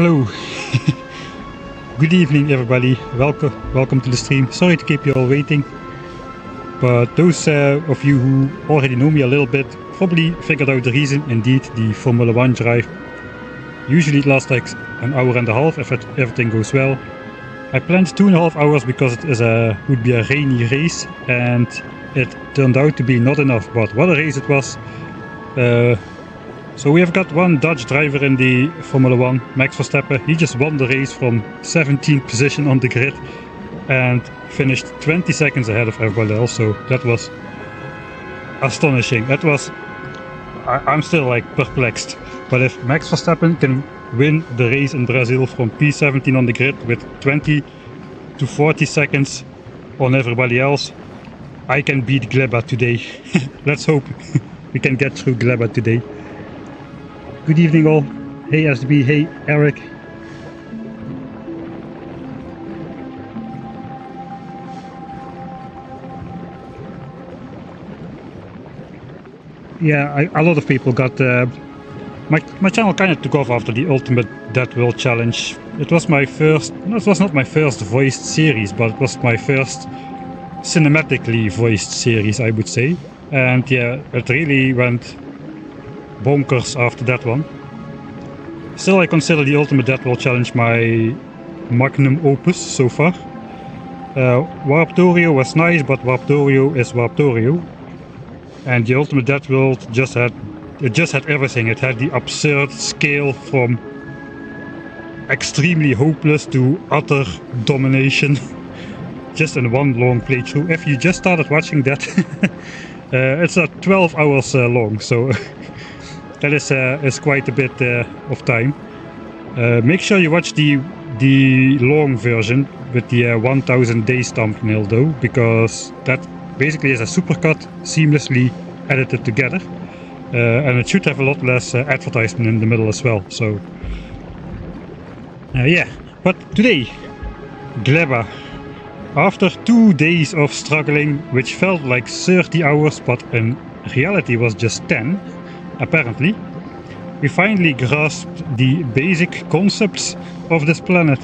Hello. Good evening everybody, welcome to the stream. Sorry to keep you all waiting, but those of you who already know me a little bit probably figured out the reason. Indeed, the Formula 1 drive usually it lasts like an hour and a half if everything goes well. I planned 2.5 hours because it is would be a rainy race, and it turned out to be not enough, but what a race it was. So we have got one Dutch driver in the Formula 1, Max Verstappen. He just won the race from 17th position on the grid and finished 20 seconds ahead of everybody else, so that was astonishing. That was... I'm still like perplexed. But if Max Verstappen can win the race in Brazil from P17 on the grid with 20 to 40 seconds on everybody else, I can beat GLEBA today. Let's hope we can get through GLEBA today. Good evening all. Hey SDB, hey Eric. Yeah, a lot of people got... my channel kind of took off after the Ultimate Dead World Challenge. It was my first... No, it was not my first voiced series, but it was my first cinematically voiced series, I would say. And yeah, it really went bonkers after that one. Still, I consider the Ultimate Dead World Challenge my magnum opus so far. Warptorio was nice, but Warptorio is Warptorio. And the Ultimate Dead World just had everything. It had the absurd scale from extremely hopeless to utter domination just in one long playthrough. If you just started watching that, it's 12 hours long, so that is quite a bit of time. Make sure you watch the long version with the 1000 days thumbnail though, because that basically is a supercut seamlessly edited together. And it should have a lot less advertisement in the middle as well, so yeah. But today, GLEBA. After 2 days of struggling, which felt like 30 hours but in reality was just 10, apparently, we finally grasped the basic concepts of this planet,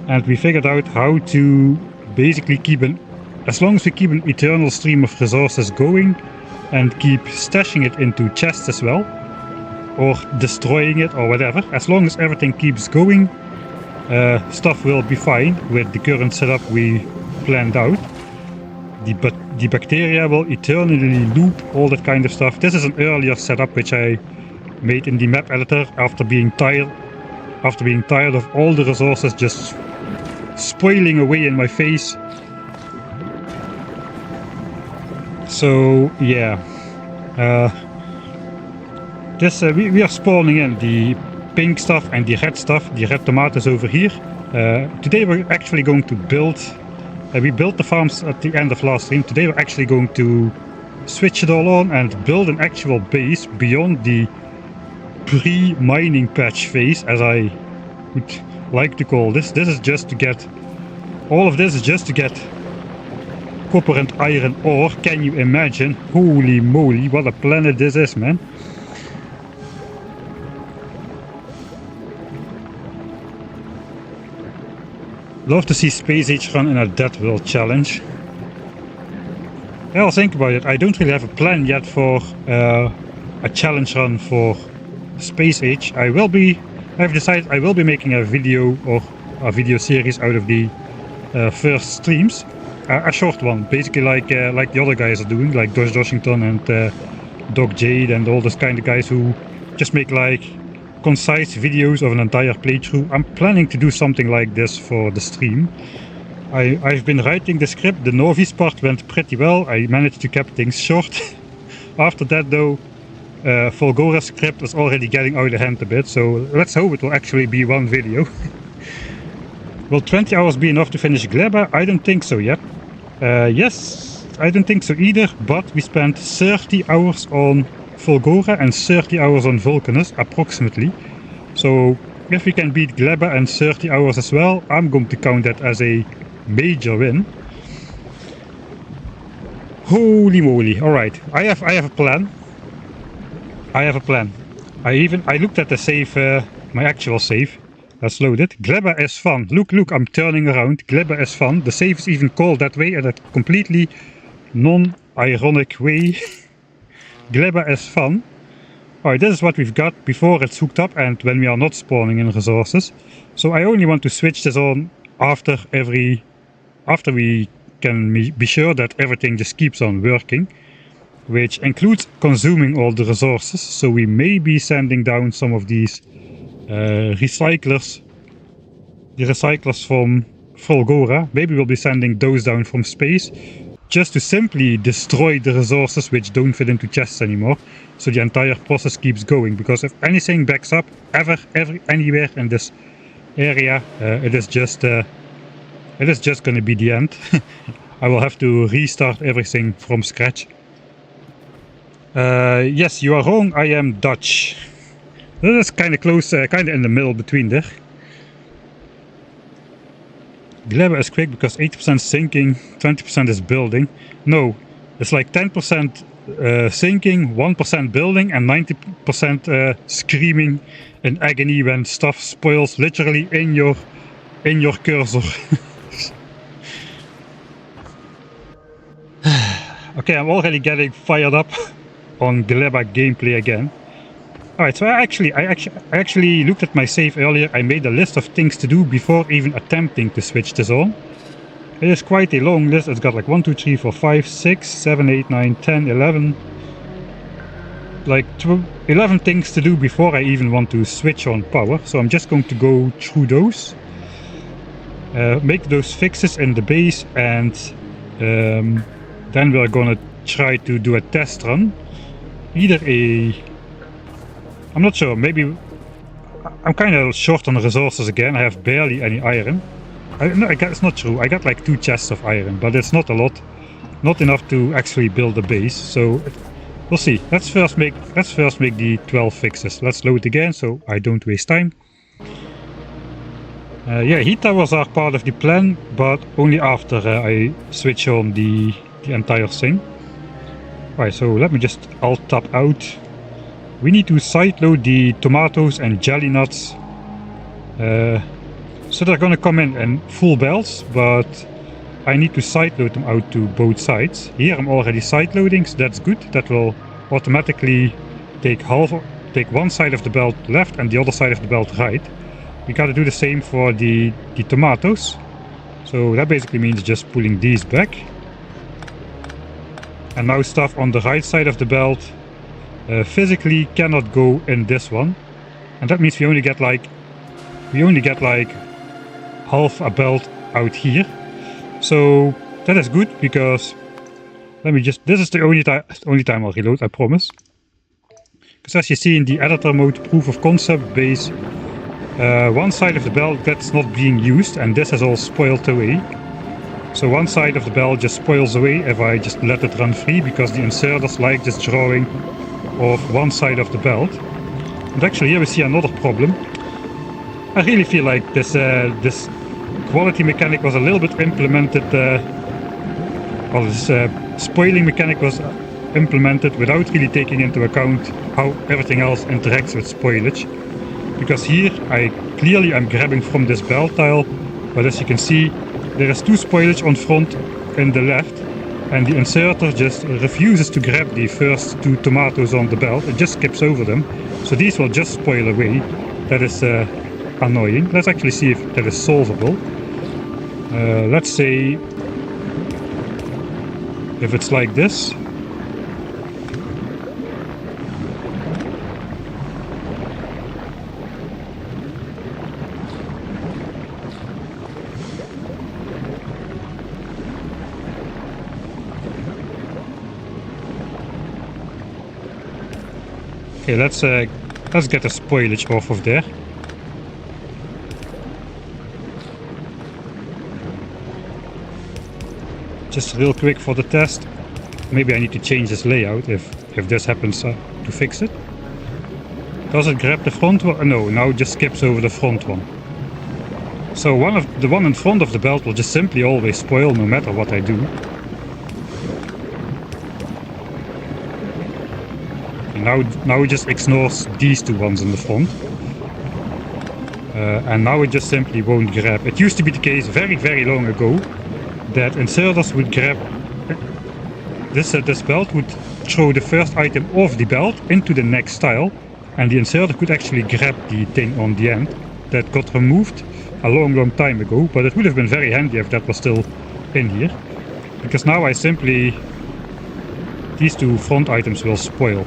and we figured out how to basically keep as long as we keep an eternal stream of resources going and keep stashing it into chests as well, or destroying it or whatever, as long as everything keeps going, stuff will be fine with the current setup we planned out. The bacteria will eternally loop, all that kind of stuff. This is an earlier setup which I made in the map editor after being tired of all the resources just spoiling away in my face. So yeah, we are spawning in the pink stuff and the red stuff, the red tomatoes over here. Today we're actually going to build, we built the farms at the end of last stream. Today we're actually going to switch it all on and build an actual base beyond the pre-mining patch phase, as I would like to call this. This is just to get, all of this is just to get copper and iron ore. Can you imagine? Holy moly, what a planet this is, man. Love to see Space Age run in a Dead World Challenge. I'll think about it. I don't really have a plan yet for a challenge run for Space Age. I've decided I will be making a video or a video series out of the first streams. A short one, basically like the other guys are doing, like Josh Washington and Doc Jade and all those kind of guys who just make like concise videos of an entire playthrough. I'm planning to do something like this for the stream. I've been writing the script. The novice part went pretty well. I managed to keep things short. After that though, Volgora's script is already getting out of hand a bit, so let's hope it will actually be one video. Will 20 hours be enough to finish GLEBA? I don't think so yet. Yes, I don't think so either, but we spent 30 hours on Volgora and 30 hours on Vulcanus, approximately. So if we can beat GLEBA in 30 hours as well, I'm going to count that as a major win. Holy moly. Alright, I have a plan. I looked at the save, my actual save. Let's load it. GLEBA is fun. Look, I'm turning around. GLEBA is fun. The save is even called that way in a completely non-ironic way. GLEBA is fun. Alright, this is what we've got before it's hooked up and when we are not spawning in resources. So I only want to switch this on after we can be sure that everything just keeps on working. Which includes consuming all the resources. So we may be sending down some of these recyclers. The recyclers from Volgora. Maybe we'll be sending those down from space. Just to simply destroy the resources which don't fit into chests anymore. So the entire process keeps going. Because if anything backs up anywhere in this area, it is just going to be the end. I will have to restart everything from scratch. Yes, you are wrong. I am Dutch. That is kind of close, kind of in the middle between there. GLEBA is quick because 80% sinking, 20% is building. No, it's like 10% sinking, 1% building, and 90% screaming in agony when stuff spoils literally in your cursor. Okay, I'm already getting fired up on GLEBA gameplay again. Alright, so I actually looked at my save earlier. I made a list of things to do before even attempting to switch this on. It is quite a long list. It's got like 1, 2, 3, 4, 5, 6, 7, 8, 9, 10, 11. Like 11 things to do before I even want to switch on power. So I'm just going to go through those. Make those fixes in the base and then we're gonna try to do a test run. I'm not sure, maybe I'm kind of short on resources again. I have barely any iron. No, it's not true. I got like 2 chests of iron, but it's not a lot. Not enough to actually build a base. So we'll see. Let's first make the 12 fixes. Let's load again so I don't waste time. Yeah, heat towers are part of the plan, but only after I switch on the entire thing. Right, so let me just alt tab out. We need to sideload the tomatoes and jelly nuts. So they're gonna come in full belts, but I need to sideload them out to both sides. Here I'm already sideloading, so that's good. That will automatically take one side of the belt left and the other side of the belt right. We gotta do the same for the tomatoes. So that basically means just pulling these back. And now stuff on the right side of the belt physically cannot go in this one, and that means we only get like half a belt out here. So that is good because this is the only time I'll reload, I promise. Because as you see in the editor mode proof of concept base, one side of the belt that's not being used and this is all spoiled away. So one side of the belt just spoils away if I just let it run free, because the inserters like just drawing of one side of the belt. And actually here we see another problem. I really feel like this quality mechanic was a little bit implemented, or this spoiling mechanic was implemented without really taking into account how everything else interacts with spoilage. Because here I'm grabbing from this belt tile, but as you can see there is 2 spoilage on front and the left, and the inserter just refuses to grab the first 2 tomatoes on the belt. It just skips over them, so these will just spoil away. That is annoying. Let's actually see if that is solvable. Let's say if it's like this. Okay, let's get the spoilage off of there. Just real quick for the test. Maybe I need to change this layout if this happens to fix it. Does it grab the front one? No, now it just skips over the front one. So the one in front of the belt will just simply always spoil no matter what I do. Now it just ignores these 2 ones in the front. and now it just simply won't grab. It used to be the case very long ago that inserters would grab this belt, would throw the first item off the belt into the next tile, and the inserter could actually grab the thing on the end. That got removed a long time ago, but it would have been very handy if that was still in here, because now I simply, these two front items will spoil.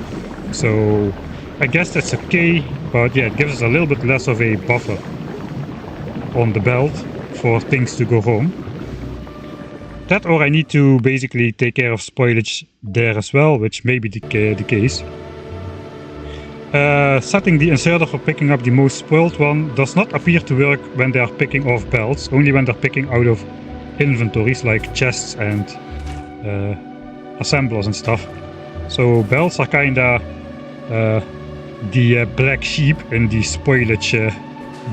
So I guess that's okay, but yeah, it gives us a little bit less of a buffer on the belt for things to go wrong. That, or I need to basically take care of spoilage there as well, which may be the case. Setting the inserter for picking up the most spoiled one does not appear to work when they are picking off belts, only when they're picking out of inventories like chests and assemblers and stuff. So belts are kinda the black sheep in the spoilage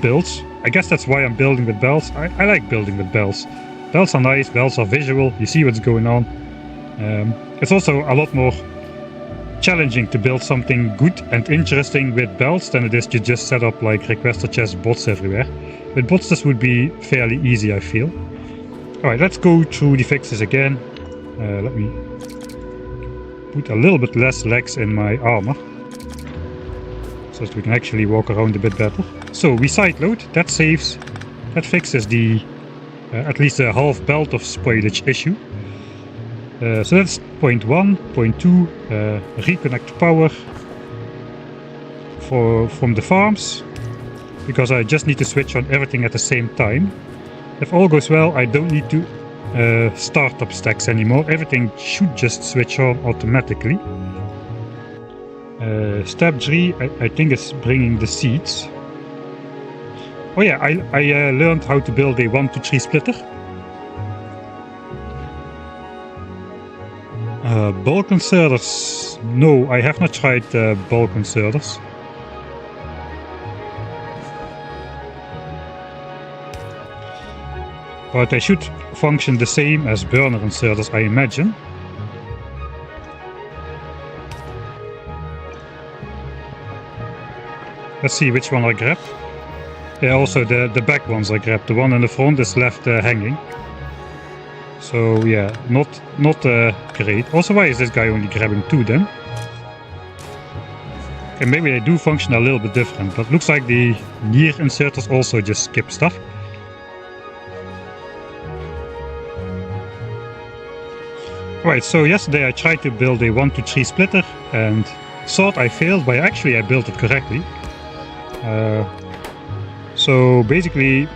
builds. I guess that's why I'm building with belts. I like building with belts. Belts are nice, belts are visual, you see what's going on. It's also a lot more challenging to build something good and interesting with belts than it is to just set up like requester chest bots everywhere. With bots this would be fairly easy, I feel. Alright, let's go through the fixes again. Let me put a little bit less legs in my armor, so that we can actually walk around a bit better. So we sideload, that saves, that fixes the at least a half belt of spoilage issue. So that's point 1. Point 2, reconnect power from the farms, because I just need to switch on everything at the same time. If all goes well, I don't need to start up stacks anymore. Everything should just switch on automatically. Step 3, I think, is bringing the seeds. Oh yeah, I learned how to build a 1-2-3 splitter. Bulk inserters. No, I have not tried bulk inserters. But they should function the same as burner inserters, I imagine. Let's see which one I grab. Yeah, also the back ones I grabbed. The one in the front is left hanging. So yeah, not great. Also, why is this guy only grabbing 2 then? Okay, maybe they do function a little bit different, but looks like the near inserters also just skip stuff. Right, so yesterday I tried to build a 1-2-3 splitter and thought I failed, but actually I built it correctly. So basically,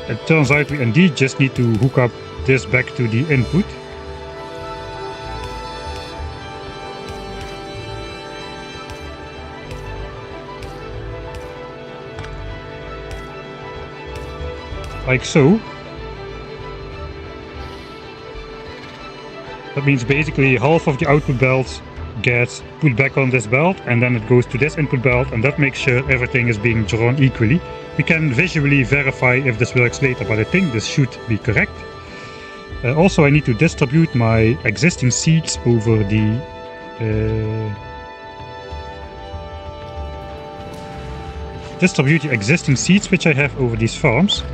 it turns out we indeed just need to hook up this back to the input. Like so. That means basically half of the output belt gets put back on this belt, and then it goes to this input belt, and that makes sure everything is being drawn equally. We can visually verify if this works later, but I think this should be correct. Also, I need to distribute my existing seeds over the existing seeds which I have over these farms.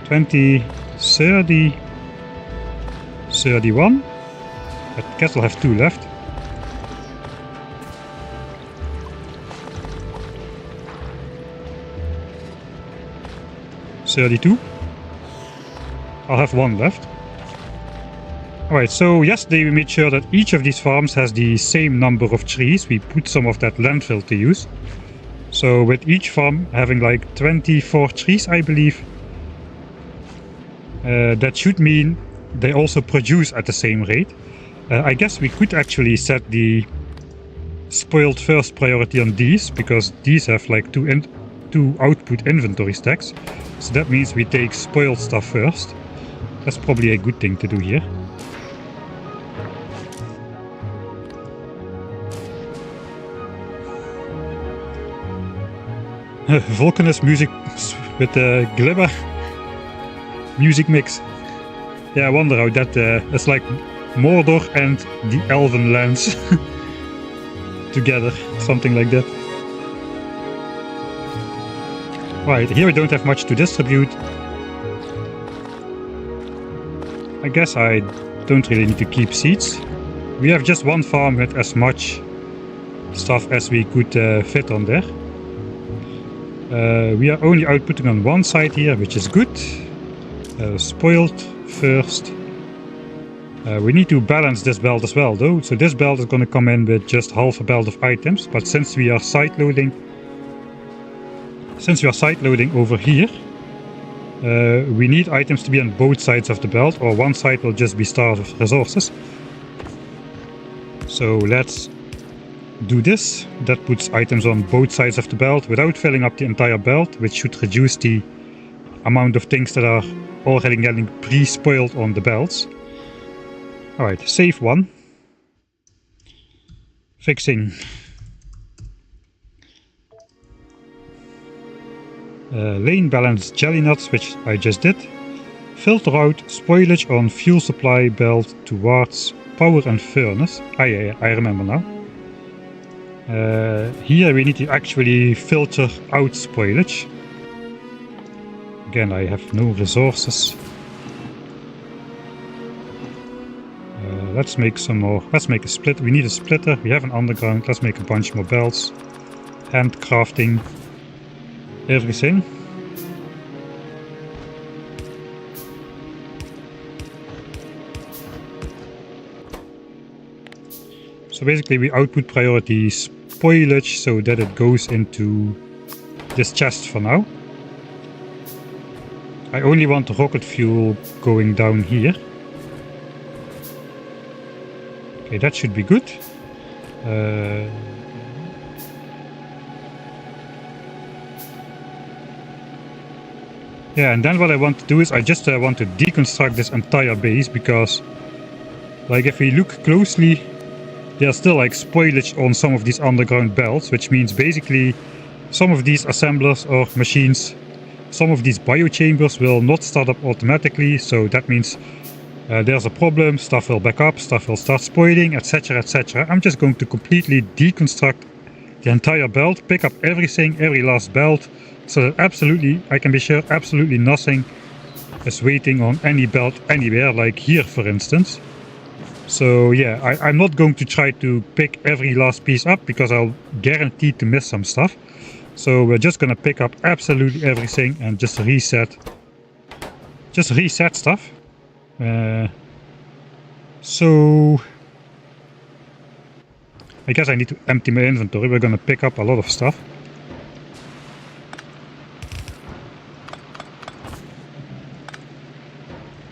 20, 30, 31. I guess I'll have 2 left. $32. I'll have 1 left. Alright, so yesterday we made sure that each of these farms has the same number of trees. We put some of that landfill to use. So with each farm having like 24 trees, I believe, that should mean they also produce at the same rate. I guess we could actually set the spoiled first priority on these, because these have like 2 output inventory stacks. So that means we take spoiled stuff first. That's probably a good thing to do here. Volcanist music with the GLEBA music mix. Yeah, I wonder how that it's like Mordor and the Elven lands together, something like that. Right, here we don't have much to distribute. I guess I don't really need to keep seeds. We have just one farm with as much stuff as we could fit on there. We are only outputting on one side here, which is good. Spoiled first. We need to balance this belt as well though. So this belt is going to come in with just half a belt of items, but since we are side loading over here, we need items to be on both sides of the belt, or one side will just be starved of resources. So let's do this. That puts items on both sides of the belt without filling up the entire belt, which should reduce the amount of things that are already getting pre-spoiled on the belts. Alright, save one. Fixing. Lane balance jelly nuts, which I just did. Filter out spoilage on fuel supply belt towards power and furnace. Yeah, I remember now. Here we need to actually filter out spoilage. Again, I have no resources. Let's make some more. Let's make a split. We need a splitter. We have an underground. Let's make a bunch more belts. Handcrafting everything. So basically we output priority spoilage so that it goes into this chest for now. I only want the rocket fuel going down here. Okay, that should be good. Yeah, and then what I want to do is I just want to deconstruct this entire base, because like if we look closely, there's still like spoilage on some of these underground belts, which means basically some of these assemblers or machines, some of these biochambers will not start up automatically, so that means there's a problem, stuff will back up, stuff will start spoiling, etc, etc. I'm just going to completely deconstruct the entire belt, pick up everything, every last belt, so that absolutely, I can be sure absolutely nothing is waiting on any belt anywhere, like here for instance. So yeah, I'm not going to try to pick every last piece up, because I'll guarantee to miss some stuff. So we're just gonna pick up absolutely everything and just reset stuff. So I guess I need to empty my inventory. We're gonna pick up a lot of stuff.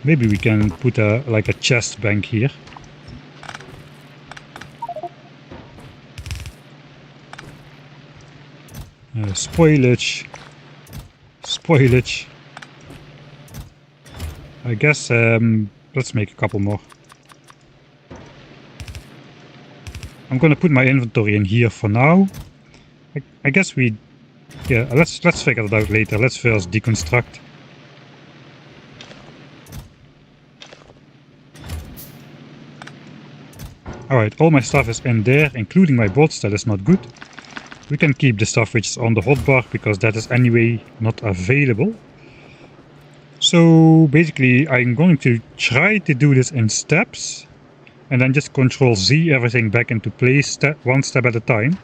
Maybe we can put like a chest bank here. Spoilage. I guess let's make a couple more. I'm gonna put my inventory in here for now. I guess let's figure it out later. Let's first deconstruct. Alright, all my stuff is in there, including my bots. That is not good. We can keep the stuff which is on the hotbar, because that is anyway not available. So basically I'm going to try to do this in steps, and then just Control Z everything back into place, one step at a time.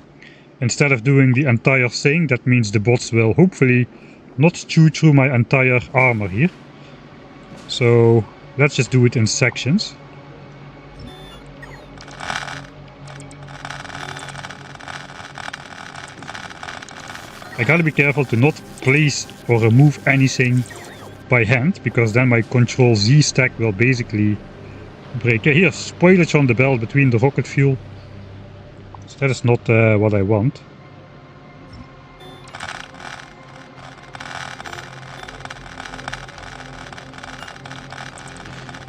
Instead of doing the entire thing, that means the bots will hopefully not chew through my entire armor here. So let's just do it in sections. I gotta be careful to not place or remove anything by hand, because then my Control Z stack will basically break. Yeah, here's spoilage on the belt between the rocket fuel. So that is not what I want.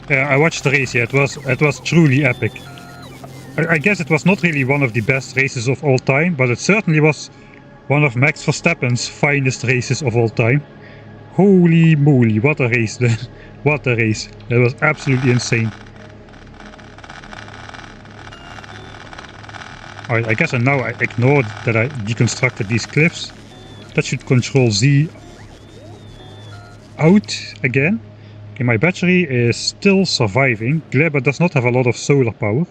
Yeah, I watched the race. Yeah, it was truly epic. I guess it was not really one of the best races of all time, but it certainly was one of Max Verstappen's finest races of all time. Holy moly, what a race. What a race. That was absolutely insane. Alright, I guess now I ignored that I deconstructed these cliffs. That should Control Z out again. Okay, my battery is still surviving. GLEBA does not have a lot of solar power.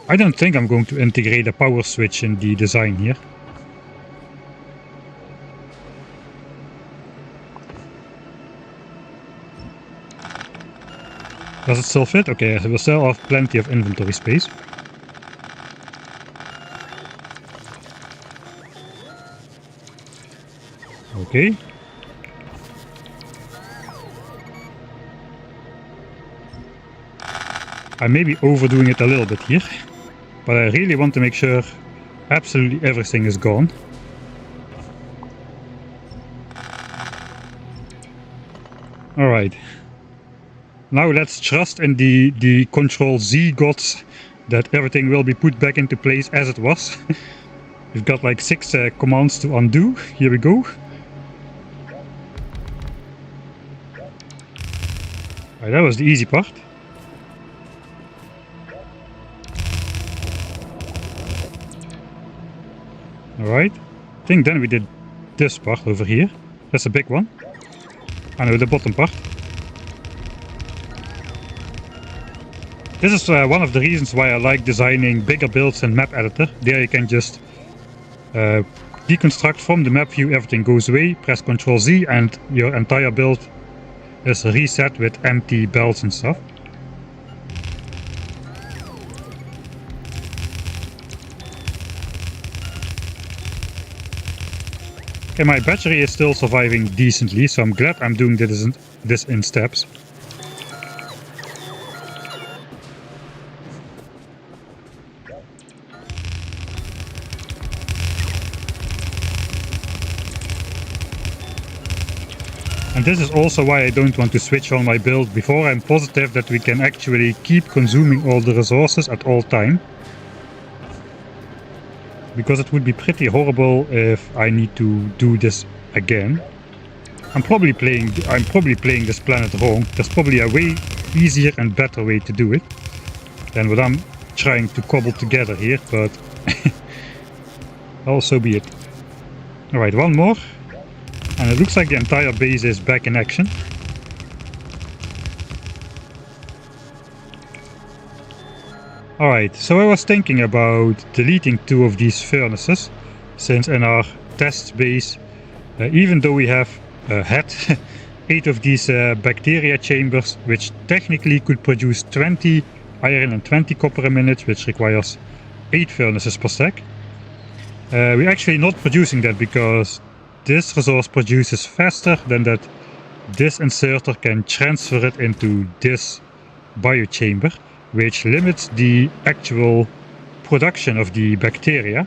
I don't think I'm going to integrate a power switch in the design here. Does it still fit? Okay, we still have plenty of inventory space. Okay. I may be overdoing it a little bit here, but I really want to make sure absolutely everything is gone. Alright. Now let's trust in the Control Z gods that everything will be put back into place as it was. We've got like 6 commands to undo. Here we go. Right, that was the easy part. Alright, I think then we did this part over here. That's a big one. I know the bottom part. This is one of the reasons why I like designing bigger builds in Map Editor. There you can just deconstruct from the map view, everything goes away, press Ctrl Z and your entire build is reset with empty belts and stuff. Okay, my battery is still surviving decently, so I'm glad I'm doing this in steps. And this is also why I don't want to switch on my build before I'm positive that we can actually keep consuming all the resources at all time. Because it would be pretty horrible if I need to do this again. I'm probably playing this planet wrong. There's probably a way easier and better way to do it than what I'm trying to cobble together here, but also be it. Alright, one more. And it looks like the entire base is back in action. Alright, so I was thinking about deleting 2 of these furnaces, since in our test base, even though we have had 8 of these bacteria chambers, which technically could produce 20 iron and 20 copper a minute, which requires 8 furnaces per sec. We're actually not producing that because this resource produces faster than that this inserter can transfer it into this biochamber, which limits the actual production of the bacteria.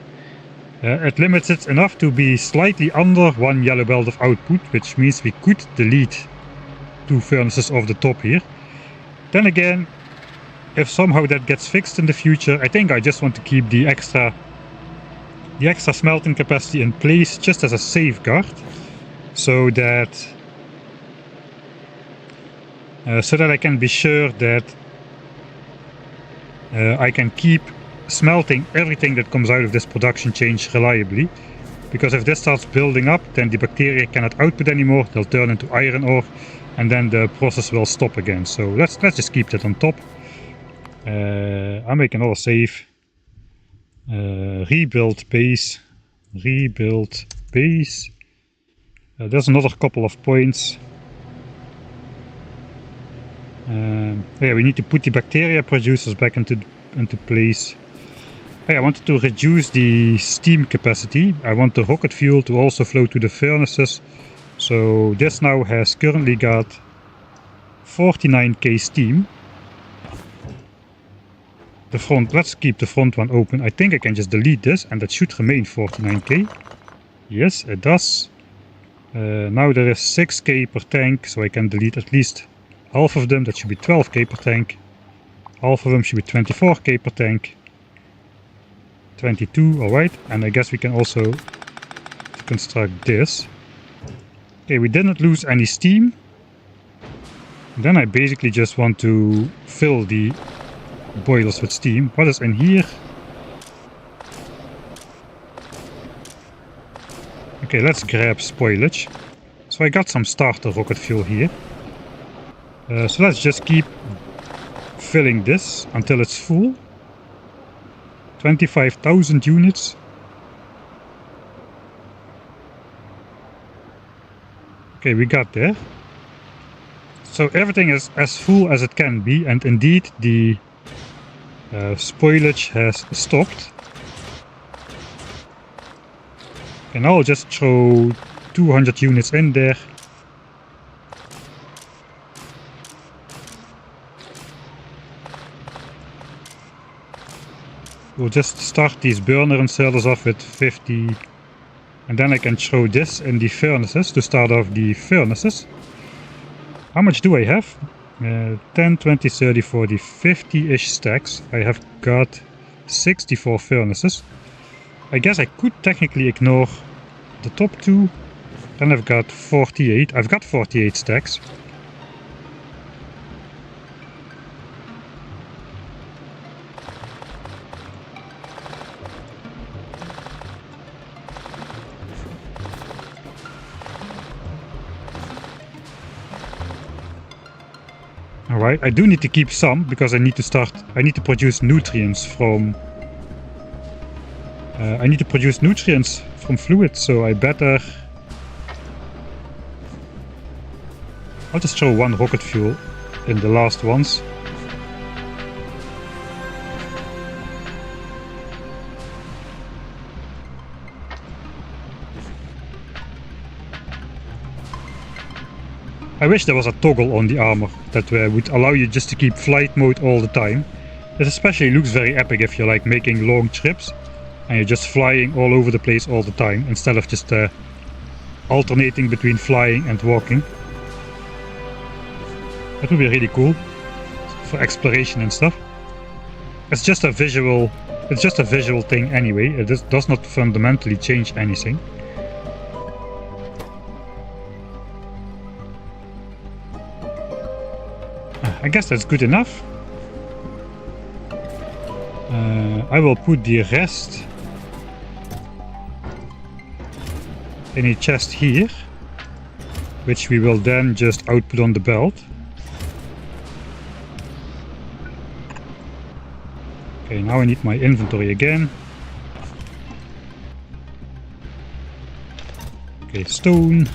It limits it enough to be slightly under 1 yellow belt of output, which means we could delete 2 furnaces off the top here. Then again, if somehow that gets fixed in the future, I think I just want to keep the extra smelting capacity in place just as a safeguard, so that I can be sure that I can keep smelting everything that comes out of this production change reliably. Because if this starts building up, then the bacteria cannot output anymore, they'll turn into iron ore, and then the process will stop again. So let's just keep that on top. I'll make another save. Rebuild base. There's another couple of points. Yeah, we need to put the bacteria producers back into place. Hey, I wanted to reduce the steam capacity. I want the rocket fuel to also flow to the furnaces. So this now has currently got 49k steam. The front, let's keep the front one open. I think I can just delete this and that should remain 49k. Yes, it does. Now there is 6k per tank, so I can delete at least half of them. That should be 12k per tank. Half of them should be 24k per tank. 22, alright. And I guess we can also construct this. Okay, we didn't lose any steam. Then I basically just want to fill the boilers with steam. What is in here? Okay, let's grab spoilage. So I got some starter rocket fuel here. So let's just keep filling this until it's full. 25,000 units. Okay, we got there. So everything is as full as it can be, and indeed the spoilage has stopped. And I'll just throw 200 units in there. We'll just start these burner inserters off with 50. And then I can throw this in the furnaces to start off the furnaces. How much do I have? 10, 20, 30, 40, 50-ish stacks. I have got 64 furnaces. I guess I could technically ignore the top two. Then I've got 48. I've got 48 stacks. Alright, I do need to keep some because I need to produce nutrients from fluid, so I better... I'll just throw one rocket fuel in the last ones. I wish there was a toggle on the armor that would allow you just to keep flight mode all the time. It especially looks very epic if you're like making long trips and you're just flying all over the place all the time instead of just alternating between flying and walking. That would be really cool for exploration and stuff. It's just a visual thing anyway. It does not fundamentally change anything. I guess that's good enough. I will put the rest in a chest here, which we will then just output on the belt. Okay, now I need my inventory again. Okay, stone,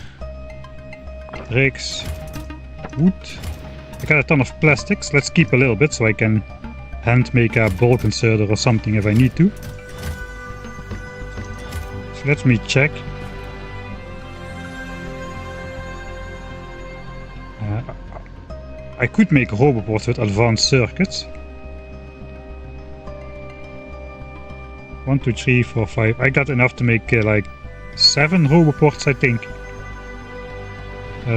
bricks, wood. I got a ton of plastics. Let's keep a little bit so I can hand make a bulk inserter or something if I need to. So let me check. I could make roboports with advanced circuits. 1, 2, 3, 4, 5. I got enough to make like 7 roboports, I think.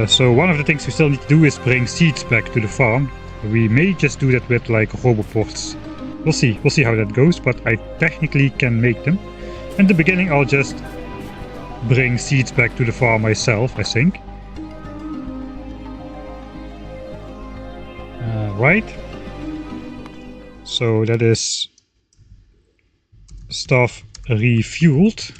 So one of the things we still need to do is bring seeds back to the farm. We may just do that with like roboports. We'll see how that goes, but I technically can make them. In the beginning I'll just bring seeds back to the farm myself, I think. Right. So that is stuff refueled.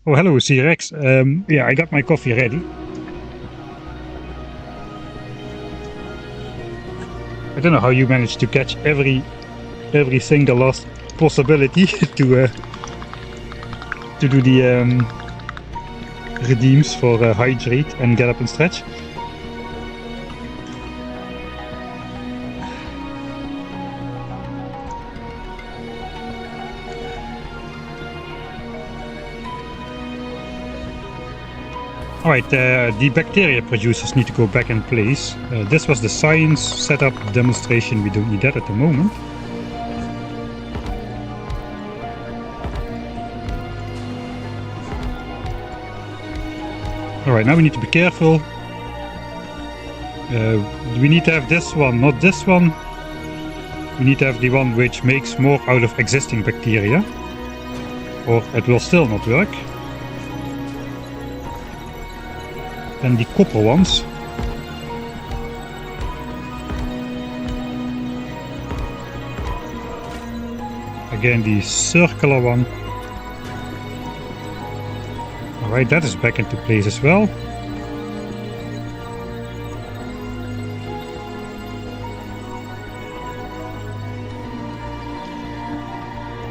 Oh, hello, C-Rex. Yeah, I got my coffee ready. I don't know how you managed to catch every single last possibility to do the redeems for hydrate and get up and stretch. Alright, the bacteria producers need to go back in place. This was the science setup demonstration. We don't need that at the moment. Alright, now we need to be careful. We need to have this one, not this one. We need to have the one which makes more out of existing bacteria. or it will still not work. Then the copper ones. Again, the circular one. Alright, that is back into place as well.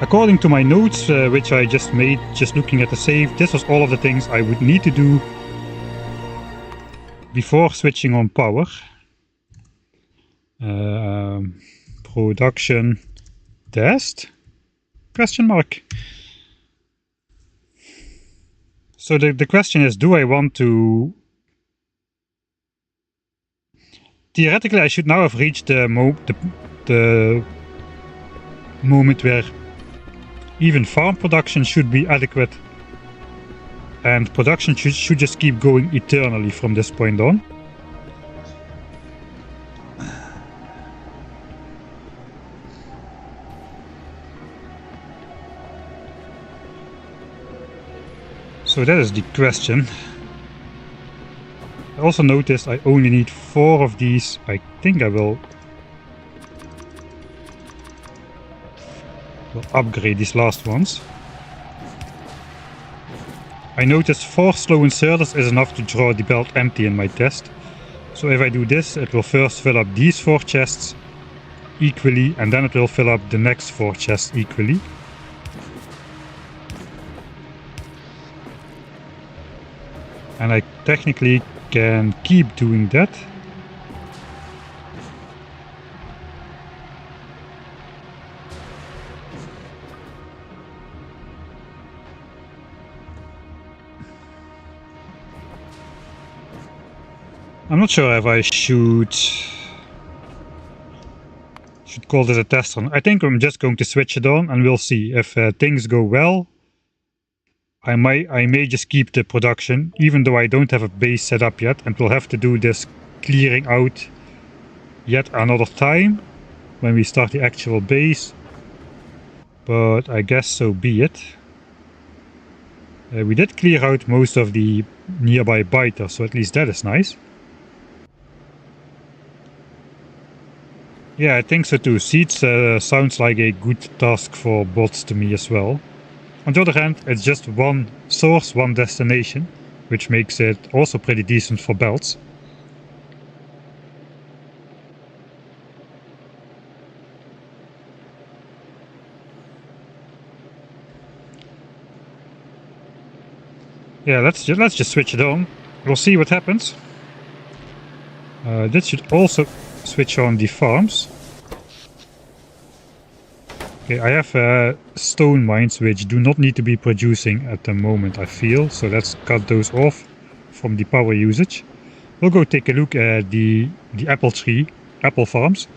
According to my notes, which I just made, just looking at the save, this was all of the things I would need to do before switching on power. Production test? Question mark. So the question is, do I want to... Theoretically, I should now have reached the moment where even farm production should be adequate, and production should just keep going eternally from this point on. So that is the question. I also noticed I only need 4 of these. I think I will upgrade these last ones. I noticed 4 slow inserters is enough to draw the belt empty in my test. So if I do this, it will first fill up these 4 chests equally, and then it will fill up the next 4 chests equally. And I technically can keep doing that. I'm not sure if I should call this a test run. I think I'm just going to switch it on and we'll see. If things go well, I may just keep the production, even though I don't have a base set up yet, and we'll have to do this clearing out yet another time when we start the actual base. But I guess so be it. We did clear out most of the nearby biters, so at least that is nice. Yeah, I think so too. Seeds sounds like a good task for bots to me as well. On the other hand, it's just one source, one destination, which makes it also pretty decent for belts. Yeah, let's just switch it on. We'll see what happens. This should also switch on the farms. Okay, I have stone mines which do not need to be producing at the moment, I feel. So let's cut those off from the power usage. We'll go take a look at the apple farms.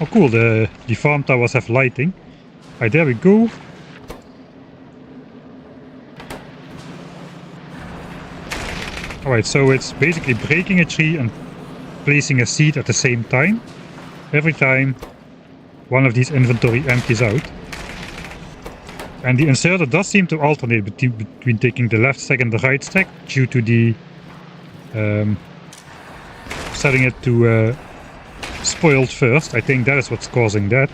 Oh cool, the farm towers have lighting. Alright, there we go. Alright, so it's basically breaking a tree and placing a seed at the same time. Every time one of these inventory empties out. And the inserter does seem to alternate between taking the left stack and the right stack due to the setting it to spoiled first. I think that is what's causing that.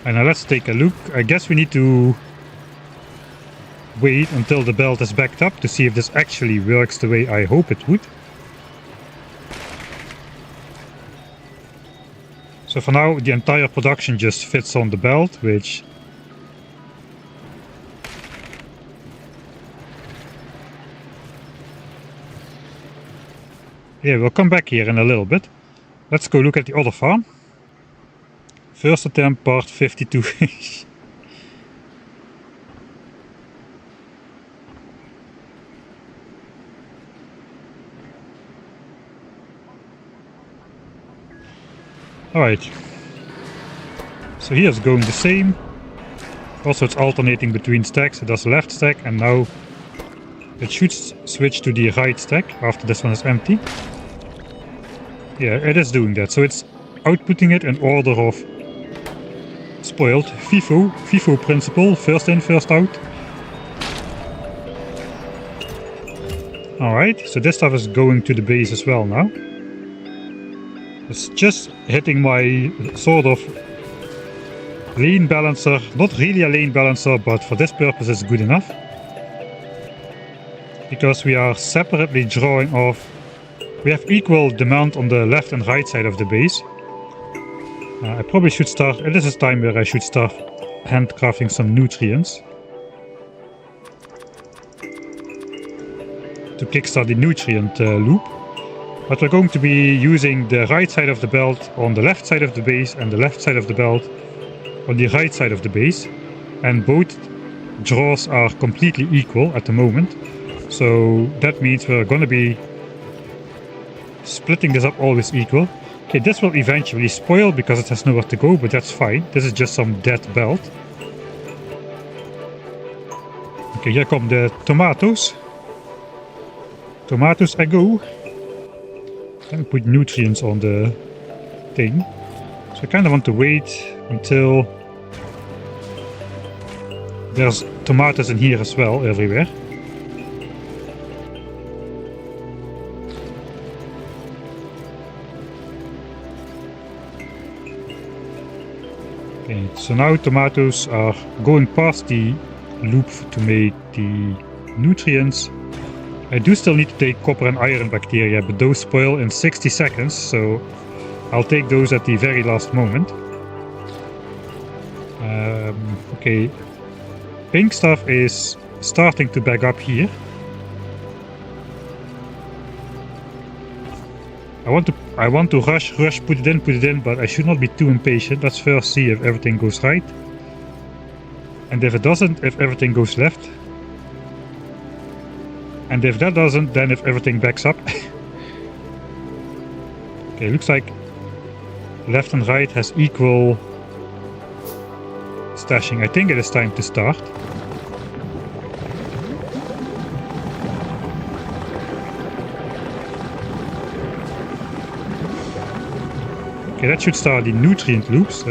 And now let's take a look. I guess we need to wait until the belt is backed up to see if this actually works the way I hope it would. So for now the entire production just fits on the belt, which yeah, we'll come back here in a little bit. Let's go look at the other farm. First attempt, part 52. Alright, so here's going the same. Also it's alternating between stacks. It does left stack and now it should switch to the right stack after this one is empty. Yeah, it is doing that. So it's outputting it in order of spoiled. FIFO principle, first in, first out. Alright, so this stuff is going to the base as well now. It's just hitting my sort of lane balancer. Not really a lane balancer, but for this purpose it's good enough. Because we are separately drawing off. We have equal demand on the left and right side of the base. I probably should start. This is time where I should start handcrafting some nutrients to kickstart the nutrient loop. But we're going to be using the right side of the belt on the left side of the base and the left side of the belt on the right side of the base. And both draws are completely equal at the moment. So that means we're going to be splitting this up always equal. Okay, this will eventually spoil because it has nowhere to go, but that's fine. This is just some dead belt. Okay, here come the tomatoes. Tomatoes I go. Let me put nutrients on the thing. So I kind of want to wait until there's tomatoes in here as well, everywhere. Okay, so now tomatoes are going past the loop to make the nutrients. I do still need to take copper and iron bacteria, but those spoil in 60 seconds, so I'll take those at the very last moment. Okay, pink stuff is starting to back up here. I want to rush, put it in, but I should not be too impatient. Let's first see if everything goes right. And if it doesn't, if everything goes left. And if that doesn't, then if everything backs up. Okay, looks like left and right has equal stashing. I think it is time to start. Okay, that should start the nutrient loops.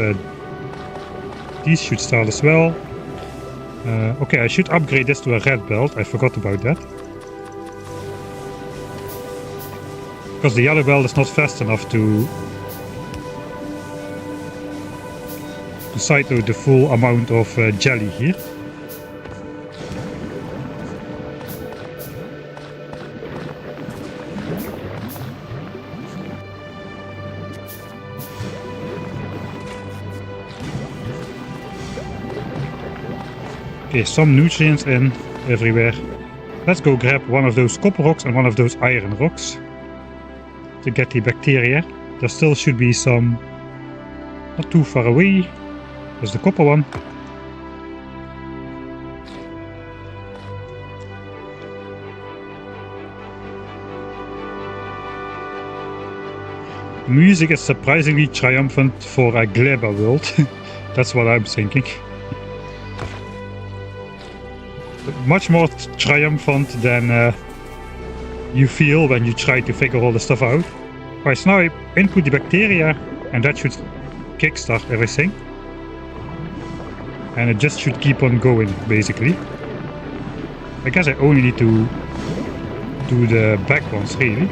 These should start as well. Okay, I should upgrade this to a red belt. I forgot about that. Because the yellow belt is not fast enough to sideload the full amount of jelly here. Okay, some nutrients in everywhere. Let's go grab one of those copper rocks and one of those iron rocks to get the bacteria. There still should be some not too far away. There's the copper one. Music is surprisingly triumphant for a GLEBA world. That's what I'm thinking. Much more triumphant than you feel when you try to figure all the stuff out. Alright, so now I input the bacteria and that should kickstart everything. And it just should keep on going, basically. I guess I only need to do the back ones, really.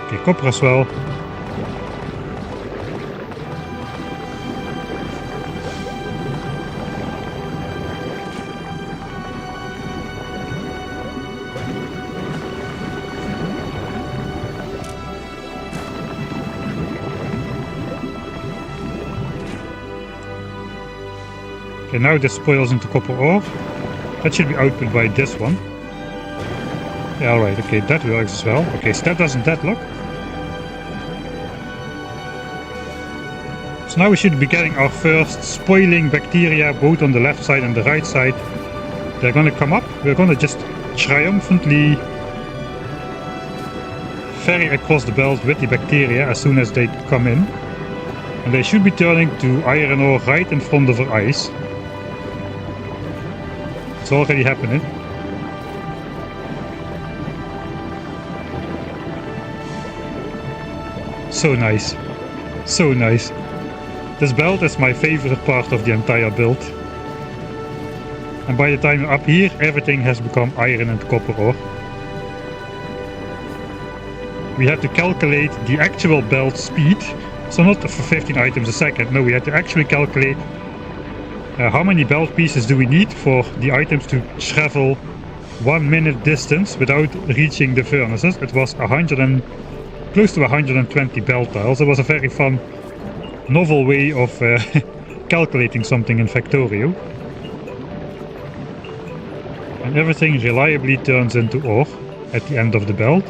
Okay, copper as well. Okay, now this spoils into copper ore. That should be output by this one. Yeah, alright, okay, that works as well. Okay, so that doesn't deadlock. So now we should be getting our first spoiling bacteria both on the left side and the right side. They're gonna come up. We're gonna just triumphantly ferry across the belt with the bacteria as soon as they come in. And they should be turning to iron ore right in front of our eyes. It's already happening. So nice. So nice. This belt is my favorite part of the entire build. And by the time you're up here, everything has become iron and copper ore. We had to calculate the actual belt speed. So not for 15 items a second. No, we had to actually calculate how many belt pieces do we need for the items to travel 1 minute distance without reaching the furnaces. It was close to 120 belt tiles. It was a very fun, novel way of calculating something in Factorio. And everything reliably turns into ore at the end of the belt.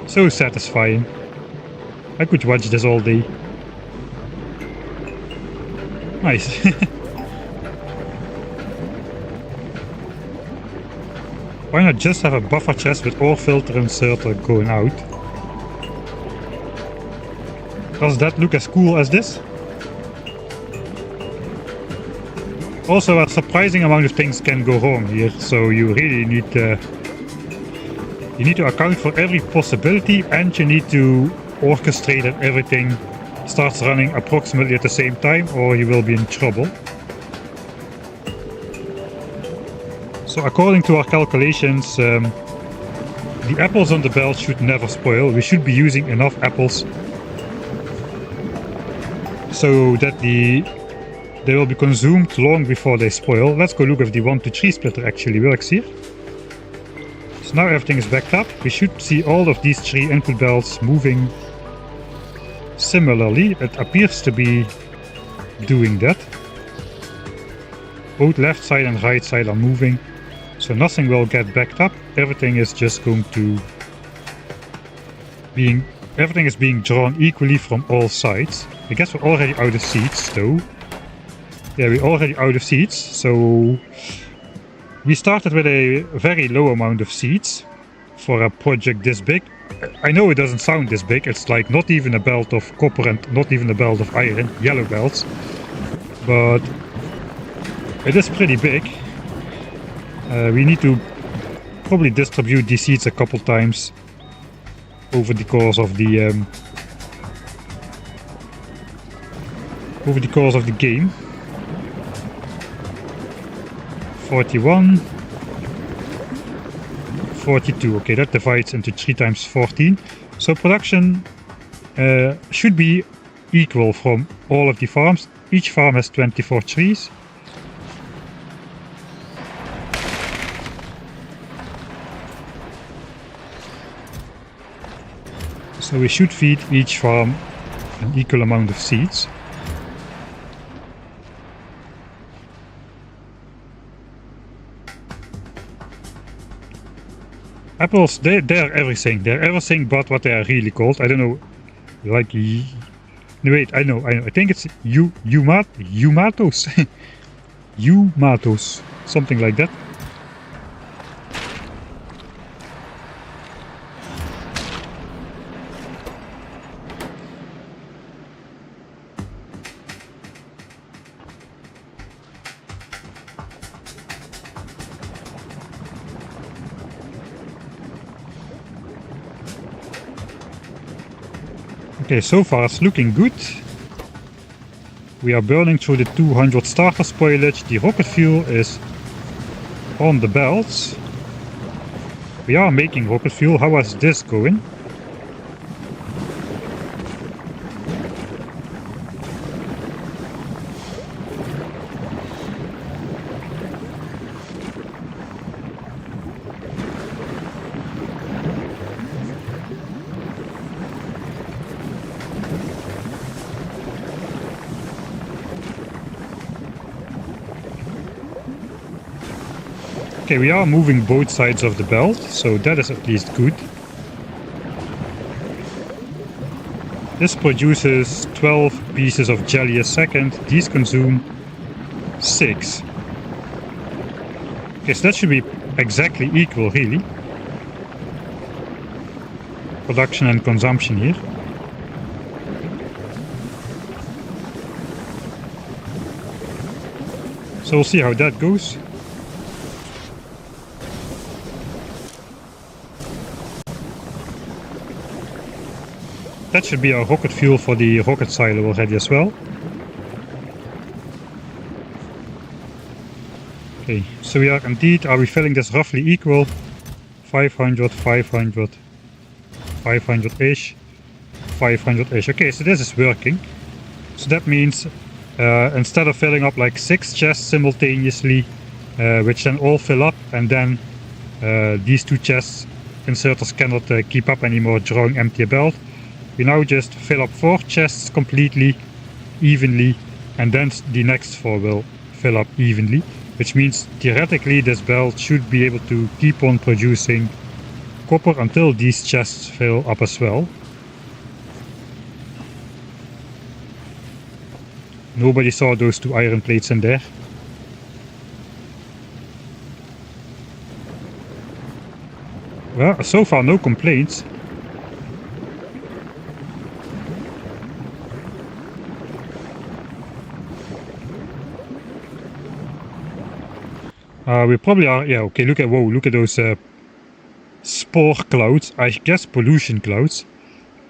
So satisfying. I could watch this all day. Nice. Why not just have a buffer chest with ore filter inserter going out? Does that look as cool as this? Also, a surprising amount of things can go wrong here, so you really need to account for every possibility, and you need to orchestrate that everything starts running approximately at the same time, or you will be in trouble. So according to our calculations, the apples on the belt should never spoil. We should be using enough apples so that they will be consumed long before they spoil. Let's go look if the 1 to 3 splitter actually works here. So now everything is backed up. We should see all of these 3 input belts moving similarly. It appears to be doing that. Both left side and right side are moving, so nothing will get backed up. Everything is just going to everything is being drawn equally from all sides. I guess we're already out of seeds though. Yeah, we're already out of seeds, so we started with a very low amount of seeds for a project this big. I know it doesn't sound this big, it's like not even a belt of copper and not even a belt of iron, yellow belts, but it is pretty big. We need to probably distribute these seeds a couple times over the course of the game. 41, 42. Okay, that divides into 3 times 14. So production should be equal from all of the farms. Each farm has 24 trees. So we should feed each farm an equal amount of seeds. Apples, they're everything. They're everything but what they are really called. I don't know. Like, no, wait, I know. I think it's Eumatos. Eumatos. Something like that. Okay, so far it's looking good. We are burning through the 200 starter spoilage. The rocket fuel is on the belts. We are making rocket fuel. How is this going? Okay, we are moving both sides of the belt, so that is at least good. This produces 12 pieces of jelly a second. These consume 6. Okay, so that should be exactly equal, really. Production and consumption here. So we'll see how that goes. That should be our rocket fuel for the rocket silo already as well. Okay, so we are indeed, are we filling this roughly equal? 500, 500, 500-ish, 500-ish. Okay, so this is working. So that means instead of filling up like 6 chests simultaneously, which then all fill up, and then these 2 chests inserters cannot keep up anymore drawing empty a belt, we now just fill up 4 chests completely, evenly, and then the next 4 will fill up evenly, which means theoretically this belt should be able to keep on producing copper until these chests fill up as well. Nobody saw those 2 iron plates in there. Well, so far no complaints. We probably are, yeah, okay, look at those spore clouds, I guess pollution clouds.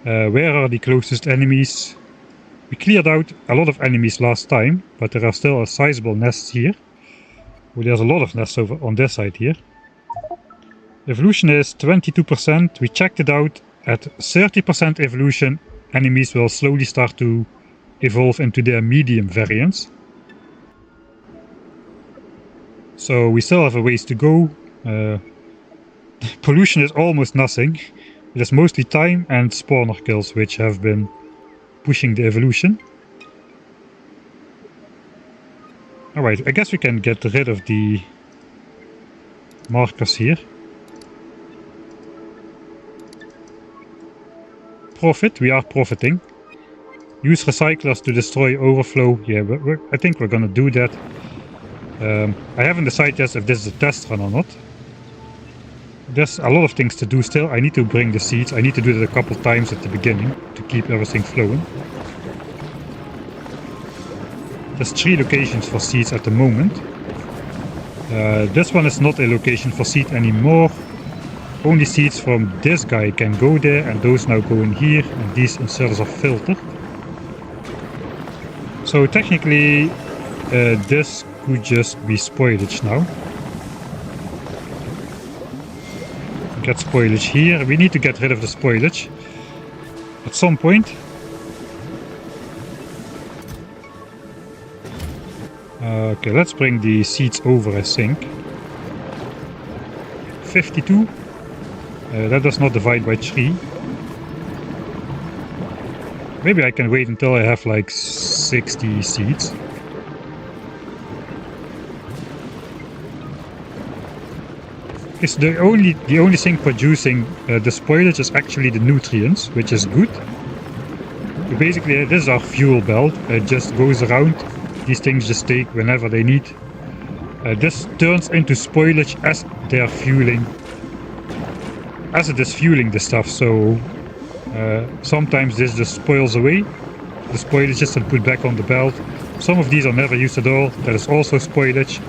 Where are the closest enemies? We cleared out a lot of enemies last time, but there are still a sizable nests here. Well, there's a lot of nests over on this side here. Evolution is 22%. We checked it out. At 30% evolution, enemies will slowly start to evolve into their medium variants. So we still have a ways to go. Pollution is almost nothing. It is mostly time and spawner kills which have been pushing the evolution. Alright, I guess we can get rid of the markers here. Profit, we are profiting. Use recyclers to destroy overflow. Yeah, I think we're gonna do that. I haven't decided yet if this is a test run or not. There's a lot of things to do still. I need to bring the seeds. I need to do that a couple times at the beginning to keep everything flowing. There's 3 locations for seeds at the moment. This one is not a location for seed anymore. Only seeds from this guy can go there, and those now go in here, and these inserters are filtered. So technically this could just be spoilage now. Get spoilage here. We need to get rid of the spoilage at some point. Okay, let's bring the seeds over, I think. 52. That does not divide by 3. Maybe I can wait until I have like 60 seeds. It's the only thing producing the spoilage is actually the nutrients, which is good. So basically, this is our fuel belt. It just goes around. These things just take whenever they need. This turns into spoilage as they are fueling, as it is fueling the stuff. So sometimes this just spoils away. The spoilage is then put back on the belt. Some of these are never used at all. That is also spoilage.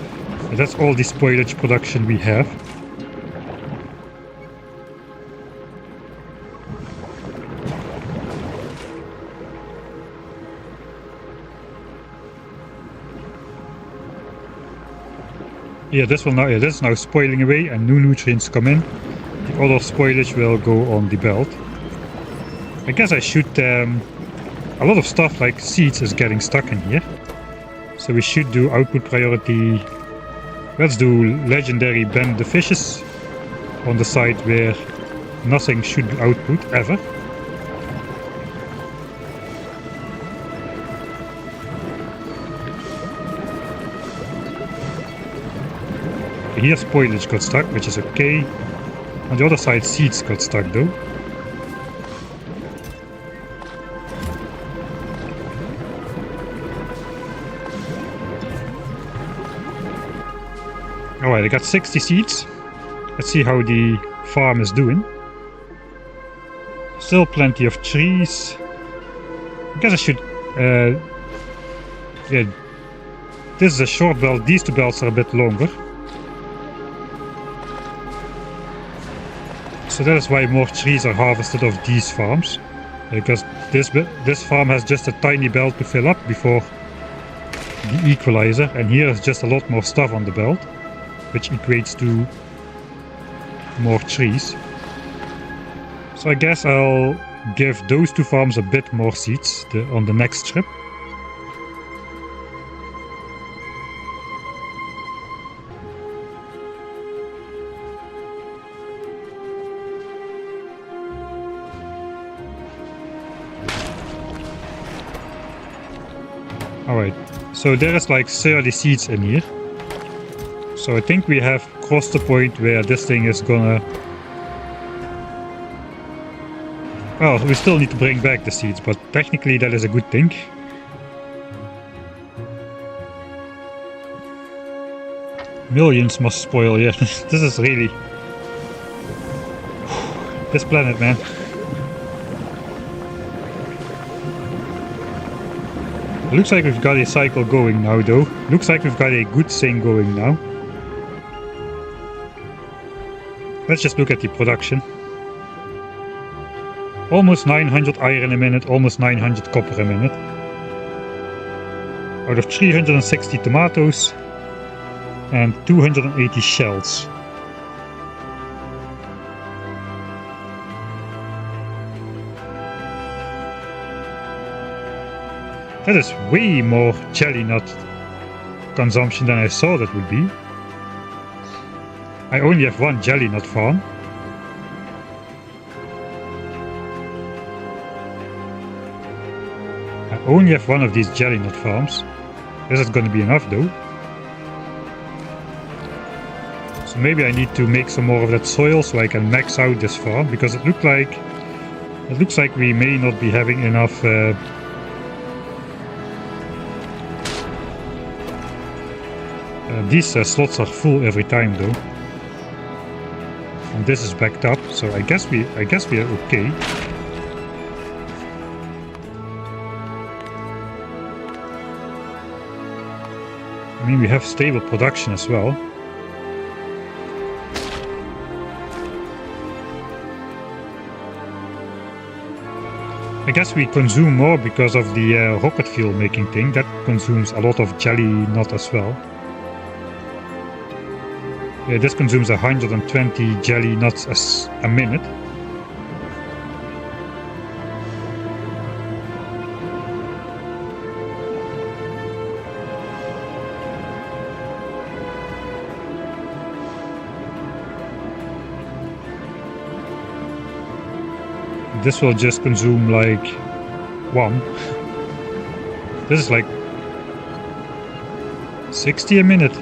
And that's all the spoilage production we have. Yeah, this is now spoiling away, and new nutrients come in. The other spoilage will go on the belt. I guess I should... a lot of stuff like seeds is getting stuck in here. So we should do output priority. Let's do legendary bend the fishes on the side where nothing should be output ever. Here spoilage got stuck, which is okay. On the other side seeds got stuck though. Alright, I got 60 seeds. Let's see how the farm is doing. Still plenty of trees. I guess I should... yeah, this is a short belt. These 2 belts are a bit longer. So that is why more trees are harvested of these farms. Because this farm has just a tiny belt to fill up before the equalizer, and here is just a lot more stuff on the belt, which equates to more trees. So I guess I'll give those two farms a bit more seeds on the next trip. Alright, so there is like 30 seeds in here. So I think we have crossed the point where this thing is gonna... Well, we still need to bring back the seeds, but technically that is a good thing. Millions must spoil, yeah. This is really... This planet, man. Looks like we've got a cycle going now, though. Looks like we've got a good thing going now. Let's just look at the production. Almost 900 iron a minute, almost 900 copper a minute. Out of 360 tomatoes and 280 shells. That is way more jelly nut consumption than I thought it would be. I only have one jelly nut farm. I only have one of these jelly nut farms. Is it going to be enough though? So maybe I need to make some more of that soil so I can max out this farm, because it looks like we may not be having enough these slots are full every time though. And this is backed up, so I guess we are okay. I mean, we have stable production as well. I guess we consume more because of the rocket fuel making thing. That consumes a lot of jelly nut as well. Yeah, this consumes 120 jelly nuts a minute. This will just consume like one. This is like 60 a minute.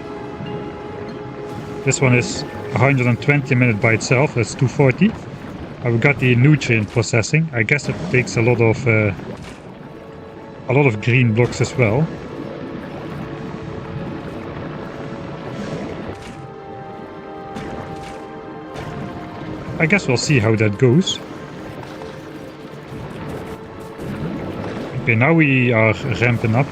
This one is 120 a minute by itself. That's 240. I've got the nutrient processing. I guess it takes a lot of green blocks as well. I guess we'll see how that goes. Okay, now we are ramping up.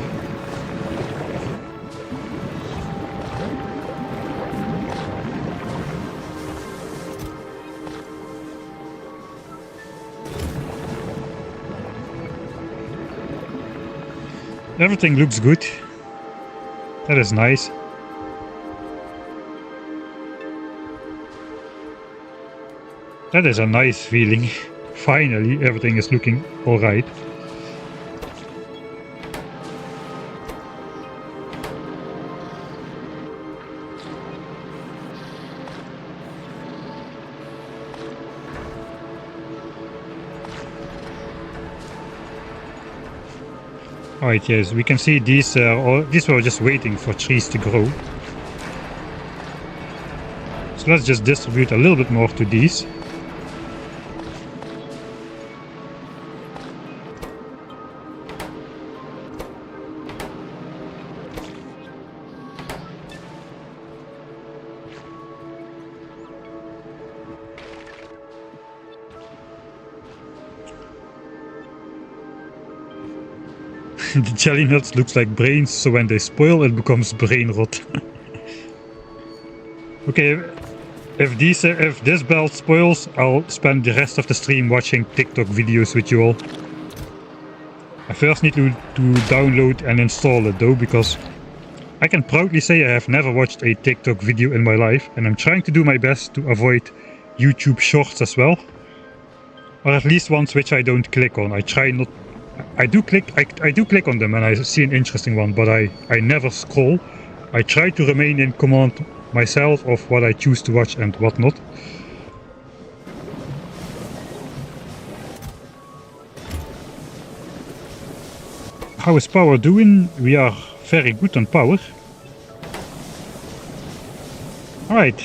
Everything looks good. That is nice. That is a nice feeling. Finally, everything is looking alright. Alright, yes, we can see these were just waiting for trees to grow. So let's just distribute a little bit more to these. The jelly nuts looks like brains, so when they spoil it becomes brain rot. Okay, If this belt spoils, I'll spend the rest of the stream watching TikTok videos with you all. I first need to download and install it though, because I can proudly say I have never watched a TikTok video in my life, and I'm trying to do my best to avoid YouTube shorts as well. Or at least ones which I don't click on. I try not... I do click on them and I see an interesting one, but I never scroll. I try to remain in command myself of what I choose to watch and what not. How is power doing? We are very good on power. Alright,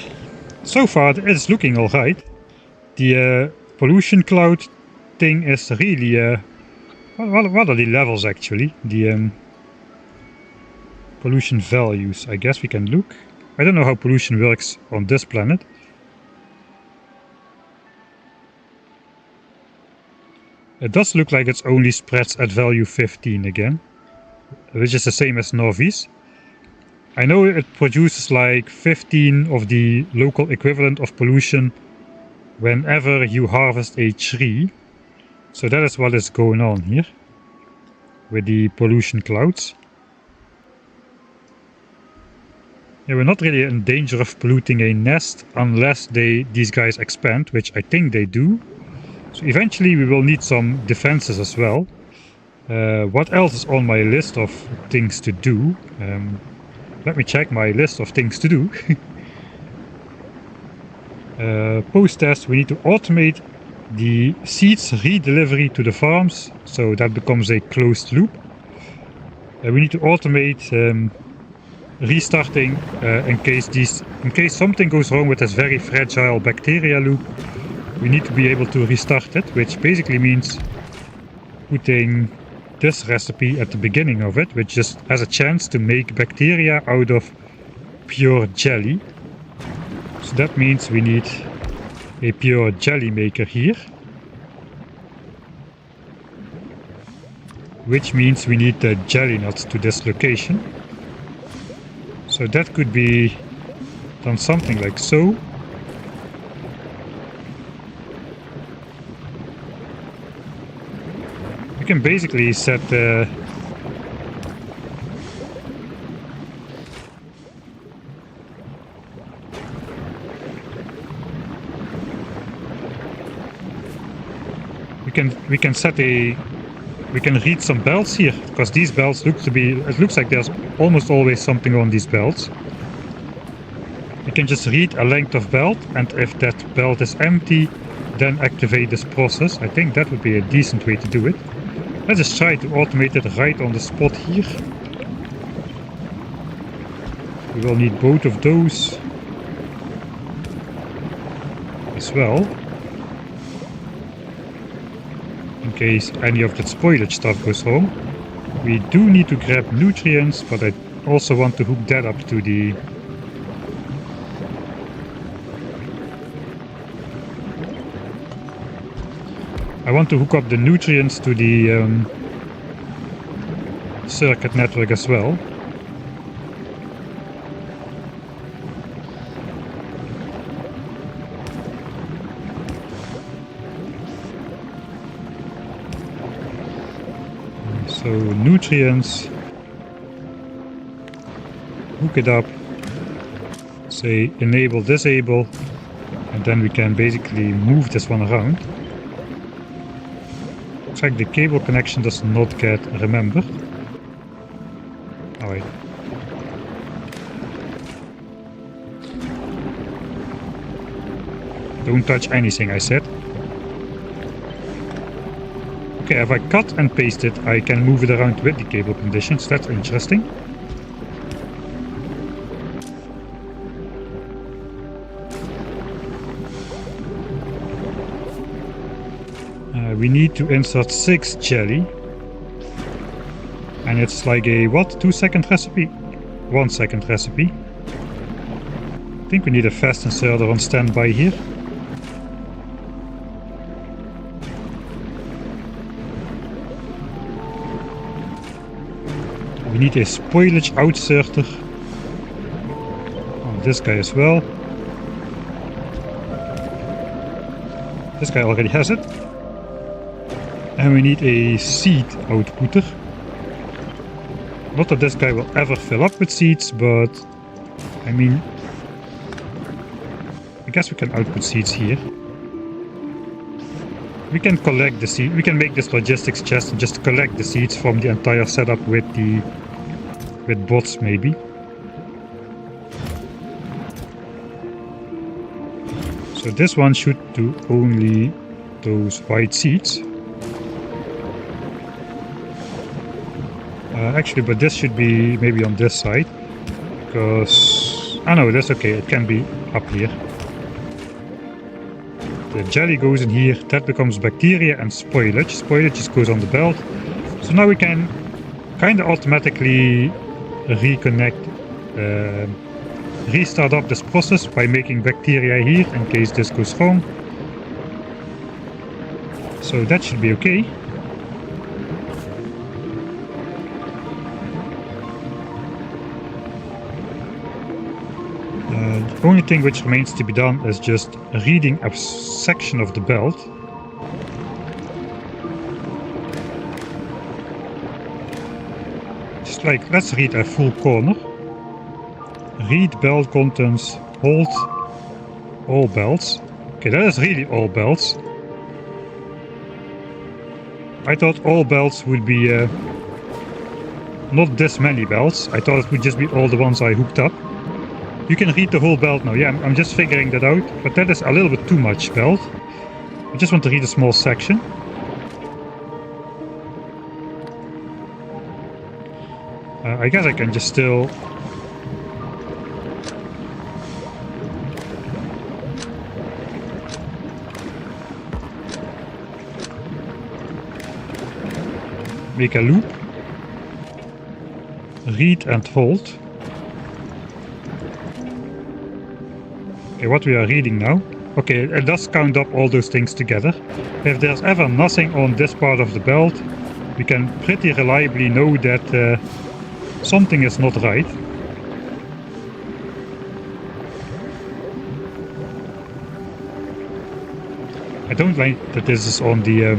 so far it is looking alright. The pollution cloud thing is really... what are the levels actually? The pollution values, I guess we can look. I don't know how pollution works on this planet. It does look like it's only spreads at value 15 again, which is the same as Norvis. I know it produces like 15 of the local equivalent of pollution whenever you harvest a tree. So that is what is going on here with the pollution clouds. Yeah, we're not really in danger of polluting a nest unless these guys expand, which I think they do. So eventually we will need some defenses as well. What else is on my list of things to do? Let me check my list of things to do. Post-test, we need to automate the seeds redelivery to the farms, so that becomes a closed loop. We need to automate restarting in case something goes wrong with this very fragile bacteria loop. We need to be able to restart it, which basically means putting this recipe at the beginning of it, which just has a chance to make bacteria out of pure jelly. So that means we need a pure jelly maker here, which means we need the jelly nuts to this location. So that could be done something like so. You can basically set we can read some belts here, because these belts it looks like there's almost always something on these belts. You can just read a length of belt, and if that belt is empty, then activate this process. I think that would be a decent way to do it. Let's just try to automate it right on the spot here. We will need both of those as well, in case any of that spoilage stuff goes wrong. We do need to grab nutrients, but I also want to hook that up to the... I want to hook up the nutrients to the circuit network as well. So nutrients, hook it up, say enable, disable, and then we can basically move this one around. Looks like the cable connection does not get remembered. Alright. Don't touch anything, I said. Okay, if I cut and paste it, I can move it around with the cable conditions. That's interesting. We need to insert 6 jelly. And it's like a, what, 2-second recipe? 1-second recipe. I think we need a fast inserter on standby here. We need a spoilage outserter on this guy as well. This guy already has it. And we need a seed outputter. Not that this guy will ever fill up with seeds, but I mean, I guess we can output seeds here. We can collect the seed. We can make this logistics chest and just collect the seeds from the entire setup with bots maybe. So this one should do only those white seeds. Actually, but this should be maybe on this side, because oh no, that's okay. It can be up here. The jelly goes in here. That becomes bacteria and spoilage. Spoilage just goes on the belt. So now we can kind of automatically reconnect, restart up this process by making bacteria here in case this goes wrong. So that should be okay. The only thing which remains to be done is just reading a section of the belt. Just like, let's read a full corner. Read belt contents, hold all belts. Okay, that is really all belts. I thought all belts would be not this many belts. I thought it would just be all the ones I hooked up. You can read the whole belt now. Yeah, I'm just figuring that out, but that is a little bit too much belt. I just want to read a small section. I guess I can just still make a loop, read and hold. Okay, what we are reading now. Okay, it does count up all those things together. If there's ever nothing on this part of the belt, we can pretty reliably know that something is not right. I don't like that this is on the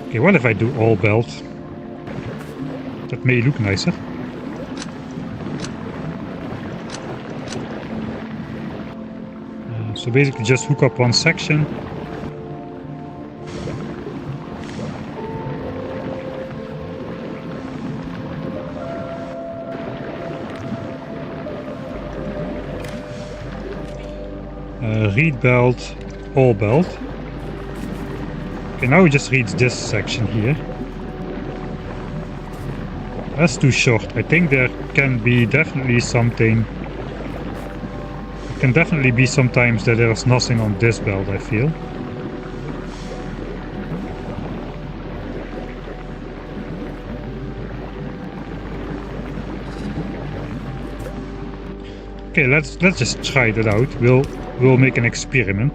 okay, what if I do all belt? That may look nicer. So basically just hook up one section. Read belt, all belt. Okay, now it just reads this section here. That's too short. I think there can be definitely something. It can definitely be sometimes that there is nothing on this belt, I feel. Okay, let's just try that out. We'll make an experiment.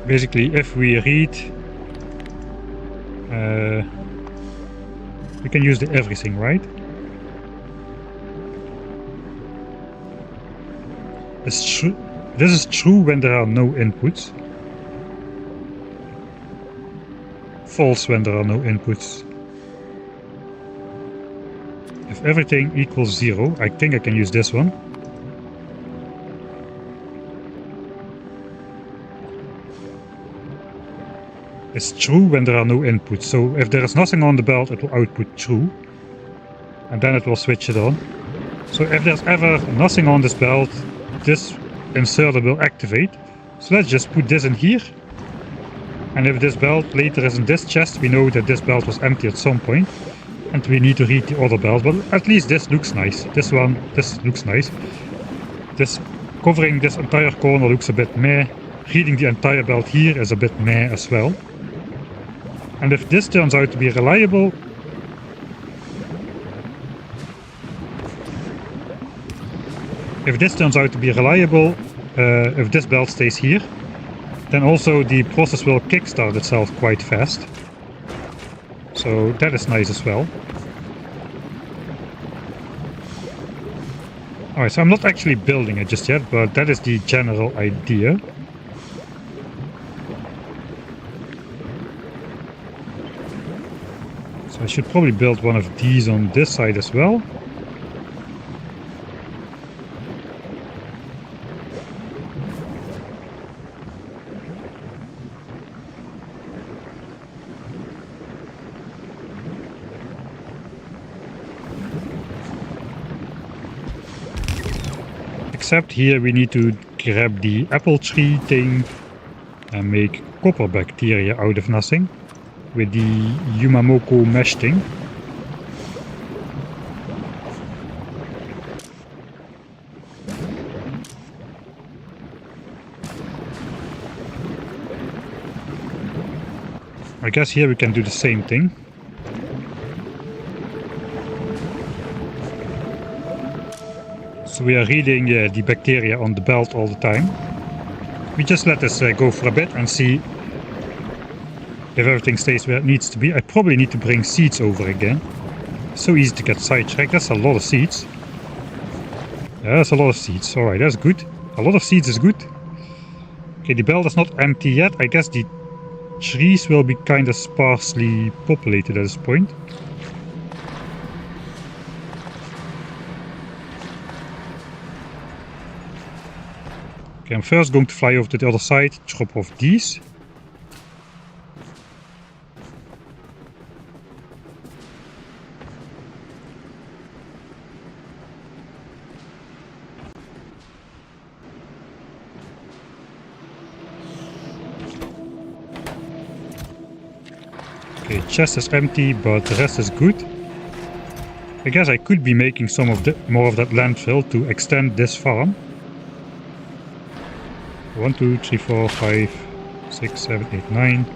Basically, if we read, we can use the everything, right? It's true. This is true when there are no inputs. False when there are no inputs. If everything equals 0, I think I can use this one. It's true when there are no inputs. So if there is nothing on the belt, it will output true. And then it will switch it on. So if there's ever nothing on this belt, this inserter will activate. So let's just put this in here. And if this belt later is in this chest, we know that this belt was empty at some point. And we need to read the other belt. But at least this looks nice. This looks nice. This covering this entire corner looks a bit meh. Reading the entire belt here is a bit meh as well. And if this turns out to be reliable, If this turns out to be reliable, if this belt stays here, then also the process will kickstart itself quite fast. So that is nice as well. Alright, so I'm not actually building it just yet, but that is the general idea. So I should probably build one of these on this side as well. Except here we need to grab the apple tree thing and make copper bacteria out of nothing with the Yumamoko mesh thing. I guess here we can do the same thing. So we are reading the bacteria on the belt all the time. We just let this go for a bit and see if everything stays where it needs to be. I probably need to bring seeds over again. So easy to get sidetracked. That's a lot of seeds. Yeah, that's a lot of seeds. Alright, that's good. A lot of seeds is good. Okay, the belt is not empty yet. I guess the trees will be kind of sparsely populated at this point. Okay, I'm first going to fly over to the other side, drop off these. Okay, chest is empty, but the rest is good. I guess I could be making some of the more of that landfill to extend this farm. 1, 2, 3, 4, 5, 6, 7, 8, 9.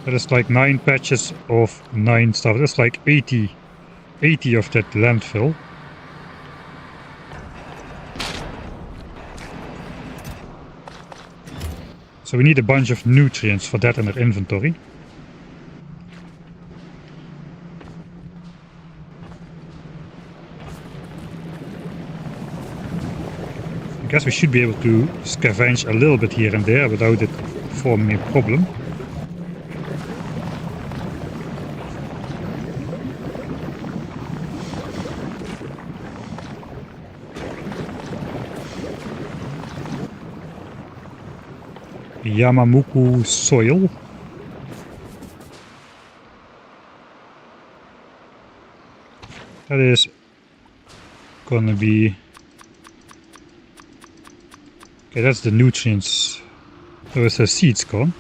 That is like 9 patches of 9 stuff. That's like 80 of that landfill. So we need a bunch of nutrients for that in our inventory. I guess we should be able to scavenge a little bit here and there without it forming a problem. Yamamuku soil. That is gonna be... Okay, that's the nutrients. There is a seeds gone.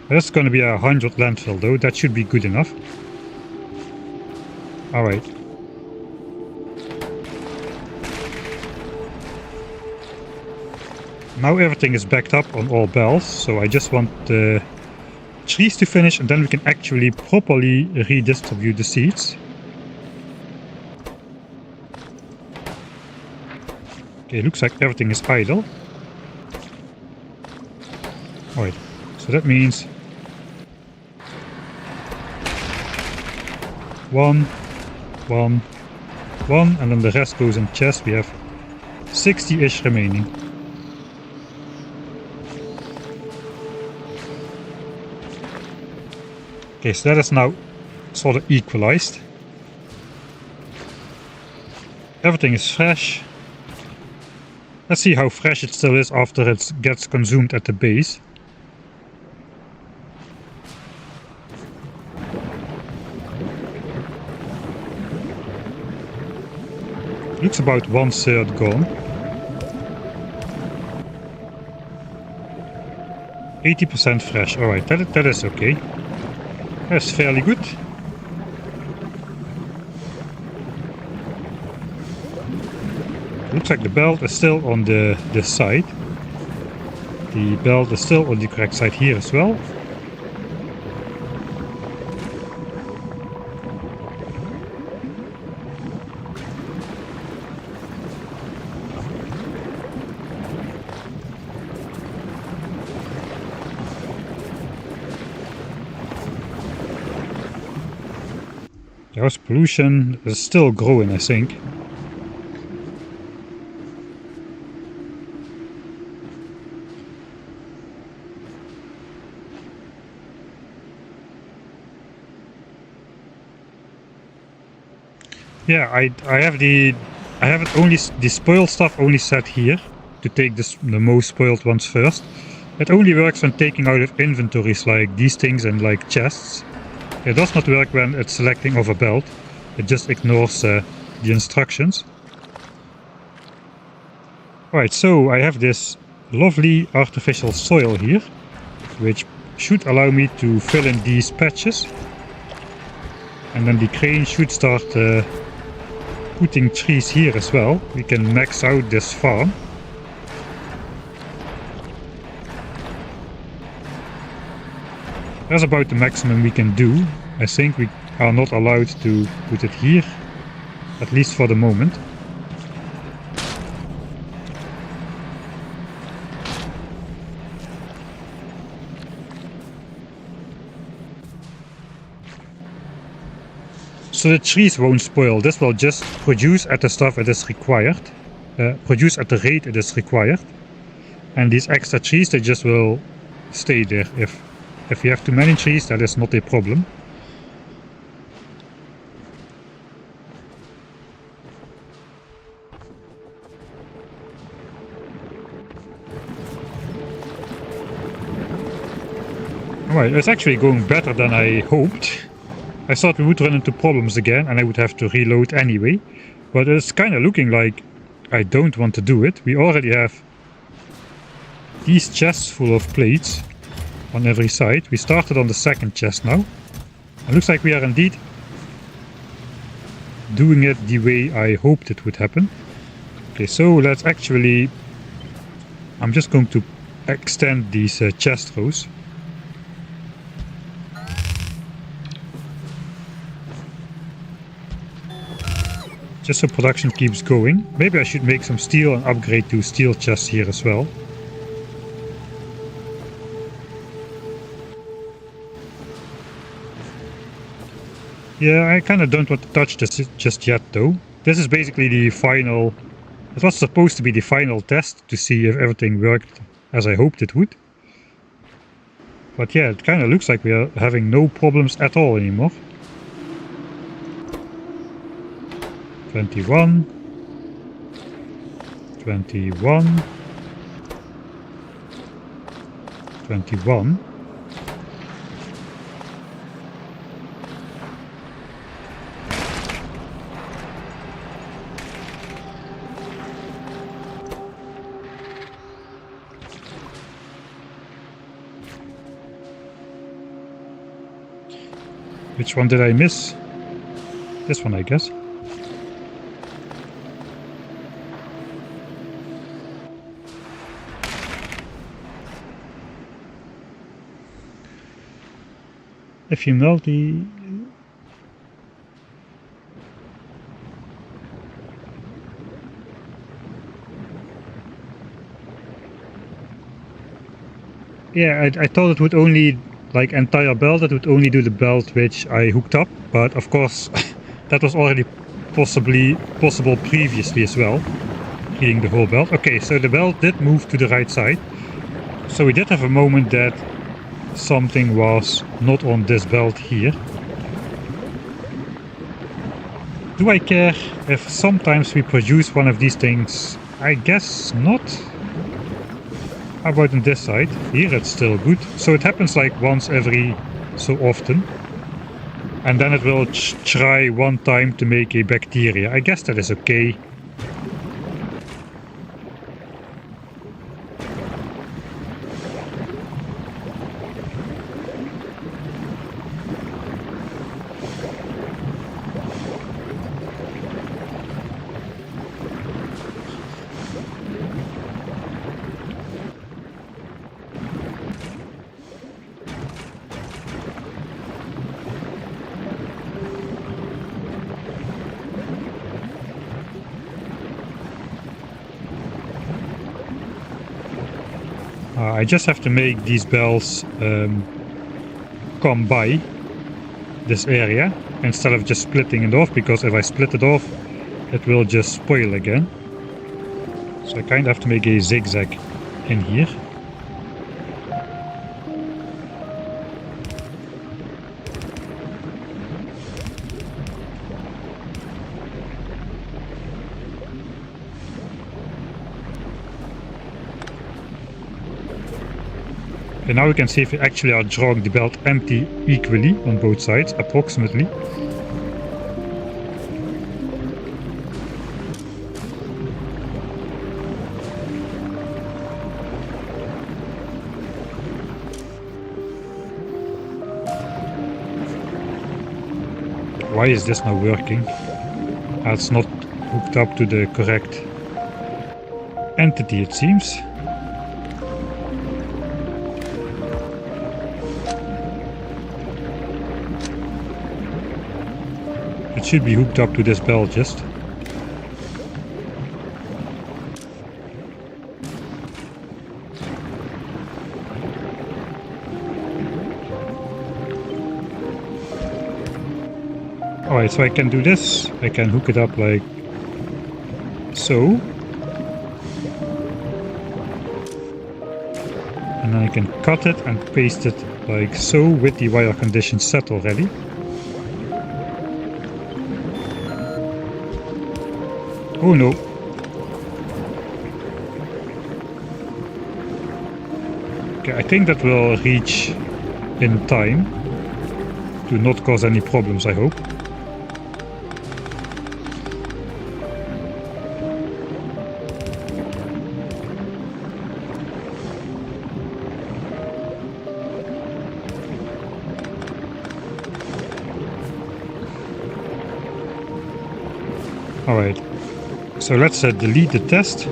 That's gonna be 100 landfill though. That should be good enough. Alright. Now everything is backed up on all bells, so I just want the trees to finish and then we can actually properly redistribute the seeds. Okay, looks like everything is idle. Alright, so that means 1, 1, 1, and then the rest goes in chest. We have 60-ish remaining. Okay, so that is now sort of equalized. Everything is fresh. Let's see how fresh it still is after it gets consumed at the base. Looks about 1/3 gone. 80% fresh. Alright, that is okay. That's fairly good. Looks like the belt is still on this side. The belt is still on the correct side here as well. The house pollution is still growing, I think. Yeah, I have it only, the spoiled stuff only set here to take the most spoiled ones first. It only works when taking out of inventories like these things and like chests. It does not work when it's selecting off a belt. It just ignores the instructions. Alright, so I have this lovely artificial soil here, which should allow me to fill in these patches. And then the crane should start putting trees here as well. We can max out this farm. That's about the maximum we can do. I think we are not allowed to put it here, at least for the moment. So the trees won't spoil. This will just produce at the stuff it is required. Produce at the rate it is required. And these extra trees, they just will stay there. If you have too many trees, that is not a problem. Alright, it's actually going better than I hoped. I thought we would run into problems again and I would have to reload anyway. But it's kind of looking like I don't want to do it. We already have these chests full of plates on every side. We started on the second chest now. It looks like we are indeed doing it the way I hoped it would happen. Okay, so let's actually... I'm just going to extend these chest rows. Just so production keeps going. Maybe I should make some steel and upgrade to steel chests here as well. Yeah, I kind of don't want to touch this just yet though. This is basically the final... It was supposed to be the final test to see if everything worked as I hoped it would. But yeah, it kind of looks like we are having no problems at all anymore. 21, 21, 21. Which one did I miss? This one, I guess. If you melt the... Yeah, I thought it would only, like entire belt, it would only do the belt which I hooked up, but of course that was already possible previously as well, heating the whole belt. Okay, so the belt did move to the right side, so we did have a moment that something was not on this belt here. Do I care if sometimes we produce one of these things? I guess not. How about on this side? Here it's still good. So it happens like once every so often. And then it will try one time to make a bacteria. I guess that is okay. I just have to make these bells come by this area. instead of just splitting it off, because if I split it off, it will just spoil again. So I kind of have to make a zigzag in here. And now we can see if we actually are drawing the belt empty equally on both sides, approximately. Why is this not working? It's not hooked up to the correct entity, it seems. It should be hooked up to this belt just. Alright, so I can do this. I can hook it up like so. And then I can cut it and paste it like so with the wire condition set already. Oh no. Okay, I think that will reach in time to not cause any problems, I hope. Alright, so let's delete the test.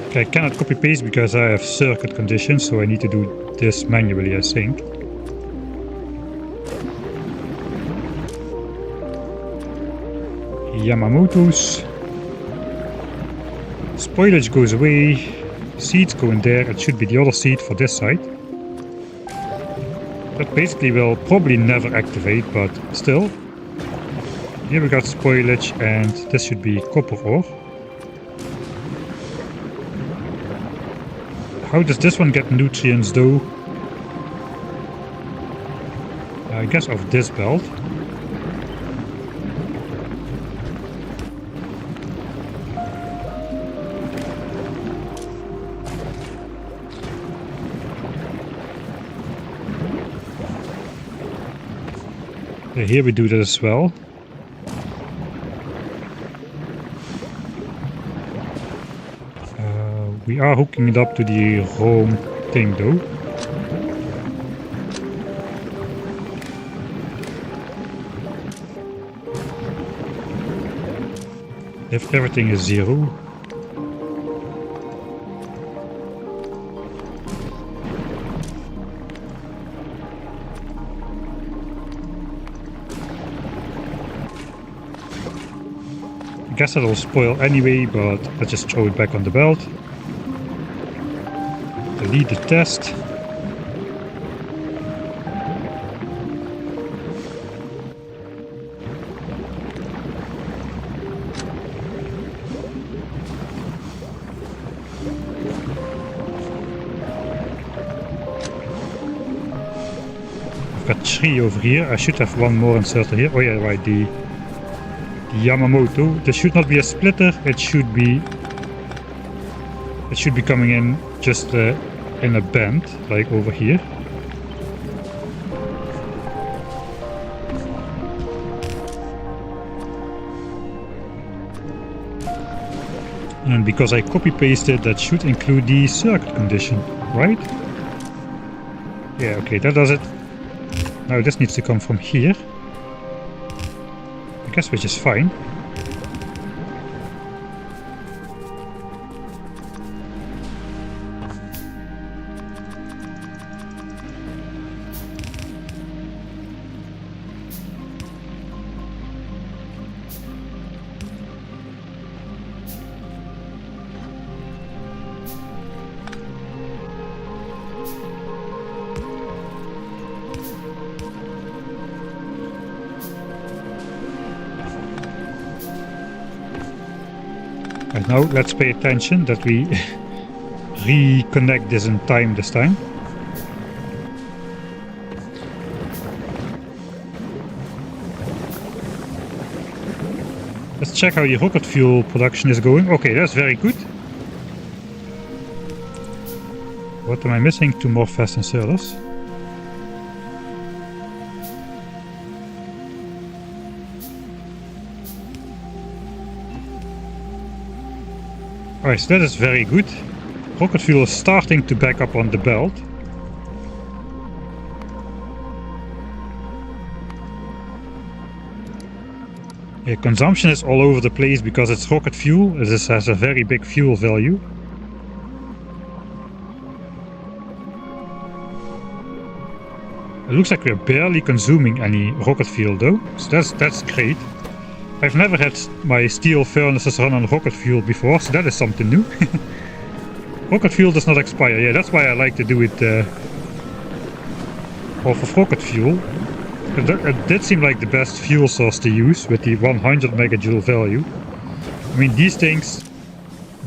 Okay, I cannot copy paste because I have circuit conditions, so I need to do this manually, I think. Yamamoto's. Spoilage goes away. Seeds go in there. It should be the other seed for this side. That basically will probably never activate, but still. Here we got spoilage, and this should be copper ore. How does this one get nutrients though? I guess of this belt. Here we do that as well. We are hooking it up to the wrong thing though. If everything is 0. I guess it'll spoil anyway, but let's just throw it back on the belt. Delete the test. I've got 3 over here. I should have one more inserted here. Oh yeah, right, the Yamamoto. This should not be a splitter. It should be coming in just in a bend, like over here. And because I copy pasted, that should include the circuit condition, right? Yeah, okay, that does it. Now this needs to come from here. I guess, which is fine. Right, now let's pay attention that we reconnect this in time this time. Let's check how the rocket fuel production is going. Okay, that's very good. What am I missing? 2 more fasten cylinders. Alright, so that is very good. Rocket fuel is starting to back up on the belt. Yeah, consumption is all over the place because it's rocket fuel. This has a very big fuel value. It looks like we're barely consuming any rocket fuel though, so that's great. I've never had my steel furnaces run on rocket fuel before, so that is something new. Rocket fuel does not expire. Yeah, that's why I like to do it off of rocket fuel. It did seem like the best fuel source to use with the 100 megajoule value. I mean, these things,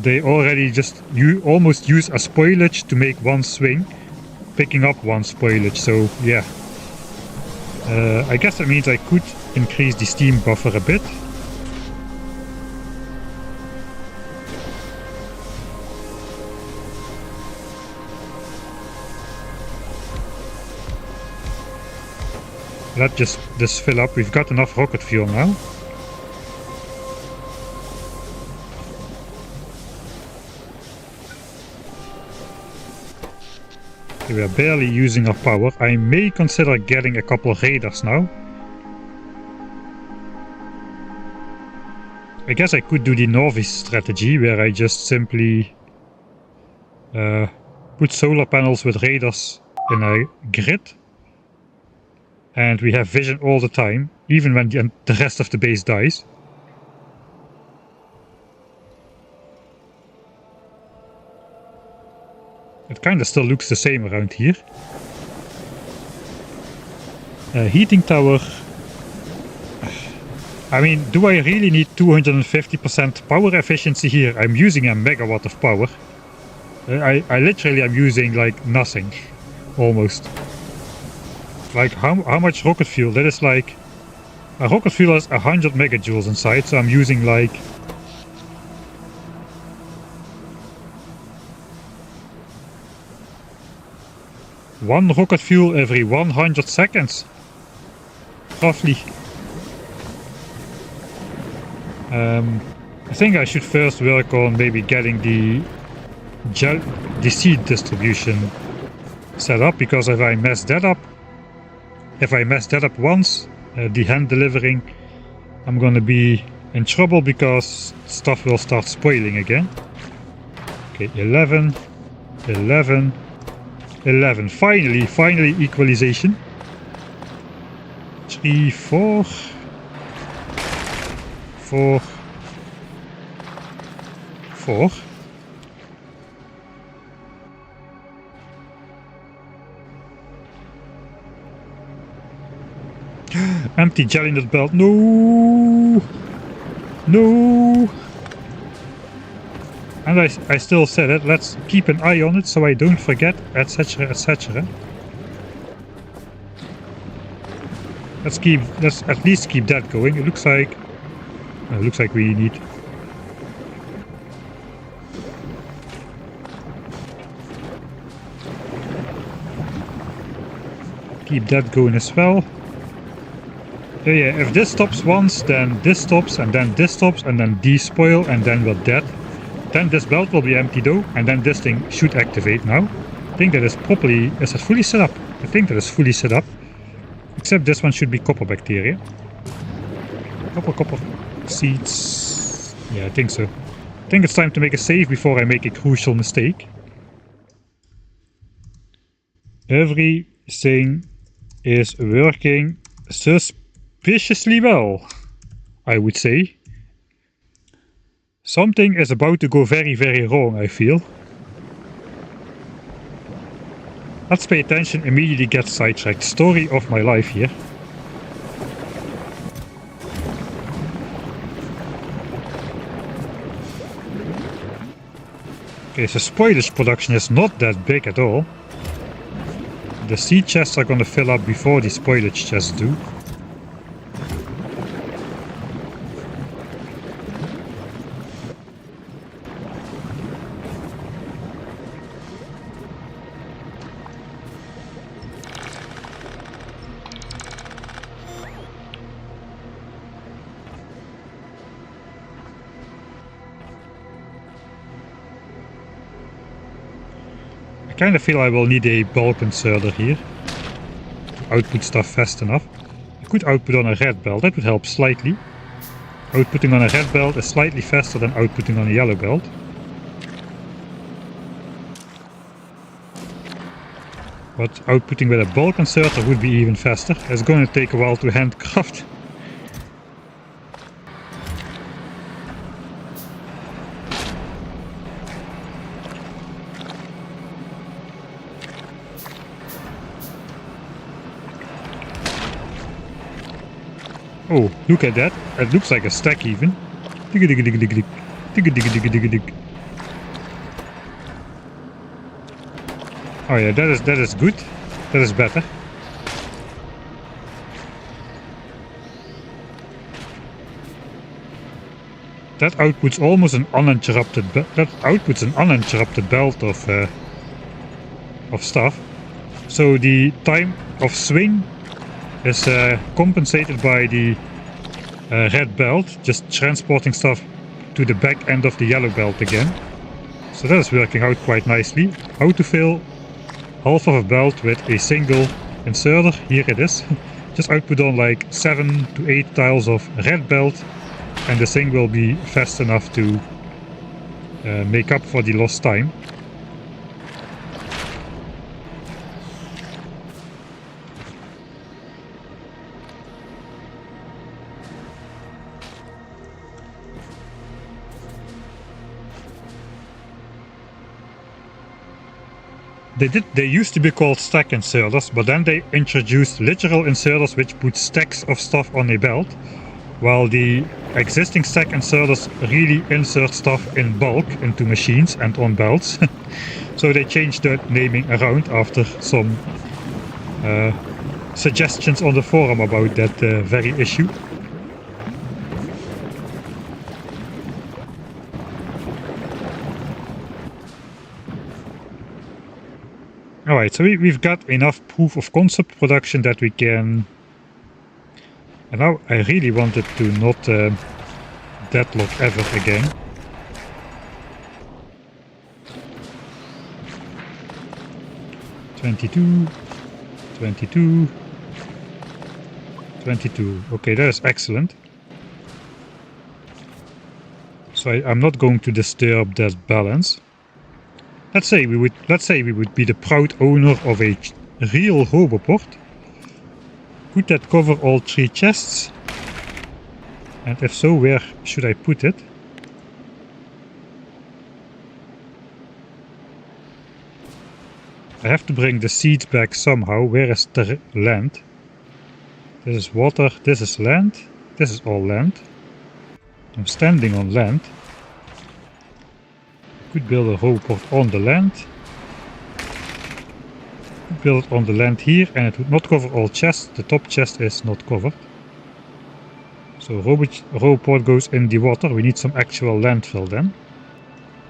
they already just almost use a spoilage to make one swing, picking up one spoilage, so yeah. I guess that means I could increase the steam buffer a bit. Let this fill up. We've got enough rocket fuel now. Okay, we are barely using our power. I may consider getting a couple of radars now. I guess I could do the Norvis strategy where I just simply put solar panels with radars in a grid. And we have vision all the time, even when the rest of the base dies. It kinda still looks the same around here. Heating tower. I mean, do I really need 250% power efficiency here? I'm using a megawatt of power. I literally am using like nothing, almost. Like how much rocket fuel? That is like a rocket fuel has 100 megajoules inside, so I'm using like one rocket fuel every 100 seconds, roughly. I think I should first work on maybe getting the seed distribution set up, because if I mess that up once, the hand delivering, I'm gonna be in trouble because stuff will start spoiling again. Okay, 11, 11, 11. Finally equalization. 3, 4, 4, 4. Empty jelly nut belt. No! No! And I still said it. Let's keep an eye on it so I don't forget, etc, etc. Let's at least keep that going. It looks like we need. Keep that going as well. Yeah, if this stops once, then this stops, and then this stops, and then these spoil, and then we're dead. Then this belt will be empty though, and then this thing should activate now. I think that is properly. Is it fully set up? I think that is fully set up. Except this one should be copper bacteria. Copper seeds. Yeah, I think so. I think it's time to make a save before I make a crucial mistake. Everything is working suspiciously well, I would say. Something is about to go very, very wrong, I feel. Let's pay attention, immediately get sidetracked. Story of my life here. Okay, so spoilage production is not that big at all. The seed chests are gonna fill up before the spoilage chests do. I kind of feel I will need a bulk inserter here to output stuff fast enough. I could output on a red belt, that would help slightly. Outputting on a red belt is slightly faster than outputting on a yellow belt. But outputting with a bulk inserter would be even faster. It's going to take a while to handcraft. Oh, look at that. It looks like a stack even. Dig dig dig dig dig. Dig dig dig dig dig. Oh yeah, that is good. That is better. That outputs almost an uninterrupted belt of stuff. So the time of swing is compensated by the red belt, just transporting stuff to the back end of the yellow belt again. So that is working out quite nicely. How to fill half of a belt with a single inserter? Here it is. Just output on like 7 to 8 tiles of red belt, and the thing will be fast enough to make up for the lost time. They used to be called stack inserters, but then they introduced literal inserters which put stacks of stuff on a belt, while the existing stack inserters really insert stuff in bulk into machines and on belts. So they changed the naming around after some suggestions on the forum about that very issue. Alright, so we've got enough proof of concept production that we can... And now I really wanted to not deadlock ever again. $22, $22, $22. Okay, that is excellent. So I'm not going to disturb that balance. Let's say we would be the proud owner of a real Roboport. Could that cover all 3 chests? And if so, where should I put it? I have to bring the seeds back somehow. Where is the land? This is water, this is land, this is all land. I'm standing on land. Could build a Roboport on the land. Could build it on the land here, and it would not cover all chests. The top chest is not covered. So Roboport goes in the water. We need some actual landfill then.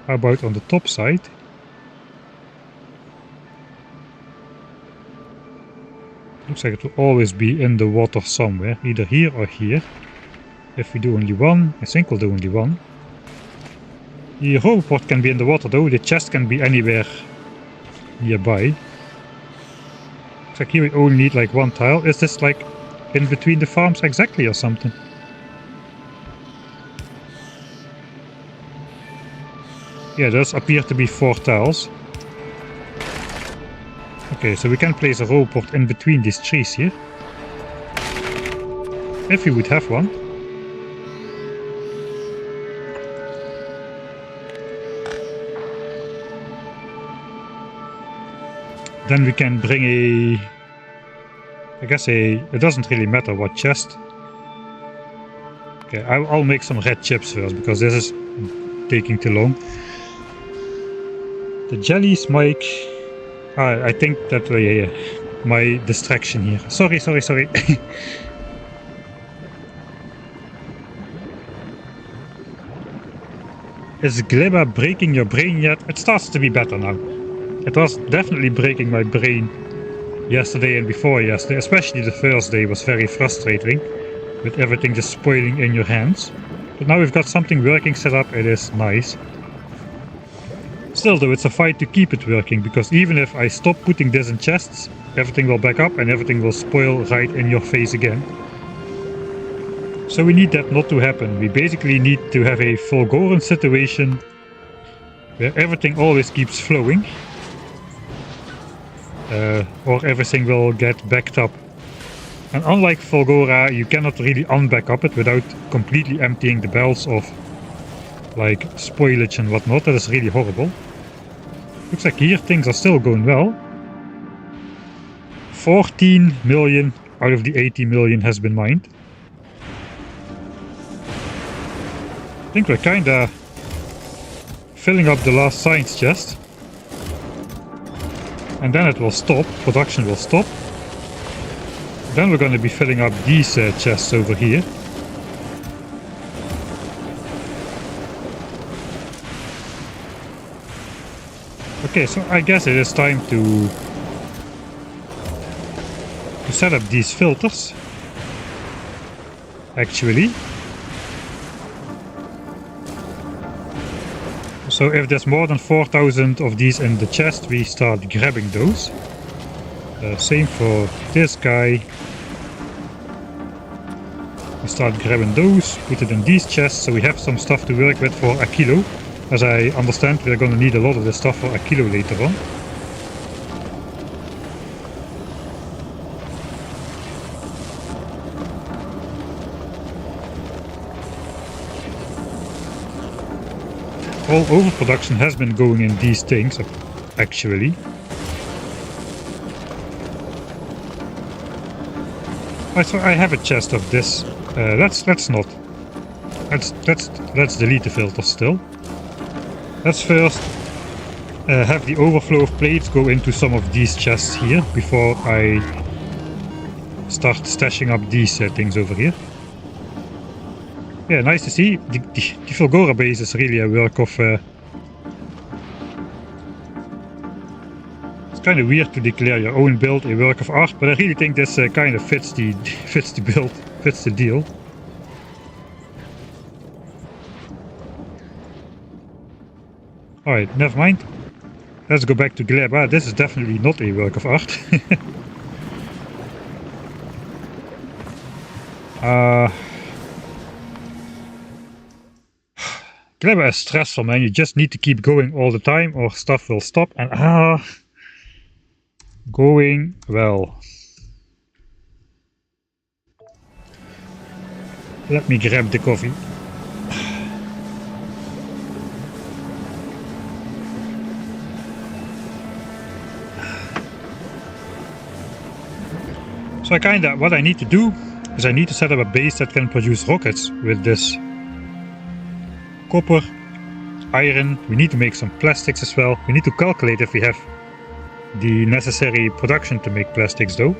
How about on the top side? Looks like it will always be in the water somewhere, either here or here. If we do only one, I think we'll do only one. The Roboport can be in the water though, the chest can be anywhere nearby. Looks like here we only need like 1 tile. Is this like in between the farms exactly or something? Yeah, those appear to be 4 tiles. Okay, so we can place a Roboport in between these trees here. If we would have one. Then we can bring it doesn't really matter what chest. Okay, I'll make some red chips first, because this is taking too long. The jellies make... I think that my distraction here. Sorry. Is GLEBA breaking your brain yet? It starts to be better now. It was definitely breaking my brain yesterday and before yesterday. Especially the first day was very frustrating, with everything just spoiling in your hands. But now we've got something working set up, it is nice. Still though, it's a fight to keep it working, because even if I stop putting this in chests, everything will back up and everything will spoil right in your face again. So we need that not to happen. We basically need to have a Fulgoran situation where everything always keeps flowing. Or everything will get backed up. And unlike Fulgora, you cannot really unback up it without completely emptying the bells of like spoilage and whatnot. That is really horrible. Looks like here things are still going well. 14 million out of the 80 million has been mined. I think we're kinda filling up the last science chest. And then it will stop, production will stop. Then we're going to be filling up these chests over here. Okay, so I guess it is time to set up these filters. Actually. So if there's more than 4,000 of these in the chest, we start grabbing those. Same for this guy. We start grabbing those, put it in these chests, so we have some stuff to work with for a kilo. As I understand, we're gonna need a lot of this stuff for a kilo later on. All overproduction has been going in these things, actually. So I have a chest of this. Let's not. Let's delete the filters still. Let's first have the overflow of plates go into some of these chests here before I start stashing up these things over here. Yeah, nice to see. The Fulgora base is really a work of... It's kind of weird to declare your own build a work of art, but I really think this kind of fits the build, fits the deal. Alright, never mind. Let's go back to GLEBA. This is definitely not a work of art. GLEBA is stressful, man. You just need to keep going all the time or stuff will stop. And going well. Let me grab the coffee. So what I need to do is I need to set up a base that can produce rockets with this copper, iron. We need to make some plastics as well. We need to calculate if we have the necessary production to make plastics though.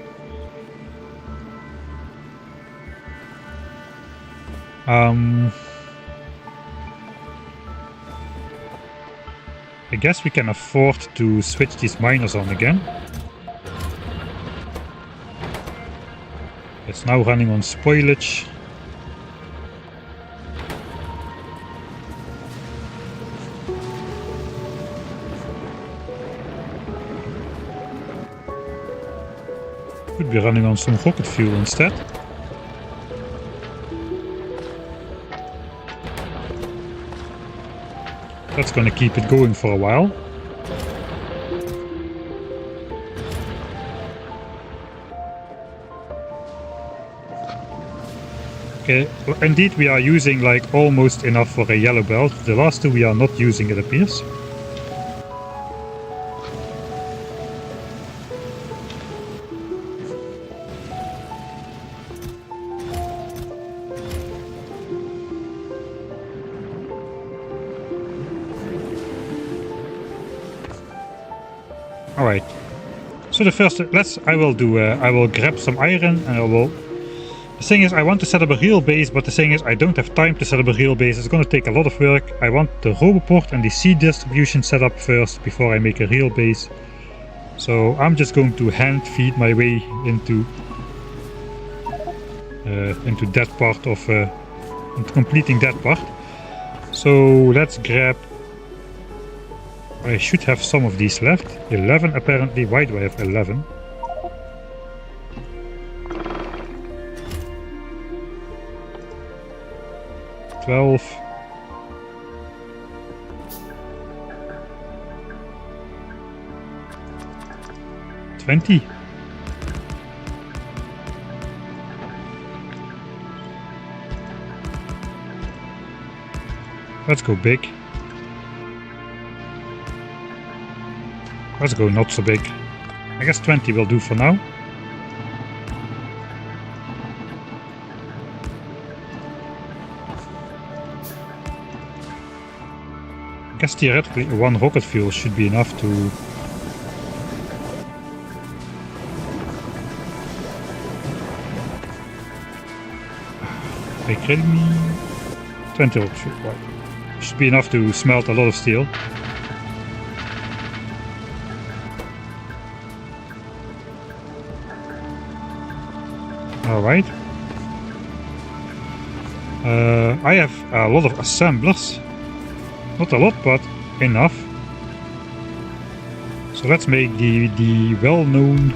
I guess we can afford to switch these miners on again. It's now running on spoilage. Could be running on some rocket fuel instead. That's gonna keep it going for a while. Okay, well, indeed we are using like almost enough for a yellow belt. The last two we are not using, it appears. All right. So the first, I will grab some iron and I will. The thing is, I want to set up a real base, but the thing is, I don't have time to set up a real base. It's going to take a lot of work. I want the roboport and the seed distribution set up first before I make a real base. So I'm just going to hand feed my way into that part of into completing that part. So let's grab. I should have some of these left. 11 apparently. Why do I have 11? $12. $20. Let's go big. Let's go not so big. I guess 20 will do for now. I guess theoretically one rocket fuel should be enough to... Are you kidding me? 20 rocket fuel, right. Should be enough to smelt a lot of steel. Alright. I have a lot of assemblers. Not a lot, but enough. So let's make the well-known...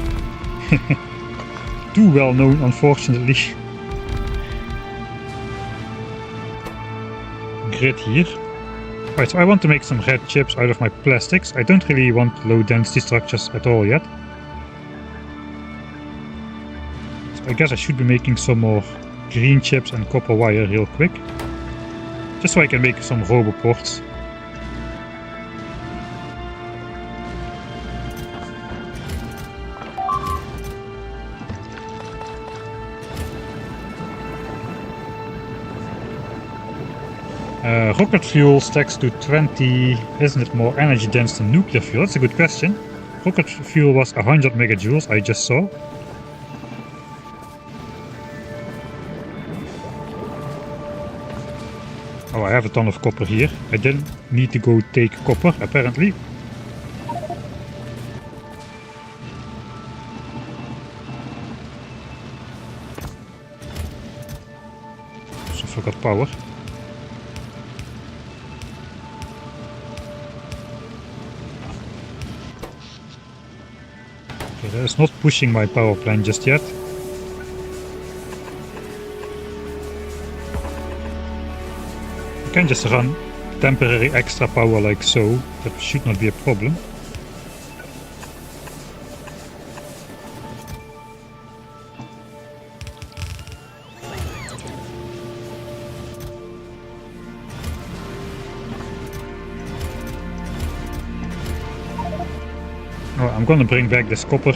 too well-known, unfortunately. Grid here. Right, so I want to make some red chips out of my plastics. I don't really want low-density structures at all yet. I guess I should be making some more green chips and copper wire real quick. Just so I can make some roboports. Rocket fuel stacks to 20. Isn't it more energy dense than nuclear fuel? That's a good question. Rocket fuel was 100 megajoules, I just saw. Oh, I have a ton of copper here. I didn't need to go take copper, apparently. So forgot power. Okay, that is not pushing my power plant just yet. I can just run temporary extra power like so. That should not be a problem. Oh, I'm gonna bring back this copper.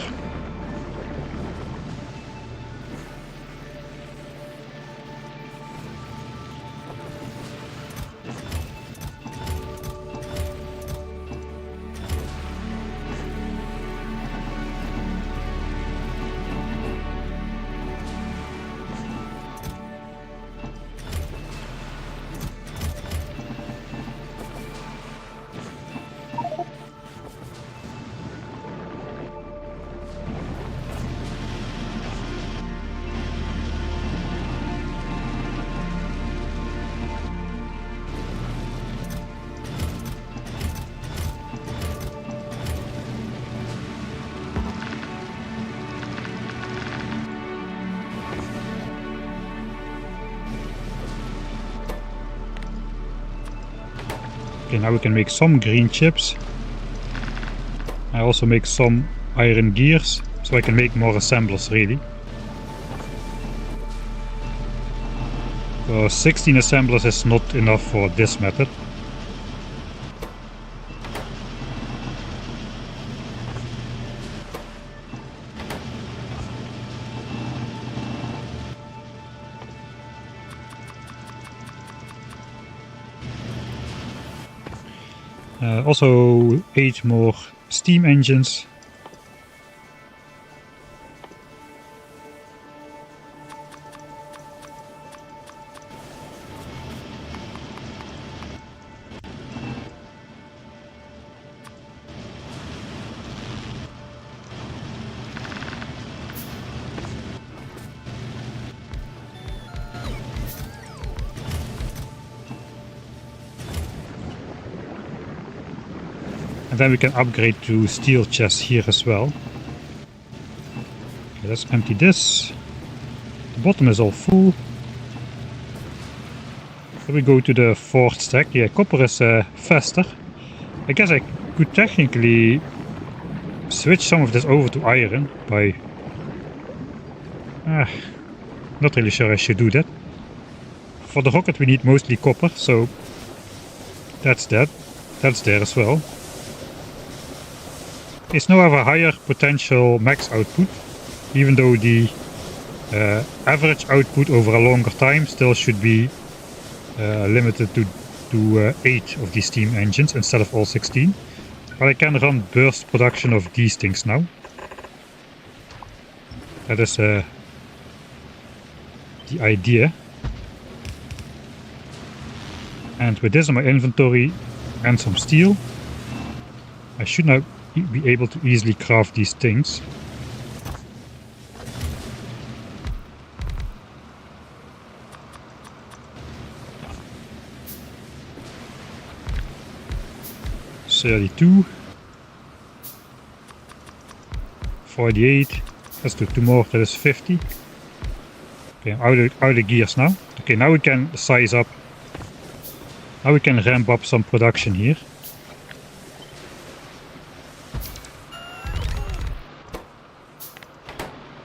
Okay, now we can make some green chips. I also make some iron gears, so I can make more assemblers really. So 16 assemblers is not enough for this method. Also 8 more steam engines. And then we can upgrade to steel chests here as well. Okay, let's empty this. The bottom is all full. Then we go to the fourth stack. Yeah, copper is faster. I guess I could technically switch some of this over to iron by... not really sure I should do that. For the rocket we need mostly copper, so that's that. That's there as well. It's now have a higher potential max output, even though the average output over a longer time still should be limited to 8 of these steam engines instead of all 16. But I can run burst production of these things now. That is the idea. And with this in my inventory and some steel, I should now be able to easily craft these things. $32, 48. Let's do 2 more. That is 50. Okay, I'm out of gears now. Okay, now we can size up. Now we can ramp up some production here.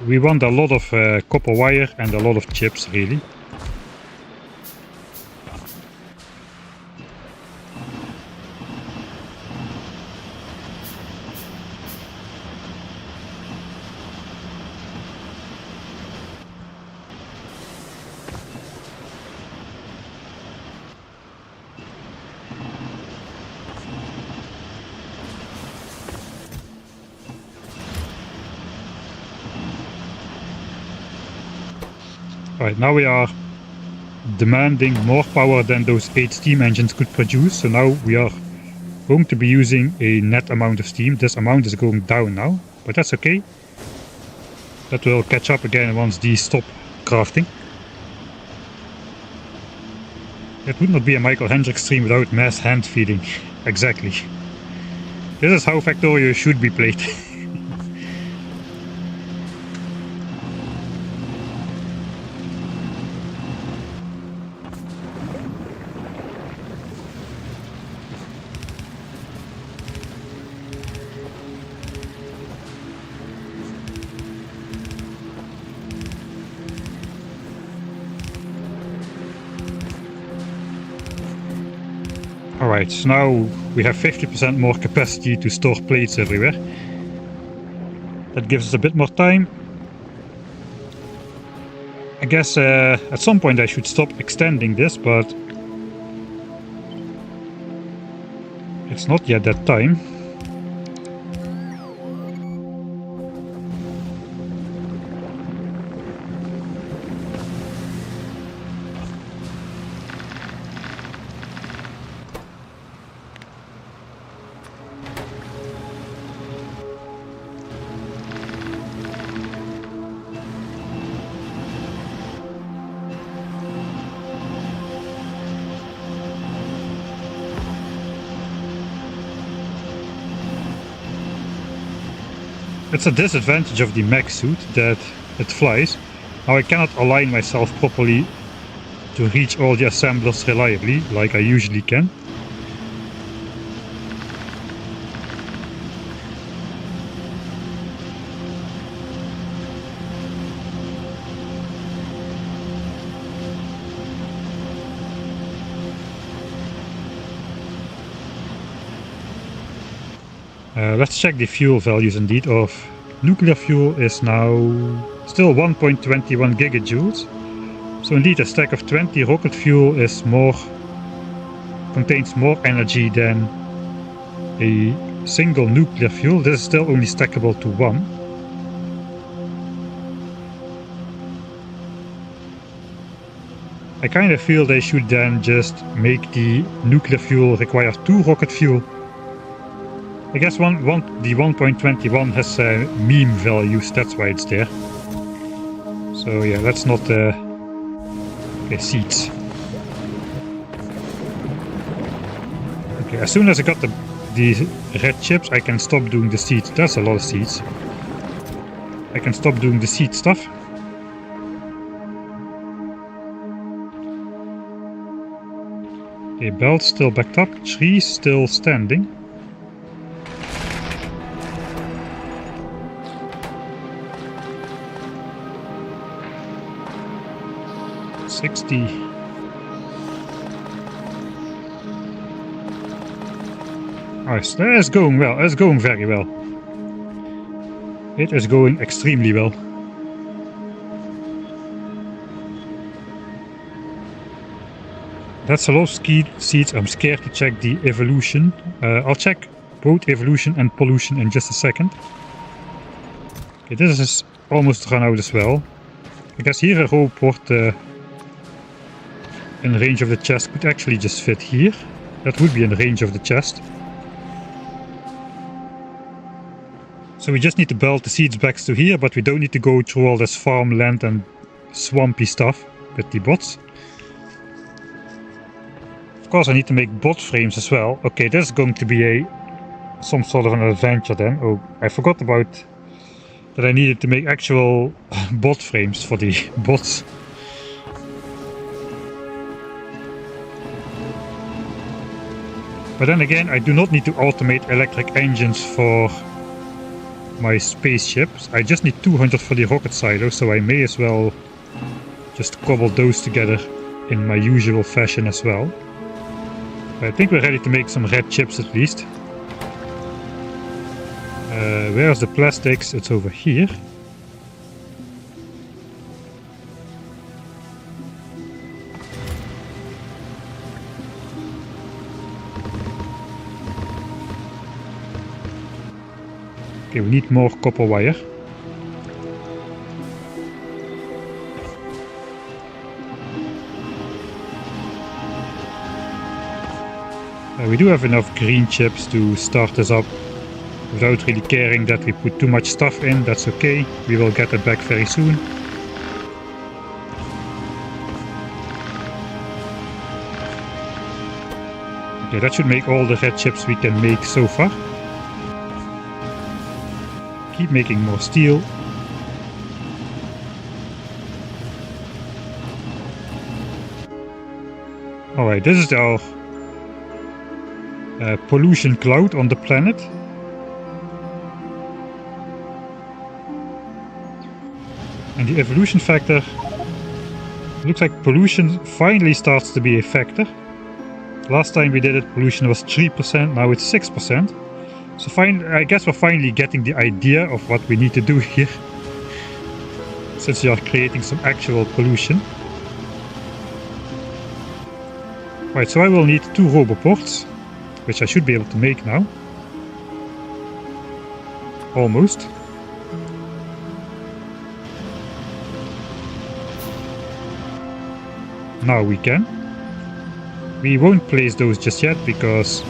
We want a lot of copper wire and a lot of chips, really. Right, now we are demanding more power than those 8 steam engines could produce, so now we are going to be using a net amount of steam. This amount is going down now, but that's okay. That will catch up again once these stop crafting. It would not be a Michael Hendricks stream without mass hand feeding. Exactly. This is how Factorio should be played. Alright, so now we have 50% more capacity to store plates everywhere. That gives us a bit more time. I guess at some point I should stop extending this, but it's not yet that time. It's a disadvantage of the mech suit that it flies. Now I cannot align myself properly to reach all the assemblers reliably, like I usually can. Let's check the fuel values indeed. Of nuclear fuel is now still 1.21 gigajoules. So indeed a stack of 20 rocket fuel is contains more energy than a single nuclear fuel. This is still only stackable to 1. I kind of feel they should then just make the nuclear fuel require 2 rocket fuel. I guess the 1.21 has meme values, that's why it's there. So yeah, that's not okay, seats. Okay, as soon as I got the these red chips, I can stop doing the seeds. That's a lot of seeds. I can stop doing the seed stuff. Okay, belt still backed up, tree still standing. Nice, that is going well, that's going very well. It is going extremely well. That's a lot of seeds. I'm scared to check the evolution. I'll check both evolution and pollution in just a second. Okay, this is almost run out as well. I guess here a roboport in range of the chest could actually just fit here. That would be in range of the chest. So we just need to belt the seeds back to here, but we don't need to go through all this farmland and swampy stuff with the bots. Of course I need to make bot frames as well. Okay, this is going to be some sort of an adventure then. Oh, I forgot about that I needed to make actual bot frames for the bots. But then again, I do not need to automate electric engines for my spaceships. I just need 200 for the rocket silo, so I may as well just cobble those together in my usual fashion as well. I think we're ready to make some red chips at least. Where's the plastics? It's over here. Okay, we need more copper wire. We do have enough green chips to start this up without really caring that we put too much stuff in. That's okay, we will get it back very soon. Okay, that should make all the red chips we can make so far. Keep making more steel. Alright, this is our pollution cloud on the planet. And the evolution factor, looks like pollution finally starts to be a factor. Last time we did it, pollution was 3%, now it's 6%. So I guess we're finally getting the idea of what we need to do here, since we are creating some actual pollution. Right, so I will need 2 roboports, which I should be able to make now. Almost. Now we can. We won't place those just yet because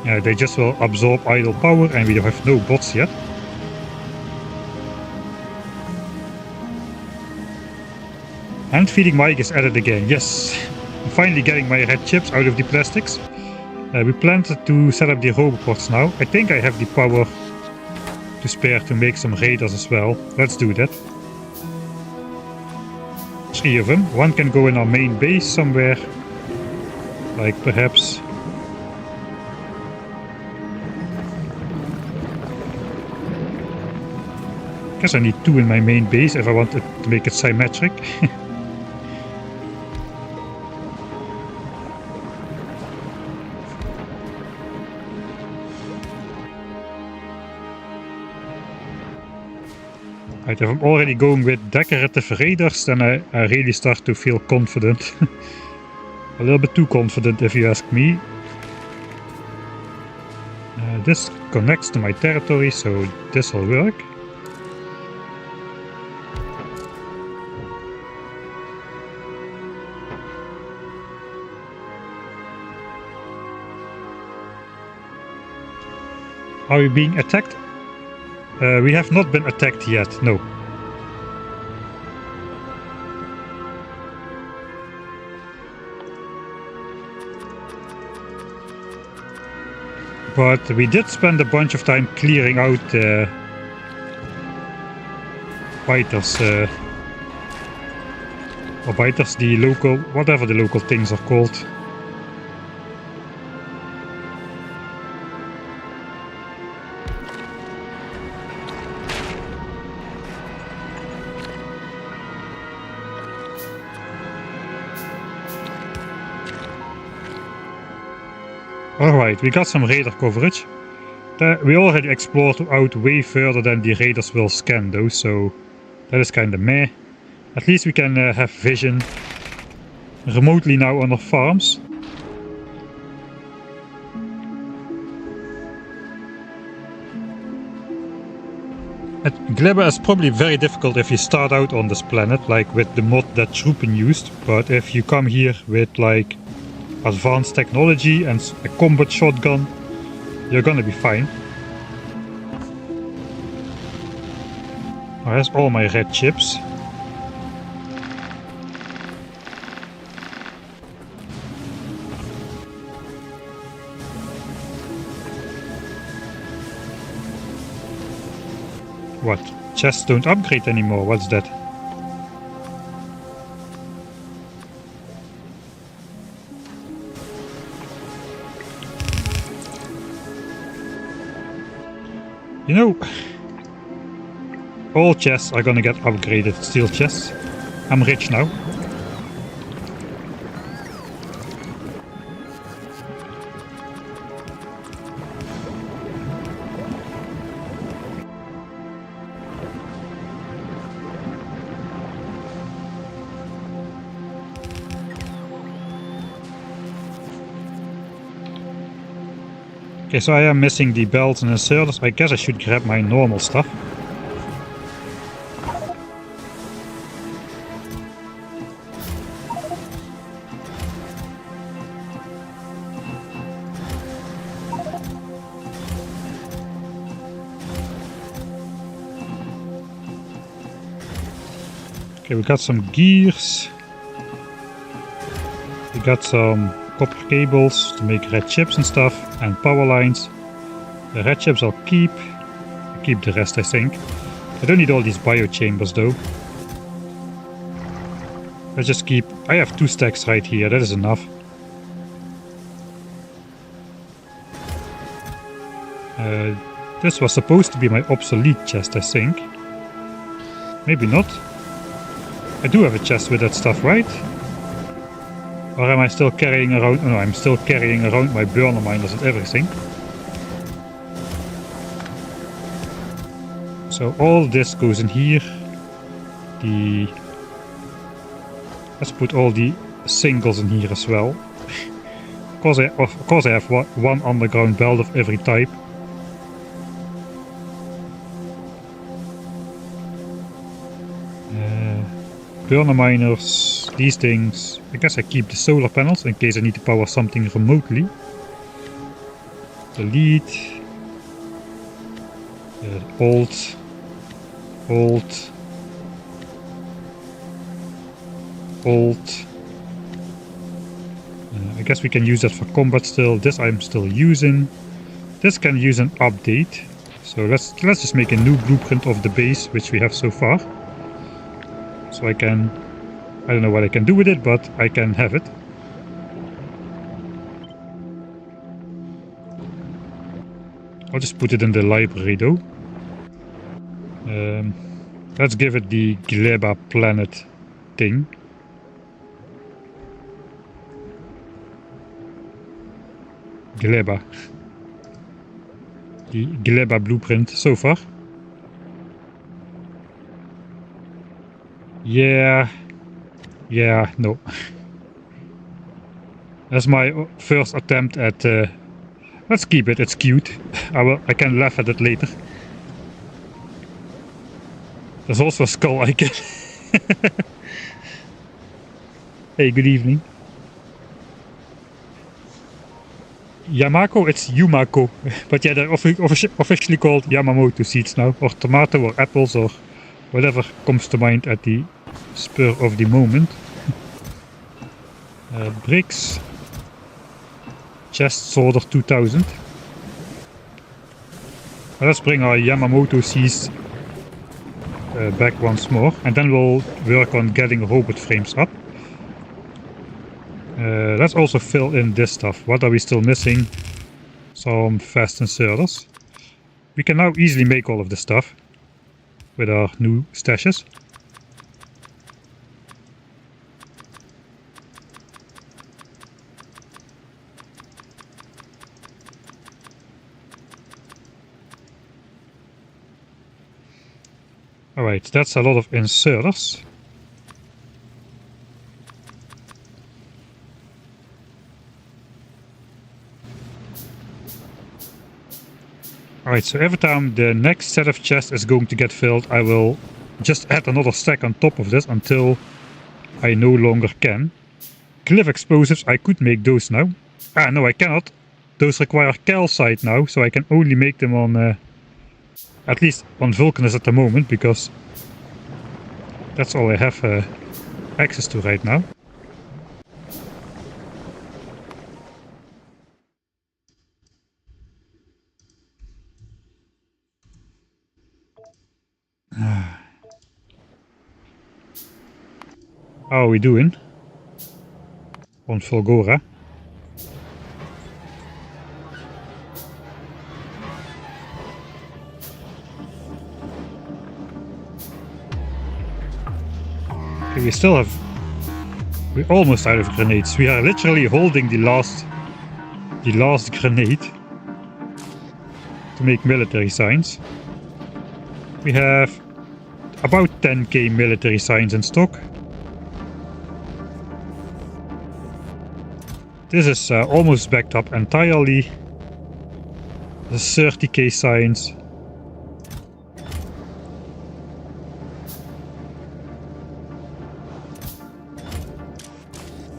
they just will absorb idle power and we have no bots yet. And feeding Mike is added again. Yes, I'm finally getting my red chips out of the plastics. We planned to set up the roboports now. I think I have the power to spare to make some raiders as well. Let's do that. 3 of them. 1 can go in our main base somewhere. Like perhaps... I guess I need 2 in my main base if I want it to make it symmetric. Right, if I'm already going with decorative raiders, then I really start to feel confident. A little bit too confident if you ask me. This connects to my territory, so this will work. Are we being attacked? We have not been attacked yet, no. But we did spend a bunch of time clearing out biters, or biters, the local, whatever the local things are called. Alright, we got some radar coverage. We already explored out way further than the radars will scan though, so that is kinda meh. At least we can have vision remotely now on our farms. GLEBA is probably very difficult if you start out on this planet, like with the mod that Troepen used, but if you come here with like advanced technology and a combat shotgun, you're gonna be fine. Oh, there's all my red chips. What? Chests don't upgrade anymore, what's that? You know, all chests are gonna get upgraded, steel chests. I'm rich now. Okay, so I am missing the belts and inserters. I guess I should grab my normal stuff. Okay, we got some gears. We got some copper cables to make red chips and stuff, and power lines. The red chips I'll keep the rest I think. I don't need all these biochambers though. Let's just keep, I have 2 stacks right here, that is enough. This was supposed to be my obsolete chest I think. Maybe not. I do have a chest with that stuff, right? Or am I still carrying around... Oh no, I'm still carrying around my burner miners and everything. So all this goes in here. Let's put all the singles in here as well. Of course I have one underground belt of every type. Burner miners, these things. I guess I keep the solar panels in case I need to power something remotely. Delete. Alt. Alt. Alt. I guess we can use that for combat still. This I'm still using. This can use an update. So let's just make a new blueprint of the base, which we have so far. So I don't know what I can do with it, but I can have it. I'll just put it in the library though. Let's give it the GLEBA planet thing. GLEBA. The GLEBA blueprint so far. Yeah, no. That's my first attempt at... let's keep it, it's cute. I can laugh at it later. There's also a skull icon. Hey, good evening. Yamako, it's Yumako. But yeah, they're officially called Yamamoto seeds now. Or tomato or apples or whatever comes to mind at the spur of the moment. Bricks. Chest solder 2000. Let's bring our Yamamoto Seas back once more, and then we'll work on getting robot frames up. Let's also fill in this stuff. What are we still missing? Some fast inserters. We can now easily make all of this stuff with our new stashes. Alright, that's a lot of inserters. Alright, so every time the next set of chests is going to get filled, I will just add another stack on top of this until I no longer can. Glyph explosives, I could make those now. Ah, no, I cannot. Those require calcite now, so I can only make them on, at least on Vulcanus at the moment, because that's all I have access to right now. How are we doing on Fulgora? Okay, we still have... We're almost out of grenades. We are literally holding the last grenade to make military signs. We have about 10k military signs in stock. This is almost backed up entirely. The 30k signs.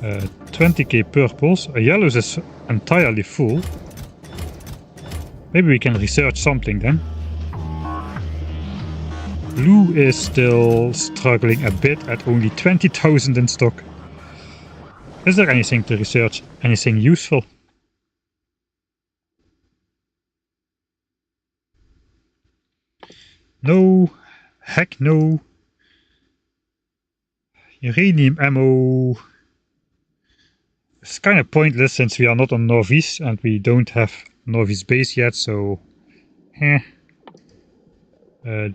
Uh, 20k purples. Yellows is entirely full. Maybe we can research something then. Blue is still struggling a bit at only 20,000 in stock. Is there anything to research? Anything useful? No. Heck no. Uranium ammo. It's kind of pointless since we are not on Norvis and we don't have Norvis base yet, so...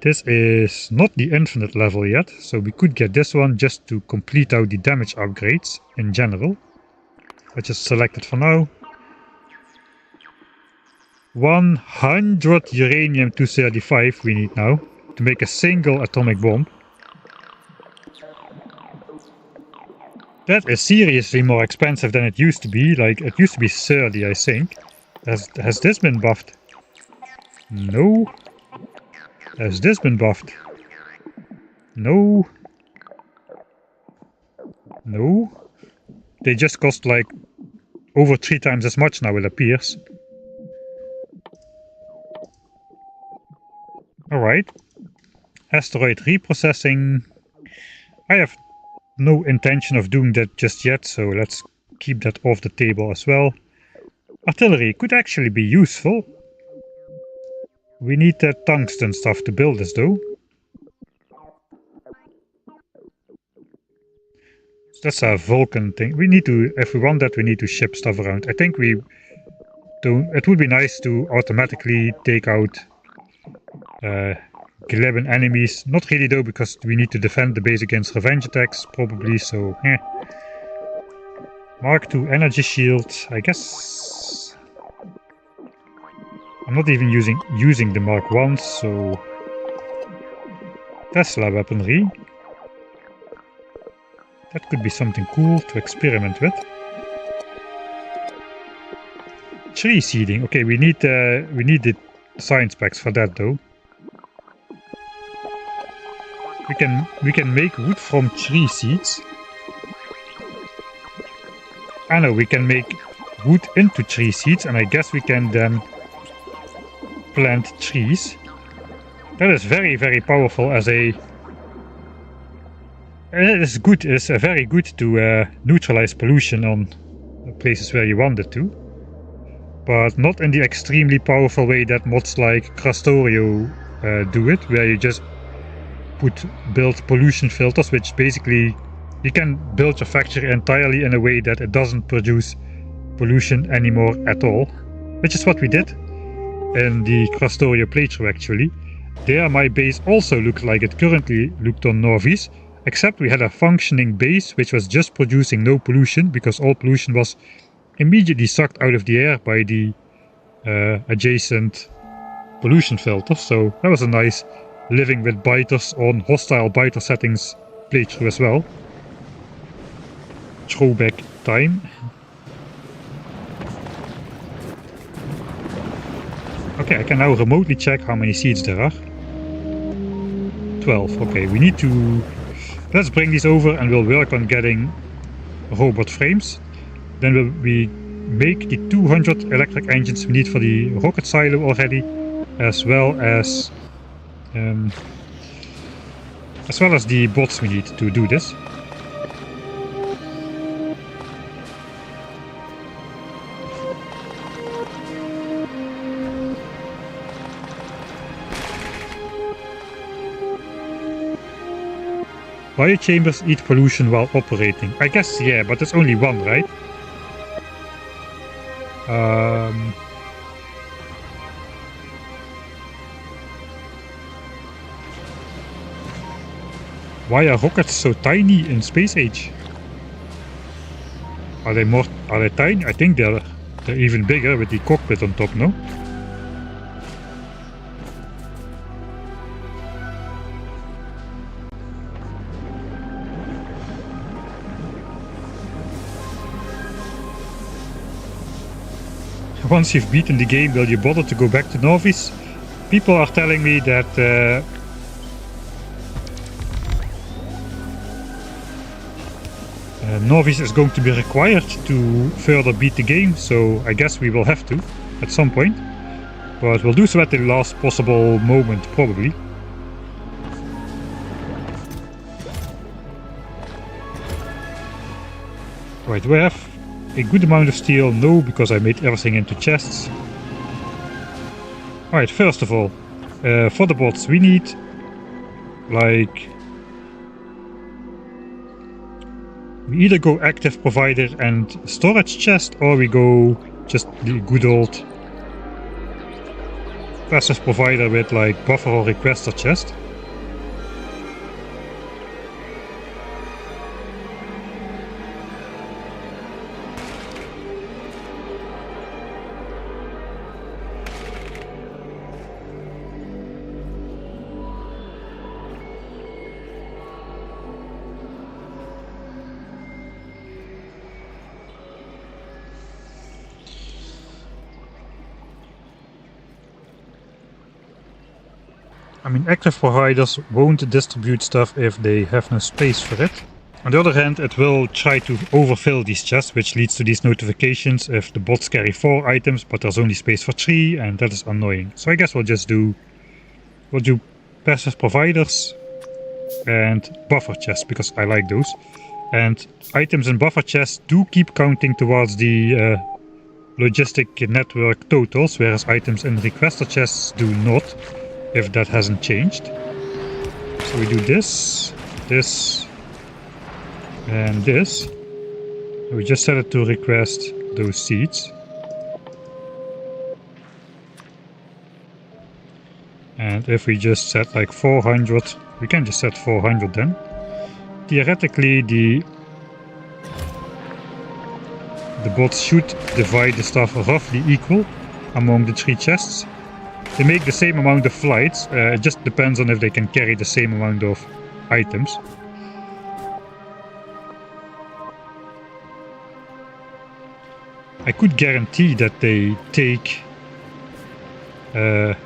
this is not the infinite level yet, so we could get this one just to complete out the damage upgrades in general. Let's just select it for now. 100 uranium-235 we need now to make a single atomic bomb. That is seriously more expensive than it used to be. Like, it used to be 30, I think. Has this been buffed? No. Has this been buffed? No. No. They just cost like over 3 times as much now, it appears. Alright. Asteroid reprocessing. I have no intention of doing that just yet, so let's keep that off the table as well. Artillery could actually be useful. We need that tungsten stuff to build this though. That's a Vulcan thing. We need to, if we want that, we need to ship stuff around. I think we don't, it would be nice to automatically take out GLEBA enemies. Not really though, because we need to defend the base against revenge attacks probably, so Mark II energy shield, I guess. I'm not even using the Mark 1, so Tesla weaponry. That could be something cool to experiment with. Tree seeding. Okay, we need the science packs for that though. We can make wood from tree seeds. I know we can make wood into tree seeds, and I guess we can then plant trees. That is very, very powerful as a... It is good. It's very good to neutralize pollution on places where you want it to. but not in the extremely powerful way that mods like Factorio do it, where you just build pollution filters, which basically you can build your factory entirely in a way that it doesn't produce pollution anymore at all, which is what we did in the Factorio playthrough actually. There my base also looked like it currently looked on Norvis, except we had a functioning base which was just producing no pollution, because all pollution was immediately sucked out of the air by the adjacent pollution filters. So that was a nice living with biters on hostile biter settings playthrough as well. Throwback time. Okay, I can now remotely check how many seeds there are. 12. Okay, we need to... Let's bring these over and we'll work on getting robot frames. Then we make the 200 electric engines we need for the rocket silo already, as well as the bots we need to do this. Biochambers eat pollution while operating. I guess, yeah, but there's only one, right? Why are rockets so tiny in Space Age? Are they tiny? I think they're even bigger with the cockpit on top, no? Once you've beaten the game, will you bother to go back to Norvis? People are telling me that Norvis is going to be required to further beat the game, so I guess we will have to at some point. But we'll do so at the last possible moment, probably. Right, do I have a good amount of steel? No, because I made everything into chests. Alright, first of all, for the bots we need like... We either go active provider and storage chest, or we go just the good old passive provider with like buffer or requester chest. I mean, active providers won't distribute stuff if they have no space for it. On the other hand, it will try to overfill these chests, which leads to these notifications if the bots carry 4 items, but there's only space for 3, and that is annoying. So I guess we'll do passive providers and buffer chests, because I like those. And items in buffer chests do keep counting towards the logistic network totals, whereas items in requester chests do not, if that hasn't changed. So we do this, this, and this. We just set it to request those seeds. And if we just set like 400, we can just set 400 then. Theoretically, the bots should divide the stuff roughly equal among the 3 chests. They make the same amount of flights, it just depends on if they can carry the same amount of items. I could guarantee that they take a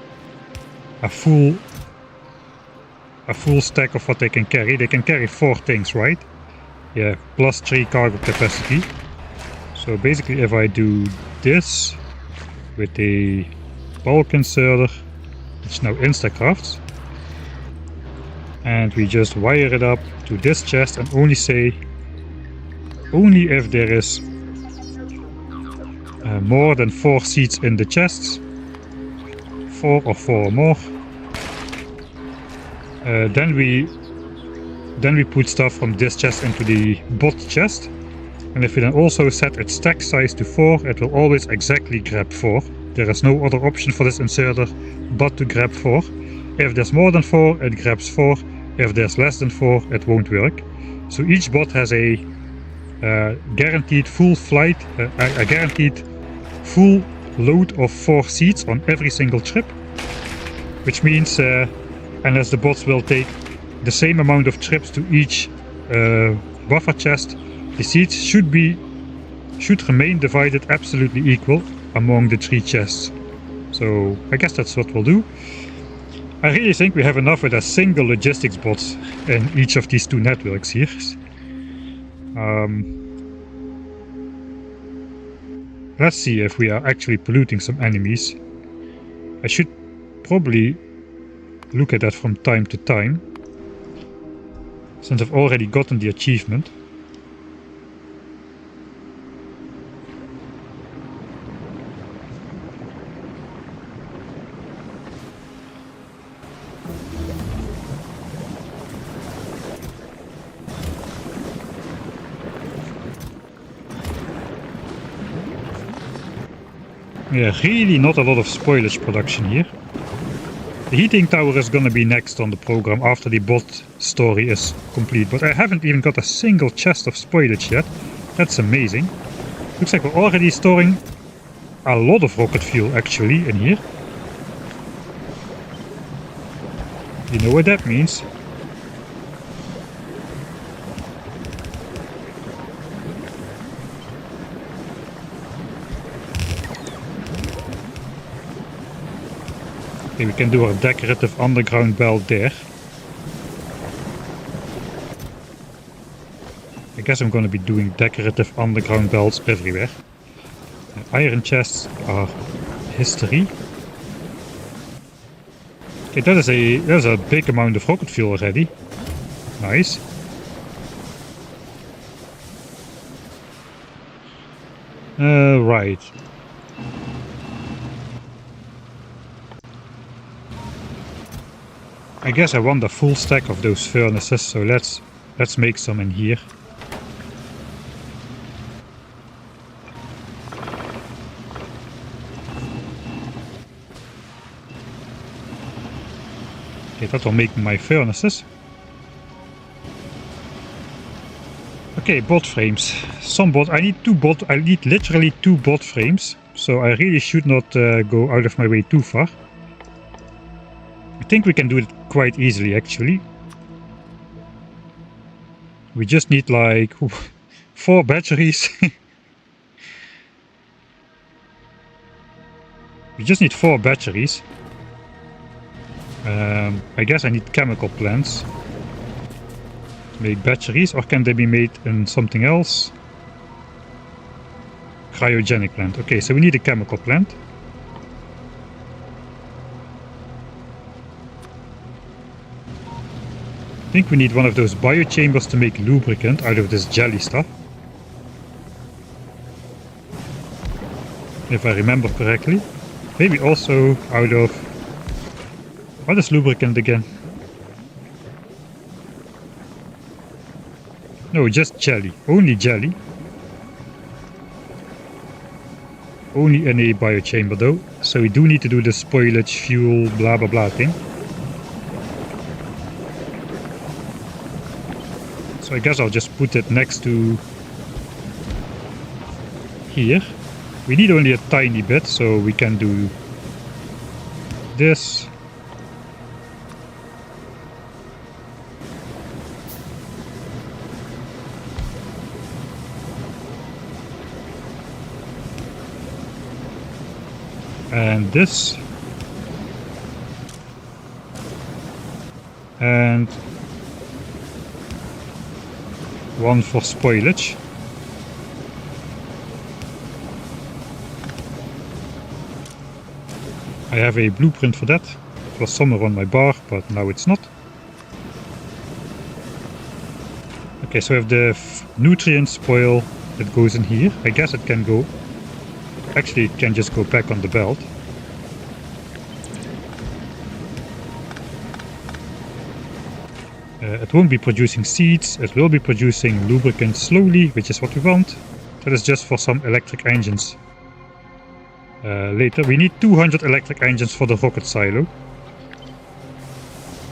full stack of what they can carry. They can carry 4 things, right? Yeah, plus 3 cargo capacity. So basically if I do this with a bulk inserter, it's now instacrafts, and we just wire it up to this chest and only say only if there is more than 4 seeds in the chests. 4 or more. Then we put stuff from this chest into the bot chest. And if we then also set its stack size to 4, it will always exactly grab 4. There is no other option for this inserter but to grab 4. If there's more than 4, it grabs 4. If there's less than 4, it won't work. So each bot has a guaranteed full flight, a guaranteed full load of 4 seeds on every single trip. Which means, unless the bots will take the same amount of trips to each buffer chest, the seeds should remain divided absolutely equal among the 3 chests. So I guess that's what we'll do. I really think we have enough with a single logistics bot in each of these 2 networks here. Let's see if we are actually polluting some enemies. I should probably look at that from time to time, since I've already gotten the achievement. Yeah, really not a lot of spoilage production here. The heating tower is gonna be next on the program after the bot story is complete, but I haven't even got a single chest of spoilage yet. That's amazing. Looks like we're already storing a lot of rocket fuel actually in here. You know what that means. Okay, we can do our decorative underground belt there. I guess I'm going to be doing decorative underground belts everywhere. Iron chests are history. Okay, that's a big amount of rocket fuel already. Nice. Right. I guess I want a full stack of those furnaces, so let's make some in here. Okay, that will make my furnaces. Okay, bot frames. I need literally 2 bot frames, so I really should not go out of my way too far. I think we can do it quite easily actually. We just need like 4 batteries. We just need 4 batteries. I guess I need chemical plants to make batteries, or can they be made in something else? Cryogenic plant. Okay, so we need a chemical plant. I think we need one of those biochambers to make lubricant out of this jelly stuff. If I remember correctly. Maybe also out of... What is lubricant again? No, just jelly. Only jelly. Only in a biochamber though. So we do need to do the spoilage, fuel, blah blah blah thing. So I guess I'll just put it next to here. We need only a tiny bit, so we can do this. And this. And one for spoilage. I have a blueprint for that. It was somewhere on my bar, but now it's not. Okay, so I have the nutrient spoil that goes in here. I guess it can go Actually, it can just go back on the belt. It won't be producing seeds, it will be producing lubricant slowly, which is what we want. That is just for some electric engines. Later, we need 200 electric engines for the rocket silo.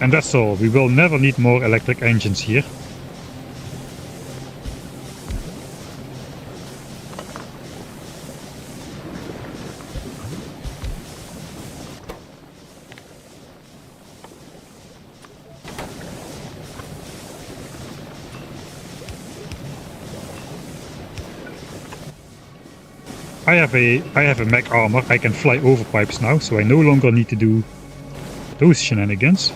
And that's all, we will never need more electric engines here. I have a mech armor, I can fly over pipes now, so I no longer need to do those shenanigans.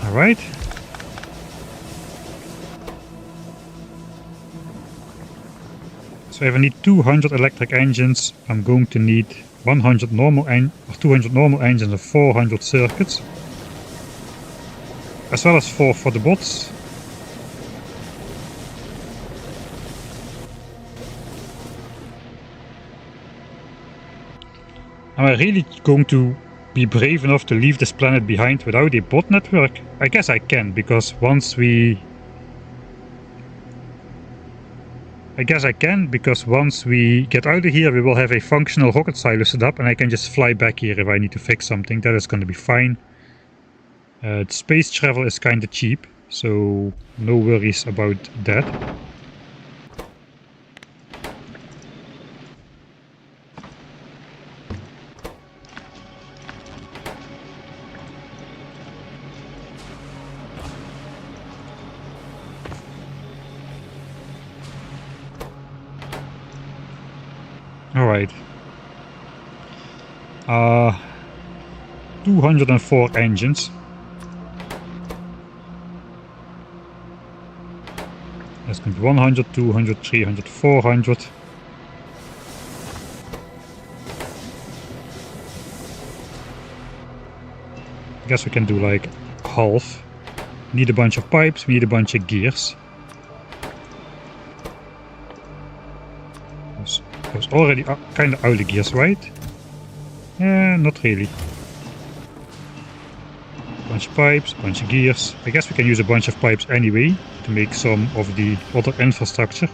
Alright. So if I need 200 electric engines, I'm going to need 100 normal or 200 normal engines and 400 circuits. As well as 4 for the bots. Am I really going to be brave enough to leave this planet behind without a bot network? I guess I can, because once we get out of here, we will have a functional rocket silo set up, and I can just fly back here if I need to fix something. That is going to be fine. Space travel is kind of cheap, so no worries about that. Alright. 204 engines. That's going to be 100, 200, 300, 400. I guess we can do like half. We need a bunch of pipes, we need a bunch of gears. I was already kind of out of gears, right? Yeah, not really. Bunch of pipes, bunch of gears. I guess we can use a bunch of pipes anyway to make some of the other infrastructure.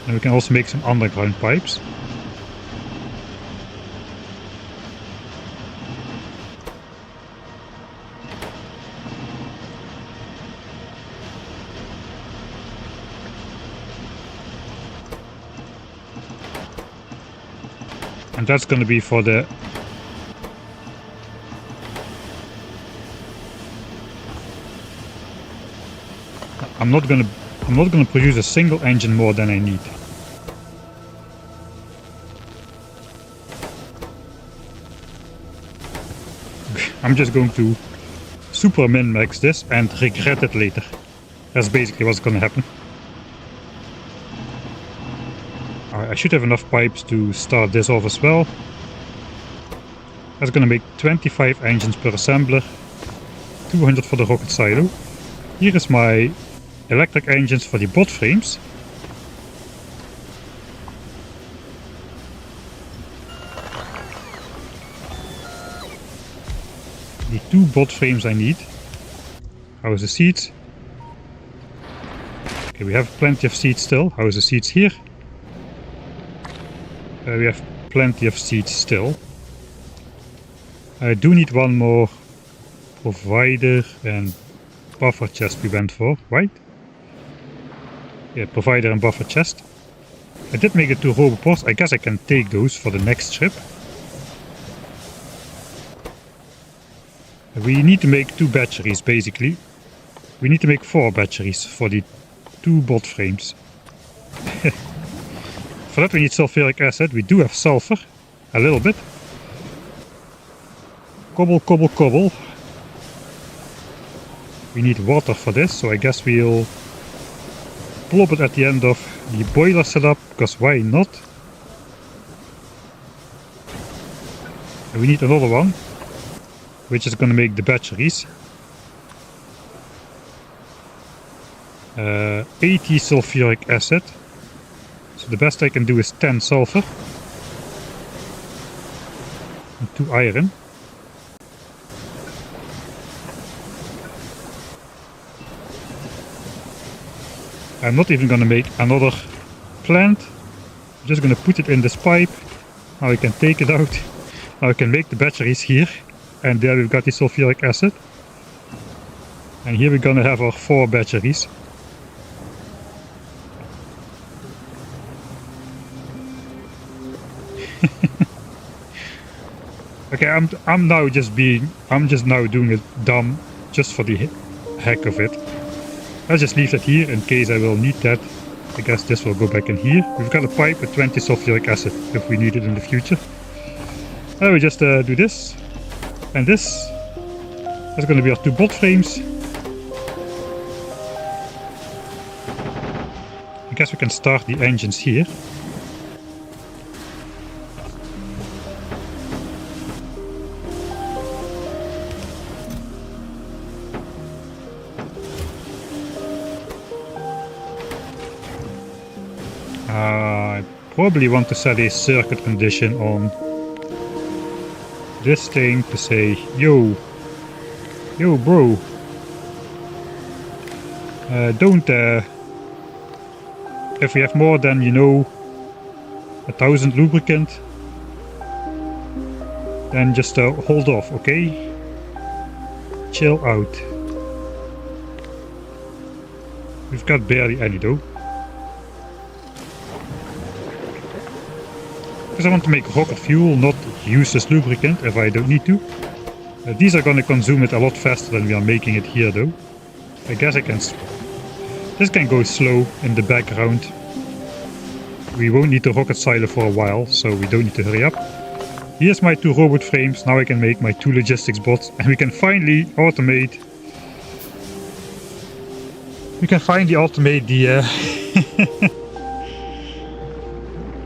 And we can also make some underground pipes. And that's going to be for the I'm not gonna produce a single engine more than I need. I'm just going to super min-max this and regret it later. That's basically what's gonna happen. I should have enough pipes to start this off as well. That's gonna make 25 engines per assembler, 200 for the rocket silo. Here is my electric engines for the bot frames. The 2 bot frames I need. How is the seats? Okay, we have plenty of seats still. How is the seats here? We have plenty of seats still. I do need one more provider and buffer chest we went for, right? Yeah, provider and buffer chest. I did make it 2 roboports. I guess I can take those for the next trip. We need to make 2 batteries basically. We need to make 4 batteries for the 2 bot frames. For that we need sulfuric acid. We do have sulfur, a little bit. Cobble, cobble, cobble. We need water for this, so I guess we'll plop it at the end of the boiler setup, because why not? And we need another one, which is going to make the batteries. 80 sulfuric acid. So the best I can do is 10 sulfur. And 2 iron. I'm not even gonna make another plant. I'm just gonna put it in this pipe. Now I can take it out. Now I can make the batteries here. And there we've got the sulfuric acid. And here we're gonna have our 4 batteries. Okay, I'm just now doing it dumb, just for the heck of it. I'll just leave that here in case I will need that. I guess this will go back in here. We've got a pipe with 20 sulfuric acid if we need it in the future. And we just do this and this. That's going to be our 2 bot frames. I guess we can start the engines here. I probably want to set a circuit condition on this thing to say, yo bro, don't, if we have more than, 1,000 lubricant, then just hold off, okay? Chill out. We've got barely any though. Because I want to make rocket fuel, not useless lubricant if I don't need to. These are gonna consume it a lot faster than we are making it here though. I guess I can... This can go slow in the background. We won't need the rocket silo for a while, so we don't need to hurry up. Here's my 2 robot frames, now I can make my 2 logistics bots and we can finally automate... the...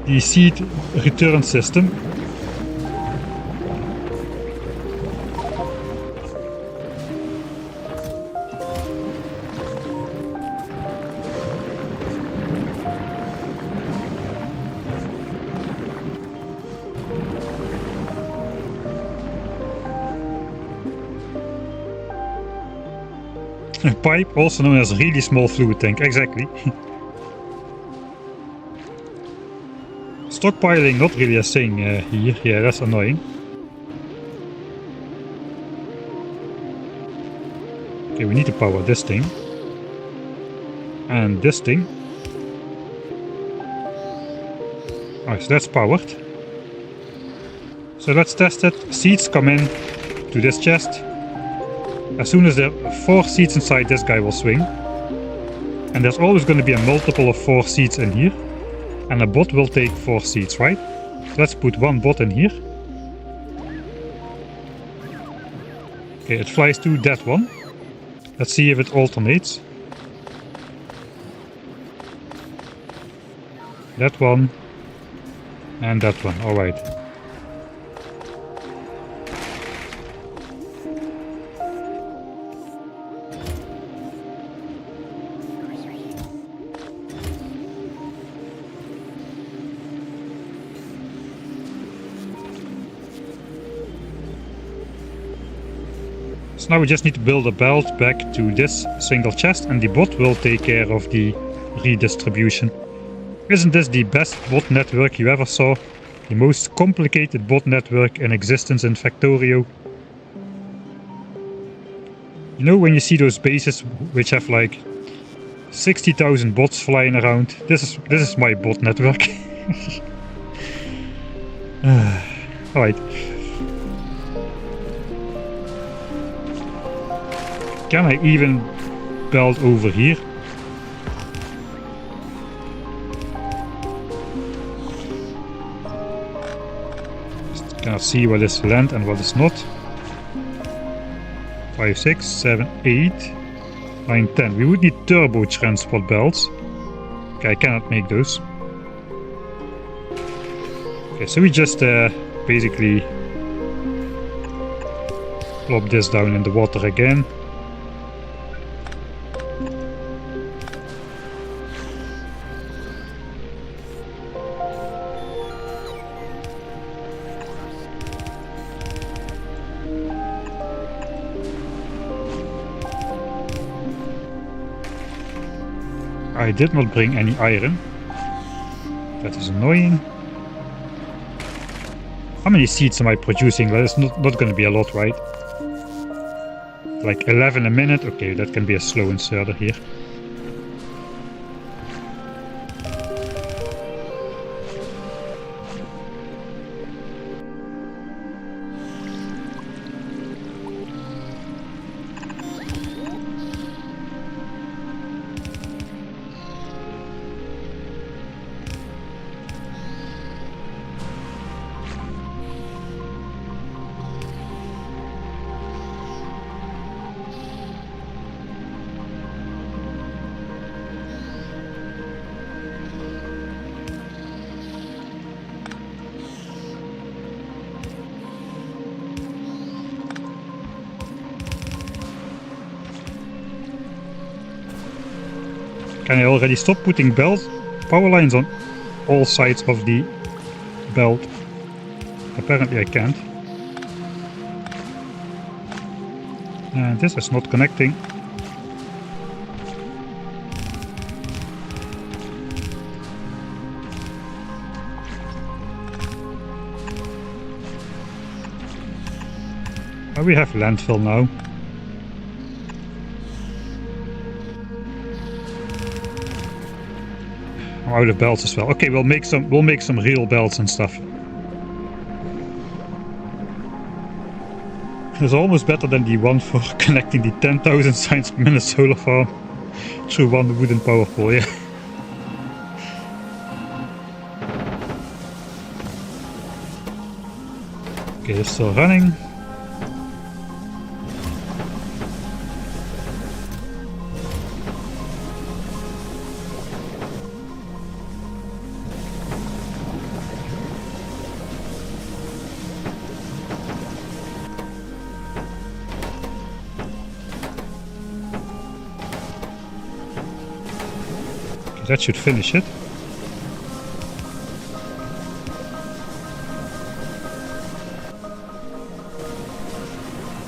the seed return system. A pipe, also known as really small fluid tank, exactly. Stockpiling, not really a thing here. Yeah, that's annoying. Okay, we need to power this thing. And this thing. Alright, so that's powered. So let's test it. Seeds come in to this chest. As soon as there are 4 seeds inside, this guy will swing. And there's always going to be a multiple of 4 seeds in here. And a bot will take 4 seeds, right? Let's put 1 bot in here. Okay, it flies to that one. Let's see if it alternates. That one. And that one, alright. So now we just need to build a belt back to this single chest and the bot will take care of the redistribution. Isn't this the best bot network you ever saw? The most complicated bot network in existence in Factorio. You know when you see those bases which have like 60,000 bots flying around? This is my bot network. Alright. Can I even build over here? Just cannot see what is land and what is not. 5, 6, 7, 8, 9, 10. We would need turbo transport belts. Okay, I cannot make those. Okay, so we just basically plop this down in the water again. I did not bring any iron. That is annoying. How many seeds am I producing? Well, it's not going to be a lot, right? Like 11 a minute. Okay, that can be a slow inserter here. Can I already stop putting power lines on all sides of the belt? Apparently I can't. And this is not connecting. Oh, we have landfill now. Out of belts as well. Okay, we'll make some real belts and stuff. It's almost better than the one for connecting the 10,000 signs per minute solar farm through one wooden power pole. Yeah. Okay, it's still running. That should finish it.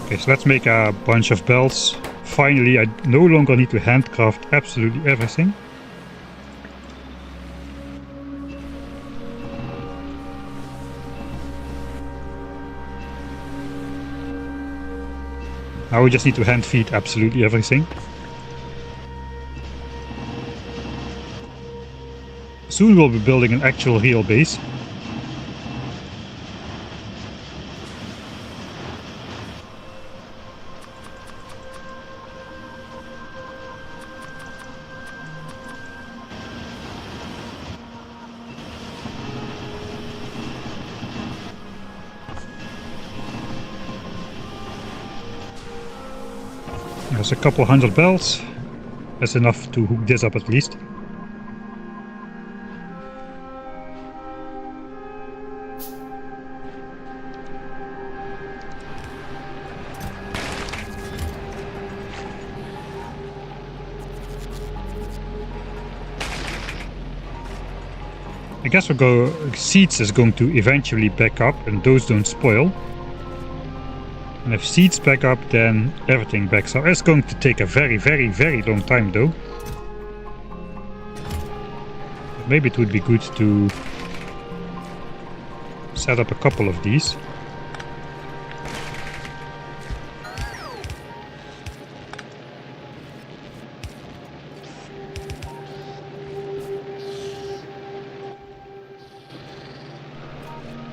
Okay, so let's make a bunch of belts. Finally, I no longer need to handcraft absolutely everything. Now we just need to hand feed absolutely everything. Soon we'll be building an actual real base. There's a couple hundred belts. That's enough to hook this up at least. I guess seeds is going to eventually back up and those don't spoil. And if seeds back up, then everything backs up. It's going to take a very, very, very long time though. Maybe it would be good to set up a couple of these.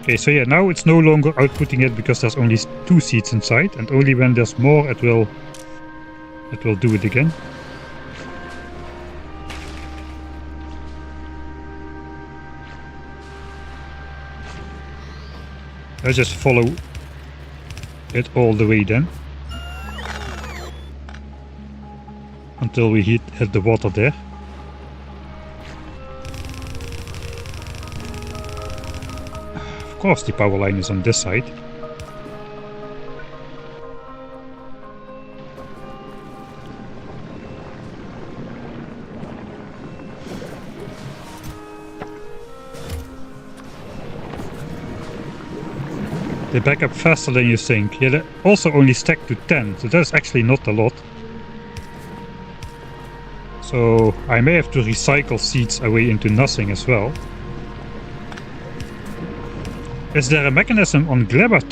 Okay, so yeah, now it's no longer outputting it because there's only 2 seeds inside, and only when there's more it will do it again. Let's just follow it all the way then, until we hit the water there. Of course the power line is on this side. They back up faster than you think. Yeah, they also only stack to 10, so that's actually not a lot. So I may have to recycle seeds away into nothing as well. Is there a mechanism on GLEBA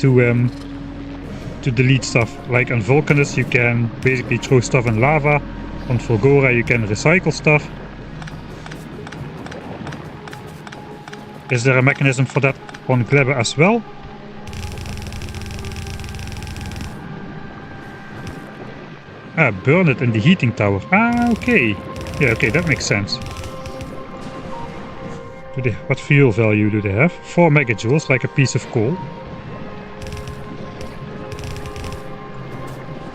to delete stuff? Like on Vulcanus you can basically throw stuff in lava. On Fulgora you can recycle stuff. Is there a mechanism for that on GLEBA as well? Ah, burn it in the heating tower. Ah, okay. Yeah, okay, that makes sense. What fuel value do they have? 4 megajoules, like a piece of coal.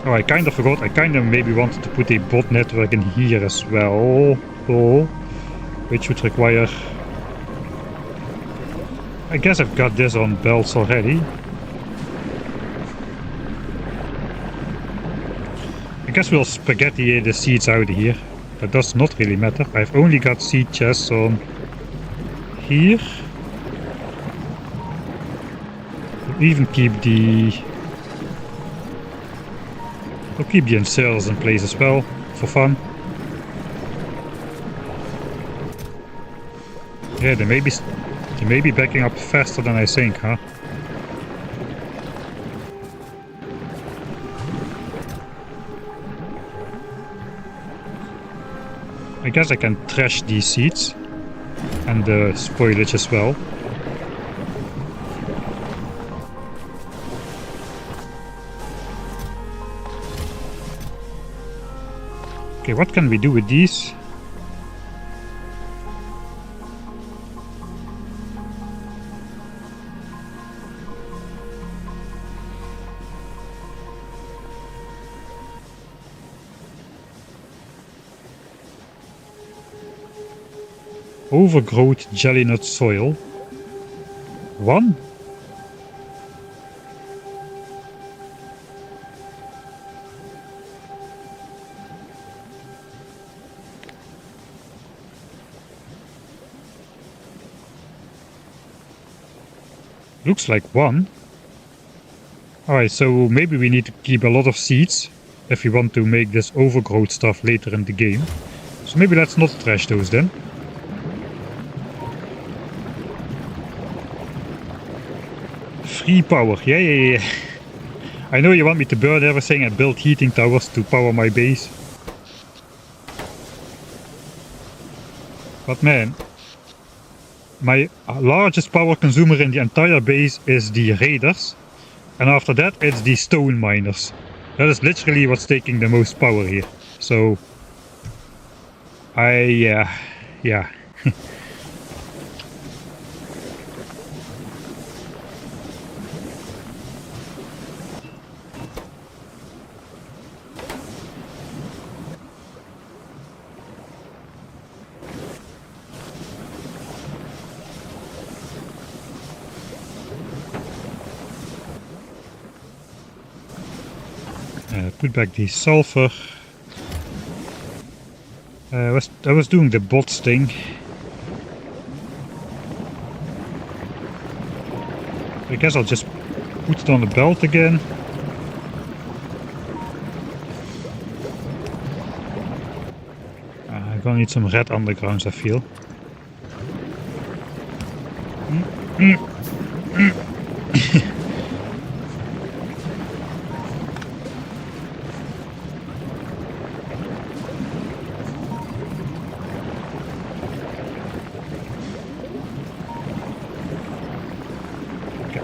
Oh, I kind of forgot. I kind of maybe wanted to put a bot network in here as well. Oh, which would require... I guess I've got this on belts already. I guess we'll spaghetti the seeds out of here. That does not really matter. I've only got seed chests on here. We'll even keep the... We'll keep the inserters in place as well, for fun. Yeah, they may be backing up faster than I think, huh? I guess I can trash these seeds and the spoilage as well. Okay, what can we do with these? Overgrowth jelly nut soil. 1? Looks like 1. Alright, so maybe we need to keep a lot of seeds if we want to make this overgrowth stuff later in the game. So maybe let's not trash those then. Free power, yeah. I know you want me to burn everything and build heating towers to power my base. But man, my largest power consumer in the entire base is the raiders. And after that it's the stone miners. That is literally what's taking the most power here. So, yeah. Put back the sulfur. I was doing the bots thing. I guess I'll just put it on the belt again. I'm gonna need some red undergrounds, I feel.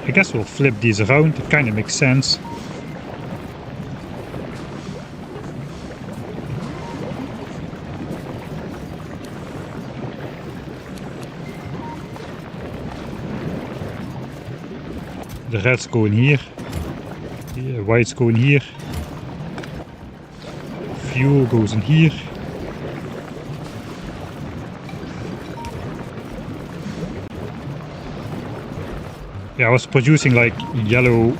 I guess we'll flip these around, it kind of makes sense. The reds go in here, the whites go in here, fuel goes in here. Yeah, I was producing like yellow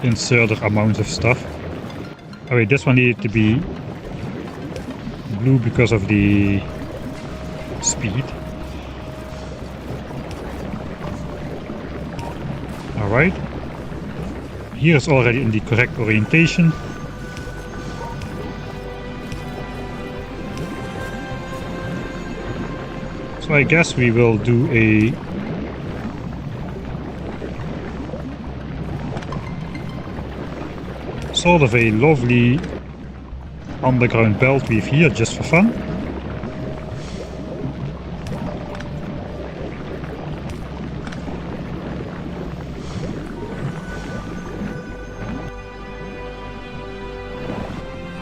inserter amounts of stuff. Oh wait, this one needed to be blue because of the speed. Alright. Here is already in the correct orientation. So I guess we will do a sort of a lovely underground belt weave here just for fun.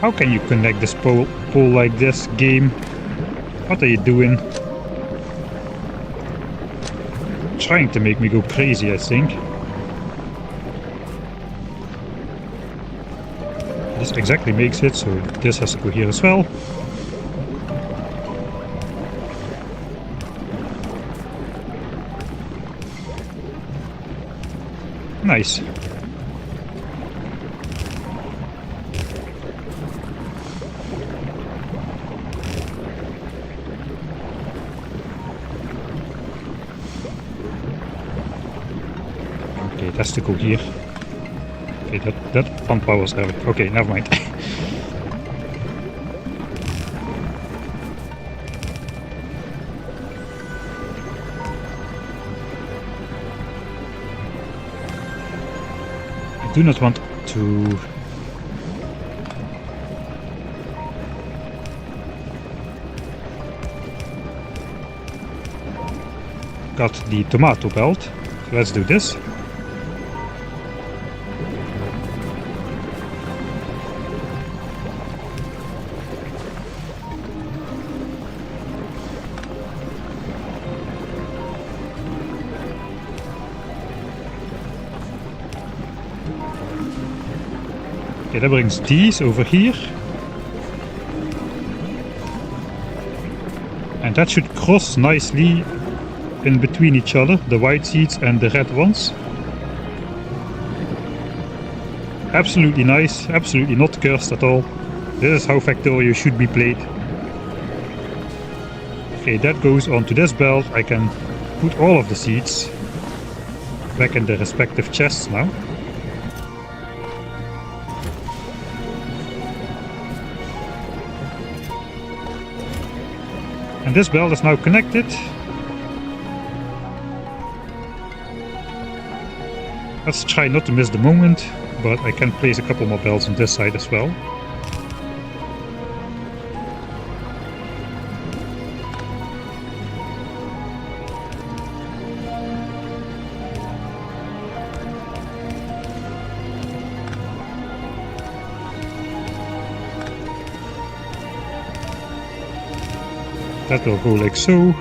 How can you connect this pole like this, game? What are you doing? Trying to make me go crazy, I think. This exactly makes it, so this has to go here as well. Nice. Okay, it has to go here. Okay, that pump power's out. Okay, never mind. I do not want to... Got the tomato belt, so let's do this. Okay, that brings these over here. And that should cross nicely in between each other, the white seeds and the red ones. Absolutely nice, absolutely not cursed at all. This is how Factorio should be played. Okay, that goes onto this belt. I can put all of the seeds back in their respective chests now. And this belt is now connected. Let's try not to miss the moment, but I can place a couple more belts on this side as well. That will go like so.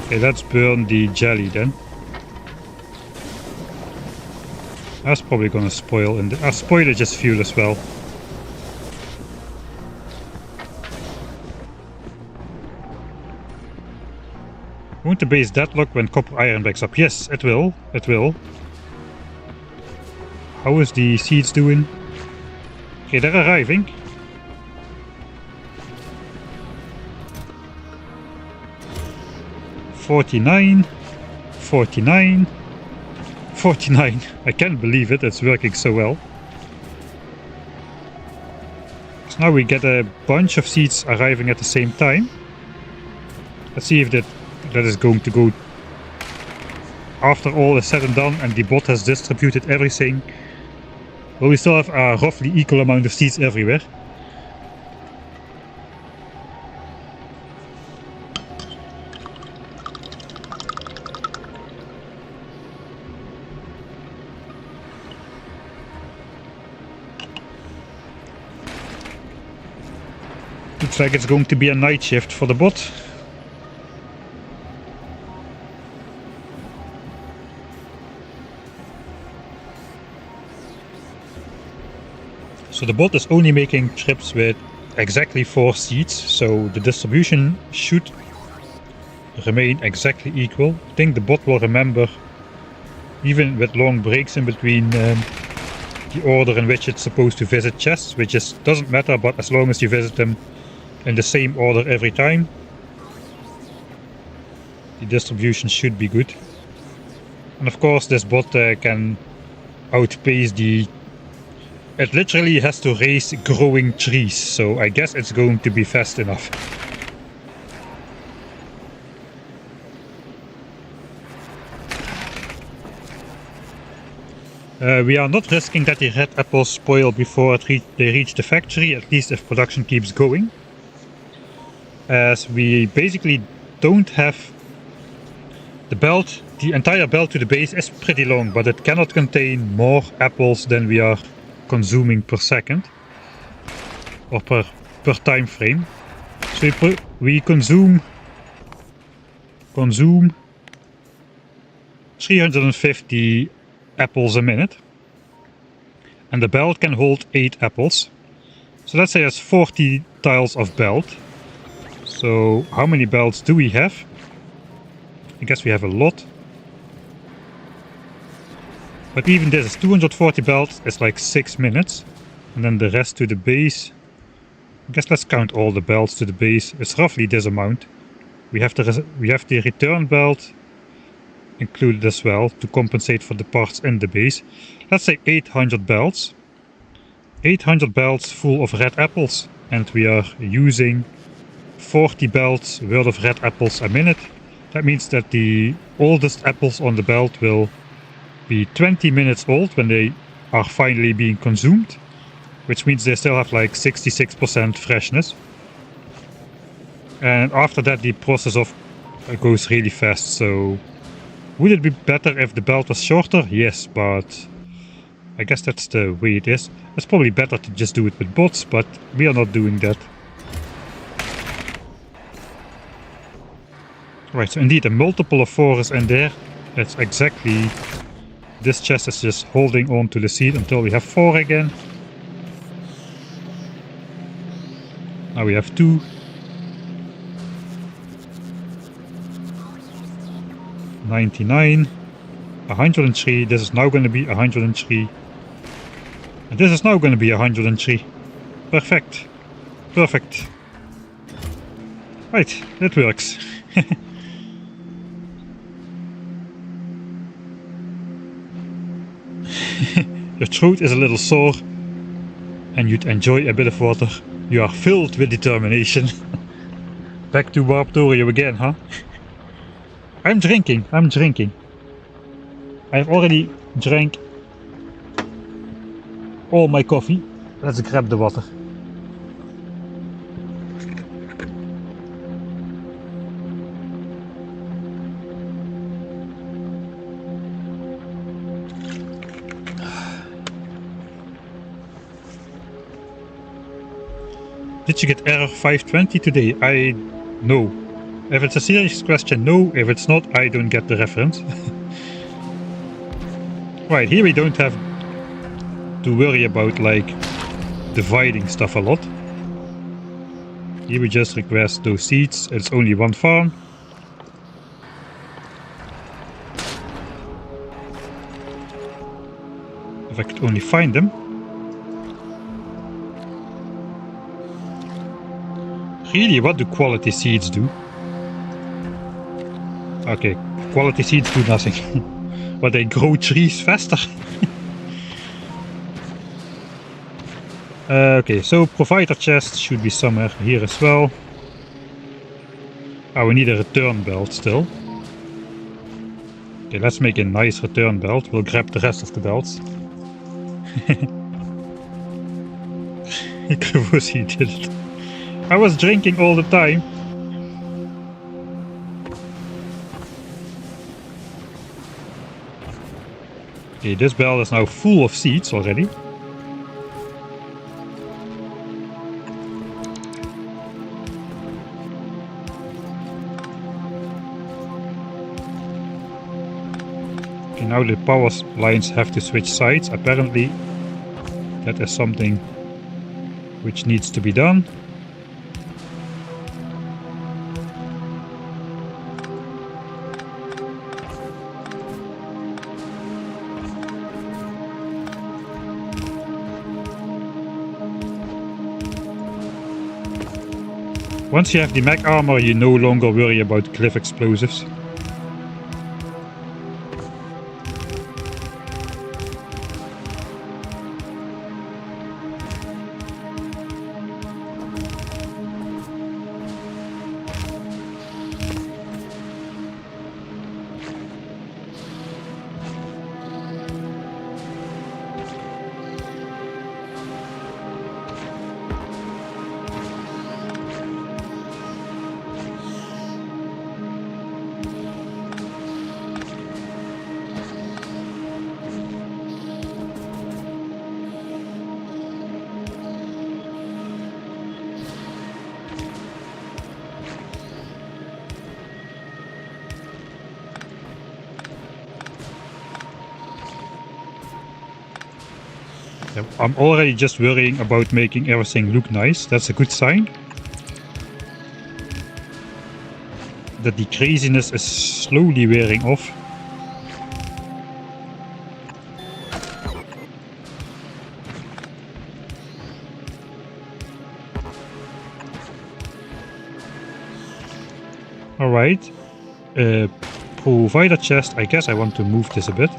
Okay, let's burn the jelly then. That's probably gonna spoil in the spoilage is fuel as well. Won't the base deadlock when copper iron backs up? Yes, it will. It will. How is the seeds doing? Okay, they're arriving. $49, $49, $49. I can't believe it, it's working so well. So now we get a bunch of seeds arriving at the same time. Let's see if that is going to go after all is said and done and the bot has distributed everything. Well, we still have a roughly equal amount of seeds everywhere. Looks like it's going to be a night shift for the bot. So the bot is only making trips with exactly 4 seats, so the distribution should remain exactly equal. I think the bot will remember, even with long breaks in between, the order in which it's supposed to visit chests, which doesn't matter, but as long as you visit them in the same order every time, the distribution should be good. And of course this bot can outpace it literally has to raise growing trees, so I guess it's going to be fast enough. We are not risking that the red apples spoil before they reach the factory, at least if production keeps going. As we basically don't have the belt. The entire belt to the base is pretty long, but it cannot contain more apples than we are consuming per second. Or per time frame. So we consume 350 apples a minute. And the belt can hold 8 apples. So let's say there's 40 tiles of belt. So how many belts do we have? I guess we have a lot. But even this is 240 belts, it's like 6 minutes. And then the rest to the base. I guess let's count all the belts to the base. It's roughly this amount. We have the return belt included as well to compensate for the parts in the base. Let's say 800 belts. 800 belts full of red apples. And we are using 40 belts worth of red apples a minute. That means that the oldest apples on the belt will be 20 minutes old when they are finally being consumed. Which means they still have like 66% freshness. And after that the process goes really fast, so would it be better if the belt was shorter? Yes, but I guess that's the way it is. It's probably better to just do it with bots, but we are not doing that. Right, so indeed a multiple of 4 is in there. It's exactly... This chest is just holding on to the seat until we have 4 again. Now we have 2. 99. 103. This is now going to be 103. And this is now going to be 103. Perfect. Perfect. Right, it works. Your throat is a little sore and you'd enjoy a bit of water. You are filled with determination. Back to Factorio again, huh? I'm drinking. I've already drank all my coffee. Let's grab the water. Did you get error 520 today? No. If it's a serious question, no. If it's not, I don't get the reference. Right, here we don't have to worry about like dividing stuff a lot. Here we just request those seeds. It's only one farm. If I could only find them. Really, what do quality seeds do? Okay, quality seeds do nothing. But they grow trees faster. Okay, so provider chest should be somewhere here as well. Oh, we need a return belt still. Okay, let's make a nice return belt. We'll grab the rest of the belts. He did it. I was drinking all the time. Okay, this belt is now full of seeds already. Okay, now the power lines have to switch sides. Apparently that is something which needs to be done. Once you have the mech armor, you no longer worry about cliff explosives. I'm already just worrying about making everything look nice. That's a good sign. That the craziness is slowly wearing off. Alright. Provider chest. I guess I want to move this a bit.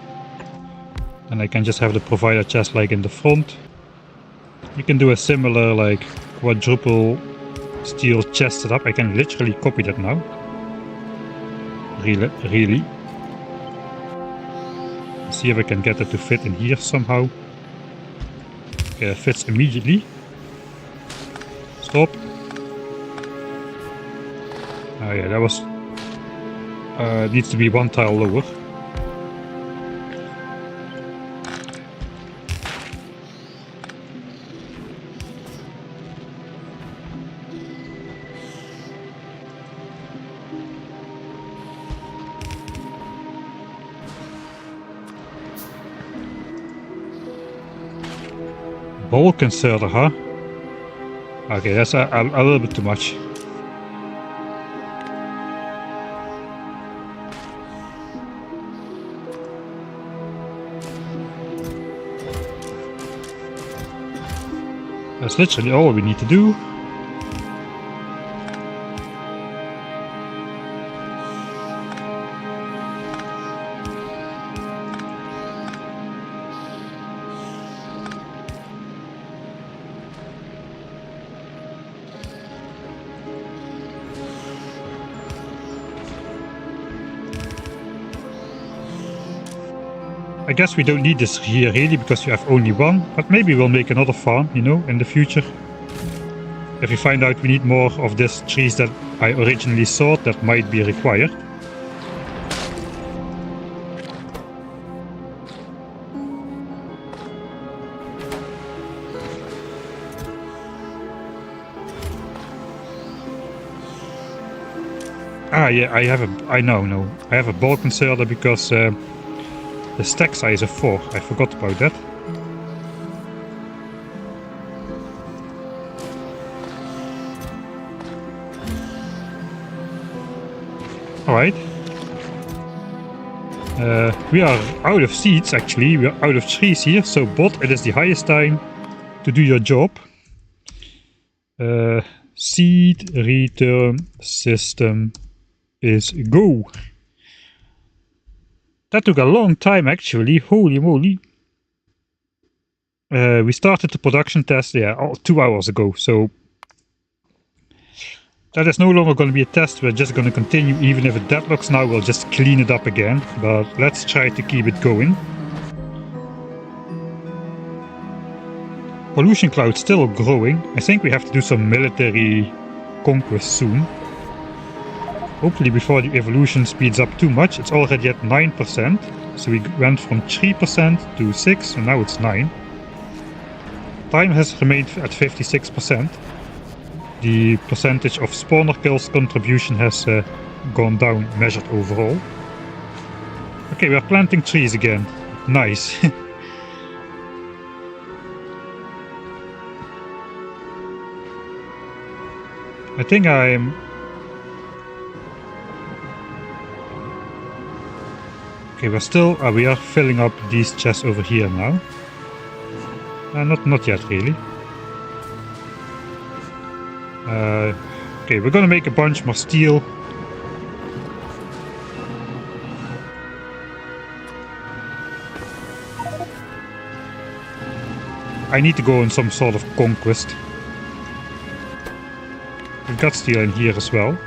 And I can just have the provider chest like in the front. You can do a similar like quadruple steel chest setup. I can literally copy that now. Really. See if I can get it to fit in here somehow. Okay, it fits immediately. Stop. Oh yeah, that was... needs to be one tile lower. Bulk inserter, huh? Okay, that's a little bit too much. That's literally all we need to do. I guess we don't need this here really because we have only one, but maybe we'll make another farm, you know, in the future. If we find out we need more of these trees that I originally thought that might be required. Ah yeah, I have a bulk inserter because the stack size of 4, I forgot about that. Alright. We are out of seeds actually, we are out of trees here, so bot, it is the highest time to do your job. Seed return system is go. That took a long time actually, holy moly. We started the production test, 2 hours ago, so that is no longer going to be a test, we're just going to continue. Even if it deadlocks now, we'll just clean it up again, but let's try to keep it going. Pollution cloud still growing. I think we have to do some military conquest soon. Hopefully before the evolution speeds up too much. It's already at 9%, so we went from 3% to 6 and now it's 9. Time has remained at 56%. The percentage of spawner kills contribution has gone down, measured overall. Okay, we are planting trees again. Nice. I think I'm... Okay, we are filling up these chests over here now. Not yet really. Okay, we're gonna make a bunch more steel. I need to go on some sort of conquest. We've got steel in here as well.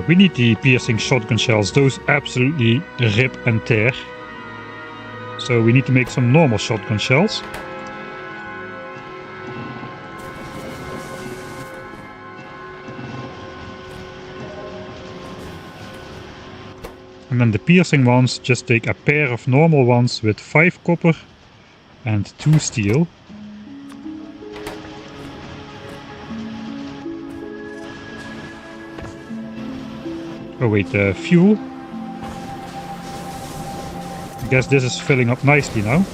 We need the piercing shotgun shells. Those absolutely rip and tear. So we need to make some normal shotgun shells. And then the piercing ones, just take a pair of normal ones with 5 copper and 2 steel. Oh wait, fuel. I guess this is filling up nicely now.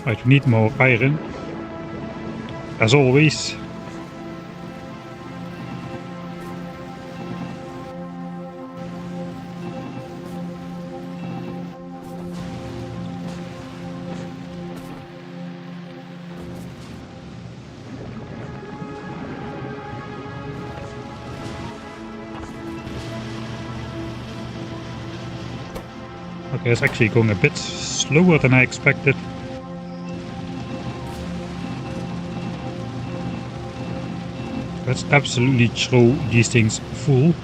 Right, we need more iron, as always. Okay, it's actually going a bit slower than I expected. Let's absolutely throw these things full.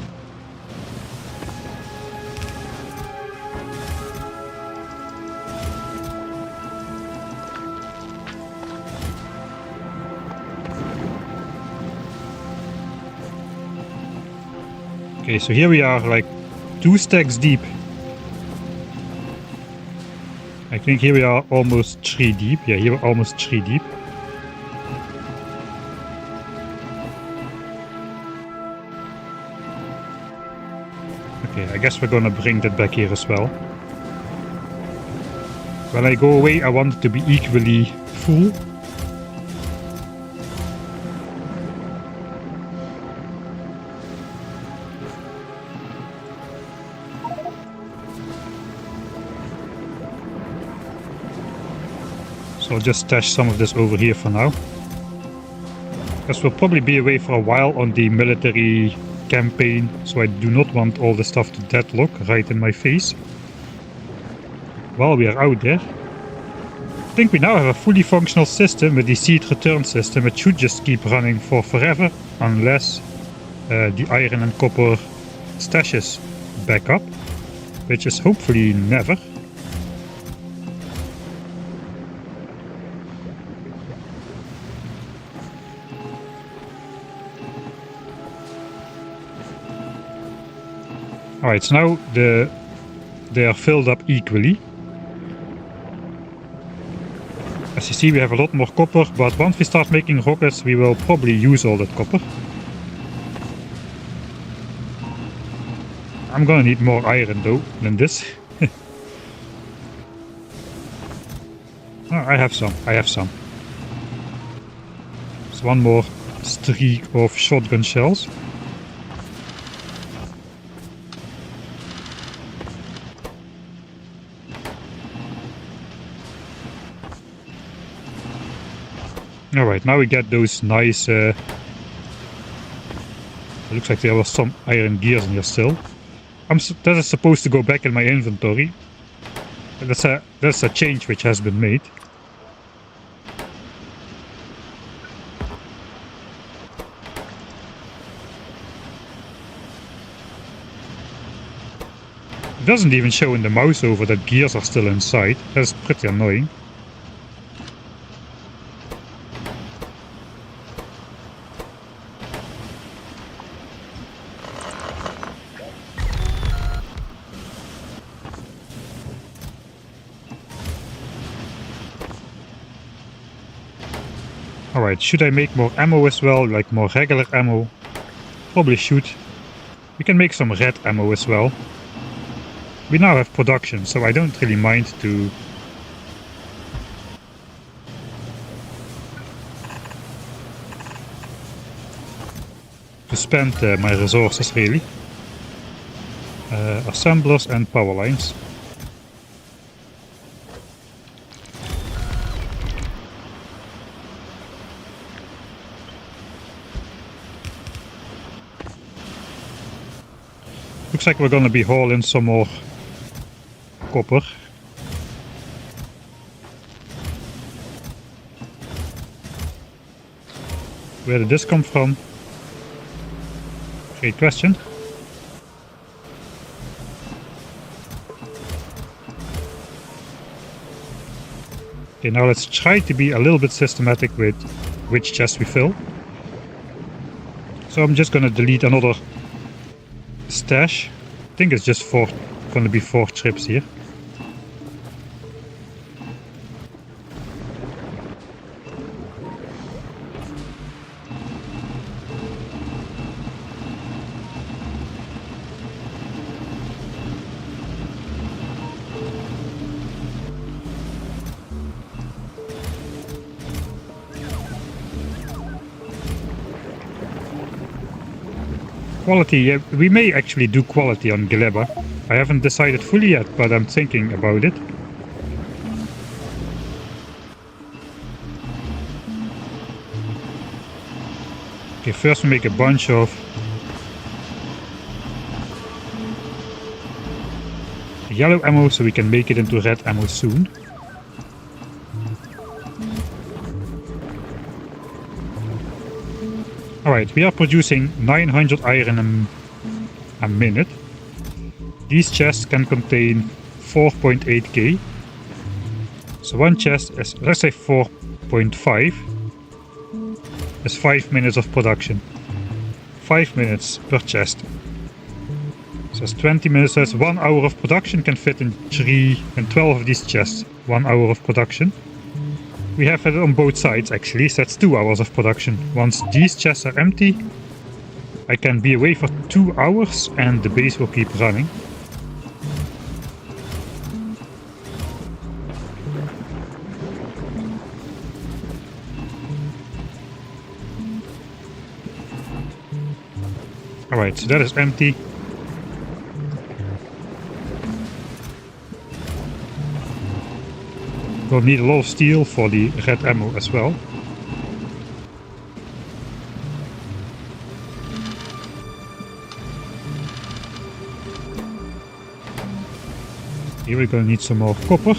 Okay, so here we are like 2 stacks deep. I think here we are almost 3 deep. Yeah, here we're almost 3 deep. Okay, I guess we're gonna bring that back here as well. When I go away, I want it to be equally full. So I'll just stash some of this over here for now. Because we'll probably be away for a while on the military campaign, so I do not want all the stuff to deadlock right in my face while we are out there. I think we now have a fully functional system with the seed return system. It should just keep running for forever unless the iron and copper stashes back up, which is hopefully never. Alright, so now they are filled up equally. As you see, we have a lot more copper, but once we start making rockets, we will probably use all that copper. I'm gonna need more iron though than this. Oh, I have some. There's one more streak of shotgun shells. Alright, now we get those nice... it looks like there was some iron gears in here still. that is supposed to go back in my inventory. That's a change which has been made. It doesn't even show in the mouse over that gears are still inside. That's pretty annoying. Alright, should I make more ammo as well, like more regular ammo? Probably should. We can make some red ammo as well. We now have production, so I don't really mind to spend my resources really. Assemblers and power lines. Looks like we're gonna be hauling some more copper. Where did this come from? Great question. Okay, now let's try to be a little bit systematic with which chest we fill. So I'm just gonna delete another stash. I think it's just gonna be 4 trips here. Quality, we may actually do quality on GLEBA. I haven't decided fully yet, but I'm thinking about it. Okay, first we make a bunch of yellow ammo so we can make it into red ammo soon. Alright, we are producing 900 iron a minute. These chests can contain 4.8k. So one chest is, let's say 4.5, is 5 minutes of production. 5 minutes per chest. So it's 20 minutes, so it's 1 hour of production can fit in 12 of these chests. 1 hour of production. We have it on both sides actually, so that's 2 hours of production. Once these chests are empty, I can be away for 2 hours and the base will keep running. Alright, so that is empty. We'll need a lot of steel for the red ammo as well. Here we're going to need some more copper.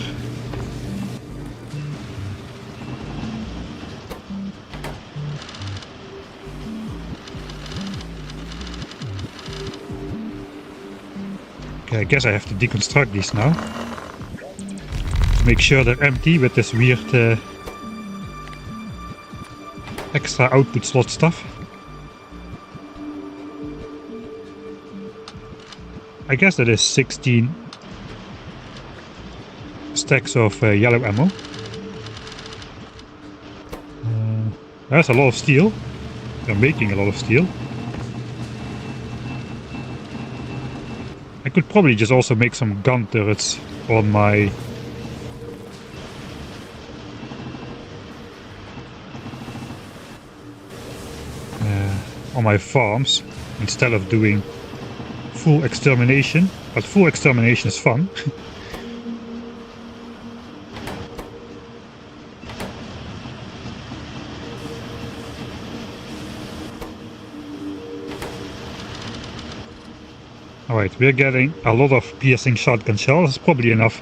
Okay, I guess I have to deconstruct these now. Make sure they're empty with this weird extra output slot stuff. I guess that is 16 stacks of yellow ammo. That's a lot of steel. They're making a lot of steel. I could probably just also make some gun turrets on my farms instead of doing full extermination, but full extermination is fun. Alright, we're getting a lot of piercing shotgun shells. That's probably enough.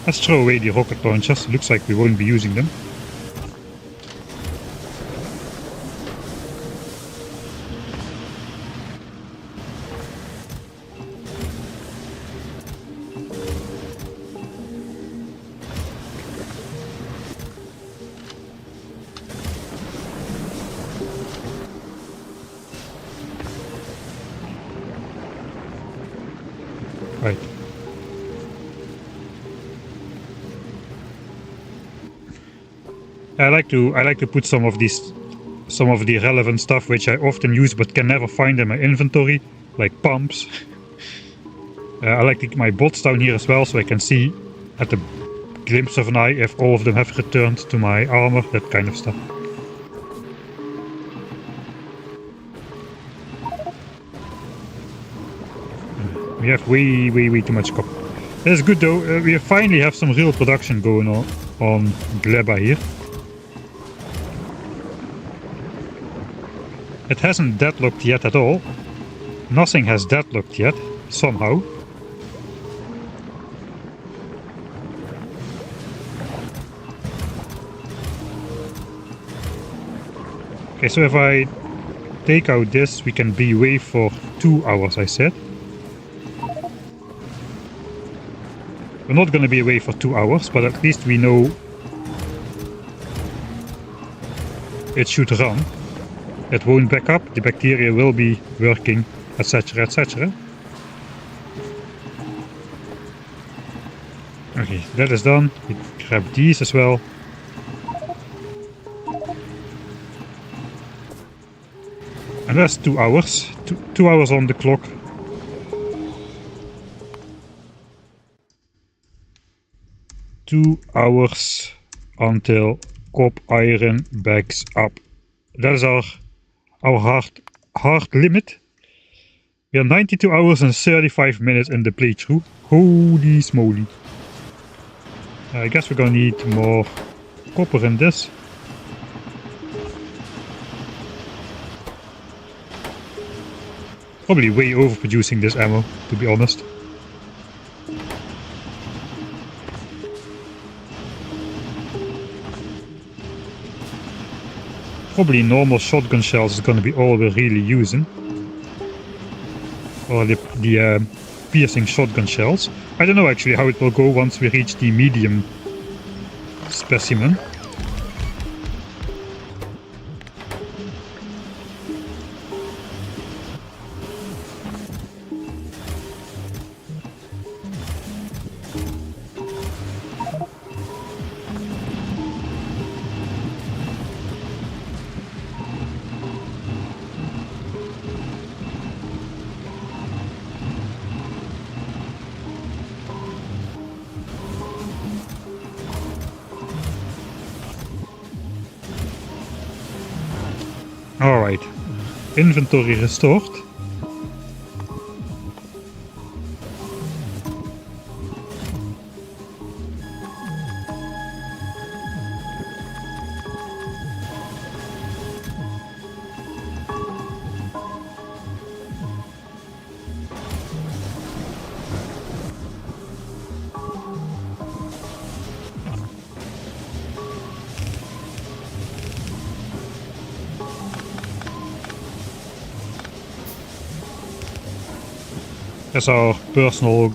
Let's throw away the rocket launchers. Looks like we won't be using them. Right. I like to put some of the relevant stuff which I often use but can never find in my inventory, like pumps. I like to keep my bots down here as well, so I can see at the glimpse of an eye if all of them have returned to my armor, that kind of stuff. We have way too much copper. That's good though, we finally have some real production going on GLEBA here. It hasn't deadlocked yet at all. Nothing has deadlocked yet, somehow. Okay, so if I take out this, we can be away for 2 hours, I said. We're not going to be away for 2 hours, but at least we know it should run. It won't back up, the bacteria will be working, etc, etc. Okay, that is done. We grab these as well. And that's 2 hours. 2 hours on the clock. Two hours until cop iron backs up. That is our hard limit. We are 92 hours and 35 minutes in the playthrough. Holy smoly. I guess we're gonna need more copper in this. Probably way overproducing this ammo, to be honest. Probably normal shotgun shells is gonna be all we're really using. Or the piercing shotgun shells. I don't know actually how it will go once we reach the medium specimen. Alright, inventory restored. As our personal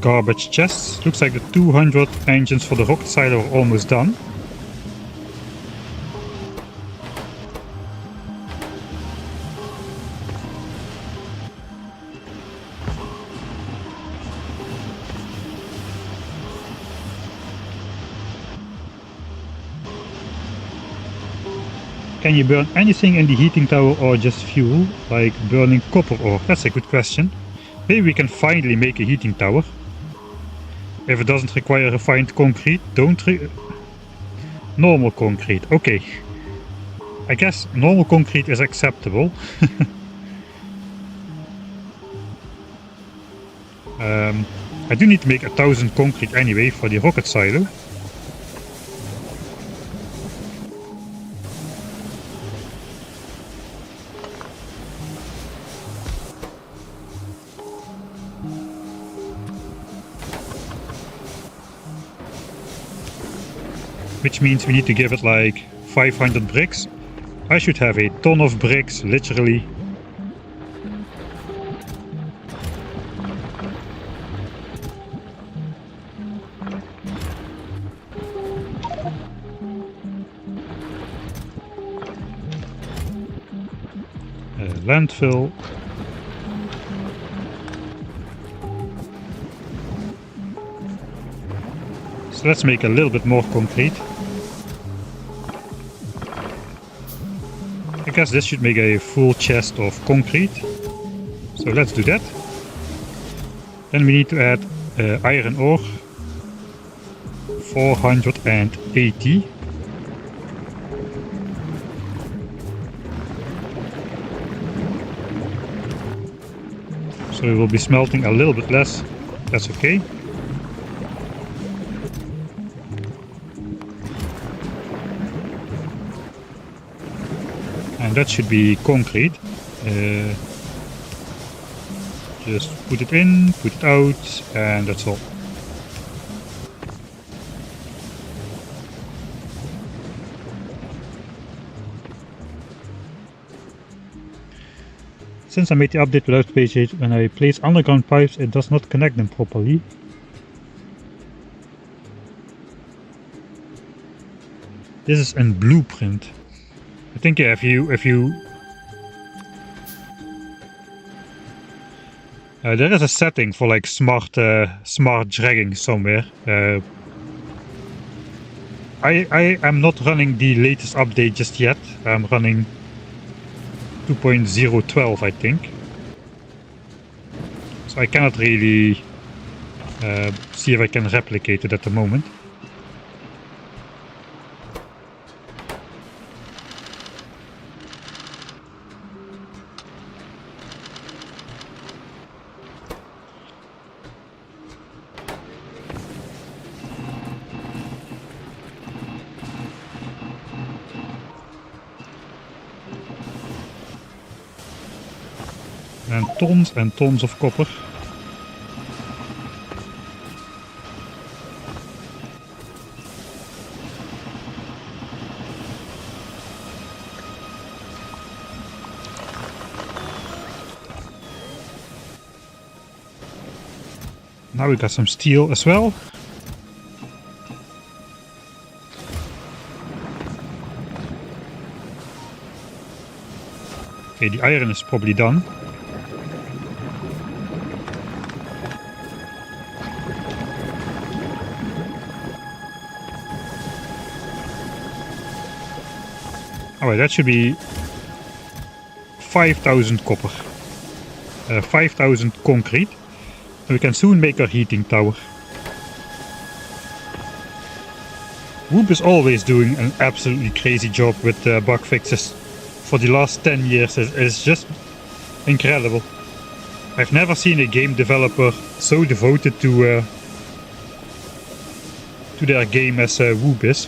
garbage chests. Looks like the 200 engines for the rocket side are almost done. Can you burn anything in the heating tower or just fuel, like burning copper ore? That's a good question. Maybe we can finally make a heating tower. If it doesn't require refined concrete, normal concrete, okay. I guess normal concrete is acceptable. I do need to make 1000 concrete anyway for the rocket silo. which means we need to give it like 500 bricks. I should have a ton of bricks, literally. Landfill. So let's make a little bit more concrete. I guess this should make a full chest of concrete. So let's do that. Then we need to add iron ore. 480. So we will be smelting a little bit less. That's okay. And that should be concrete. Just put it in, put it out, and that's all. Since I made the update without Space Age, when I place underground pipes it does not connect them properly. This is in Blueprint. I think yeah, if you there is a setting for like smart dragging somewhere. I am not running the latest update just yet. I'm running 2.012 I think. So I cannot really see if I can replicate it at the moment. And tons of copper. Now we got some steel as well. Okay, the iron is probably done. Alright, that should be 5,000 copper, 5,000 concrete, and we can soon make our heating tower. Whoop is always doing an absolutely crazy job with bug fixes. For the last 10 years, it's just incredible. I've never seen a game developer so devoted to their game as Whoop is.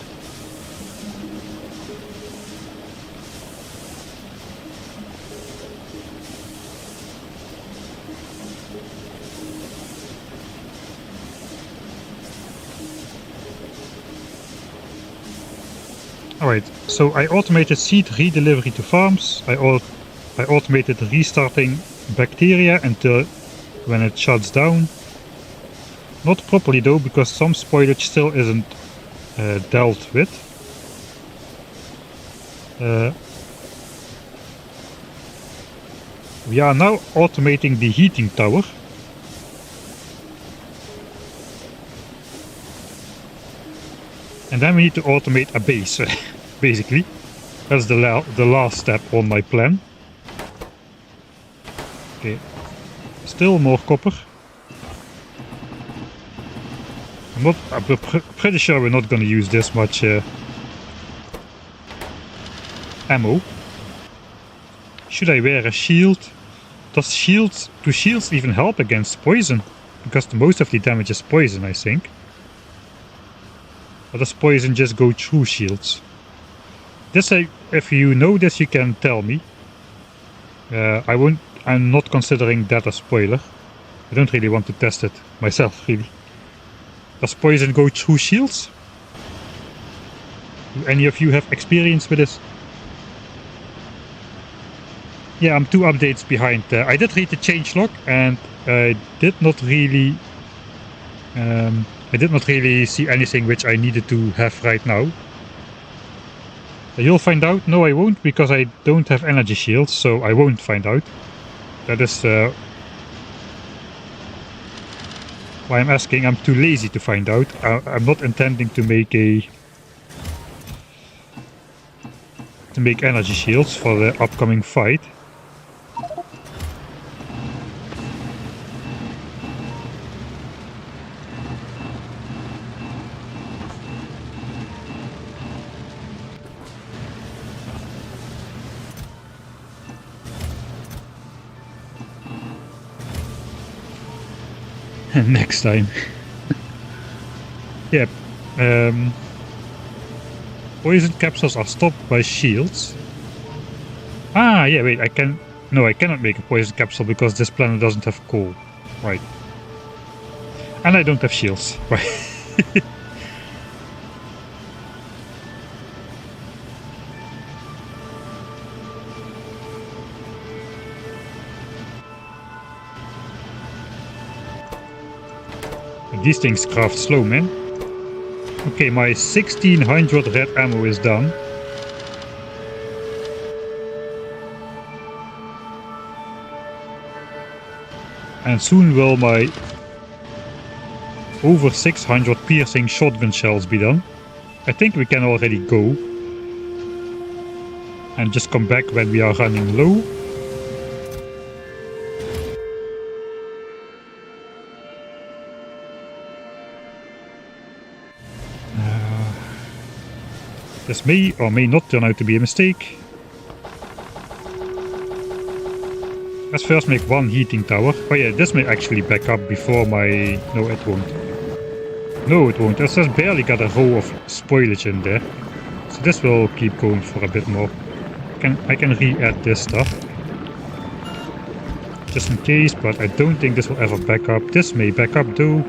Alright, so I automated seed redelivery to farms. I automated restarting bacteria until when it shuts down. Not properly though, because some spoilage still isn't dealt with. We are now automating the heating tower. And then we need to automate a base, basically. That's the last step on my plan. Okay, still more copper. I'm pretty sure we're not going to use this much ammo. Should I wear a shield? Do shields even help against poison? Because most of the damage is poison, I think. Or does poison just go through shields? If you know this, you can tell me. I'm not considering that a spoiler. I don't really want to test it myself, really. Does poison go through shields? Do any of you have experience with this? Yeah, I'm 2 updates behind. I did read the changelog, and I did not really see anything which I needed to have right now. You'll find out. No, I won't, because I don't have energy shields, so I won't find out. That is why I'm asking. I'm too lazy to find out. I'm not intending to make energy shields for the upcoming fight. Next time. Yeah. Poison capsules are stopped by shields. Ah, yeah, wait, I cannot make a poison capsule because this planet doesn't have coal. Right. And I don't have shields. Right. These things craft slow, man. Okay, my 1600 red ammo is done. And soon will my over 600 piercing shotgun shells be done. I think we can already go. And just come back when we are running low. This may or may not turn out to be a mistake. Let's first make 1 heating tower. Oh yeah, this may actually back up before my... No, it won't. No, it won't. It's just barely got a row of spoilage in there. So this will keep going for a bit more. I can re-add this stuff. Just in case, but I don't think this will ever back up. This may back up though.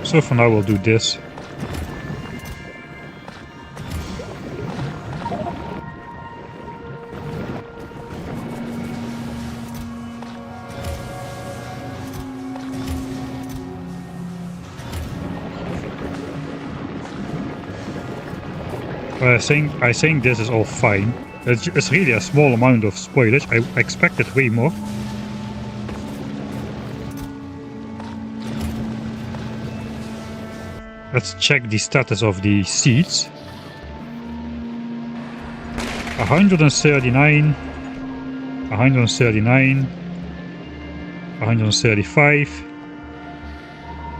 So for now we'll do this. I think this is all fine. It's really a small amount of spoilage. I expected way more. Let's check the status of the seeds. 139, 139, 135.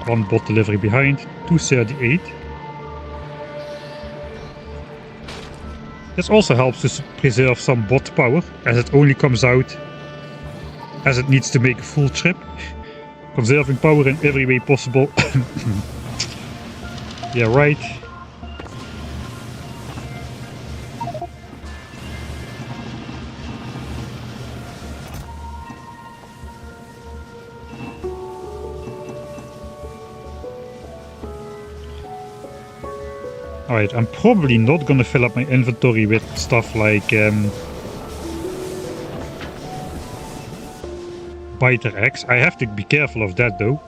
1 bot delivery behind, 238. This also helps to preserve some bot power, as it only comes out as it needs to make a full trip. Conserving power in every way possible. Yeah, right. Alright, I'm probably not gonna fill up my inventory with stuff like biter eggs. I have to be careful of that though.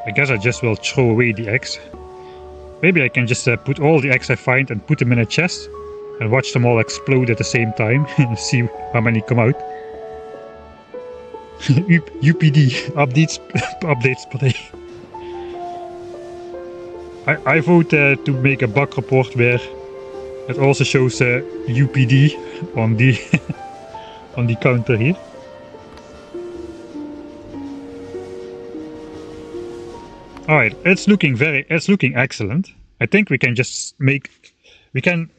I guess I just will throw away the eggs. Maybe I can just put all the eggs I find and put them in a chest and watch them all explode at the same time and see how many come out. UPD updates per day. I vote to make a bug report where it also shows UPD on the on the counter here. Alright, it's looking excellent. I think we can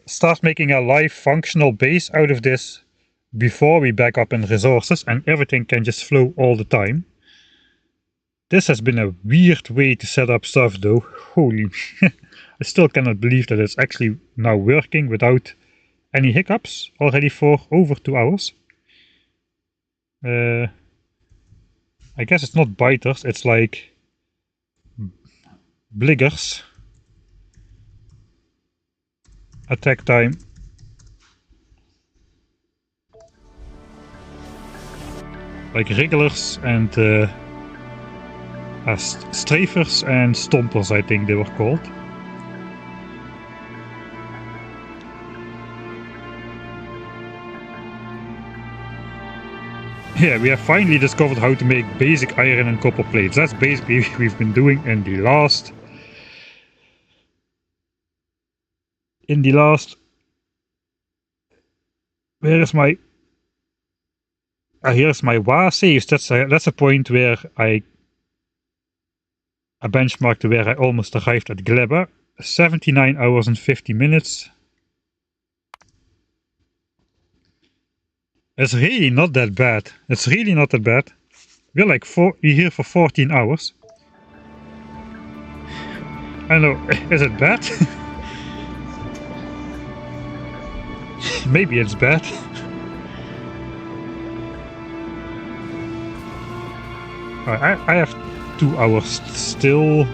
start making a live functional base out of this before we back up in resources, and everything can just flow all the time. This has been a weird way to set up stuff though. Holy. still cannot believe that it's actually now working without any hiccups already for over 2 hours. I guess it's not biters, it's like bliggers. Attack time. Like wrigglers and strafers and stompers, I think they were called. Yeah, we have finally discovered how to make basic iron and copper plates. That's basically what we've been doing in the last... Where is my... here's my WA saves. That's a point where I benchmarked where I almost arrived at GLEBA. 79 hours and 50 minutes. It's really not that bad. It's really not that bad. We're like we're here for 14 hours. I know, is it bad? Maybe it's bad. I have 2 hours still.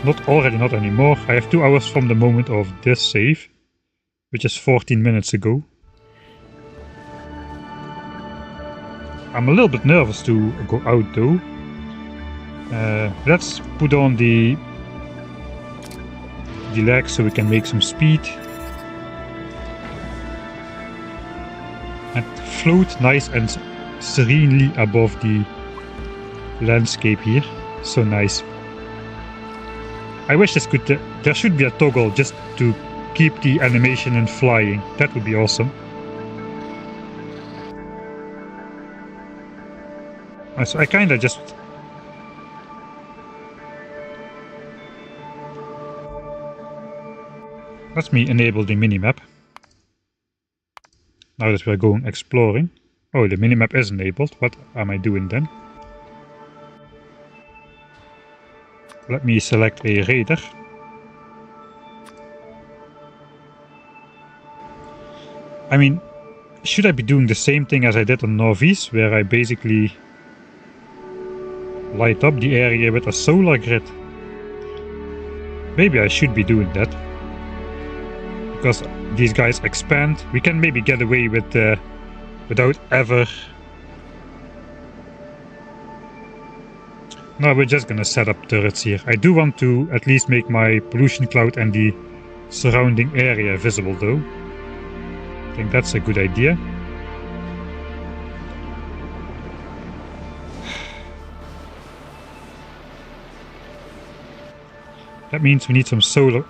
Not anymore. I have 2 hours from the moment of this save, which is 14 minutes ago. I'm a little bit nervous to go out though. Let's put on the legs so we can make some speed. And float nice and serenely above the landscape here. So nice. I wish this could... there should be a toggle just to keep the animation in flying. That would be awesome. So I kinda just... Let me enable the minimap. Now that we're going exploring. Oh, the minimap is enabled. What am I doing then? Let me select a raider. I mean, should I be doing the same thing as I did on Novice, where I basically light up the area with a solar grid? Maybe I should be doing that. Because these guys expand. We can maybe get away with without ever... No, we're just gonna set up turrets here. I do want to at least make my pollution cloud and the surrounding area visible though. I think that's a good idea. That means we need some solar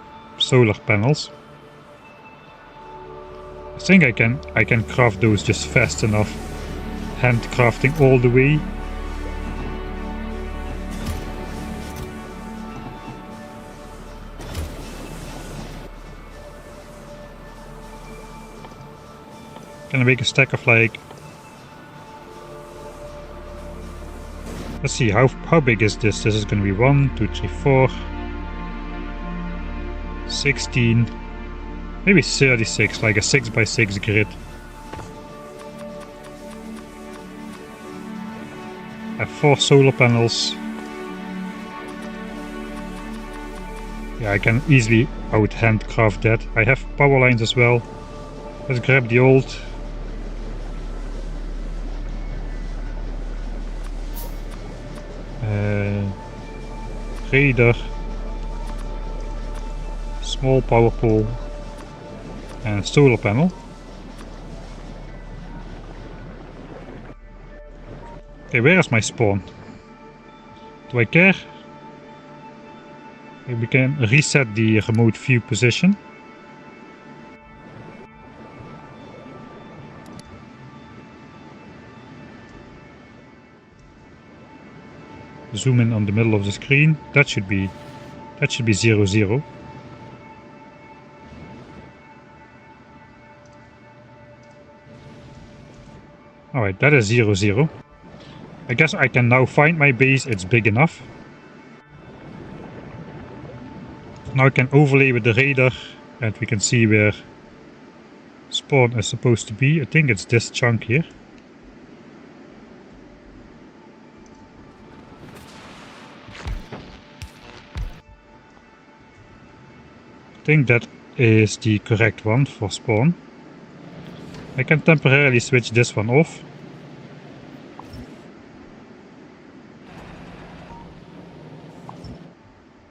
panels. I think I can craft those just fast enough. Handcrafting all the way. Can I make a stack of like... Let's see, how big is this? This is going to be 1, 2, 3, 4... 16... Maybe 36, like a 6x6 grid. I have 4 solar panels. Yeah, I can easily handcraft that. I have power lines as well. Let's grab the old... Raider, small power pole and solar panel. Okay, where is my spawn? Do I care? Okay, we can reset the remote view position. Zoom in on the middle of the screen. That should be 0, 0. Alright, that is 0, 0. I guess I can now find my base. It's big enough. Now I can overlay with the radar and we can see where spawn is supposed to be. I think it's this chunk here. I think that is the correct one for spawn. I can temporarily switch this one off.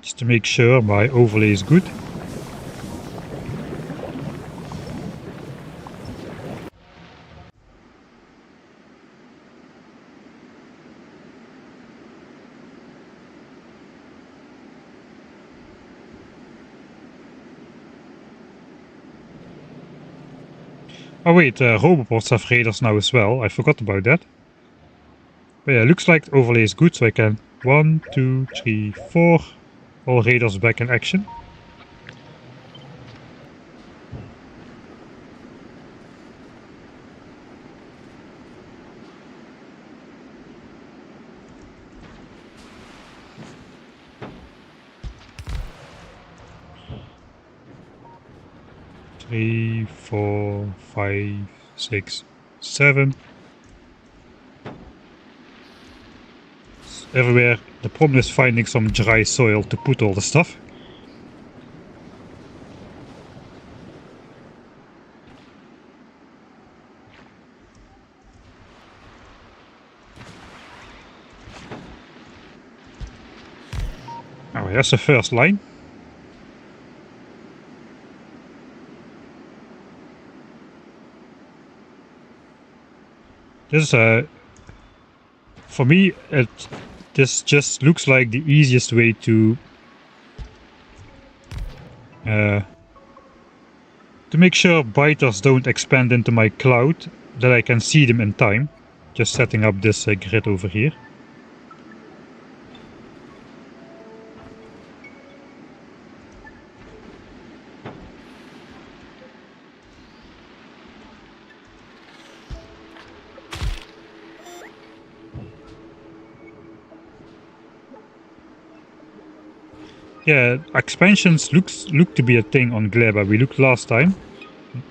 Just to make sure my overlay is good. Oh wait, robots have radars now as well. I forgot about that. But yeah, looks like the overlay is good, so I can 1, 2, 3, 4. All radars back in action. Three, 4, 5, 6, 7. Everywhere. The problem is finding some dry soil to put all the stuff. Oh, here's the first line. This is for me, this just looks like the easiest way to make sure biters don't expand into my cloud, that I can see them in time. Just setting up this grid over here. Yeah, expansions look to be a thing on GLEBA. We looked last time.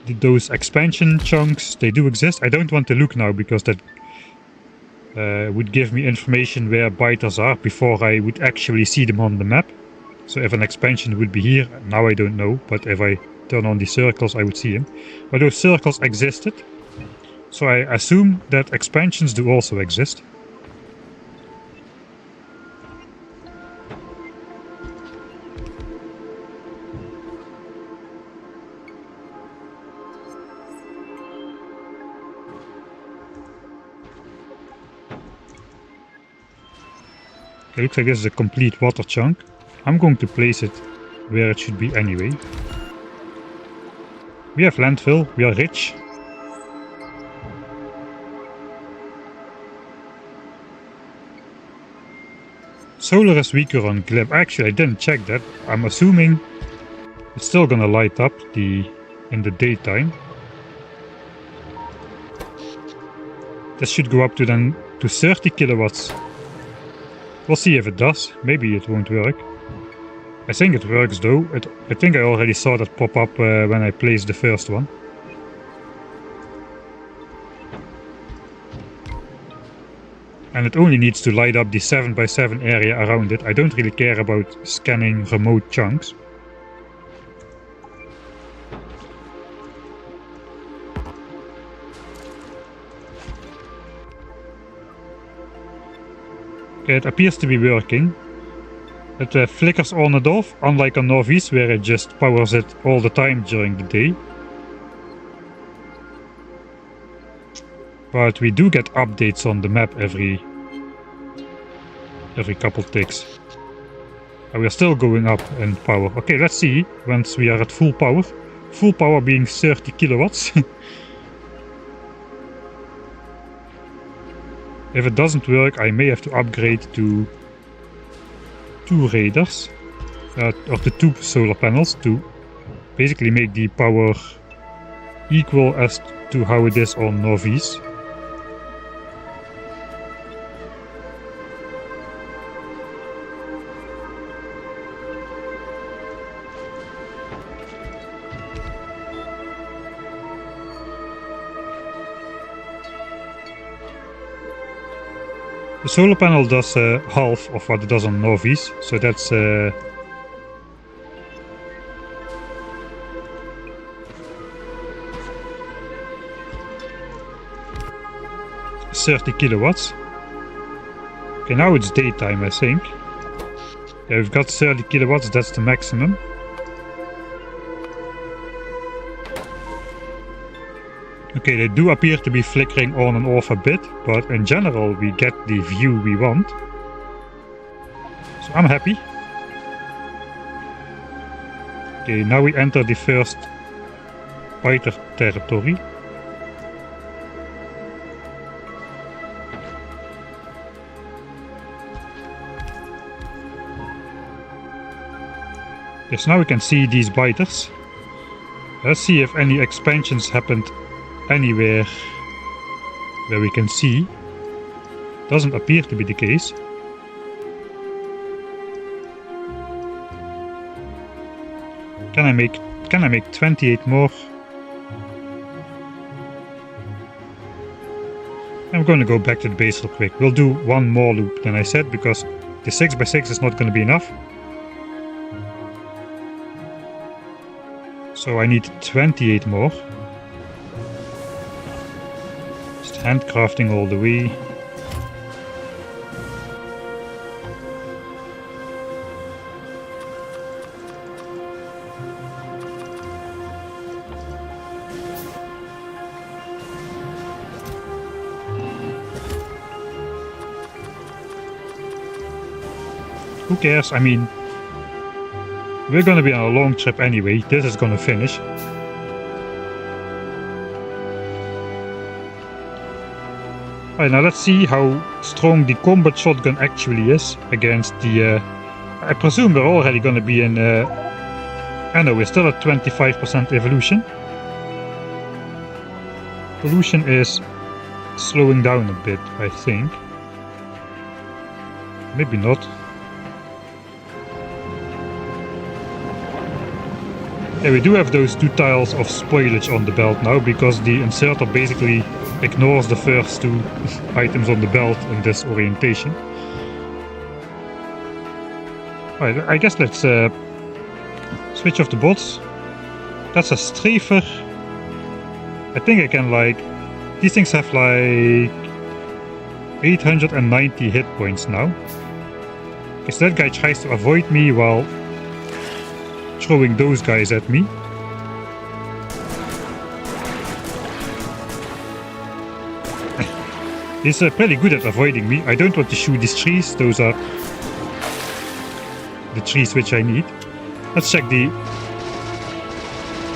Those expansion chunks, they do exist. I don't want to look now because that would give me information where biters are before I would actually see them on the map. So if an expansion would be here, now I don't know, but if I turn on the circles I would see them. But those circles existed, so I assume that expansions do also exist. It looks like this is a complete water chunk. I'm going to place it where it should be anyway. We have landfill, we are rich. Solar is weaker on GLEBA. Actually, I didn't check that. I'm assuming it's still gonna light up in the daytime. This should go up to 30 kilowatts. We'll see if it does. Maybe it won't work. I think it works though. I think I already saw that pop up when I placed the first one. And it only needs to light up the 7x7 area around it. I don't really care about scanning remote chunks. Okay, it appears to be working. It flickers on and off, unlike on Norvis where it just powers it all the time during the day. But we do get updates on the map every couple ticks. And we are still going up in power. Okay, let's see once we are at full power. Full power being 30 kilowatts. If it doesn't work, I may have to upgrade to 2 radars, or to 2 solar panels to basically make the power equal as to how it is on Norvis. The solar panel does half of what it does on Novi's, so that's 30 kilowatts. Okay, now it's daytime, I think. Yeah, we've got 30 kilowatts, that's the maximum. Okay, they do appear to be flickering on and off a bit, but in general we get the view we want. So I'm happy. Okay, now we enter the first biter territory. Yes, now we can see these biters. Let's see if any expansions happened anywhere where we can see. Doesn't appear to be the case. Can I make 28 more? I'm going to go back to the base real quick. We'll do one more loop than I said, because the 6x6 is not going to be enough. So I need 28 more. Just handcrafting all the way. Who cares? I mean, we're gonna be on a long trip anyway. This is gonna finish. Alright, now let's see how strong the combat shotgun actually is against the... I presume we're already gonna be in... I know, we're still at 25% evolution. Evolution is slowing down a bit, I think. Maybe not. Yeah, we do have those 2 tiles of spoilage on the belt now, because the inserter basically ignores the first 2 items on the belt in this orientation. Alright, I guess let's switch off the bots. That's a strafer. I think I can like... These things have like 890 hit points now. Because that guy tries to avoid me while throwing those guys at me. He's pretty good at avoiding me. I don't want to shoot these trees. Those are the trees which I need. Let's check the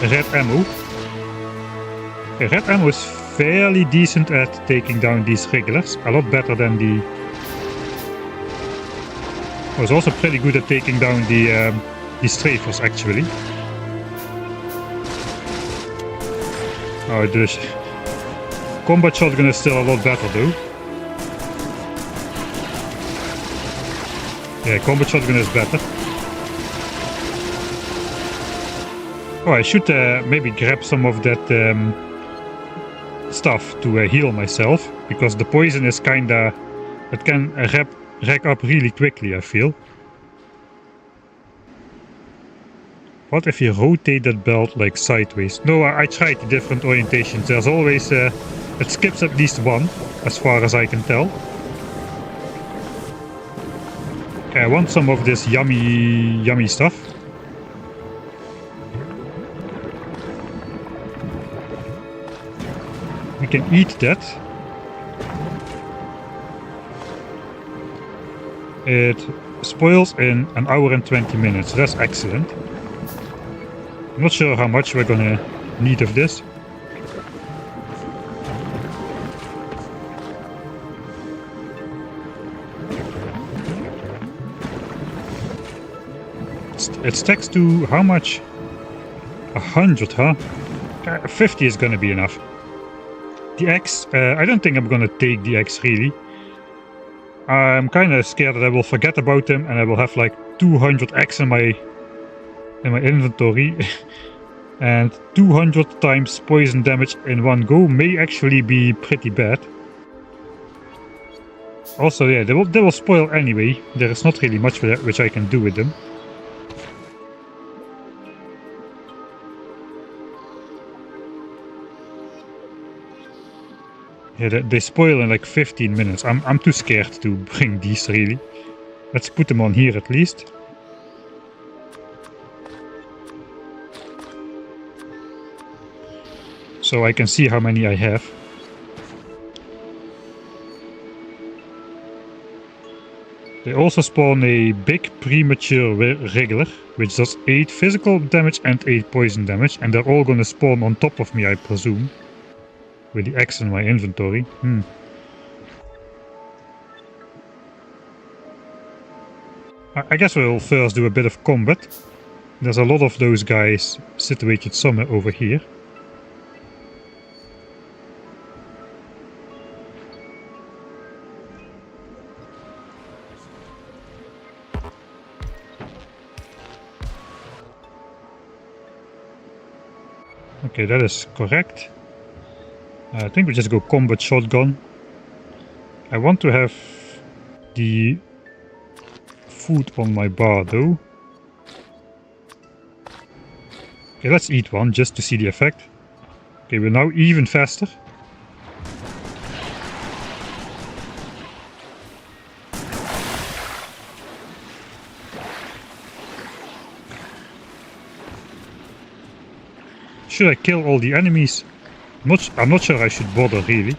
red ammo. Okay, red ammo is fairly decent at taking down these regulars. A lot better than the... Oh, it's also pretty good at taking down the strafers, actually. Oh, the combat shotgun is still a lot better, though. Yeah, combat shotgun is better. Oh, I should maybe grab some of that stuff to heal myself, because the poison is kinda... It can rack up really quickly, I feel. What if you rotate that belt like sideways? No, I tried the different orientations. There's always... it skips at least one, as far as I can tell. Okay, I want some of this yummy stuff. We can eat that. It spoils in 1 hour and 20 minutes. That's excellent. I'm not sure how much we're gonna need of this. It stacks to how much? 100, huh? 50 is gonna be enough. The axe, I don't think I'm gonna take the axe really. I'm kinda scared that I will forget about them and I will have like 200 axe in my inventory. And 200 times poison damage in one go may actually be pretty bad. Also, yeah, they will spoil anyway. There is not really much which I can do with them. Yeah, they spoil in like 15 minutes. I'm too scared to bring these really. Let's put them on here at least. So I can see how many I have. They also spawn a big premature regular, which does 8 physical damage and 8 poison damage, and they're all gonna spawn on top of me, I presume. With the X in my inventory. I guess we'll first do a bit of combat. There's a lot of those guys situated somewhere over here. Okay, that is correct. I think we just go combat shotgun. I want to have the food on my bar though. Okay, let's eat one just to see the effect. Okay, we're now even faster. Should I kill all the enemies? I'm not sure I should bother really.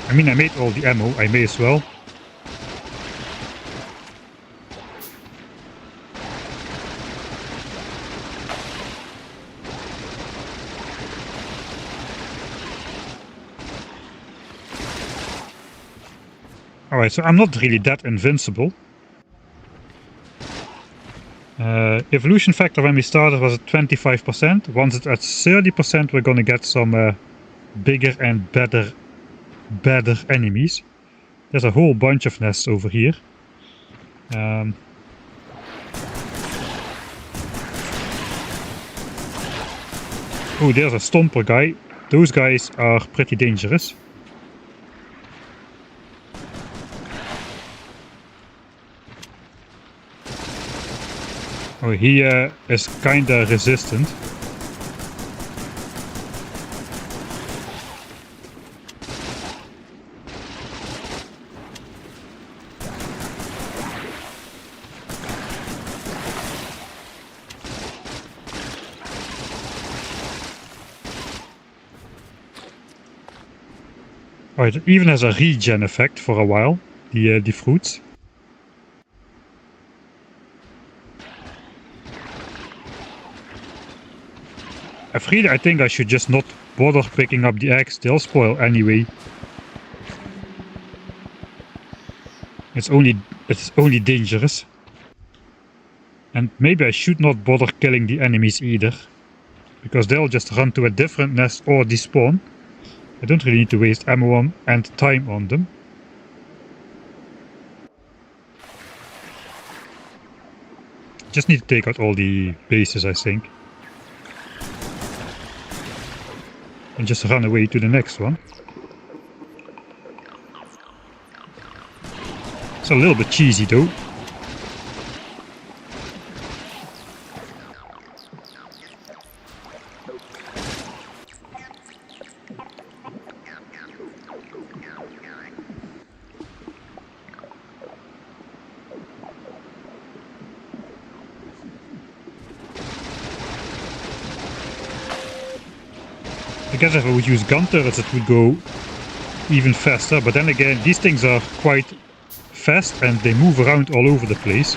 I mean, I made all the ammo, I may as well. Alright, so I'm not really that invincible. Evolution factor when we started was at 25%. Once it's at 30%, we're gonna get some bigger and better enemies. There's a whole bunch of nests over here. Oh, there's a stomper guy. Those guys are pretty dangerous. Oh, he is kinda resistant. Oh, it even has a regen effect for a while, the fruits. I think I should just not bother picking up the eggs, they'll spoil anyway. It's only dangerous. And maybe I should not bother killing the enemies either, because they'll just run to a different nest or despawn. I don't really need to waste ammo on and time on them. Just need to take out all the bases, I think. And just run away to the next one. It's a little bit cheesy though. I guess if I would use gun turrets it would go even faster, but then again these things are quite fast and they move around all over the place.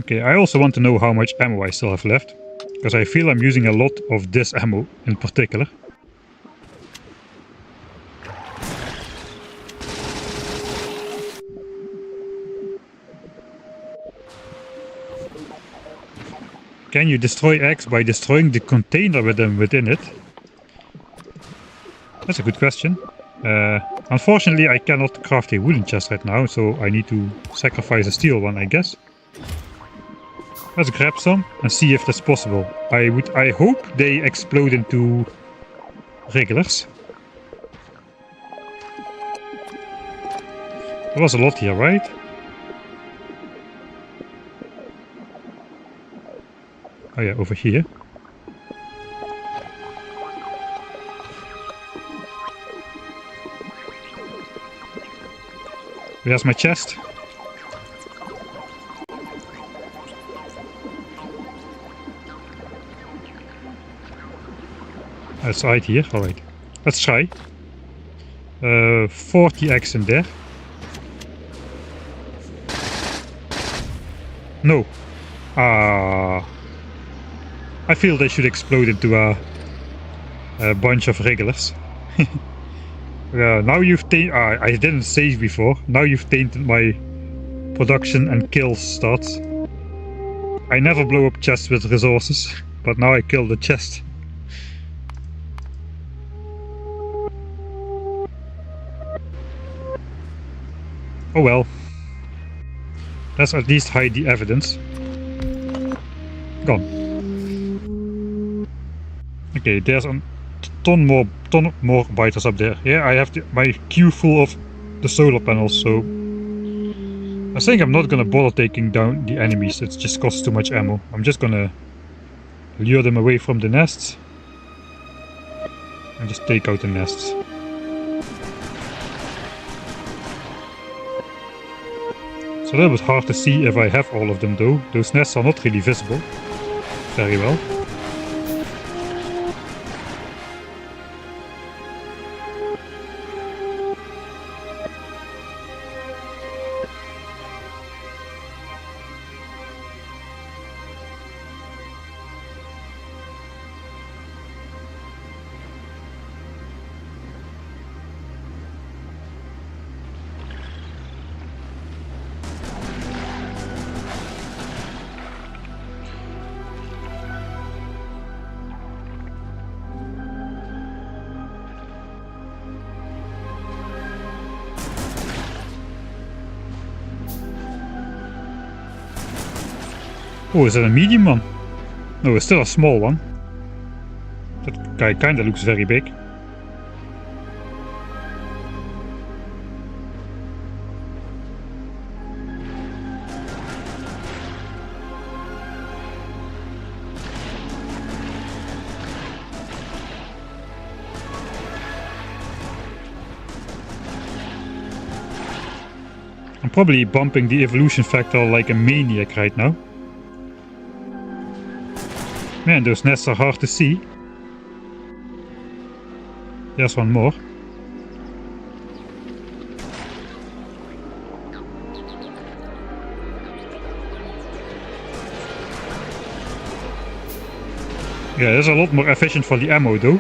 Okay, I also want to know how much ammo I still have left, because I feel I'm using a lot of this ammo in particular. Can you destroy eggs by destroying the container with them within it? That's a good question. Unfortunately I cannot craft a wooden chest right now, so I need to sacrifice a steel one, I guess. Let's grab some and see if that's possible. I hope they explode into regulars. There was a lot here, right? Oh yeah, over here. There's my chest. Let's hide here. Alright. Let's try. 40 eggs in there. No. I feel they should explode into a bunch of regulars. Now you've tainted... I didn't save before. Now you've tainted my production and kills stats. I never blow up chests with resources, but now I kill the chest. Oh well. Let's at least hide the evidence. Gone. Okay, there's a ton more biters up there. Yeah, I have my queue full of the solar panels, so I think I'm not gonna bother taking down the enemies. It just costs too much ammo. I'm just gonna lure them away from the nests and just take out the nests. It's a little bit hard to see if I have all of them though. Those nests are not really visible very well. Oh, is that a medium one? No, it's still a small one. That guy kinda looks very big. I'm probably bumping the evolution factor like a maniac right now. Man, those nests are hard to see. There's one more. Yeah, that's a lot more efficient for the ammo though.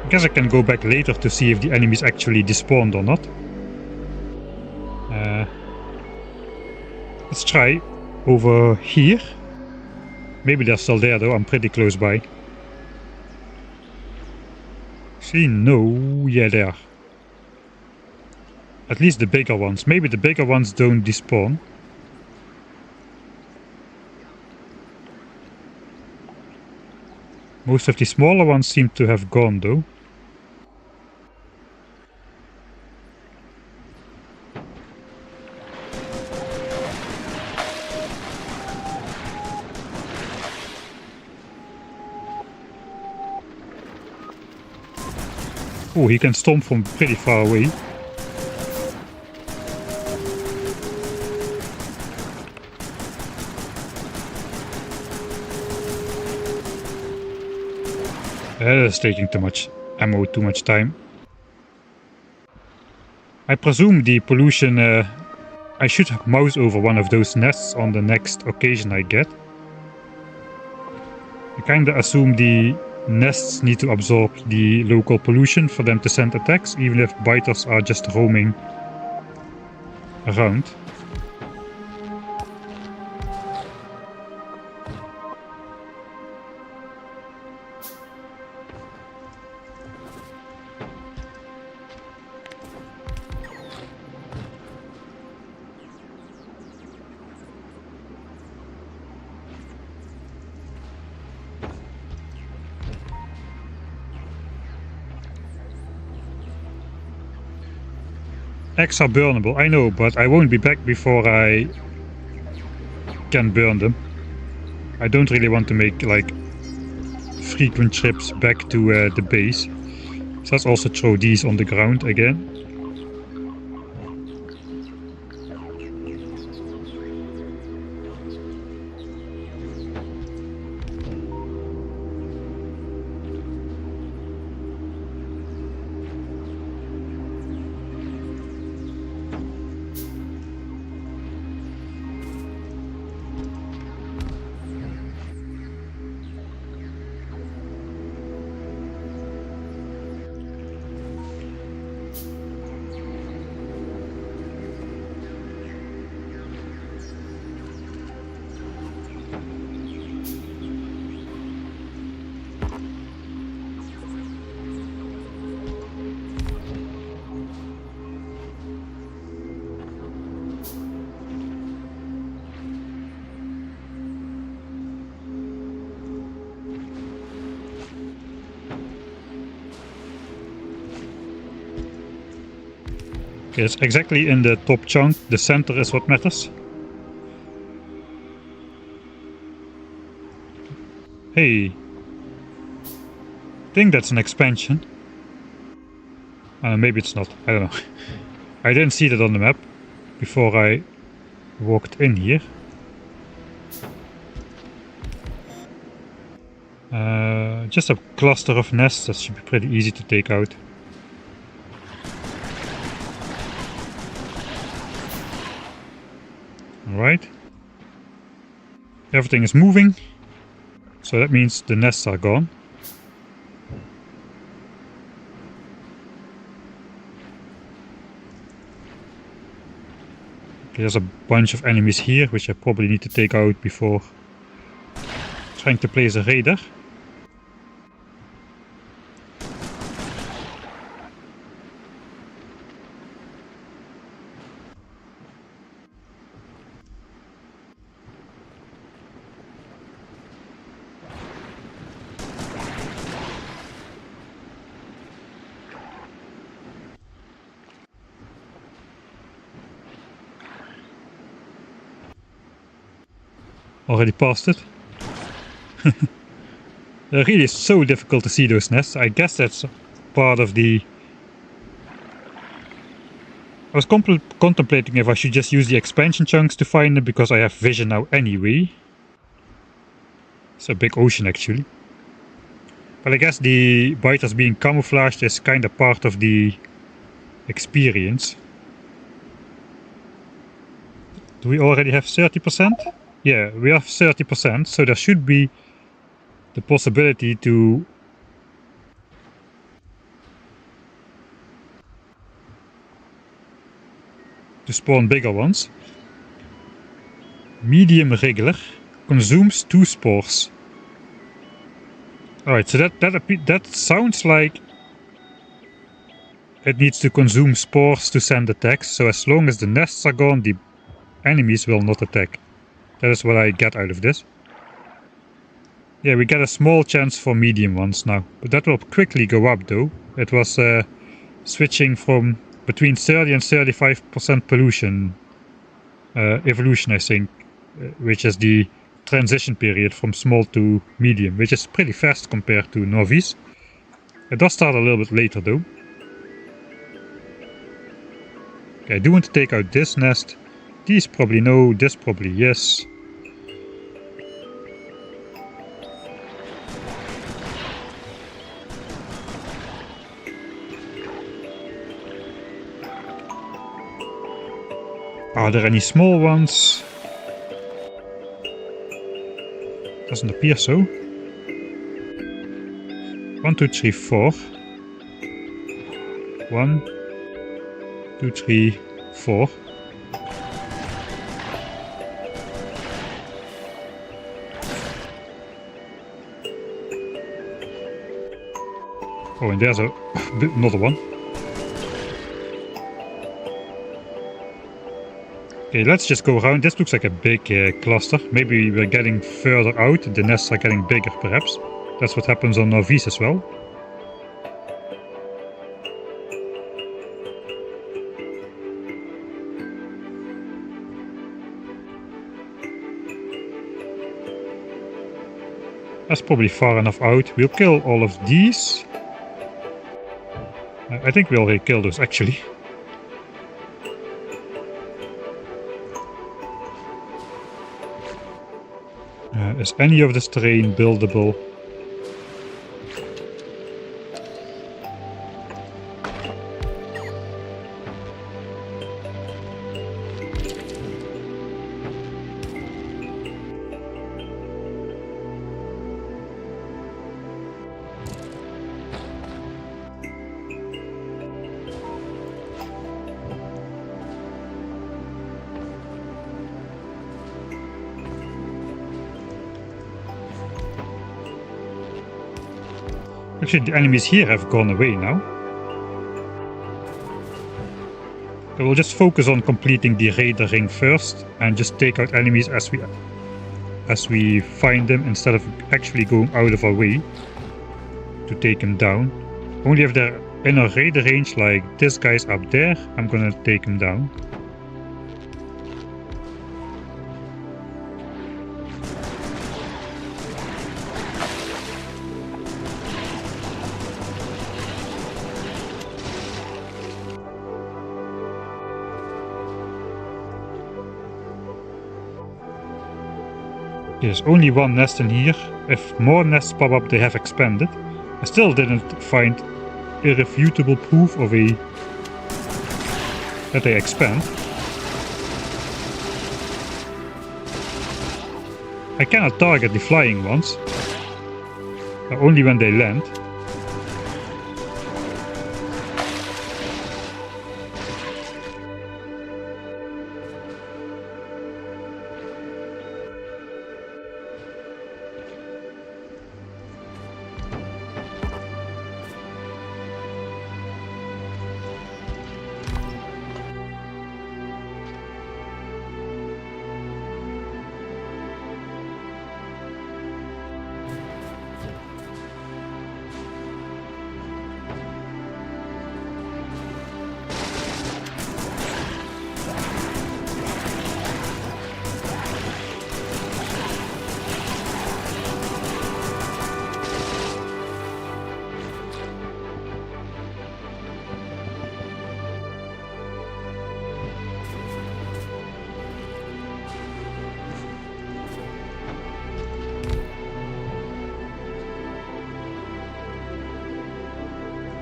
I guess I can go back later to see if the enemies actually despawned or not. Let's try over here. Maybe they're still there though, I'm pretty close by. See, no, yeah they are. At least the bigger ones. Maybe the bigger ones don't despawn. Most of the smaller ones seem to have gone though. Oh, he can stomp from pretty far away. That is taking too much ammo, too much time. I presume the pollution... I should mouse over one of those nests on the next occasion I get. I kinda assume the nests need to absorb the local pollution for them to send attacks, even if biters are just roaming around. Eggs are burnable, I know, but I won't be back before I can burn them. I don't really want to make like frequent trips back to the base. So let's also throw these on the ground again. Okay, it's exactly in the top chunk. The center is what matters. Hey, I think that's an expansion. Maybe it's not, I don't know. I didn't see that on the map before I walked in here. Just a cluster of nests, that should be pretty easy to take out. Alright. Everything is moving. So that means the nests are gone. Okay, there's a bunch of enemies here, which I probably need to take out before trying to place a radar. Already passed it. It really is so difficult to see those nests. I guess that's part of the... I was contemplating if I should just use the expansion chunks to find them, because I have vision now anyway. It's a big ocean actually. But I guess the biters being camouflaged is kind of part of the experience. Do we already have 30%? Yeah, we have 30%, so there should be the possibility to spawn bigger ones. Medium regular consumes 2 spores. Alright, so that sounds like it needs to consume spores to send attacks, so as long as the nests are gone, the enemies will not attack. That is what I get out of this. Yeah, we get a small chance for medium ones now, but that will quickly go up though. It was switching from between 30 and 35% pollution evolution, I think, which is the transition period from small to medium, which is pretty fast compared to novice. It does start a little bit later though. Okay, I do want to take out this nest. These probably no, this probably yes. Are there any small ones? Doesn't appear so. 1, 2, 3, 4. 1, 2, 3, 4. Oh, and there's another one. Okay, let's just go around. This looks like a big cluster. Maybe we're getting further out. The nests are getting bigger, perhaps. That's what happens on Novice as well. That's probably far enough out. We'll kill all of these. I think we already killed those actually. Is any of this terrain buildable? Actually, the enemies here have gone away now. I will just focus on completing the raider ring first and just take out enemies as we find them, instead of actually going out of our way to take them down. Only if they're in a raider range, like this guy's up there, I'm gonna take them down. There's only one nest in here. If more nests pop up, they have expanded. I still didn't find irrefutable proof of that they expand. I cannot target the flying ones, only when they land.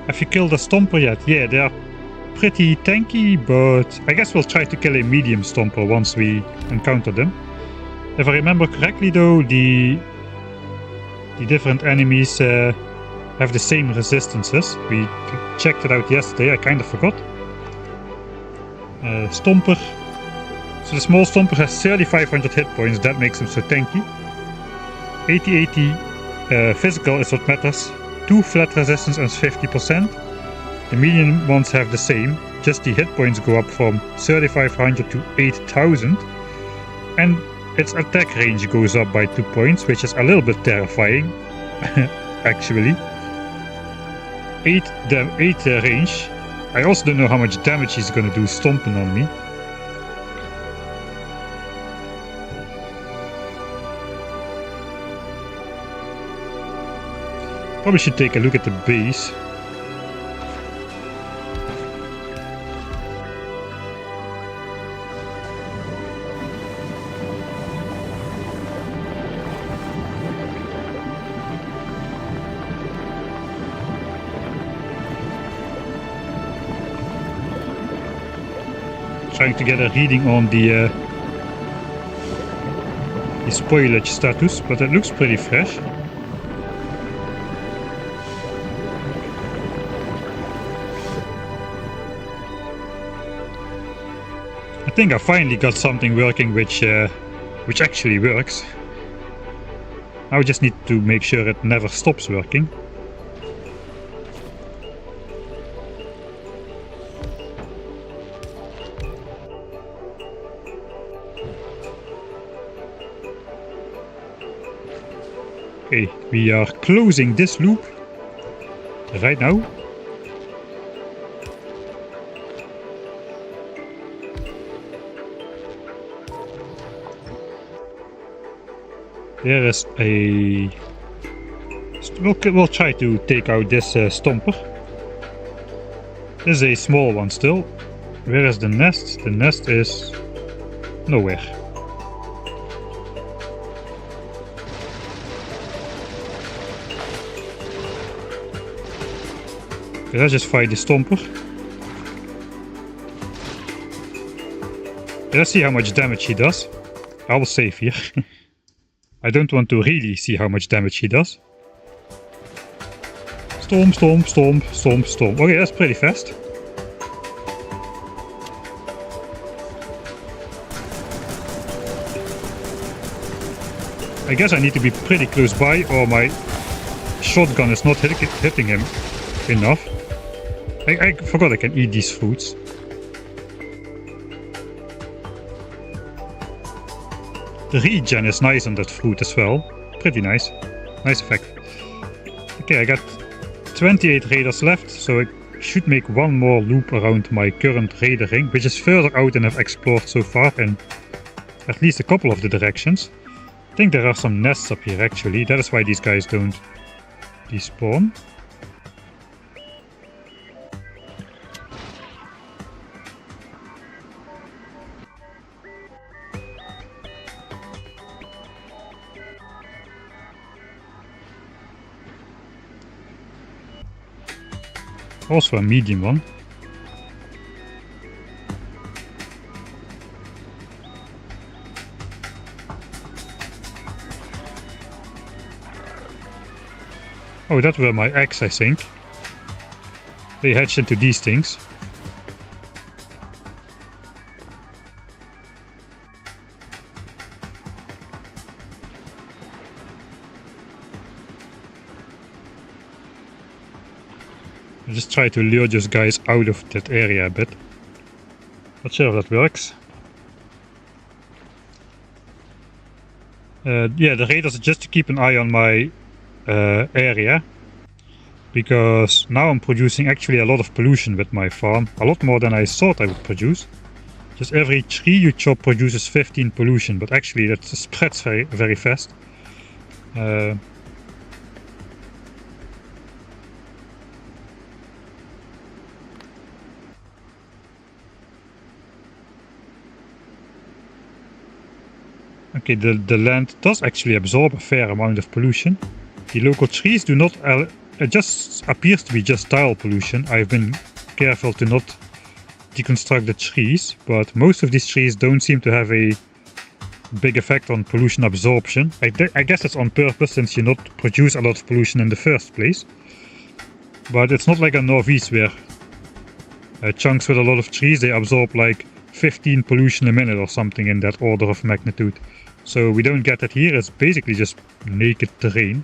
Have you killed a stomper yet? Yeah, they are pretty tanky, but I guess we'll try to kill a medium stomper once we encounter them. If I remember correctly though, the different enemies have the same resistances. We checked it out yesterday, I kind of forgot. Stomper. So the small stomper has 3500 hit points, that makes him so tanky. 80-80 physical is what matters. 2 flat resistance and 50%. The medium ones have the same, just the hit points go up from 3500 to 8000. And its attack range goes up by 2 points, which is a little bit terrifying, actually. 8 range. I also don't know how much damage he's gonna do stomping on me. Probably should take a look at the base. Trying to get a reading on the spoilage status, but it looks pretty fresh. I think I finally got something working which actually works. I just need to make sure it never stops working. Okay, we are closing this loop right now. There is a we'll try to take out this stomper. This is a small one still. Where is the nest? The nest is nowhere. Okay, let's just fight the stomper. Let's see how much damage he does. I will save here. I don't want to really see how much damage he does. Stomp, stomp, stomp, stomp, stomp. Okay, that's pretty fast. I guess I need to be pretty close by or my shotgun is not hitting him enough. I forgot I can eat these fruits. The regen is nice on that fruit as well. Pretty nice. Nice effect. Okay, I got 28 raiders left, so I should make one more loop around my current raider ring, which is further out than I've explored so far in at least a couple of the directions. I think there are some nests up here actually, that is why these guys don't despawn. Also a medium one. Oh, that were my eggs, I think. They hatch into these things. I just try to lure those guys out of that area a bit. Not sure if that works. Yeah, the raiders are just to keep an eye on my area, because now I'm producing actually a lot of pollution with my farm, a lot more than I thought I would produce. Just every tree you chop produces 15 pollution, but actually that spreads very, very fast. Okay, the land does actually absorb a fair amount of pollution. The local trees do not, it just appears to be just tile pollution. I've been careful to not deconstruct the trees, but most of these trees don't seem to have a big effect on pollution absorption. I guess it's on purpose, since you not produce a lot of pollution in the first place. But it's not like a Northeast where chunks with a lot of trees, they absorb like 15 pollution a minute or something in that order of magnitude. So we don't get that here, it's basically just naked terrain.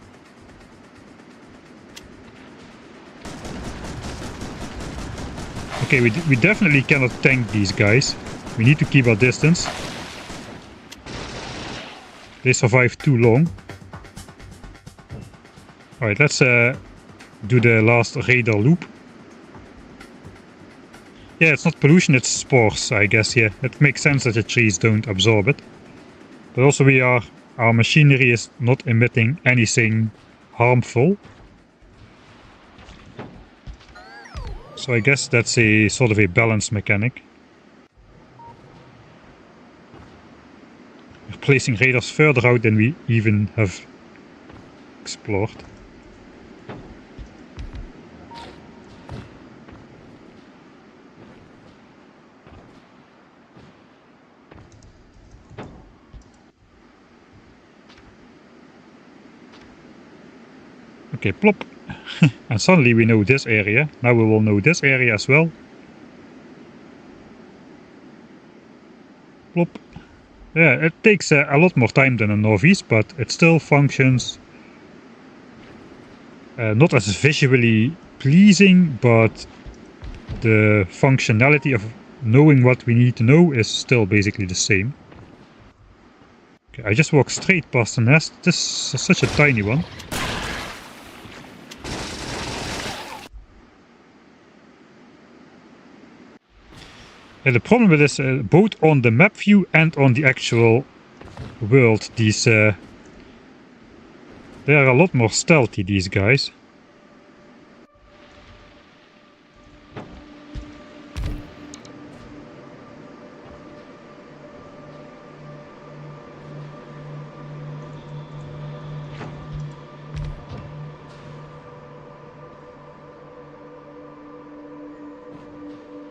Okay, we definitely cannot tank these guys. We need to keep our distance. They survive too long. Alright, let's do the last raider loop. Yeah, it's not pollution, it's spores, I guess. Yeah, it makes sense that the trees don't absorb it. But also our machinery is not emitting anything harmful. So I guess that's a sort of a balance mechanic. We're placing raiders further out than we even have explored. Okay, plop. And suddenly we know this area. Now we will know this area as well. Plop. Yeah, it takes a lot more time than a Northeast, but it still functions not as visually pleasing, but the functionality of knowing what we need to know is still basically the same. Okay, I just walked straight past the nest. This is such a tiny one. The problem with this, both on the map view and on the actual world, there's They are a lot more stealthy, these guys.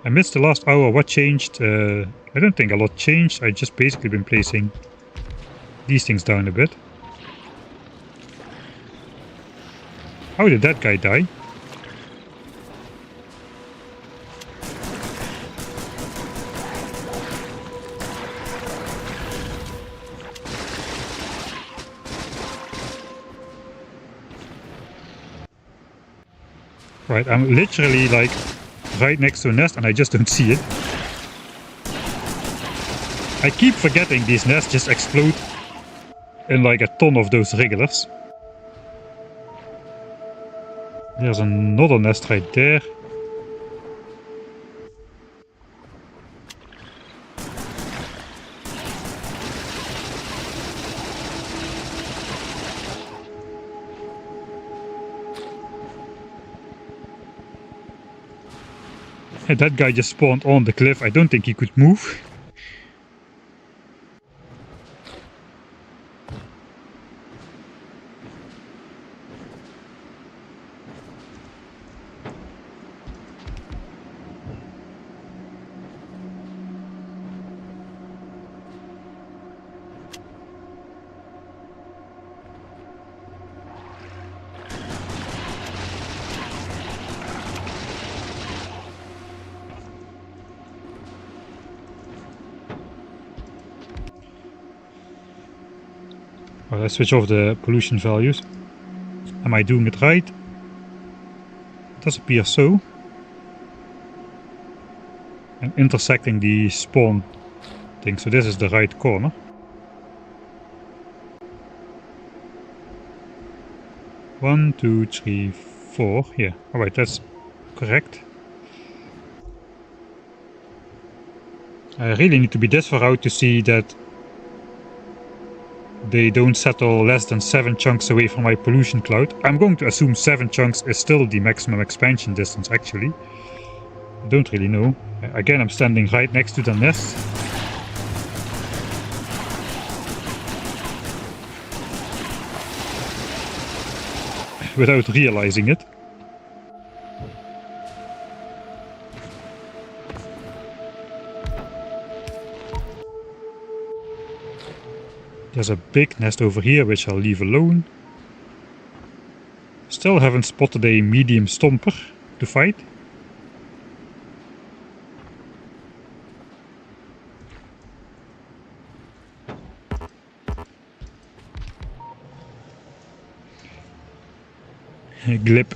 I missed the last hour. What changed? I don't think a lot changed. I just basically been placing these things down a bit. How did that guy die? Right, I'm literally like right next to a nest and I just don't see it. I keep forgetting these nests just explode in like a ton of those regulars. There's another nest right there. And that guy just spawned on the cliff. I don't think he could move. Well, let's switch off the pollution values. Am I doing it right? It does appear so. I'm intersecting the spawn thing, so this is the right corner. One, two, three, four. Yeah, alright, that's correct. I really need to be this far out to see that they don't settle less than 7 chunks away from my pollution cloud. I'm going to assume 7 chunks is still the maximum expansion distance, actually. I don't really know. Again, I'm standing right next to the nest. Without realizing it. There's a big nest over here, which I'll leave alone. Still haven't spotted a medium stomper to fight. Gleb.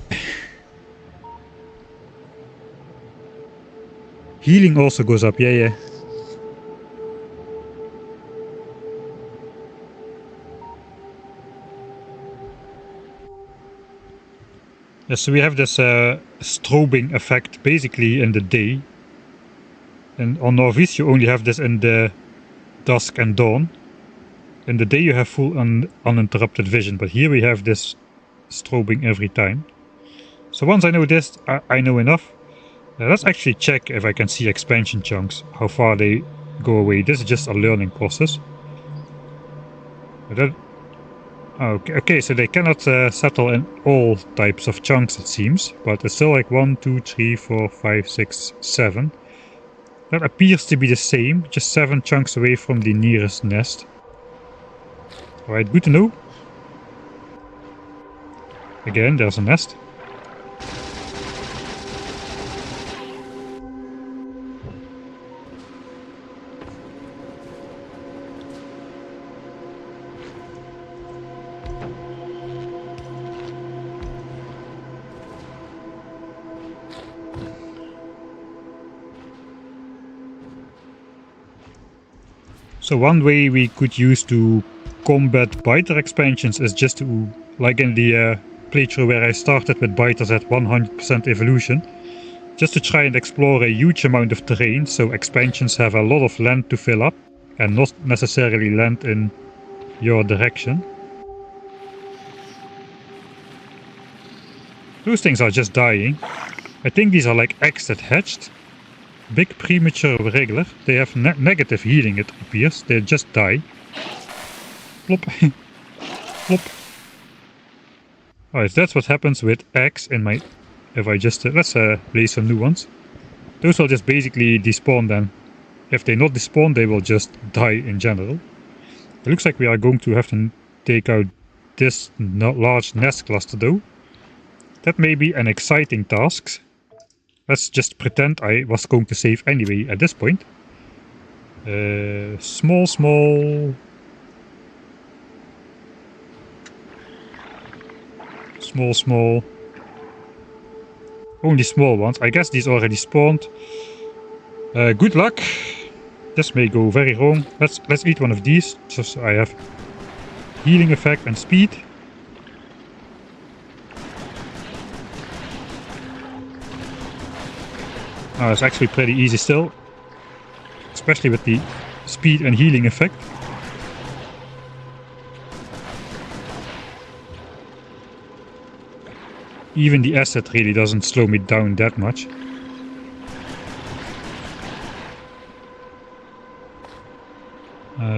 Healing also goes up, yeah. Yeah, so we have this strobing effect basically in the day. And on Norvis you only have this in the dusk and dawn. In the day you have full uninterrupted vision, but here we have this strobing every time. So once I know this, I know enough. Let's actually check if I can see expansion chunks, how far they go away. This is just a learning process. Okay, so they cannot settle in all types of chunks, it seems, but it's still like 1, 2, 3, 4, 5, 6, 7. That appears to be the same, just 7 chunks away from the nearest nest. Alright, good to know. Again, there's a nest. So one way we could use to combat biter expansions is just to, like in the playthrough where I started with biters at 100% evolution, just to try and explore a huge amount of terrain, so expansions have a lot of land to fill up and not necessarily land in your direction. Those things are just dying. I think these are like eggs that hatched. Big, premature, regular. They have negative healing, it appears. They just die. Plop. Plop. Alright, that's what happens with eggs in my... If I just... let's place some new ones. Those will just basically despawn then. If they not despawn, they will just die in general. It looks like we are going to have to take out this large nest cluster though. That may be an exciting task. Let's just pretend I was going to save anyway at this point. Small. Only small ones. I guess these already spawned. Good luck. This may go very wrong. Let's eat one of these, just so I have healing effect and speed. It's actually pretty easy still, especially with the speed and healing effect. Even the acid really doesn't slow me down that much.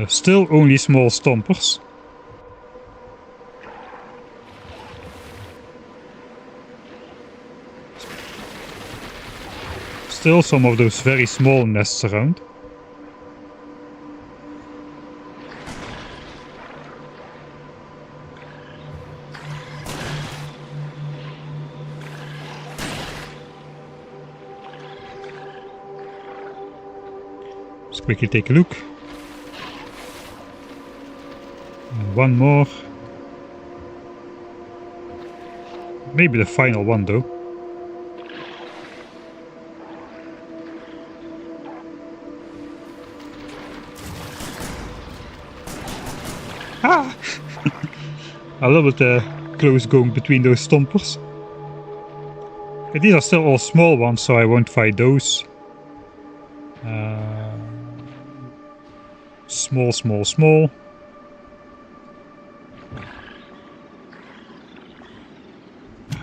Still only small stompers. Still some of those very small nests around. Let's quickly take a look. And one more. Maybe the final one though. Ah! A little bit close going between those stompers. Okay, these are still all small ones, so I won't fight those. Small.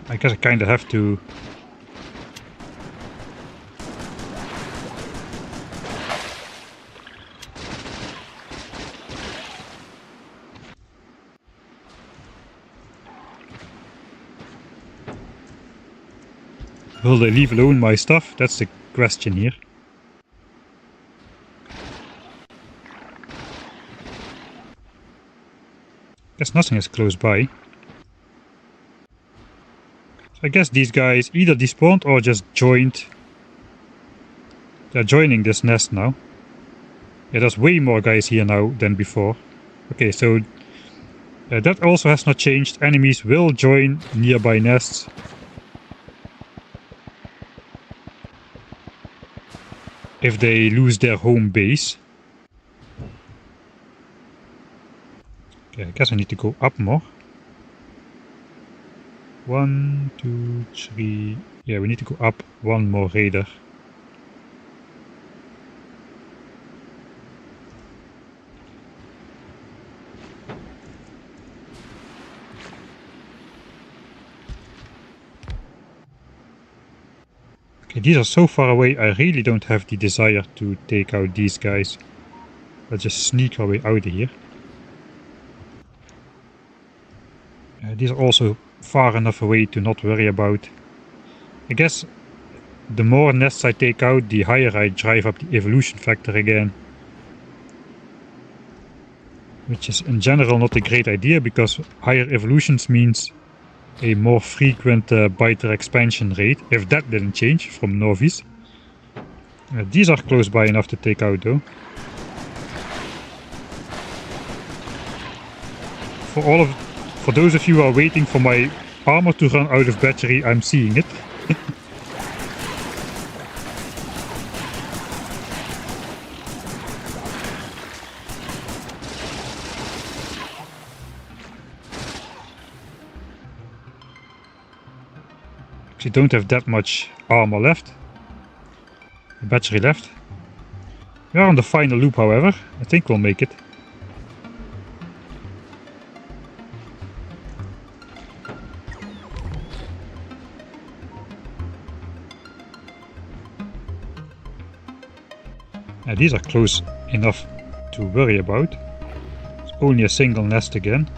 I guess I kind of have to... Will they leave alone my stuff? That's the question here. Guess nothing is close by. So I guess these guys either despawned or just joined. They're joining this nest now. Yeah, there's way more guys here now than before. Okay, so that also has not changed. Enemies will join nearby nests. If they lose their home base. Okay, I guess I need to go up more. 1, 2, 3. Yeah, we need to go up one more raider. Okay, these are so far away, I really don't have the desire to take out these guys. Let's just sneak our way out of here. These are also far enough away to not worry about. I guess the more nests I take out, the higher I drive up the evolution factor again. Which is in general not a great idea, because higher evolutions means a more frequent biter expansion rate, if that didn't change from novice. These are close by enough to take out though. For those of you who are waiting for my armor to run out of battery, I'm seeing it. Actually don't have that much armor left. Battery left. We are on the final loop, however. I think we'll make it. These are close enough to worry about. It's only a single nest again.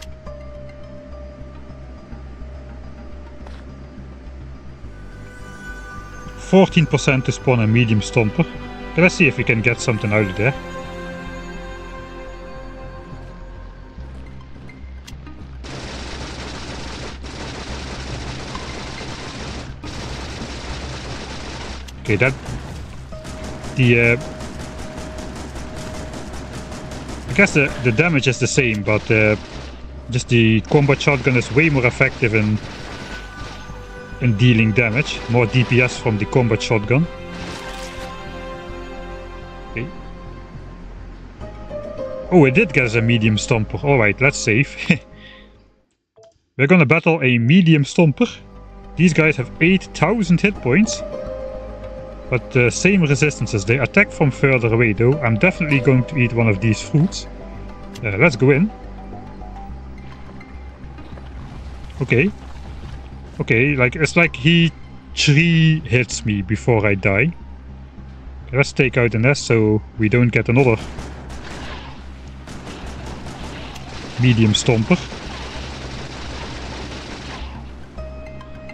%14% to spawn a medium stomper. Okay, let's see if we can get something out of there. Okay, that I guess the damage is the same, but just the combat shotgun is way more effective in dealing damage. More DPS from the combat shotgun. Okay. Oh, it did get us a medium stomper. Alright, let's save. We're gonna battle a medium stomper. These guys have 8,000 hit points. But same resistances. They attack from further away though. I'm definitely going to eat one of these fruits. Let's go in. Okay. Okay, it's like he 3 hits me before I die. Okay, let's take out the nest so we don't get another medium stomper.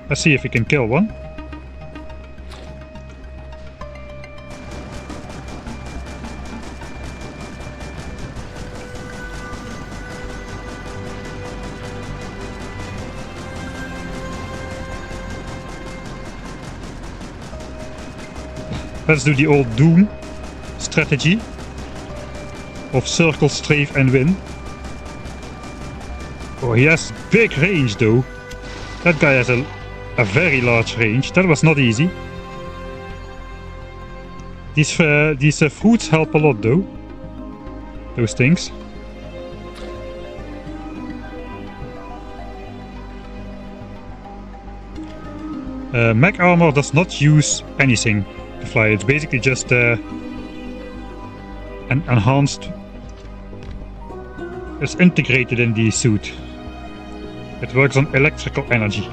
Let's see if we can kill one. Let's do the old Doom strategy of circle, strafe and win. Oh, he has big range though. That guy has a very large range. That was not easy. These fruits help a lot though. Those things. Mech armor does not use anything to fly. It's basically just an enhanced. It's integrated in the suit. It works on electrical energy,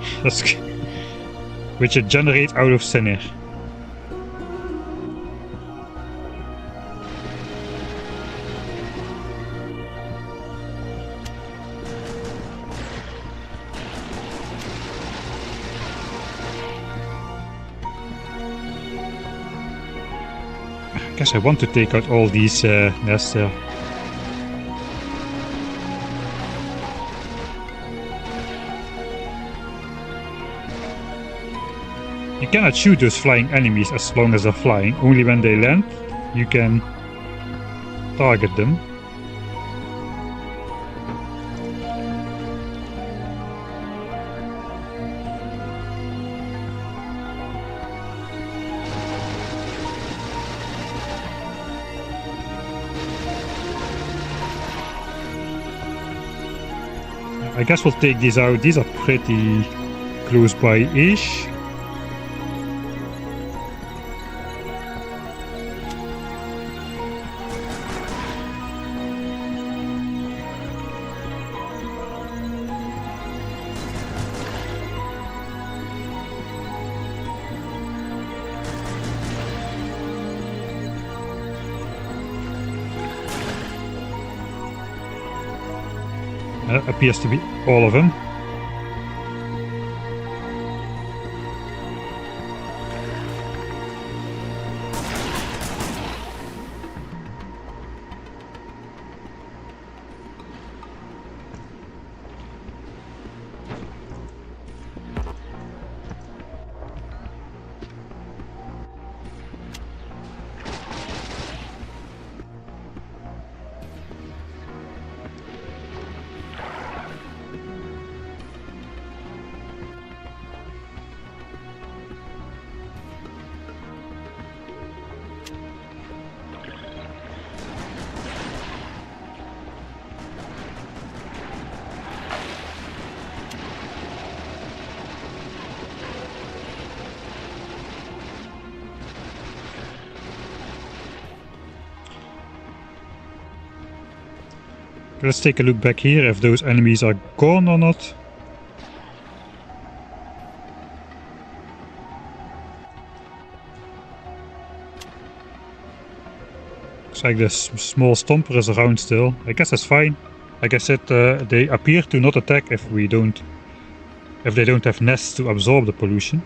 which it generates out of thin air. I guess I want to take out all these nests there. You cannot shoot those flying enemies as long as they're flying. Only when they land, you can target them. I guess we'll take these out. These are pretty close by-ish. Appears to be all of them. Let's take a look back here if those enemies are gone or not. Looks like this small stomper is around still. I guess that's fine. Like I said, they appear to not attack if they don't have nests to absorb the pollution.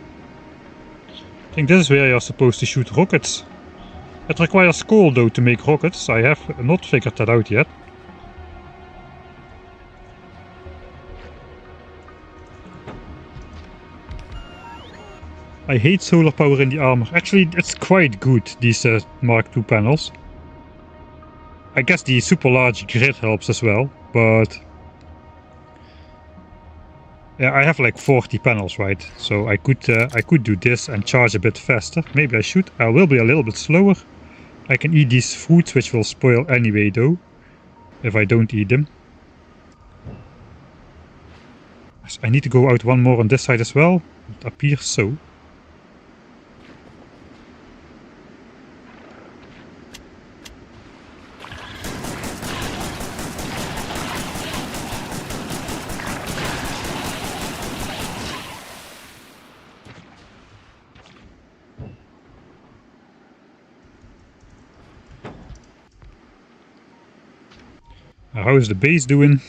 I think this is where you're supposed to shoot rockets. It requires coal though to make rockets. I have not figured that out yet. I hate solar power in the armor. Actually, it's quite good, these Mark II panels. I guess the super large grid helps as well, but yeah, I have like 40 panels, right? So I could do this and charge a bit faster. Maybe I should. I will be a little bit slower. I can eat these fruits, which will spoil anyway though, if I don't eat them. I need to go out one more on this side as well. It appears so. How is the base doing?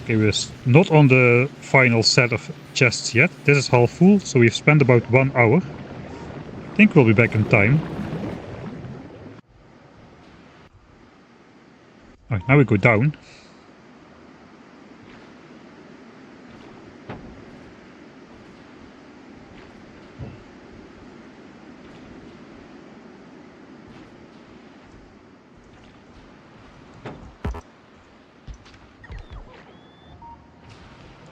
Okay, we're not on the final set of chests yet. This is half full, so we've spent about 1 hour. I think we'll be back in time. Alright, now we go down.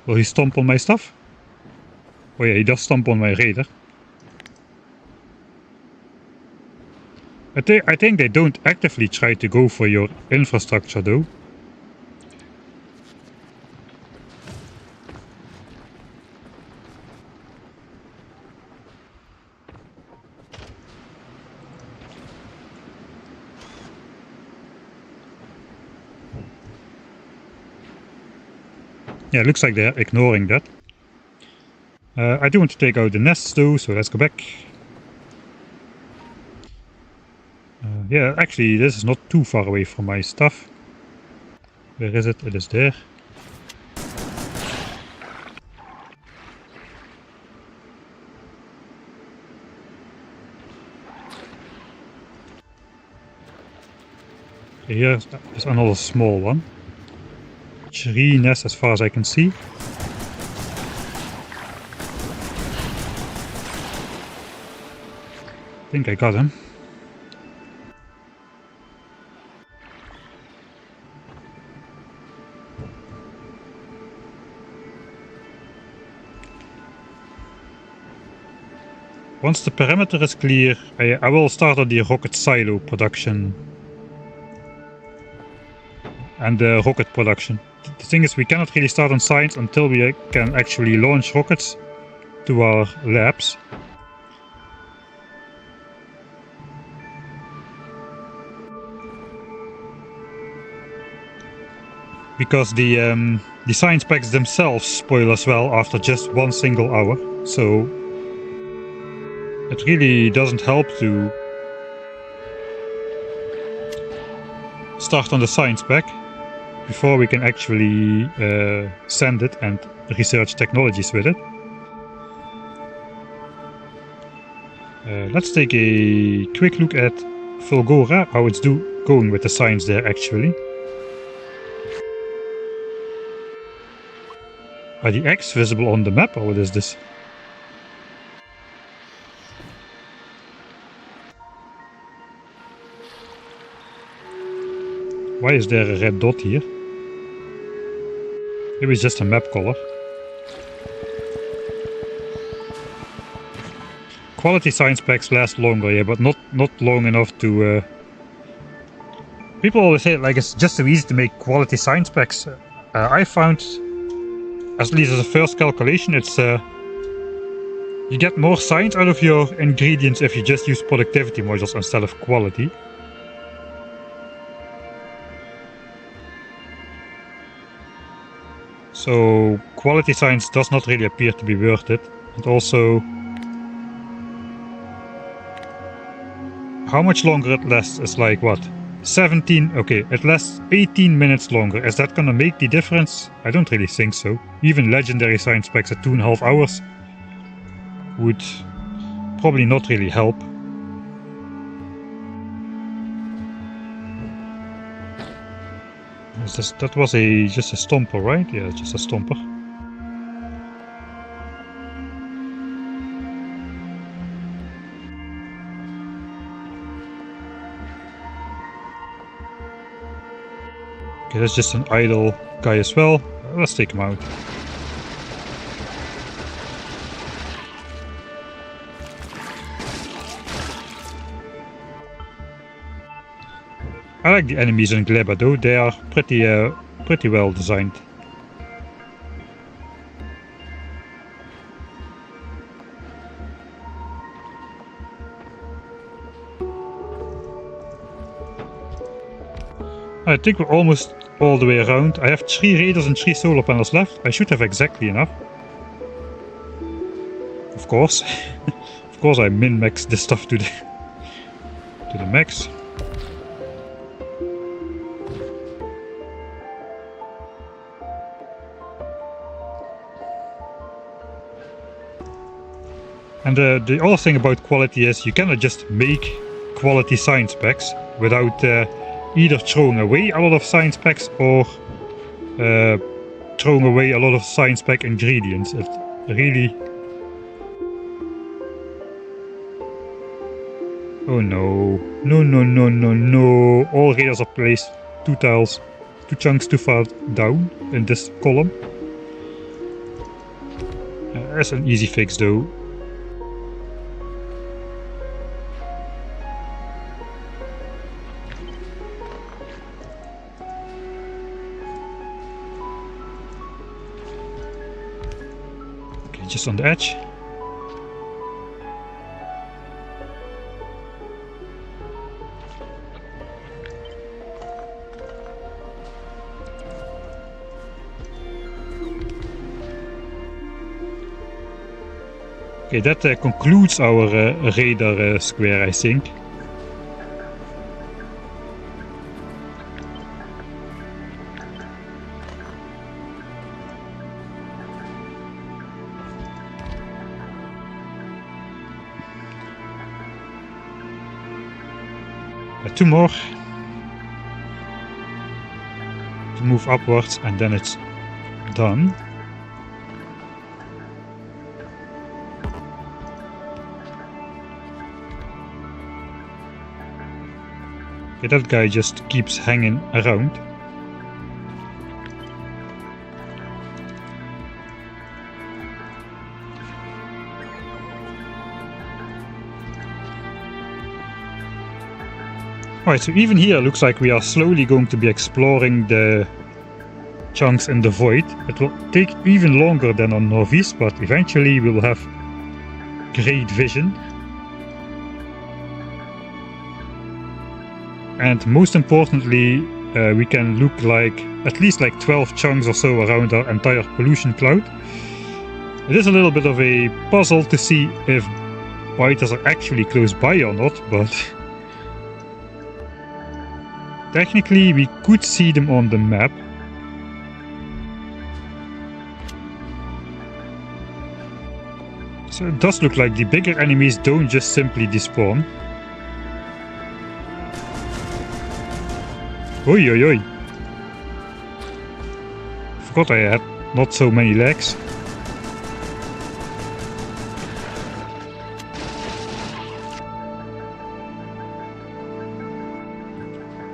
Will he stomp on my stuff? Oh yeah, he does stomp on my radar. I think they don't actively try to go for your infrastructure though. Yeah, it looks like they're ignoring that. I do want to take out the nests though, so let's go back. Yeah, actually this is not too far away from my stuff. Where is it? It is there. Here is another small one. 3 nests as far as I can see. I think I got him. Once the perimeter is clear, I will start on the rocket silo production and the rocket production. The thing is, we cannot really start on science until we can actually launch rockets to our labs. Because the science packs themselves spoil as well after just 1 single hour, so it really doesn't help to start on the science pack before we can actually send it and research technologies with it. Let's take a quick look at Fulgora, how it's going with the science there actually. Are the eggs visible on the map, or what is this? Why is there a red dot here? Maybe it's just a map color. Quality science packs last longer, yeah, but not long enough to... People always say like it's just so easy to make quality science packs. I found, at least as a first calculation, it's you get more science out of your ingredients if you just use productivity modules instead of quality. So quality science does not really appear to be worth it. And also, how much longer it lasts is like what? 17, okay, it lasts 18 minutes longer. Is that gonna make the difference? I don't really think so. Even legendary science packs at 2.5 hours would probably not really help. That was just a stomper, right? Yeah, just a stomper. Okay, that's just an idle guy as well. Let's take him out. I like the enemies in GLEBA though, they are pretty well designed. I think we're almost all the way around. I have 3 raiders and 3 solar panels left. I should have exactly enough. Of course. Of course I min-maxed this stuff to the max. And the other thing about quality is you cannot just make quality science packs without either throwing away a lot of science packs or throwing away a lot of science pack ingredients. It really... Oh no. No, no, no, no, no. All raiders are placed 2 tiles, 2 chunks too far down in this column. That's an easy fix though. Just on the edge. Okay, that concludes our radar square, I think. Two more to move upwards and then it's done. Okay, that guy just keeps hanging around. Alright, so even here looks like we are slowly going to be exploring the chunks in the void. It will take even longer than on Novice, but eventually we will have great vision. And most importantly, we can look like at least like 12 chunks or so around our entire pollution cloud. It is a little bit of a puzzle to see if biters are actually close by or not, but technically we could see them on the map. So it does look like the bigger enemies don't just simply despawn. Oi oi oi. Forgot I had not so many legs.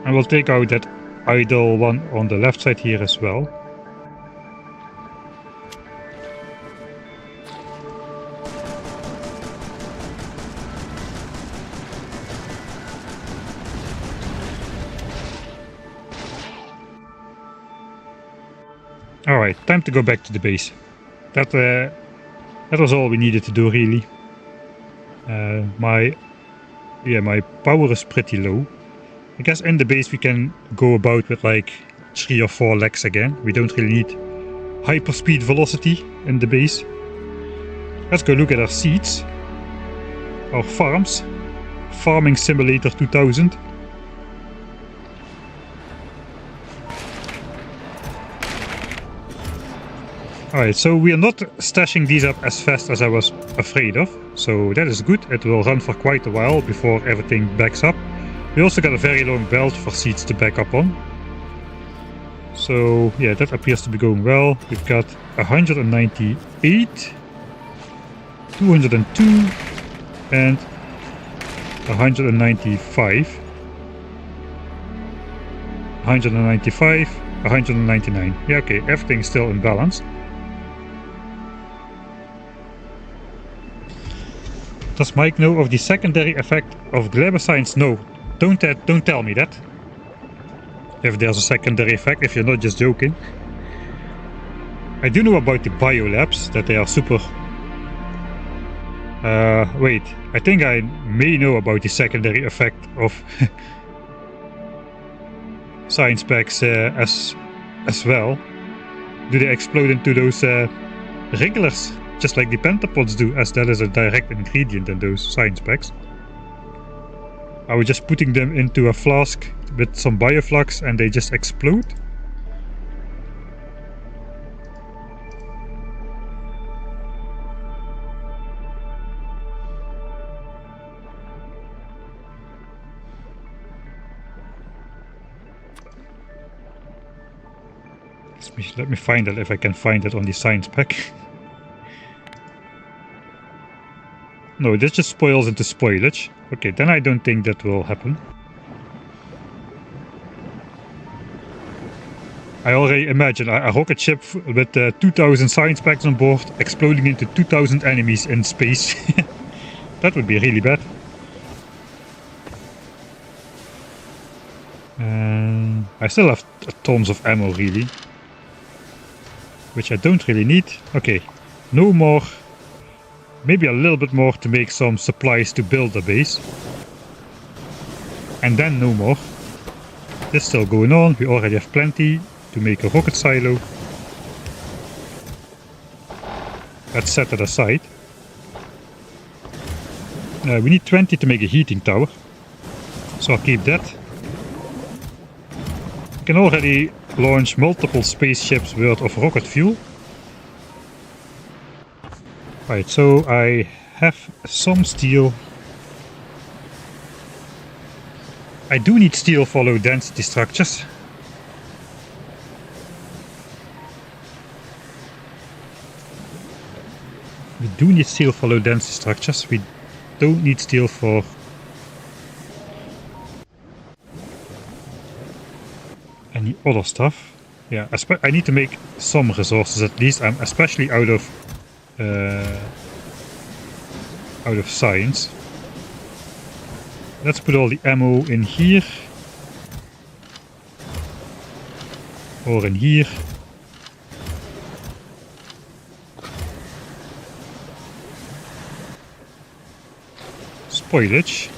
I will take out that idle one on the left side here as well. Alright, time to go back to the base. That was all we needed to do really. My power is pretty low. I guess in the base we can go about with like 3 or 4 legs again. We don't really need hyperspeed velocity in the base. Let's go look at our seeds, our farms. Farming Simulator 2000. Alright, so we are not stashing these up as fast as I was afraid of, so that is good. It will run for quite a while before everything backs up. We also got a very long belt for seeds to back up on. So yeah, that appears to be going well. We've got 198, 202 and 195, 195, 199. Yeah, okay, everything's still in balance. Does Mike know of the secondary effect of GLEBA signs? No, don't tell me that. If there's a secondary effect, if you're not just joking. I do know about the biolabs, that they are super... wait, I think I may know about the secondary effect of science packs as well. Do they explode into those regulars, just like the pentapods do, as that is a direct ingredient in those science packs? Are we just putting them into a flask with some bioflux and they just explode? Let me find it, if I can find it on the science pack. No, this just spoils into spoilage. Okay, then I don't think that will happen. I already imagine a rocket ship with 2000 science packs on board exploding into 2000 enemies in space. That would be really bad. I still have tons of ammo, really. Which I don't really need. Okay, no more. Maybe a little bit more to make some supplies to build a base. And then no more. This is still going on. We already have plenty to make a rocket silo. Let's set it aside. We need 20 to make a heating tower. So I'll keep that. We can already launch multiple spaceships worth of rocket fuel. Right, so I have some steel. I do need steel for low density structures. We do need steel for low density structures. We don't need steel for any other stuff. Yeah, I need to make some resources at least. I'm especially out of science. Let's put all the ammo in here. Or in here. Spoilage.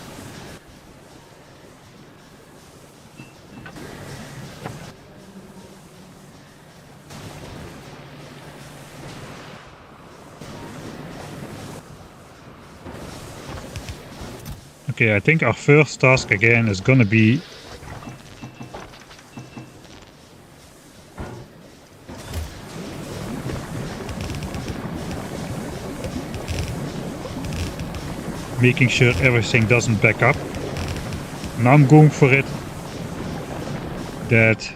Okay, I think our first task again is gonna be making sure everything doesn't back up. Now I'm going for it that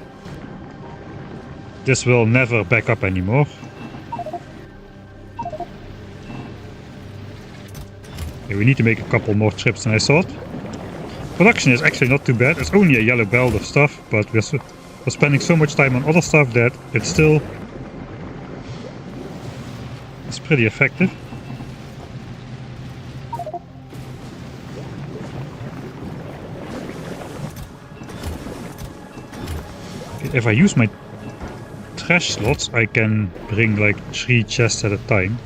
this will never back up anymore. Okay, we need to make a couple more trips than I thought. Production is actually not too bad. It's only a yellow belt of stuff, but we're spending so much time on other stuff that it's still it's pretty effective. Okay, if I use my trash slots, I can bring like 3 chests at a time.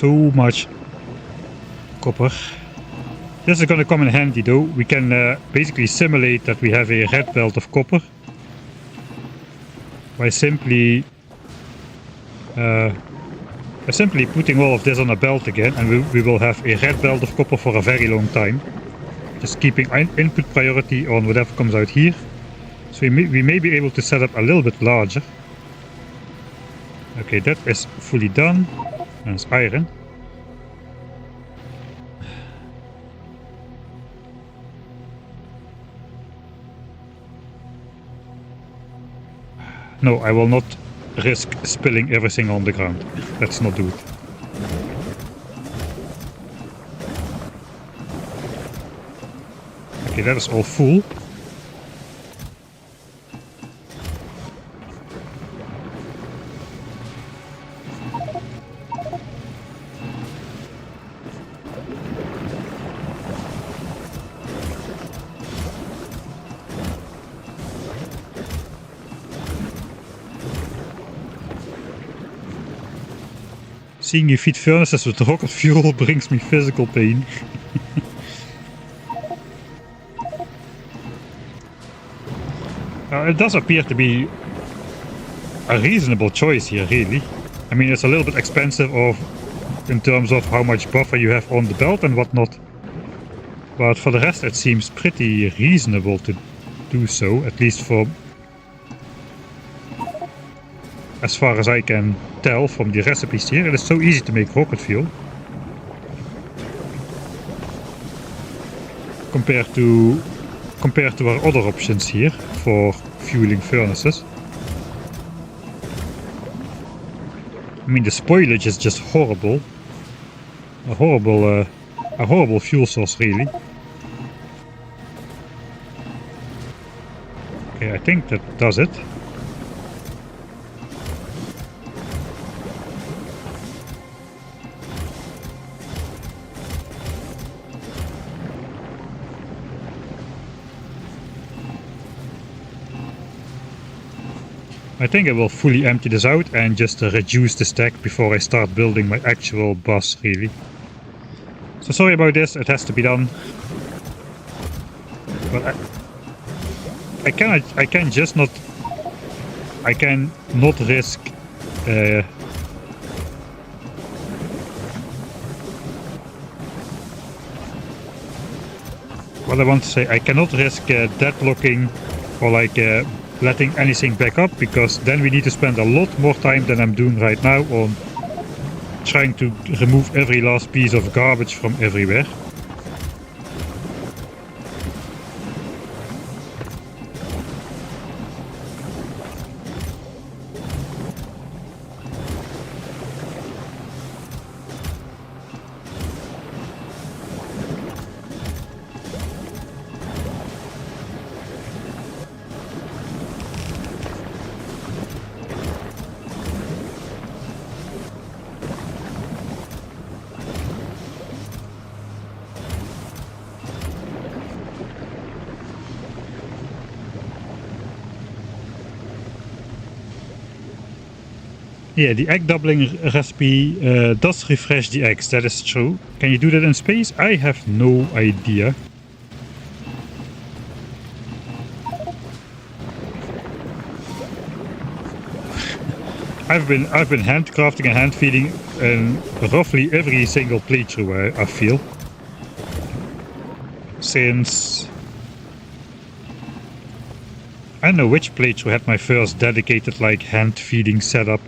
so much copper. This is going to come in handy though. We can basically simulate that we have a red belt of copper by simply putting all of this on a belt again, and we will have a red belt of copper for a very long time. Just keeping input priority on whatever comes out here. So we may be able to set up a little bit larger. Okay, that is fully done. And it's iron. No, I will not risk spilling everything on the ground. Let's not do it. Okay, that is all full. Seeing you feed furnaces with rocket fuel brings me physical pain. It does appear to be a reasonable choice here, really. I mean, it's a little bit expensive in terms of how much buffer you have on the belt and whatnot. But for the rest, it seems pretty reasonable to do so, at least for as far as I can tell from the recipes here. It is so easy to make rocket fuel compared to our other options here for fueling furnaces. I mean, the spoilage is just horrible. A horrible fuel source, really. Okay, I think that does it. I think I will fully empty this out and just reduce the stack before I start building my actual bus, really. So sorry about this, it has to be done. But I can not risk what I want to say, I cannot risk deadlocking or like letting anything back up, because then we need to spend a lot more time than I'm doing right now on trying to remove every last piece of garbage from everywhere. Yeah, the egg doubling recipe does refresh the eggs, that is true. Can you do that in space? I have no idea. I've been handcrafting and hand feeding in roughly every single playthrough, I feel. Since I don't know which playthrough had my first dedicated like hand feeding setup.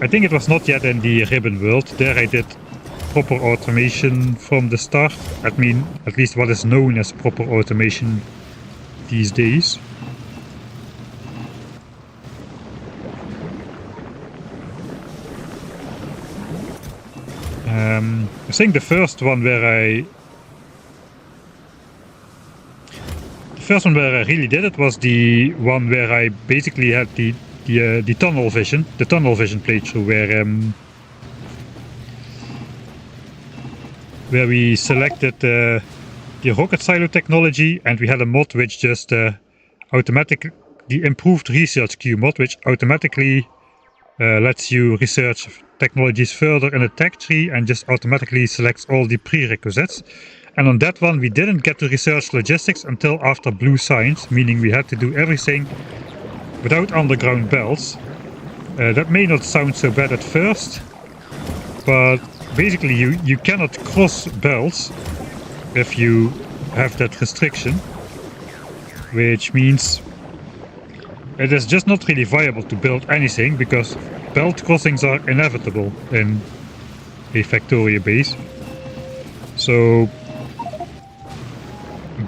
I think it was not yet in the ribbon world. There I did proper automation from the start. I mean, at least what is known as proper automation these days. I think the first one where I really did it was the one where I basically had the tunnel vision playthrough, where we selected the rocket silo technology, and we had a mod which just the improved research queue mod, which automatically lets you research technologies further in the tech tree and just automatically selects all the prerequisites. And on that one, we didn't get to research logistics until after blue science, meaning we had to do everything without underground belts. That may not sound so bad at first, but basically you cannot cross belts if you have that restriction, which means it is just not really viable to build anything because belt crossings are inevitable in a Factorio base. So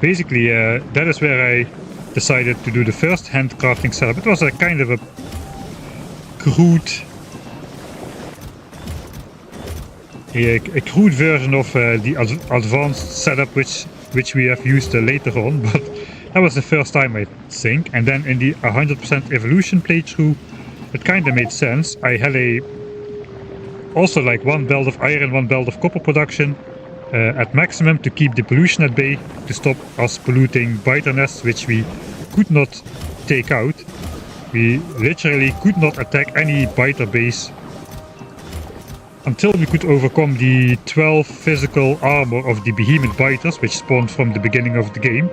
basically that is where I decided to do the first handcrafting setup. It was a kind of a crude version of the advanced setup which we have used later on, but that was the first time, I think. And then in the 100% evolution playthrough, it kind of made sense. I had also like 1 belt of iron, 1 belt of copper production at maximum to keep the pollution at bay, to stop us polluting biter nests, which we could not take out. We literally could not attack any biter base until we could overcome the 12 physical armor of the behemoth biters, which spawned from the beginning of the game.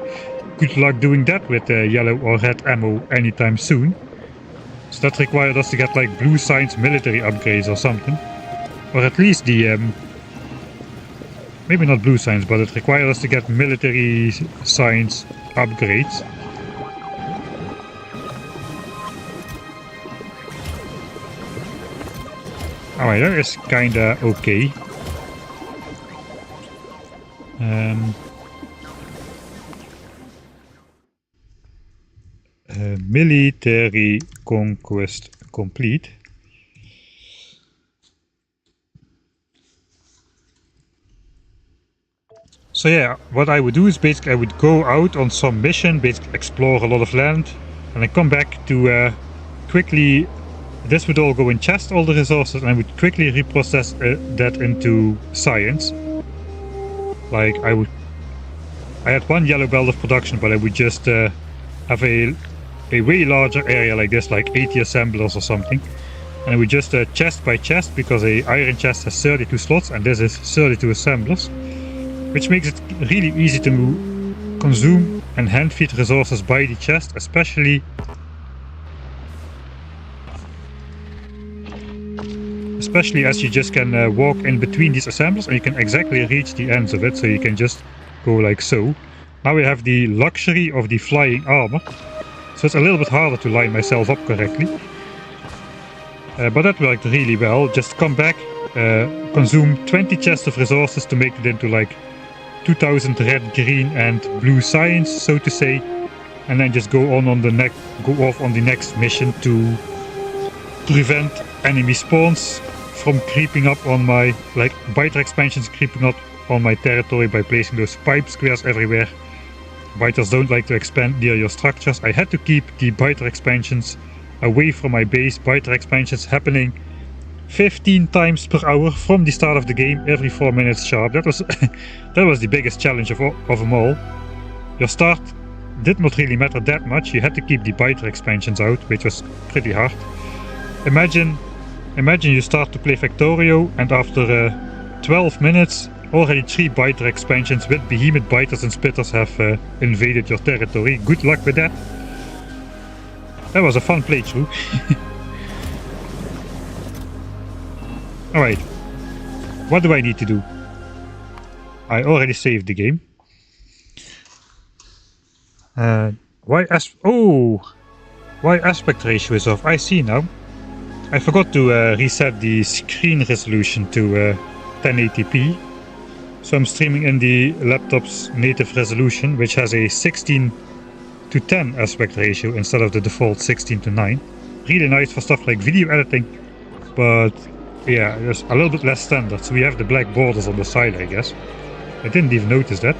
Good luck doing that with yellow or red ammo anytime soon. So that required us to get like blue science military upgrades or something. Or at least the... maybe not blue science, but it required us to get military science upgrades. Alright, that is kinda okay. Military conquest complete. So yeah, what I would do is basically I would go out on some mission, basically explore a lot of land, and then come back to quickly... This would all go in chest, all the resources, and I would quickly reprocess that into science. Like I had 1 yellow belt of production, but I would just have a way larger area like this, like 80 assemblers or something. And I would just chest by chest, because a iron chest has 32 slots and this is 32 assemblers. Which makes it really easy to consume and hand feed resources by the chest, especially as you just can walk in between these assemblers and you can exactly reach the ends of it, so you can just go like so. Now we have the luxury of the flying armor, so it's a little bit harder to line myself up correctly. But that worked really well. Just come back, consume 20 chests of resources to make it into like 2000 red, green and blue science, so to say, and then just go off on the next mission to prevent enemy spawns from creeping up on my, like biter expansions creeping up on my territory by placing those pipe squares everywhere. Biters don't like to expand near your structures. I had to keep the biter expansions away from my base. Biter expansions happening 15 times per hour from the start of the game, every 4 minutes sharp. That was that was the biggest challenge of them all. Your start did not really matter that much. You had to keep the biter expansions out, which was pretty hard. Imagine you start to play Factorio and after 12 minutes already 3 biter expansions with behemoth biters and spitters have invaded your territory. Good luck with that. That was a fun playthrough. Alright, what do I need to do? I already saved the game. Why aspect ratio is off? I see now. I forgot to reset the screen resolution to 1080p. So I'm streaming in the laptop's native resolution, which has a 16:10 aspect ratio instead of the default 16:9. Really nice for stuff like video editing, but yeah, there's a little bit less standard. So we have the black borders on the side, I guess. I didn't even notice that.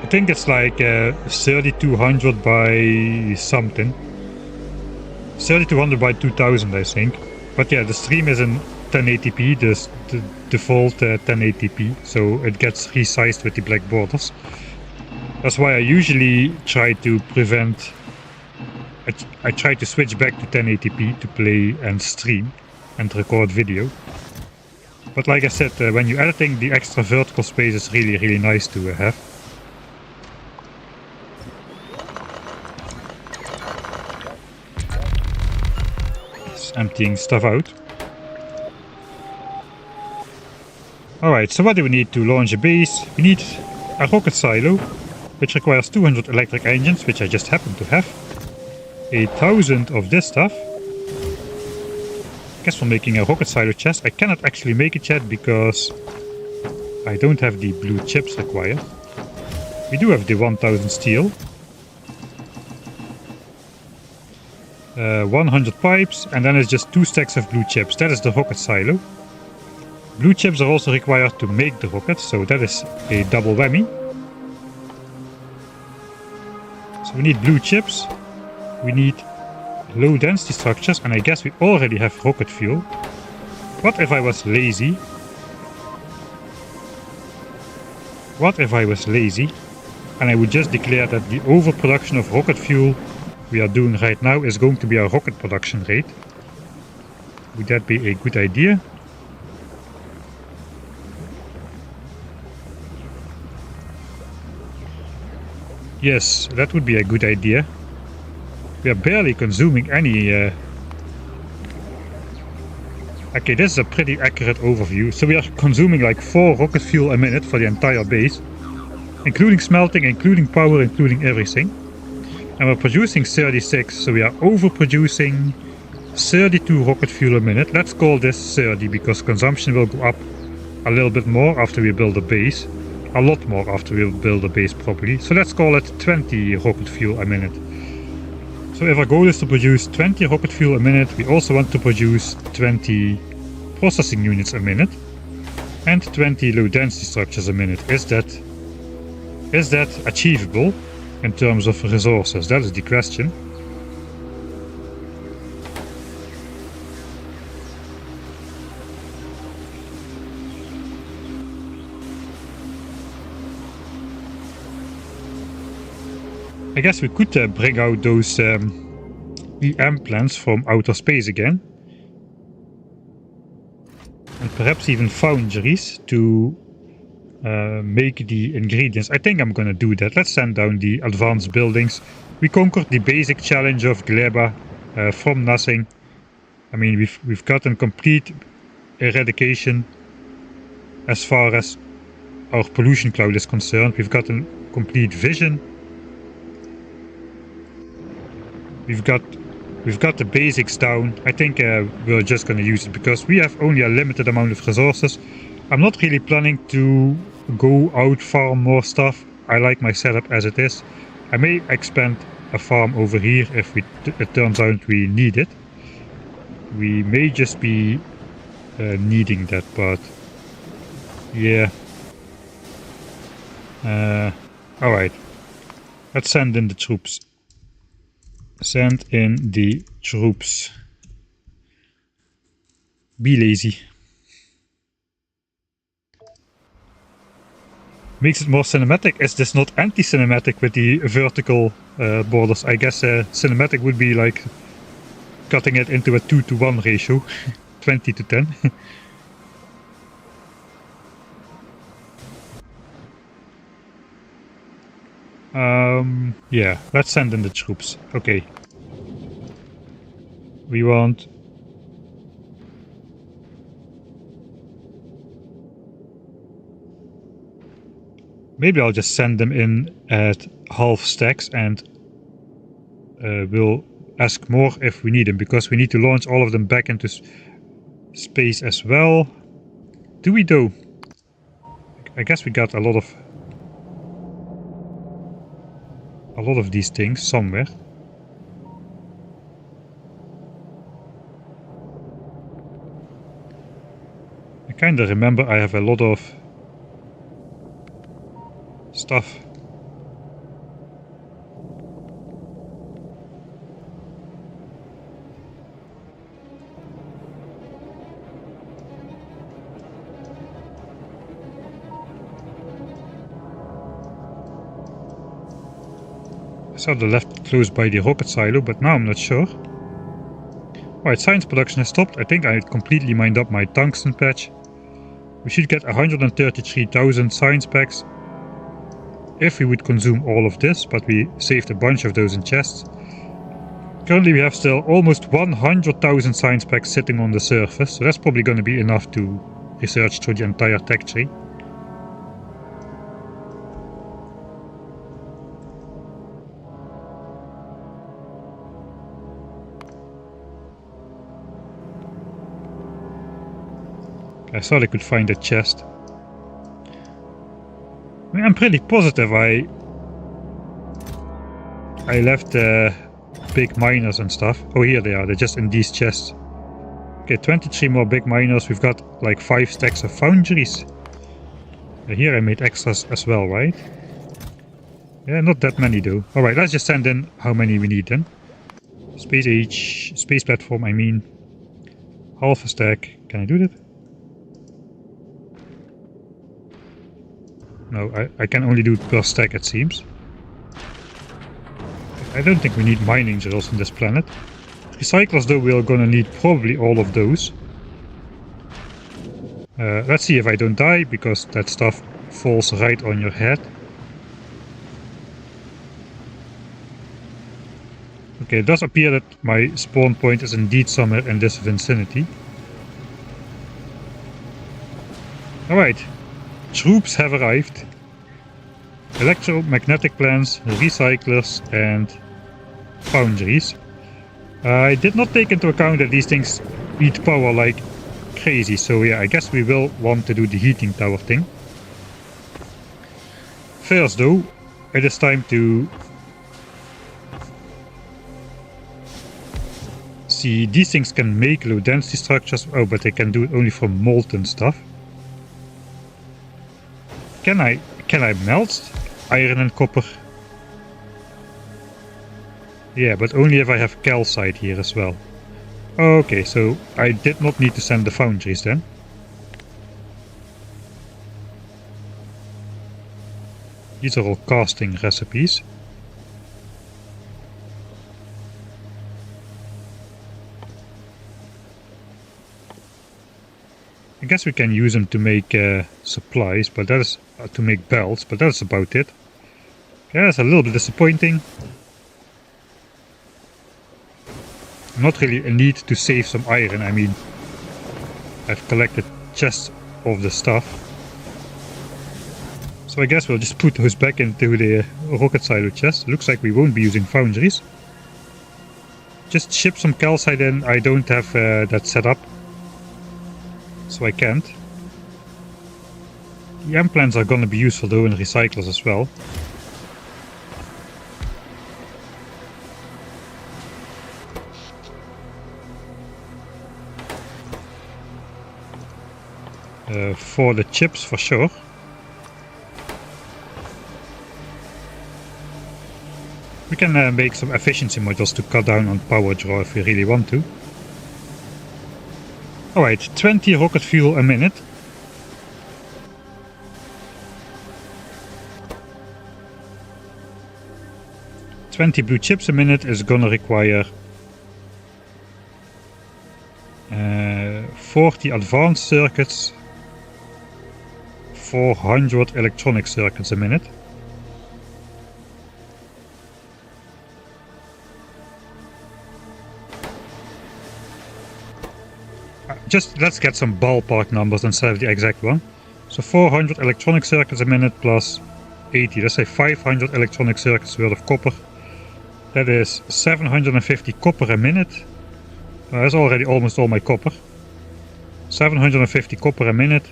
I think it's like 3200 by something. 3200 by 2000, I think. But yeah, the stream is in 1080p, the default 1080p, so it gets resized with the black borders. That's why I usually try to prevent... I try to switch back to 1080p to play and stream and record video. But like I said, when you're editing, the extra vertical space is really nice to have. Just emptying stuff out. Alright, so what do we need to launch a base? We need a rocket silo, which requires 200 electric engines, which I just happen to have. 1,000 of this stuff. I guess for making a rocket silo chest. I cannot actually make it yet because I don't have the blue chips required. We do have the 1000 steel. 100 pipes, and then it's just 2 stacks of blue chips. That is the rocket silo. Blue chips are also required to make the rockets, so that is a double whammy. So we need blue chips. We need low density structures, and I guess we already have rocket fuel. What if I was lazy? What if I was lazy and I would just declare that the overproduction of rocket fuel we are doing right now is going to be our rocket production rate? Would that be a good idea? Yes, that would be a good idea. We are barely consuming any... Okay, this is a pretty accurate overview. So we are consuming like 4 rocket fuel a minute for the entire base. Including smelting, including power, including everything. And we're producing 36, so we are overproducing 32 rocket fuel a minute. Let's call this 30 because consumption will go up a little bit more after we build a base. A lot more after we build a base properly. So let's call it 20 rocket fuel a minute. So if our goal is to produce 20 rocket fuel a minute, we also want to produce 20 processing units a minute and 20 low density structures a minute. Is that achievable in terms of resources? That is the question. I guess we could bring out those EM plants from outer space again. And perhaps even foundries to make the ingredients. I think I'm gonna do that. Let's send down the advanced buildings. We conquered the basic challenge of GLEBA from nothing. I mean, we've gotten complete eradication as far as our pollution cloud is concerned. We've gotten complete vision. We've got the basics down. I think we're just gonna use it because we have only a limited amount of resources. I'm not really planning to go out farm more stuff. I like my setup as it is. I may expand a farm over here if it turns out we need it. We may just be needing that, but yeah. Alright. Let's send in the troops. Send in the troops. Be lazy. Makes it more cinematic. Is this not anti-cinematic with the vertical borders? I guess cinematic would be like cutting it into a 2-to-1 ratio. 20 to 10. Yeah, let's send in the troops. Okay. We want... Maybe I'll just send them in at half stacks and we'll ask more if we need them, because we need to launch all of them back into space as well. Do we though? I guess we got a lot of these things somewhere. I kinda remember I have a lot of stuff. saw the left close by the rocket silo, but now I'm not sure. Alright, science production has stopped. I think I completely mined up my tungsten patch. We should get 133,000 science packs if we would consume all of this, but we saved a bunch of those in chests. Currently we have still almost 100,000 science packs sitting on the surface, so that's probably going to be enough to research through the entire tech tree. I thought I could find a chest. I mean, I'm pretty positive I left big miners and stuff. Oh, here they are. They're just in these chests. Okay, 23 more big miners. We've got like 5 stacks of foundries. Here I made extras as well, right? Yeah, not that many though. Alright, let's just send in how many we need then. Space age, space platform, I mean. Half a stack. Can I do that? No, I can only do it per stack, it seems. I don't think we need mining drills on this planet. Recyclers though, we're gonna need probably all of those. Let's see if I don't die, because that stuff falls right on your head. Okay, it does appear that my spawn point is indeed somewhere in this vicinity. Alright. Troops have arrived. Electromagnetic plants, recyclers and foundries. I did not take into account that these things eat power like crazy, so yeah, I guess we will want to do the heating tower thing. First though, it is time to see, these things can make low density structures. Oh, but they can do it only from molten stuff. Can I melt iron and copper? Yeah, but only if I have calcite here as well. Okay, so I did not need to send the foundries then. These are all casting recipes. I guess we can use them to make supplies, but that is to make belts, but that's about it. Yeah, that's a little bit disappointing. Not really a need to save some iron. I mean, I've collected chests of the stuff. So I guess we'll just put those back into the rocket silo chest. Looks like we won't be using foundries. Just ship some calcite in. I don't have that set up, so I can't. The implants are gonna be useful though in recyclers as well. For the chips for sure. We can make some efficiency modules to cut down on power draw if we really want to. Alright, 20 rocket fuel a minute. $20 blue chips a minute is gonna require 40 advanced circuits, 400 electronic circuits a minute. Just let's get some ballpark numbers instead of the exact one. So 400 electronic circuits a minute plus 80, let's say 500 electronic circuits worth of copper. That is 750 copper a minute. That's already almost all my copper. 750 copper a minute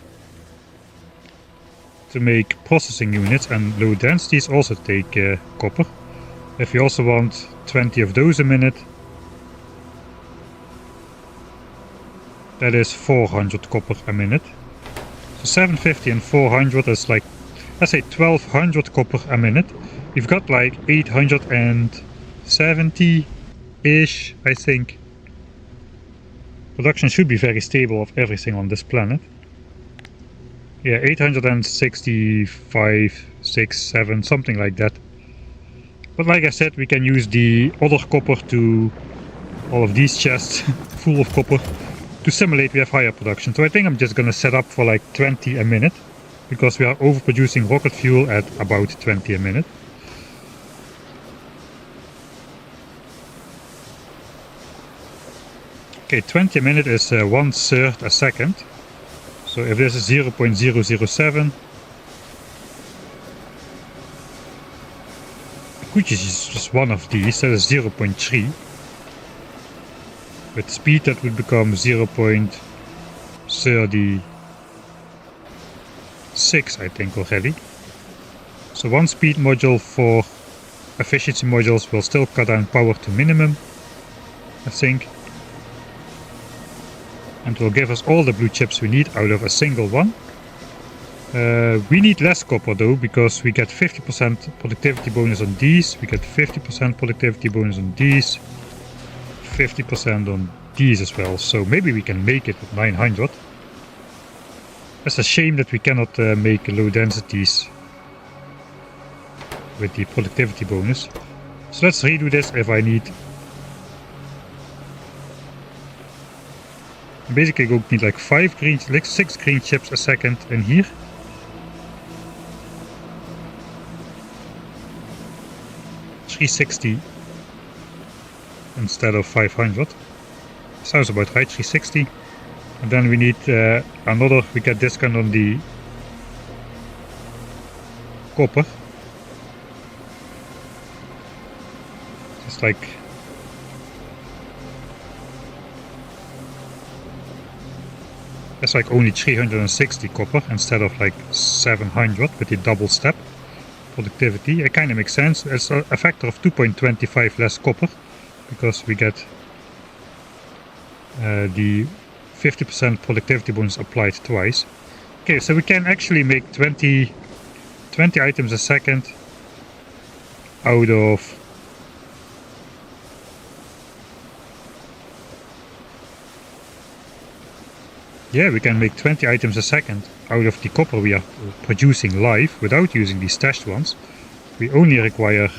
to make processing units, and low densities also take copper. If you also want 20 of those a minute, that is 400 copper a minute. So 750 and 400 is like, let's say 1200 copper a minute. We've got like 870-ish, I think. Production should be very stable of everything on this planet. Yeah, 865, 6, 7, something like that. But like I said, we can use the other copper to all of these chests full of copper to simulate we have higher production. So I think I'm just gonna set up for like 20 a minute, because we are overproducing rocket fuel at about 20 a minute. Okay, 20 a minute is 1/3 a second. So if this is 0.007, I could use just one of these, that is 0.3. With speed that would become 0.36, I think, already. So one speed module for efficiency modules will still cut down power to minimum, I think. And will give us all the blue chips we need out of a single one. We need less copper though, because we get 50% productivity bonus on these, we get 50% productivity bonus on these, 50% on these as well, so maybe we can make it with 900. It's a shame that we cannot make low densities with the productivity bonus. So let's redo this if I need. Basically going to need like 6 green chips a second in here. $360 instead of 500. Sounds about right, 360. And then we need another, we get discount on the copper. Just like that's like only 360 copper instead of like 700 with the double step productivity. It kind of makes sense. It's a factor of 2.25 less copper, because we get the 50% productivity bonus applied twice. Okay, so we can actually make 20 items a second out of we can make 20 items a second out of the copper we are producing live without using these stashed ones. We only require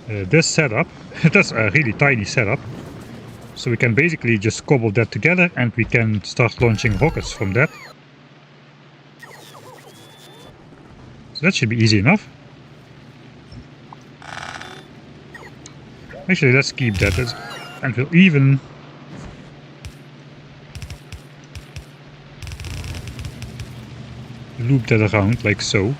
this setup. That's a really tiny setup. So we can basically just cobble that together and we can start launching rockets from that. So that should be easy enough. Actually, let's keep that, and we'll even loop that around like so.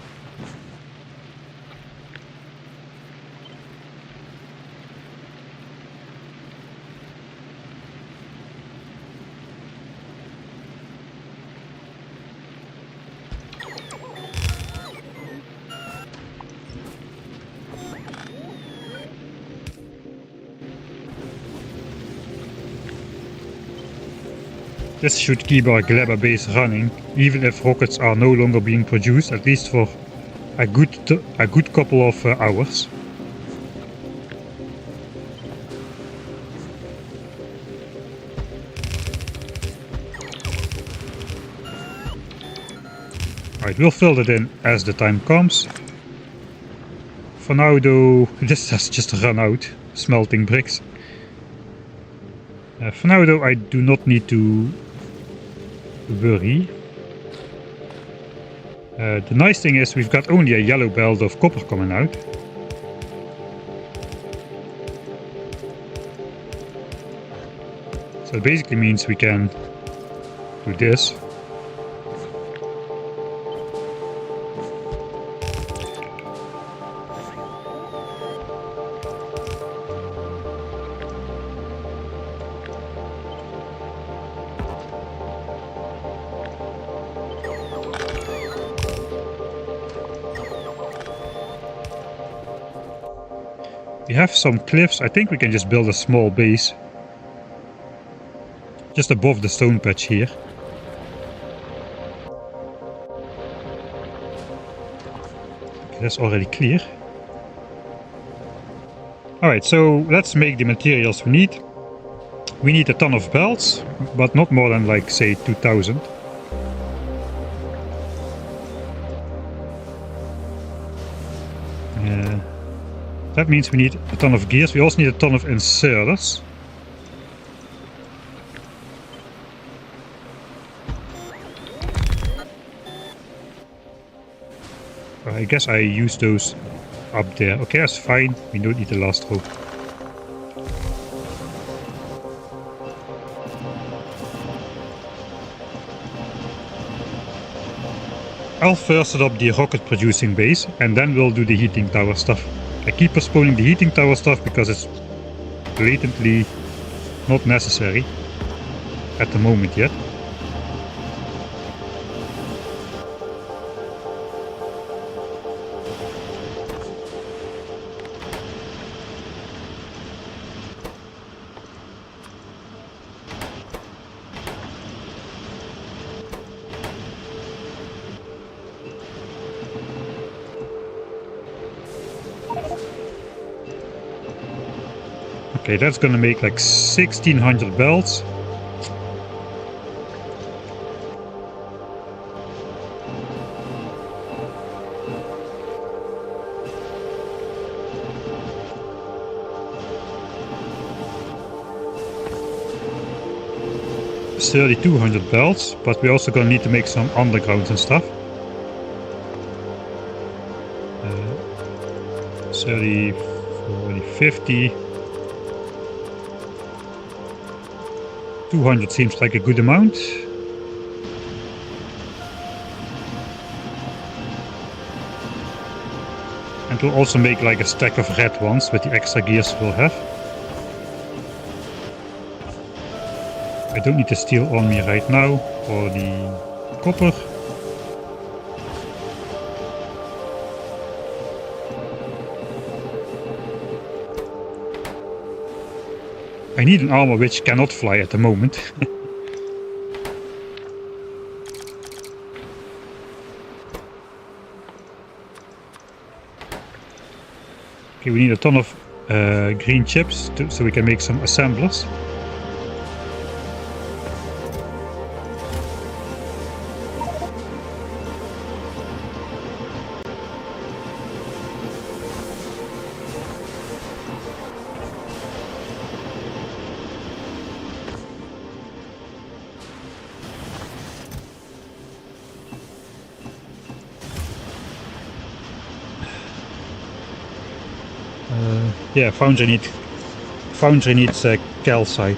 This should keep our GLEBA base running, even if rockets are no longer being produced, at least for a good couple of hours. Alright, we'll fill it in as the time comes. For now though, this has just run out, smelting bricks. For now though, I do not need to worry. The nice thing is we've got only a yellow belt of copper coming out. So it basically means we can do this. We have some cliffs. I think we can just build a small base just above the stone patch here. Okay, that's already clear. Alright, so let's make the materials we need. We need a ton of belts, but not more than like say 2000. That means we need a ton of gears. We also need a ton of inserters. I guess I use those up there. Okay, that's fine. We don't need the last row. I'll first set up the rocket producing base and then we'll do the heating tower stuff. I keep postponing the heating tower stuff because it's blatantly not necessary at the moment yet. Okay, that's gonna make like 1600 belts. It's 3200 belts, but we're also gonna need to make some undergrounds and stuff. 30, 40, 50. 200 seems like a good amount. And we'll also make like a stack of red ones with the extra gears we'll have. I don't need the steel on me right now, or the copper. I need an armor which cannot fly at the moment. Okay, we need a ton of green chips so we can make some assemblers. Yeah, foundry needs calcite.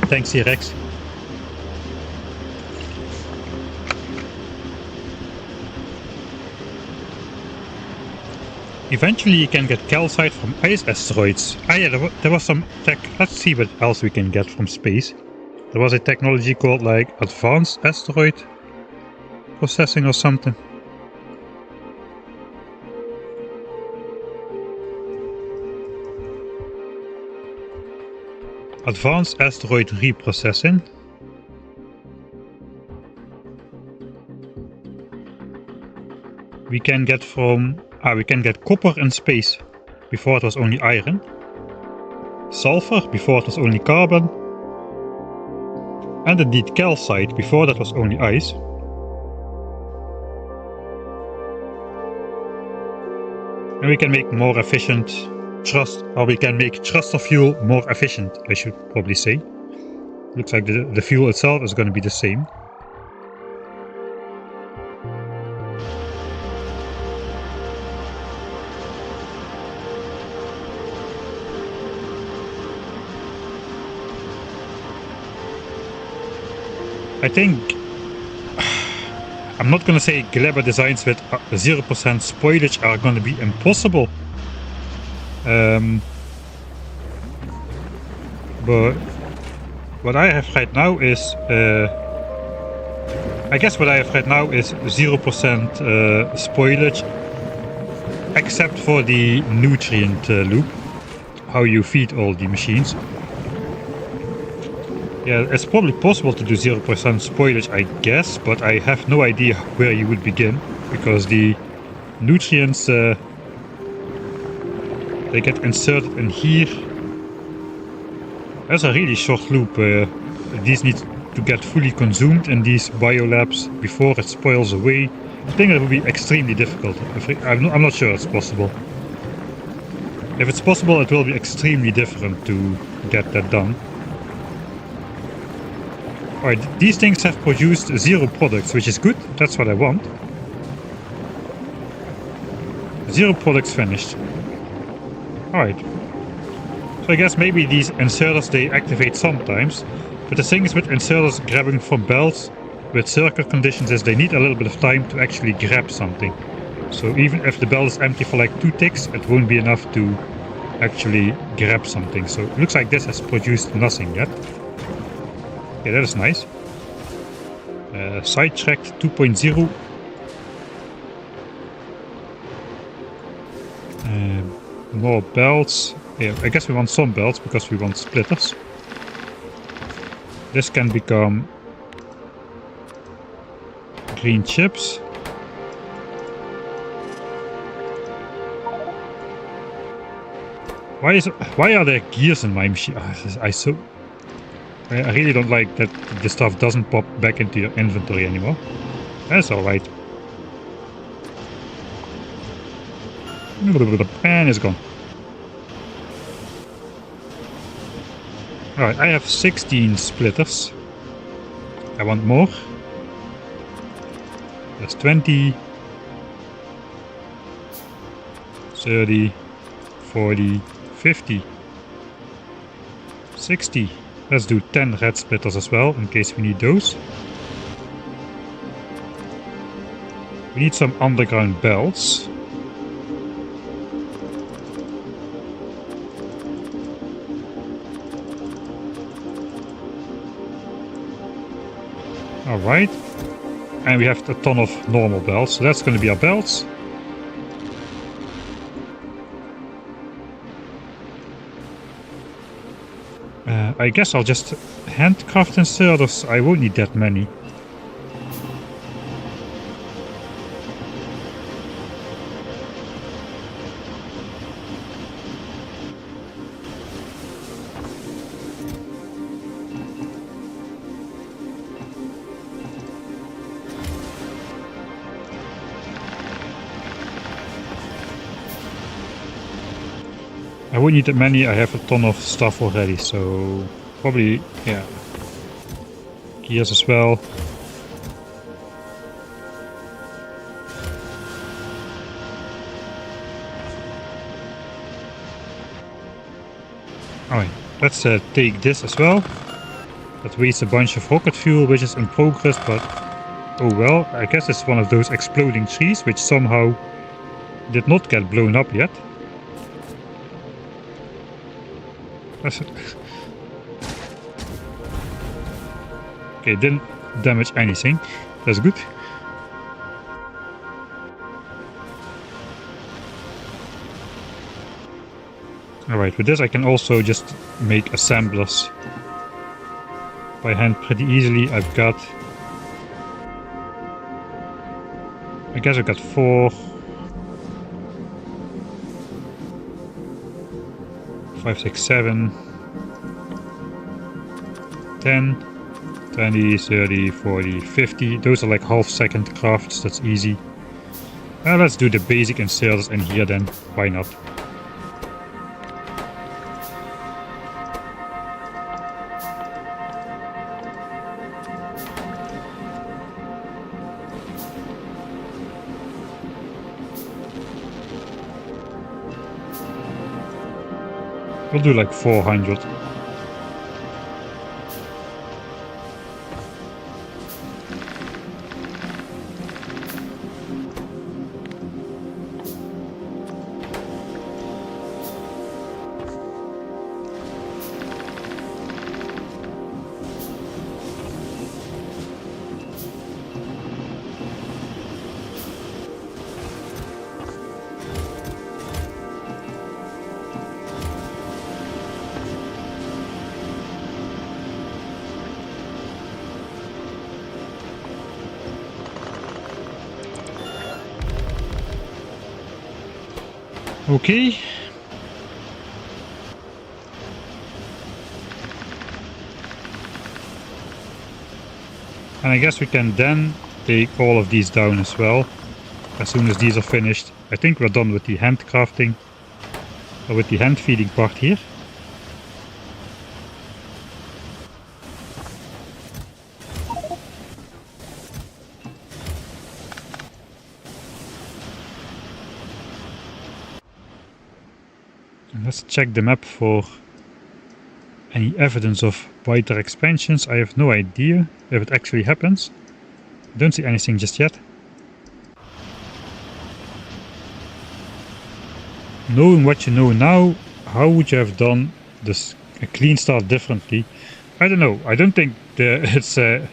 Thanks, T-Rex. Eventually you can get calcite from ice asteroids. Ah yeah, there was some tech. Let's see what else we can get from space. There was a technology called like advanced asteroid processing or something. Advanced asteroid reprocessing. We can get copper in space. Before it was only iron. Sulfur, before it was only carbon. And indeed calcite, before that was only ice. And we can make more efficient we can make thruster fuel more efficient, I should probably say. Looks like the fuel itself is going to be the same. I think I'm not gonna say GLEBA designs with 0% spoilage are gonna be impossible. But what I have right now is I guess what I have right now is 0% spoilage, except for the nutrient loop, how you feed all the machines. Yeah, it's probably possible to do 0% spoilage, I guess, but I have no idea where you would begin, because the nutrients they get inserted in here. That's a really short loop. These need to get fully consumed in these biolabs before it spoils away. I think it will be extremely difficult. I'm not sure it's possible. If it's possible, it will be extremely difficult to get that done. Alright, these things have produced 0 products, which is good. That's what I want. 0 products finished. Alright. So I guess maybe these inserters, they activate sometimes. But the thing is with inserters grabbing from belts with circuit conditions is they need a little bit of time to actually grab something. So even if the belt is empty for like 2 ticks, it won't be enough to actually grab something. So it looks like this has produced nothing yet. Yeah, that is nice. Sidetracked 2.0. More belts. Yeah, I guess we want some belts because we want splitters. This can become green chips. Why are there gears in my machine? I really don't like that the stuff doesn't pop back into your inventory anymore. That's alright. And it's gone. Alright, I have 16 splitters. I want more. That's 20, 30, 40, 50, 60. Let's do 10 red splitters as well, in case we need those. We need some underground belts. Alright. And we have a ton of normal belts, so that's going to be our belts. I guess I'll just handcraft inserters. I won't need that many. I won't need that many, I have a ton of stuff already, so probably, yeah. Gears as well. Alright, let's take this as well. That wastes a bunch of rocket fuel, which is in progress, but oh well. I guess it's one of those exploding trees, which somehow did not get blown up yet. Okay, didn't damage anything. That's good. Alright, with this I can also just make assemblers by hand pretty easily. I guess I've got 4, 5, 6, 7, 10, 20, 30, 40, 50. Those are like half-second crafts, that's easy. Let's do the basic inserters in here then, why not? We'll do like 400. Okay. And I guess we can then take all of these down as well. As soon as these are finished. I think we're done with the handcrafting. Or with the hand feeding part here. And let's check the map for any evidence of wider expansions. I have no idea if it actually happens. Don't see anything just yet. Knowing what you know now, how would you have done this a clean start differently? I don't know. I don't think it's I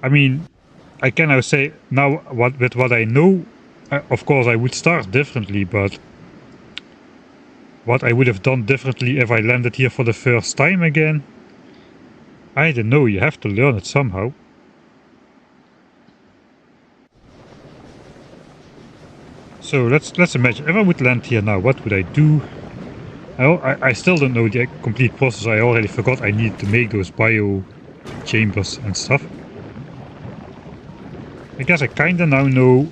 mean, I can now say now with what I know, of course I would start differently, but what I would have done differently if I landed here for the first time again, I don't know. You have to learn it somehow. So let's imagine if I would land here now, what would I do? I still don't know the complete process. I already forgot I needed to make those bio chambers and stuff. I guess I kinda now know.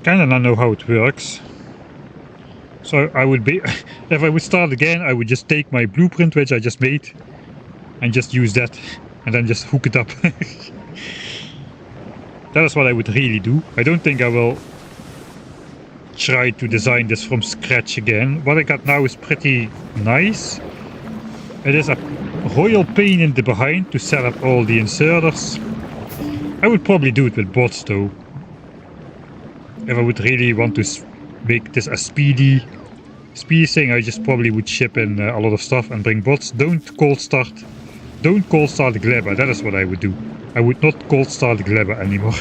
Kinda now know how it works. So I would be, if I would start again, I would just take my blueprint which I just made and just use that and then just hook it up. That is what I would really do. I don't think I will try to design this from scratch again. What I got now is pretty nice. It is a royal pain in the behind to set up all the inserters. I would probably do it with bots though. If I would really want to make this a speedy thing, I just probably would ship in a lot of stuff and bring bots. Don't cold start GLEBA. That is what I would do. I would not cold start GLEBA anymore.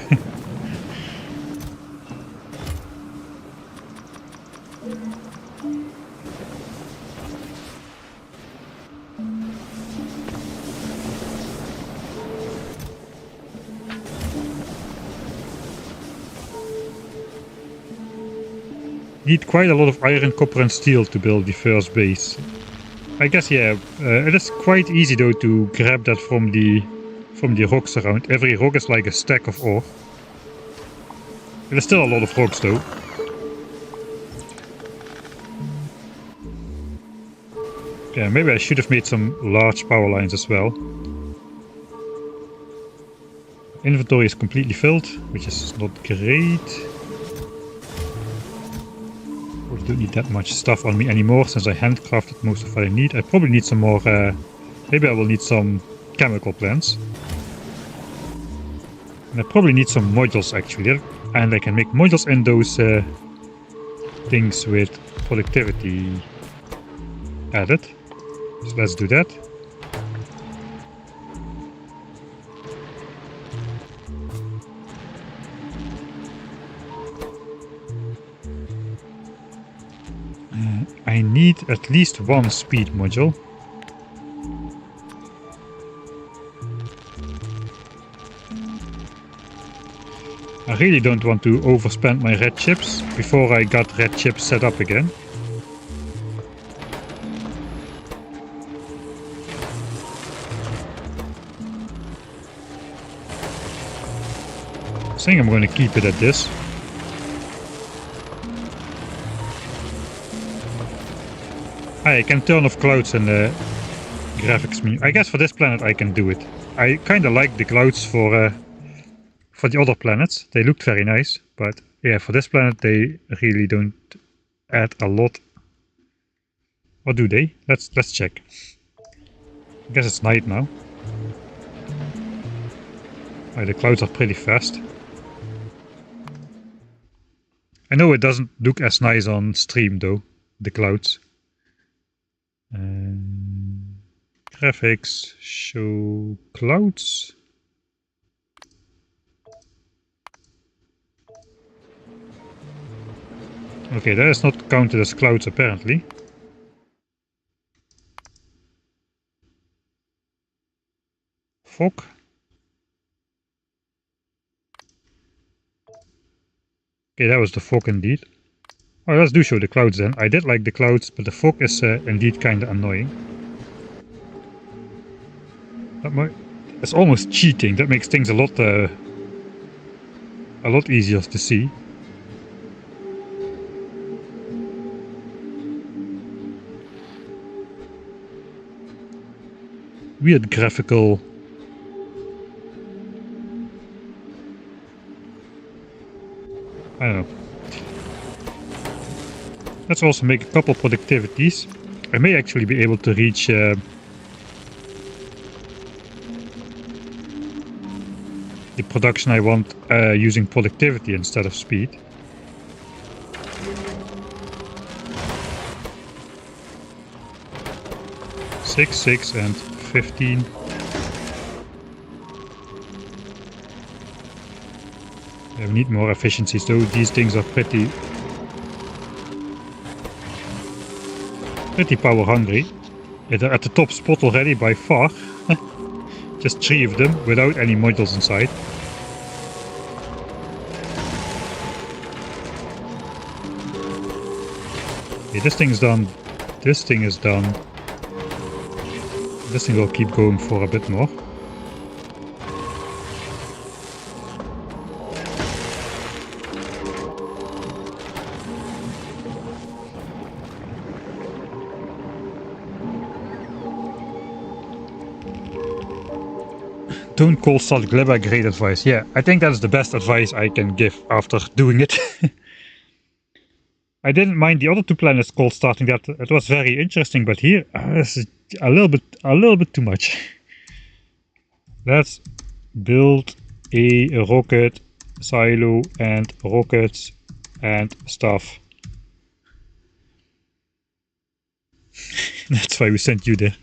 Need quite a lot of iron, copper and steel to build the first base. I guess, yeah, it is quite easy though to grab that from the rocks around. Every rock is like a stack of ore. It is still a lot of rocks though. Yeah, maybe I should have made some large power lines as well. Inventory is completely filled, which is not great. I don't need that much stuff on me anymore since I handcrafted most of what I need. I probably need some more, maybe I will need some chemical plants. And I probably need some modules actually, and I can make modules in those things with productivity added. So let's do that. I need at least one speed module. I really don't want to overspend my red chips before I got red chips set up again. I think I'm going to keep it at this. I can turn off clouds in the graphics menu. I guess for this planet I can do it. I kind of like the clouds for the other planets. They looked very nice, but yeah, for this planet they really don't add a lot. Or do they? Let's check. I guess it's night now. Oh, the clouds are pretty fast. I know it doesn't look as nice on stream though, the clouds. Graphics, show clouds. Okay, that is not counted as clouds apparently. fog. Okay, that was the fog indeed. Oh, let's do show the clouds then. I did like the clouds, but the fog is indeed kind of annoying. It's almost cheating. That makes things a lot easier to see. Weird graphical. I don't know. Let's also make a couple productivities. I may actually be able to reach the production I want using productivity instead of speed. Six, 6, and 15. Yeah, we need more efficiencies though. These things are pretty power hungry. They're at the top spot already by far. Just 3 of them without any modules inside. Okay, this thing's done. This thing is done. This thing will keep going for a bit more. Don't cold start GLEBA, great advice. Yeah, I think that's the best advice I can give after doing it. I didn't mind the other 2 planets cold starting that. It was very interesting, but here this is a little bit too much. Let's build a rocket silo and rockets and stuff. That's why we sent you there.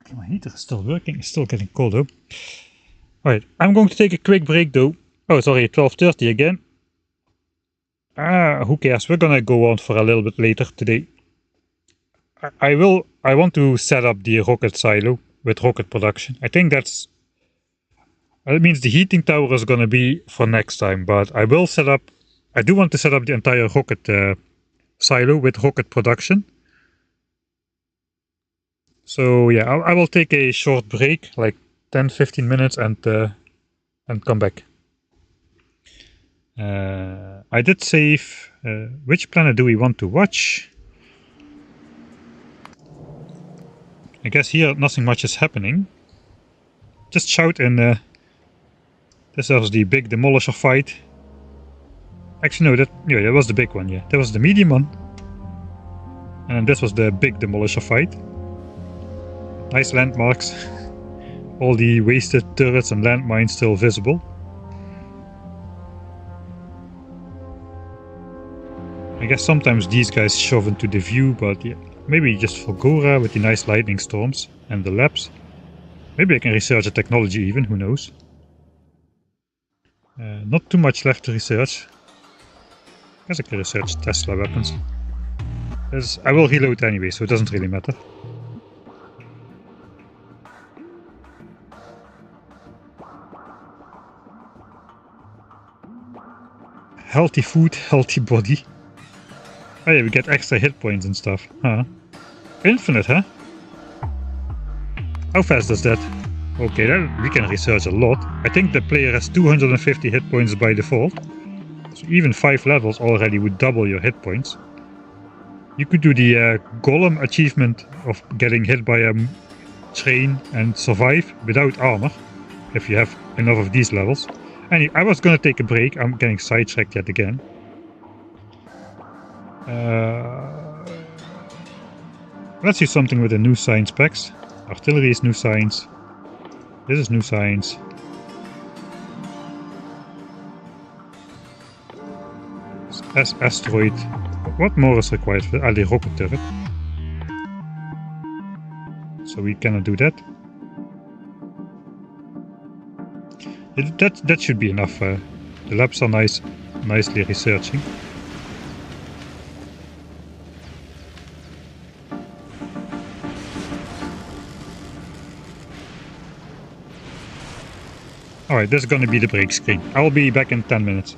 Okay, my heater is still working. It's still getting cold though. Alright, I'm going to take a quick break though. Oh, sorry, 12:30 again. Who cares? We're gonna go on for a little bit later today. I want to set up the rocket silo with rocket production. I think that means the heating tower is gonna be for next time, but I do want to set up the entire rocket silo with rocket production. So yeah, I will take a short break, like 10-15 minutes, and come back. I did save. Which planet do we want to watch? I guess here nothing much is happening. Just shout in. This was the big demolisher fight. Actually, no, that was the big one. Yeah, that was the medium one, and this was the big demolisher fight. Nice landmarks. All the wasted turrets and landmines still visible. I guess sometimes these guys shove into the view, but yeah, maybe just for Gora with the nice lightning storms and the labs. Maybe I can research a technology even, who knows. Not too much left to research. I guess I can research Tesla weapons. I will reload anyway, so it doesn't really matter. Healthy food, healthy body. Oh yeah, we get extra hit points and stuff. Huh? Infinite, huh? How fast does that? Okay, then we can research a lot. I think the player has 250 hit points by default. So even 5 levels already would double your hit points. You could do the golem achievement of getting hit by a train and survive without armor. If you have enough of these levels. Anyway, I was gonna take a break. I'm getting sidetracked yet again. Let's do something with the new science packs. Artillery is new science. This is new science. Asteroid. What more is required for the rocket turret? So we cannot do that. That should be enough. The labs are nicely researching. Alright, this is gonna be the break screen. I will be back in 10 minutes.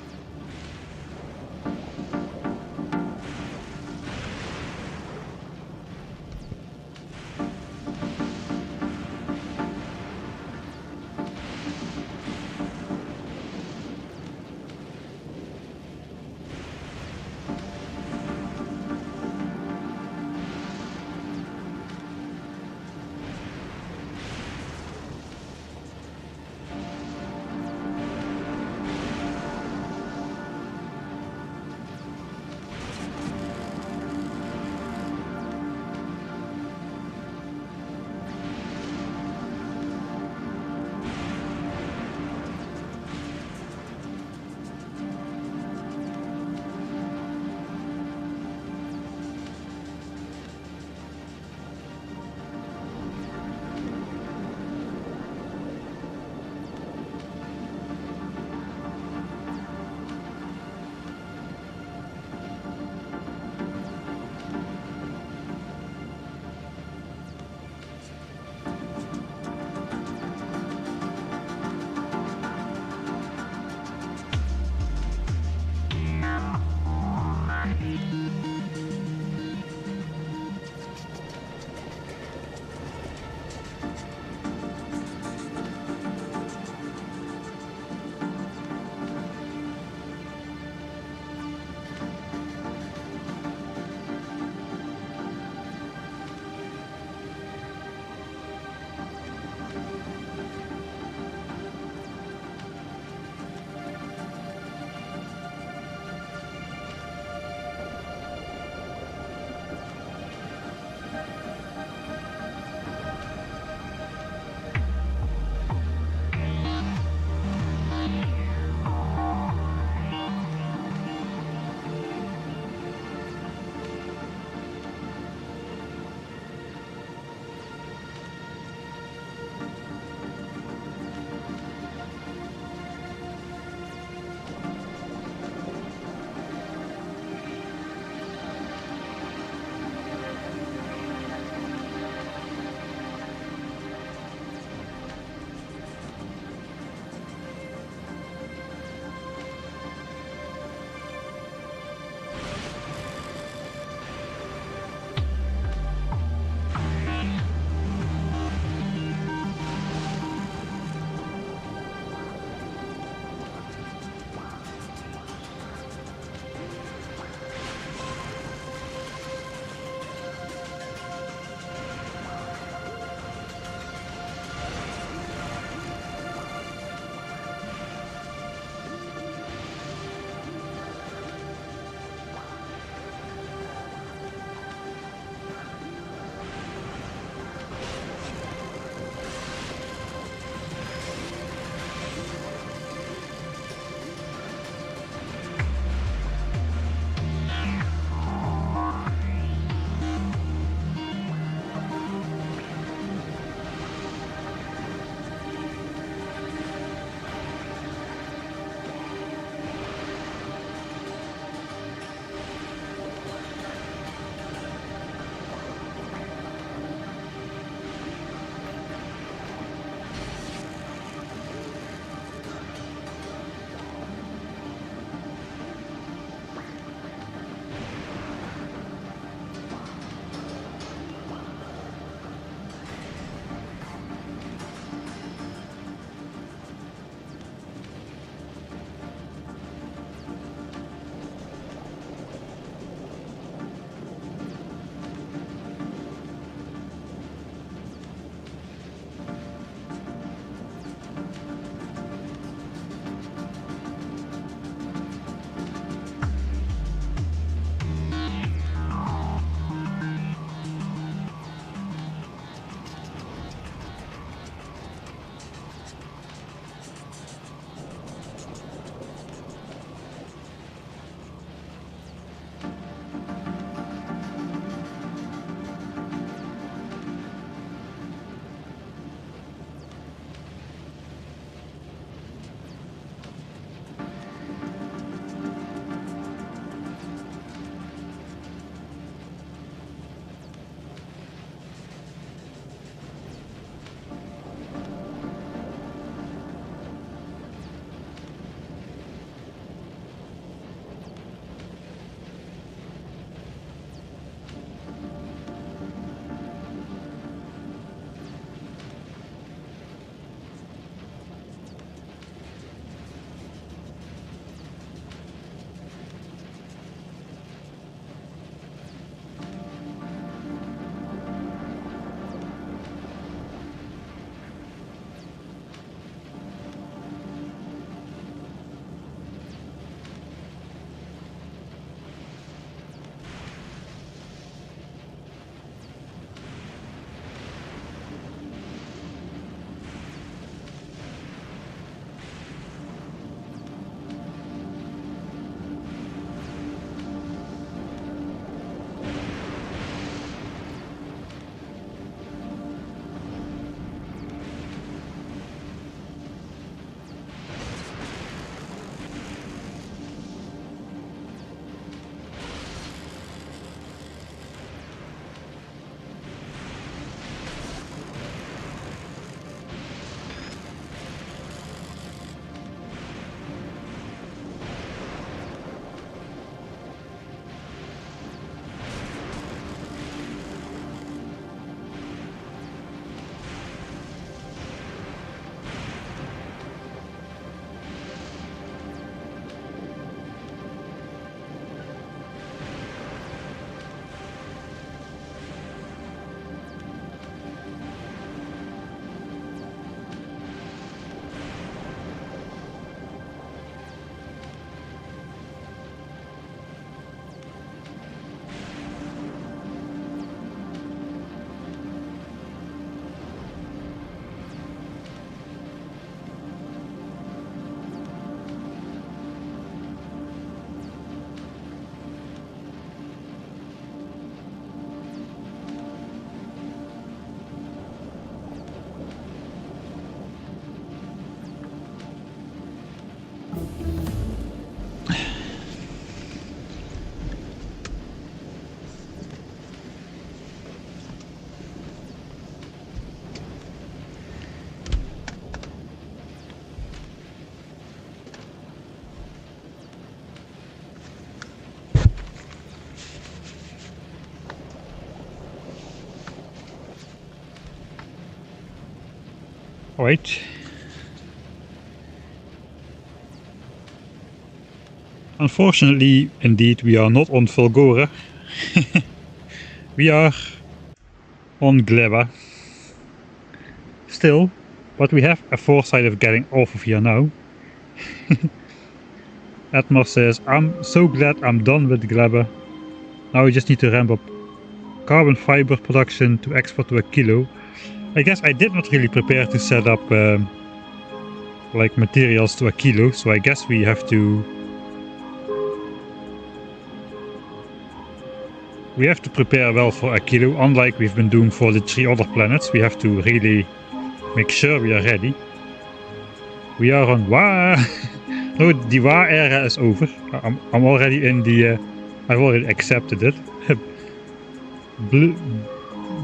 Right. Unfortunately, indeed, we are not on Fulgora. We are on GLEBA. Still, but we have a foresight of getting off of here now. Atmos says, I'm so glad I'm done with GLEBA. Now we just need to ramp up carbon fiber production to export to a kilo. I guess I did not really prepare to set up like materials to a kilo, so I guess we have to prepare well for a kilo. Unlike we've been doing for the 3 other planets, we have to really make sure we are ready. We are on Wa. No, the Wa era is over. I'm already in the I've already accepted it.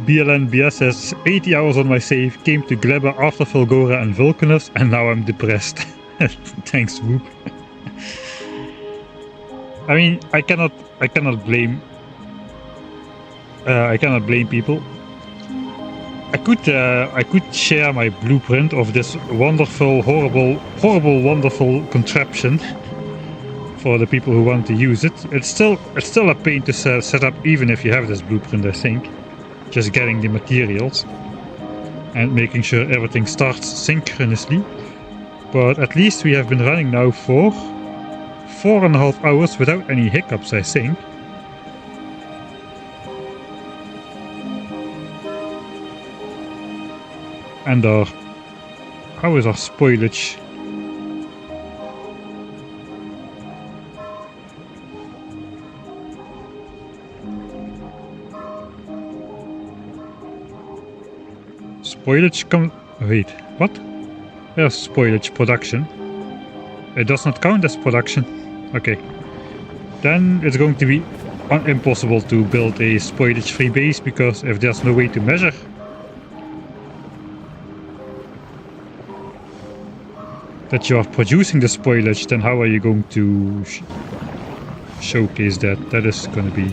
BLNBS says 80 hours on my save, came to GLEBA after Fulgora and Vulcanus, and now I'm depressed. Thanks, Whoop. I mean, I cannot blame people. I could share my blueprint of this wonderful, horrible, wonderful contraption for the people who want to use it. It's still a pain to set up, even if you have this blueprint, I think. Just getting the materials and making sure everything starts synchronously. But at least we have been running now for 4.5 hours without any hiccups, I think. And how is our spoilage? Spoilage wait, what? There's spoilage production. It does not count as production. Okay. Then it's going to be impossible to build a spoilage-free base, because if there's no way to measure that you are producing the spoilage, then how are you going to showcase that? That is going to be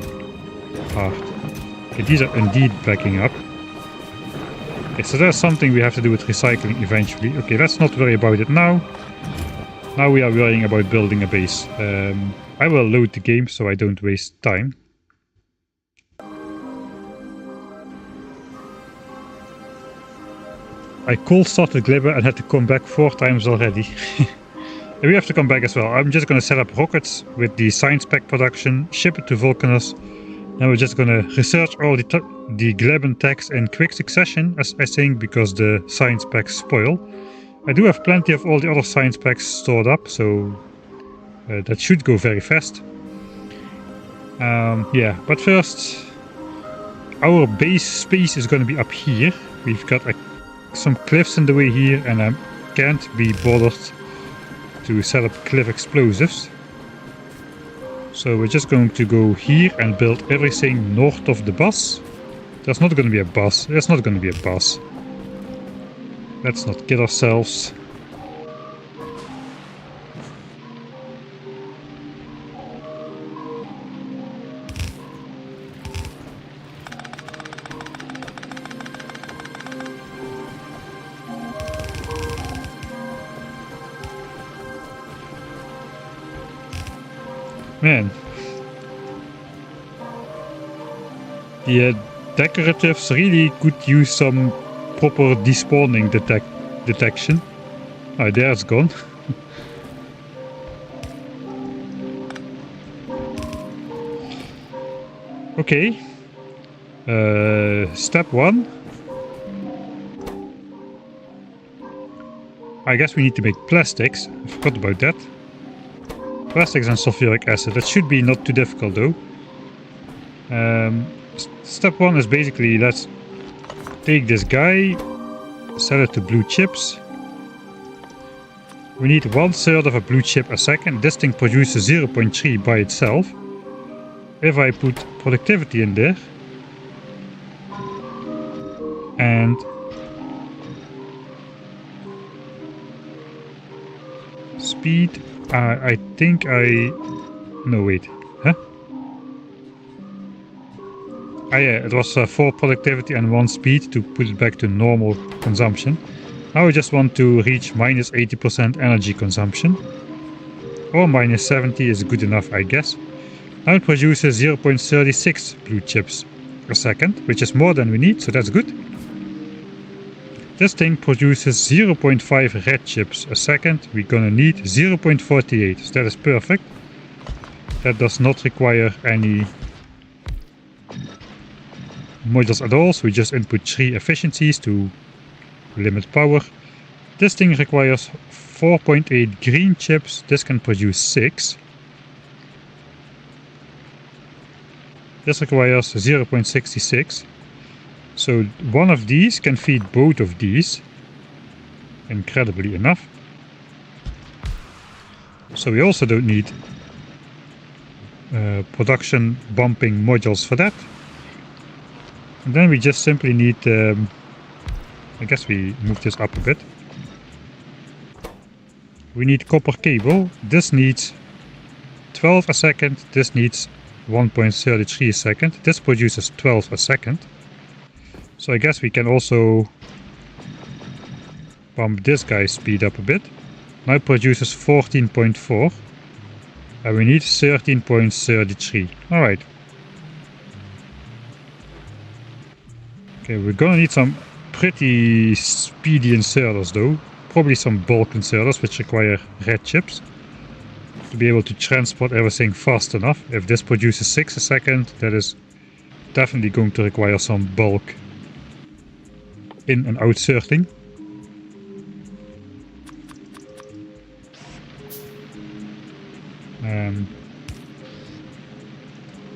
hard. Okay, these are indeed backing up. Okay, so there's something we have to do with recycling eventually. Okay, let's not worry about it now. Now we are worrying about building a base. I will load the game so I don't waste time. I cold started GLEBA and had to come back 4 times already. We have to come back as well. I'm just going to set up rockets with the science pack production, ship it to Vulcanus. Now we're just going to research all the GLEBA techs in quick succession, as I think, because the science packs spoil. I do have plenty of all the other science packs stored up, so that should go very fast. Yeah, but first, our base space is going to be up here. We've got some cliffs in the way here, and I can't be bothered to set up cliff explosives. So we're just going to go here and build everything north of the bus. There's not going to be a bus. There's not going to be a bus. Let's not kid ourselves. Man, the decoratives really could use some proper despawning detection. Oh, there it's gone. Okay. Step 1. I guess we need to make plastics. I forgot about that. Plastics and sulfuric acid. That should be not too difficult though. Step 1 is basically, let's take this guy, set it to blue chips. We need 1/3 of a blue chip a second. This thing produces 0.3 by itself. If I put productivity in there and speed, I think no wait, huh? Ah yeah, it was 4 productivity and 1 speed to put it back to normal consumption. Now I just want to reach minus 80% energy consumption. Or minus 70 is good enough, I guess. Now it produces 0.36 blue chips a second, which is more than we need, so that's good. This thing produces 0.5 red chips a second. We're gonna need 0.48, so that is perfect. That does not require any modules at all, so we just input 3 efficiencies to limit power. This thing requires 4.8 green chips. This can produce 6. This requires 0.66. So one of these can feed both of these. Incredibly enough. So we also don't need production bumping modules for that. And then we just simply need, I guess we move this up a bit. We need copper cable. This needs 12 a second. This needs 1.33 a second. This produces 12 a second. So I guess we can also bump this guy's speed up a bit. Now it produces 14.4. And we need 13.33. Alright. Okay, we're gonna need some pretty speedy inserters though. Probably some bulk inserters which require red chips to be able to transport everything fast enough. If this produces 6 a second, that is definitely going to require some bulk in and outserting. Um,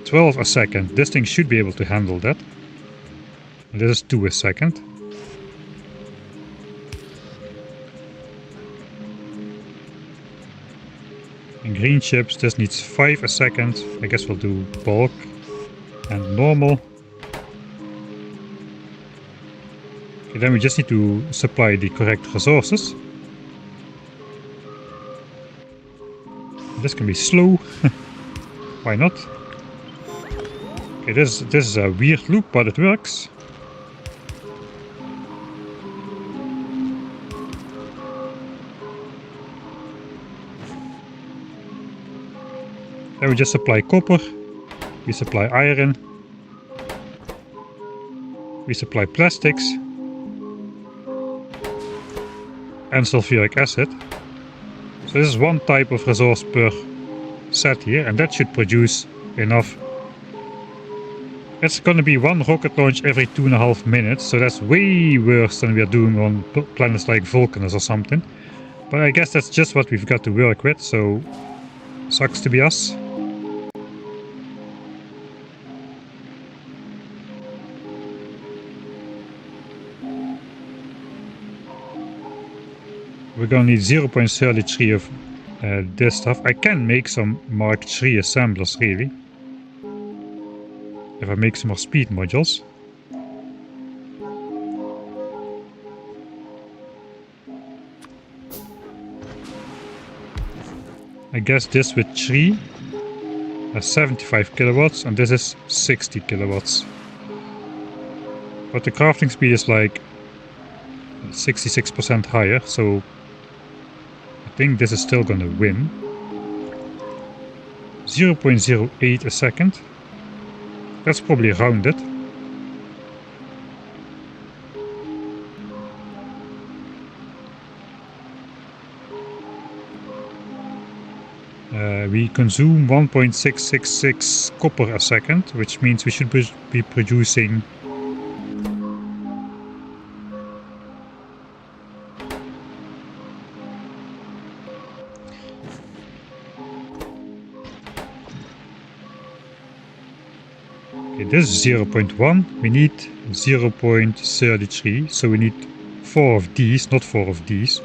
12 a second. This thing should be able to handle that. And this is 2 a second. And green chips, this needs 5 a second. I guess we'll do bulk and normal. Okay, then we just need to supply the correct resources. This can be slow. Why not? Okay, this is a weird loop, but it works. Then we just supply copper, we supply iron, we supply plastics, and sulfuric acid. So this is one type of resource per set here, and that should produce enough. It's gonna be 1 rocket launch every 2.5 minutes, so that's way worse than we are doing on planets like Vulcanus or something. But I guess that's just what we've got to work with, so sucks to be us. We're gonna need 0.33 of this stuff. I can make some Mark III assemblers really. If I make some more speed modules. I guess this with 3 has 75 kilowatts and this is 60 kilowatts. But the crafting speed is like 66% higher, so I think this is still gonna win. 0.08 a second. That's probably rounded. We consume 1.666 copper a second, which means we should be producing this is 0.1, we need 0.33, so we need 4 of these, not 4 of these.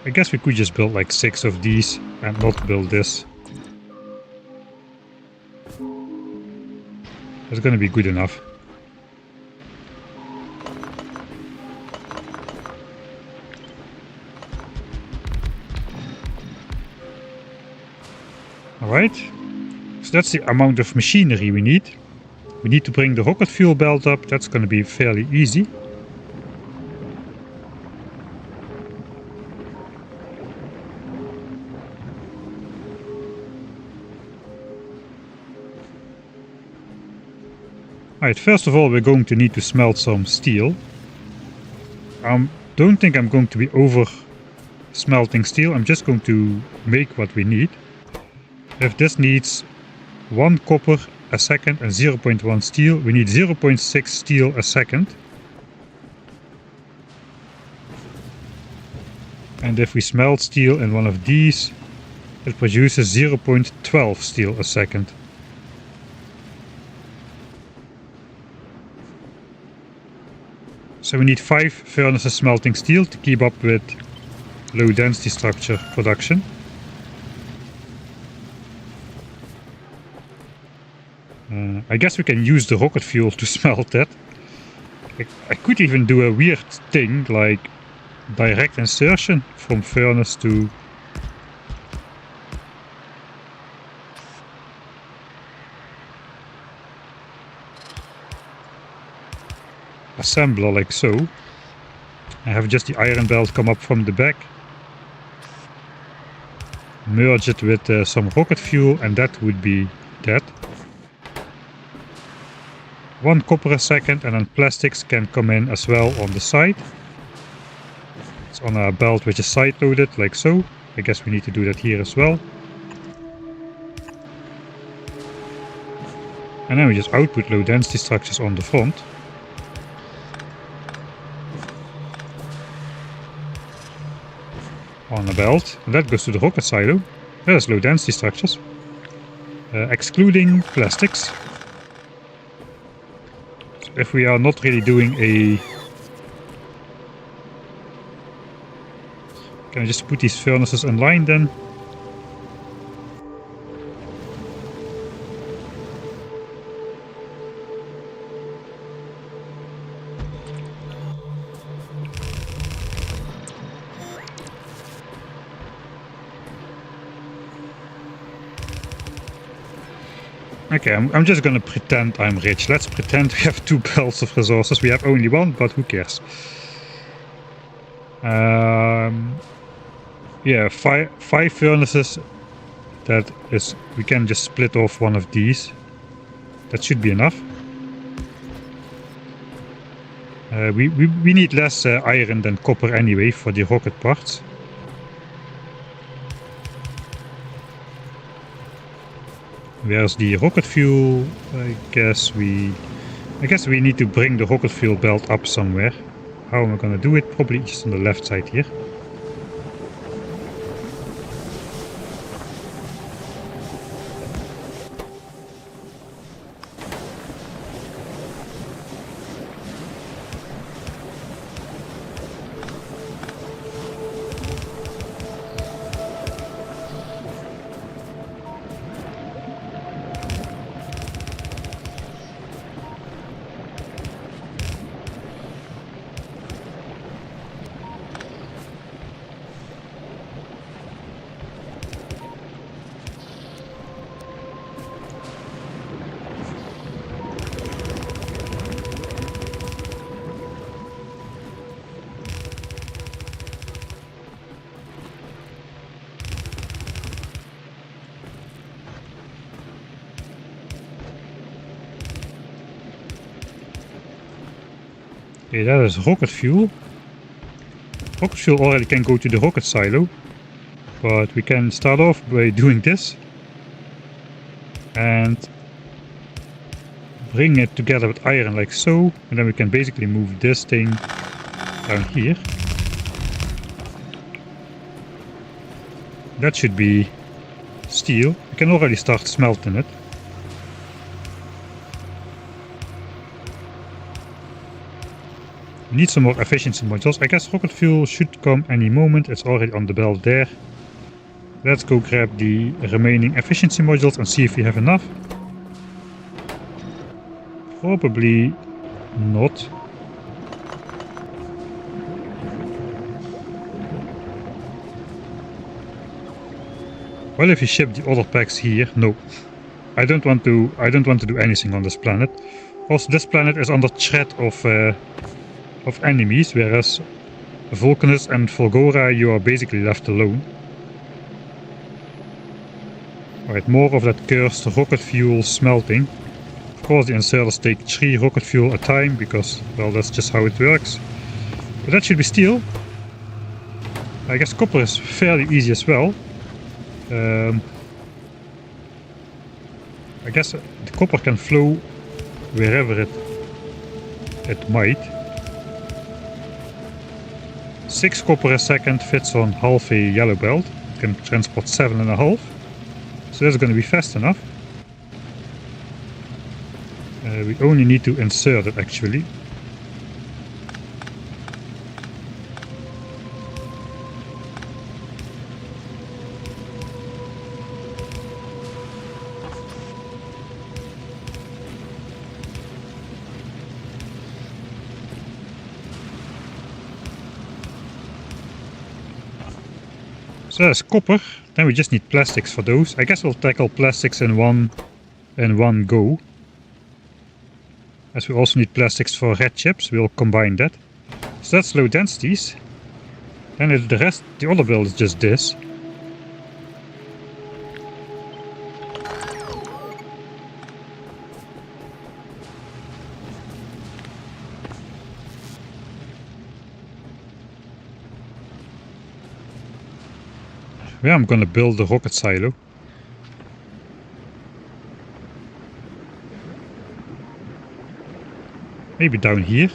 I guess we could just build like 6 of these and not build this. That's gonna be good enough. Alright, so that's the amount of machinery we need. We need to bring the rocket fuel belt up. That's going to be fairly easy. Alright, first of all we're going to need to smelt some steel. I don't think I'm going to be over smelting steel. I'm just going to make what we need. If this needs 1 copper a second and 0.1 steel, we need 0.6 steel a second. And if we smelt steel in one of these, it produces 0.12 steel a second. So we need 5 furnaces smelting steel to keep up with low density structure production. I guess we can use the rocket fuel to smelt that. I could even do a weird thing like direct insertion from furnace to assembler, like so. I have just the iron belt come up from the back, merge it with some rocket fuel, and that would be that. 1 copper a second, and then plastics can come in as well on the side. It's on a belt which is side loaded, like so. I guess we need to do that here as well. And then we just output low density structures on the front. On a belt, and that goes to the rocket silo. That is low density structures, excluding plastics. So if we are not really doing a... Can I just put these furnaces in line then? Okay, I'm just gonna pretend I'm rich. Let's pretend we have 2 belts of resources. We have only 1, but who cares? Yeah, 5 furnaces. That is, we can just split off one of these. That should be enough. We need less iron than copper anyway for the rocket parts. Where's the rocket fuel? I guess we need to bring the rocket fuel belt up somewhere. How am I gonna do it? Probably just on the left side here. Okay, that is rocket fuel. Rocket fuel already can go to the rocket silo, but we can start off by doing this and bring it together with iron like so, and then we can basically move this thing down here. That should be steel. We can already start smelting it. We need some more efficiency modules. I guess rocket fuel should come any moment. It's already on the belt there. Let's go grab the remaining efficiency modules and see if we have enough. Probably not. Well, if you ship the other packs here, no. I don't want to do anything on this planet. Also, this planet is under threat of enemies, whereas Vulcanus and Volgora, you are basically left alone. Alright, more of that cursed rocket fuel smelting. Of course, the inserters take 3 rocket fuel at a time, because, well, that's just how it works. But that should be steel. I guess copper is fairly easy as well. I guess the copper can flow wherever it might. 6 copper a second fits on half a yellow belt. It can transport 7.5. So that's going to be fast enough. We only need to insert it actually. So that's copper. Then we just need plastics for those. I guess we'll tackle plastics in one go. As we also need plastics for red chips, we'll combine that. So that's low densities. And the other build is just this. Yeah, I'm gonna build the rocket silo. Maybe down here.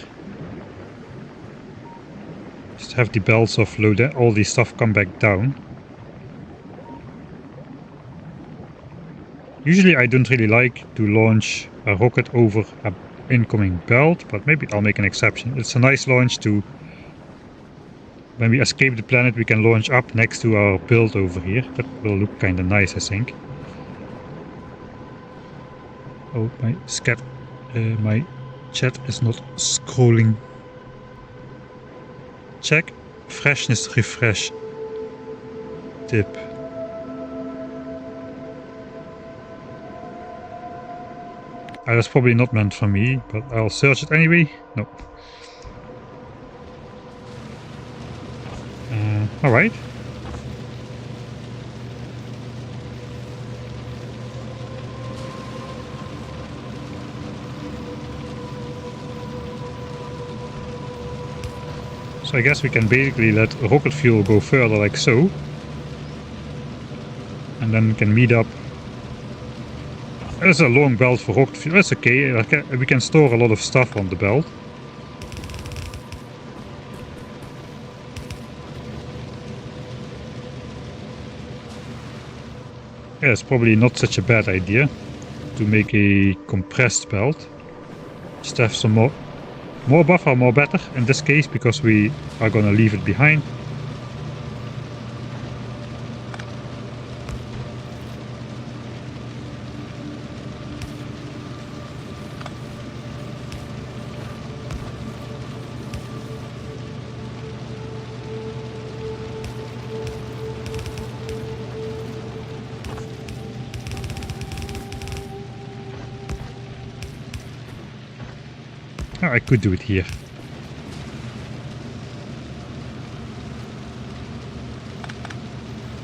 Just have the belts of all the stuff come back down. Usually I don't really like to launch a rocket over an incoming belt, but maybe I'll make an exception. It's a nice launch to... When we escape the planet, we can launch up next to our build over here. That will look kinda nice, I think. Oh, my chat is not scrolling. Check freshness refresh tip. That's probably not meant for me, but I'll search it anyway. No. Alright. So I guess we can basically let rocket fuel go further like so. And then we can meet up. There's a long belt for rocket fuel. That's okay. We can store a lot of stuff on the belt. Yeah, it's probably not such a bad idea to make a compressed belt. Just have some more buffer, more better in this case, because we are gonna leave it behind. Oh, I could do it here.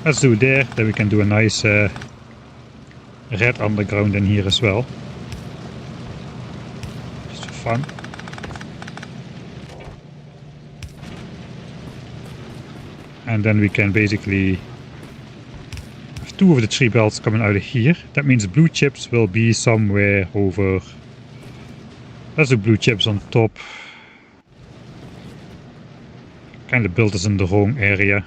Let's do it there, then we can do a nice red underground in here as well. Just for fun. And then we can basically have 2 of the 3 belts coming out of here. That means blue chips will be somewhere over... Let's do blue chips on top. Kind of built this in the wrong area.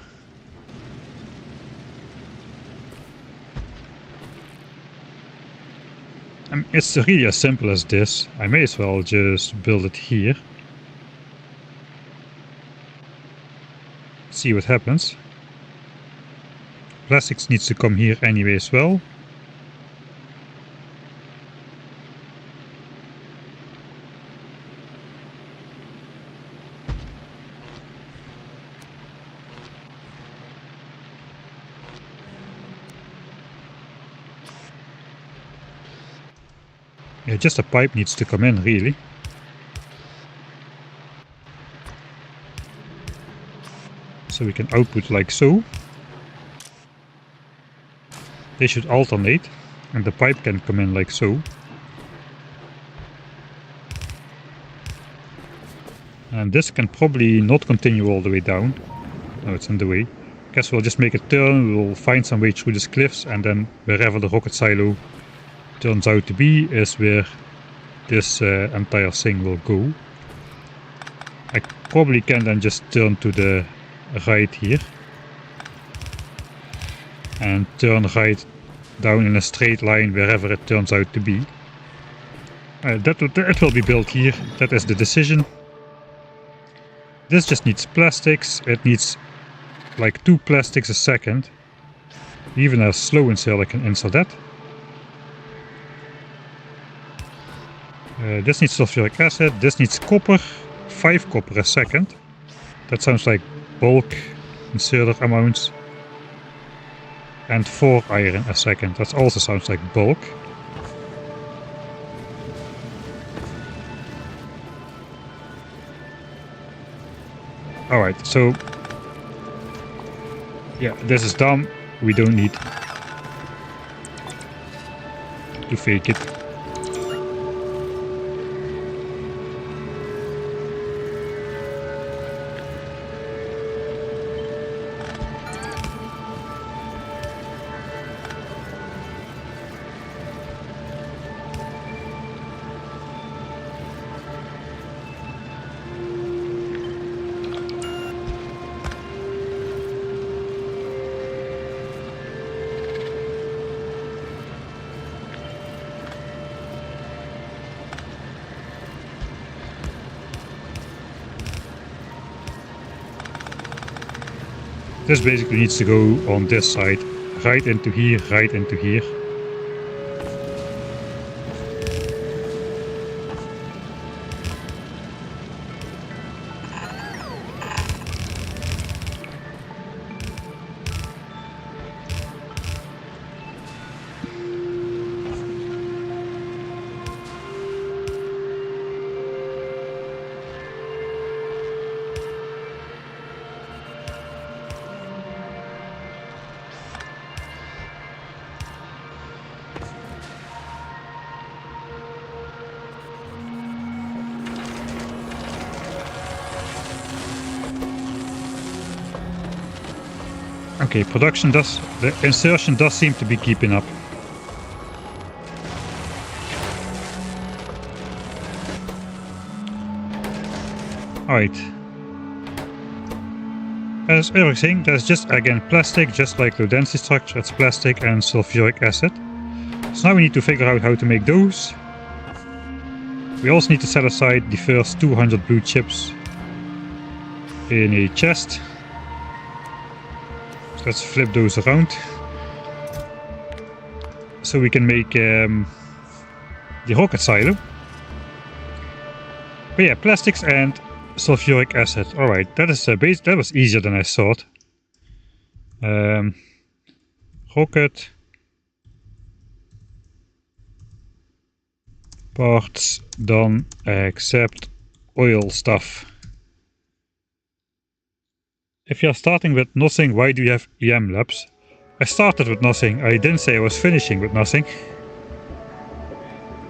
It's really as simple as this. I may as well just build it here. See what happens. Plastics needs to come here anyway as well. Yeah, just a pipe needs to come in, really. So we can output like so. They should alternate, and the pipe can come in like so. And this can probably not continue all the way down. No, it's in the way. Guess we'll just make a turn, we'll find some way through these cliffs, and then wherever the rocket silo turns out to be is where this entire thing will go. I probably can then just turn to the right here and turn right down in a straight line wherever it turns out to be. It will be built here, that is the decision. This just needs plastics, it needs like 2 plastics a second. Even a slow install I can insert that. This needs sulfuric acid, this needs copper, 5 copper a second. That sounds like bulk inserter amounts. And 4 iron a second, that also sounds like bulk. Alright, so yeah, this is dumb, we don't need to fake it. This basically needs to go on this side, right into here, right into here. Okay, the insertion does seem to be keeping up. Alright. As everything, there's just again plastic, just like low density structure, it's plastic and sulfuric acid. So now we need to figure out how to make those. We also need to set aside the first 200 blue chips in a chest. So let's flip those around. So we can make the rocket silo. But yeah, plastics and sulfuric acid. Alright, that is that was easier than I thought. Rocket parts done except oil stuff. If you're starting with nothing, why do you have EM labs? I started with nothing. I didn't say I was finishing with nothing.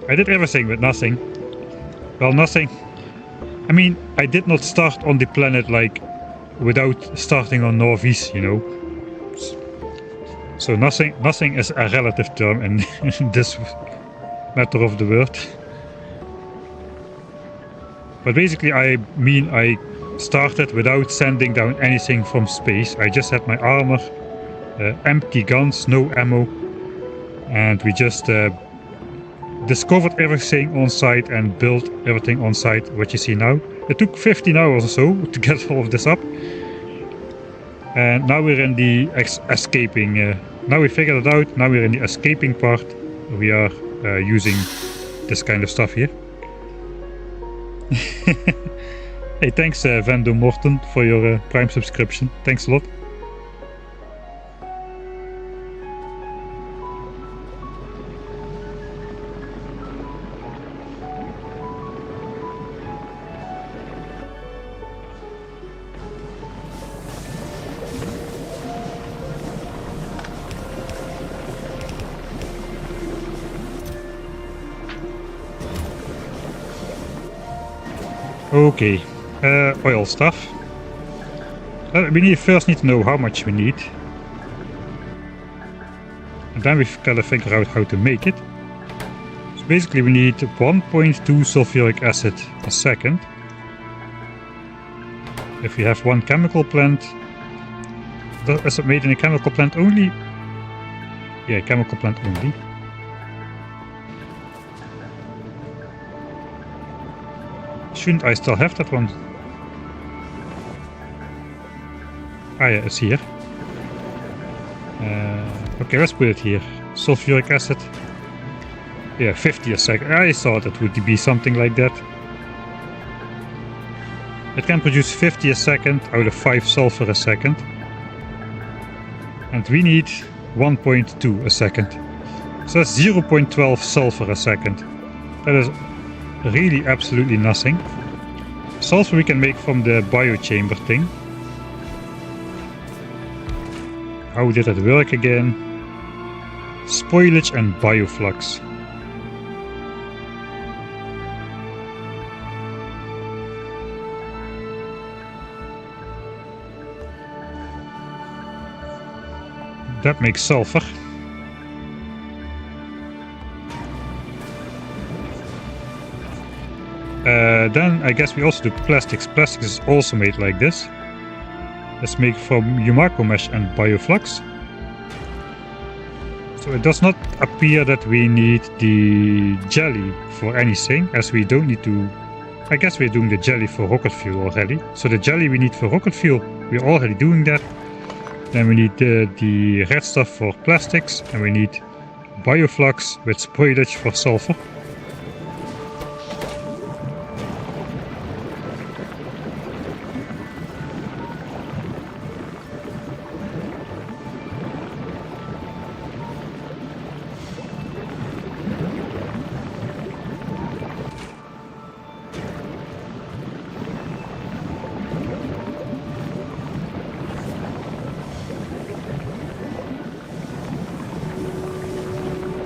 I did everything with nothing. Well, nothing. I mean, I did not start on the planet like without starting on Norvis, you know. So nothing is a relative term in this matter of the word. But basically I mean I started without sending down anything from space. I just had my armor, empty guns, no ammo, and we just discovered everything on site and built everything on site, what you see now. It took 15 hours or so to get all of this up. And now we're in the escaping, now we figured it out, now we're in the escaping part. We are using this kind of stuff here. Hey, thanks Vando Morton for your Prime subscription. Thanks a lot. Okay, oil stuff. We first need to know how much we need. And then we've got to figure out how to make it. So basically we need 1.2 sulfuric acid a second. If we have one chemical plant. Is it made in a chemical plant only? Yeah, chemical plant only. Shouldn't I still have that one? Ah yeah, it's here. Okay, let's put it here. Sulfuric acid. Yeah, 50 a second. I thought it would be something like that. It can produce 50 a second out of 5 sulfur a second. And we need 1.2 a second. So that's 0.12 sulfur a second. That is really absolutely nothing. Sulfur we can make from the biochamber thing. How did it work again? Spoilage and bioflux. That makes sulfur. Then I guess we also do plastics. Plastics is also made like this. Let's make from Yumako mesh and bioflux. So it does not appear that we need the jelly for anything, as we don't need to... I guess we're doing the jelly for rocket fuel already. So the jelly we need for rocket fuel, we're already doing that. Then we need the red stuff for plastics, and we need bioflux with spoilage for sulfur.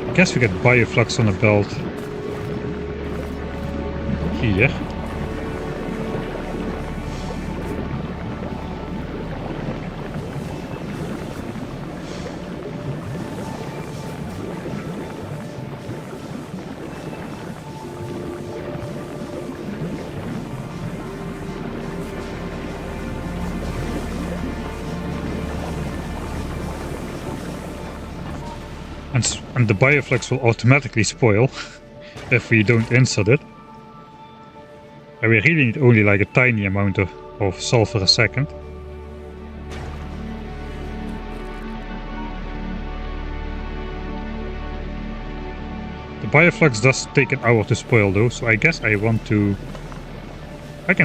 I guess we get bioflux on the belt here. And the bioflux will automatically spoil if we don't insert it. And we really need only like a tiny amount of sulfur a second. The bioflux does take an hour to spoil though, so I guess I can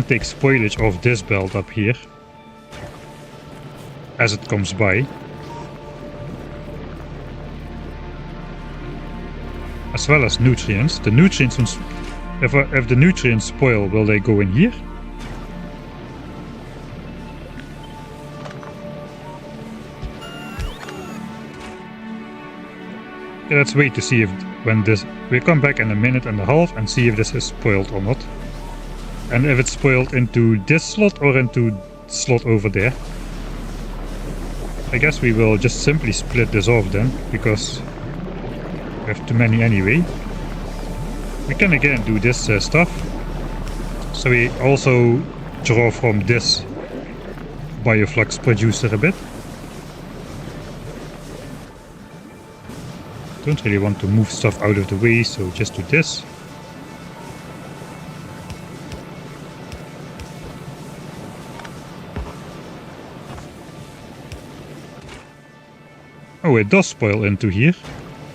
take spoilage off this belt up here as it comes by. As well as nutrients. The nutrients, if the nutrients spoil, will they go in here? Yeah, let's wait to see if we come back in a minute and a half and see if this is spoiled or not. And if it's spoiled into this slot or into the slot over there. I guess we will just simply split this off then, because we have too many anyway. We can again do this stuff. So we also draw from this bioflux producer a bit. Don't really want to move stuff out of the way, so just do this. Oh, it does spoil into here.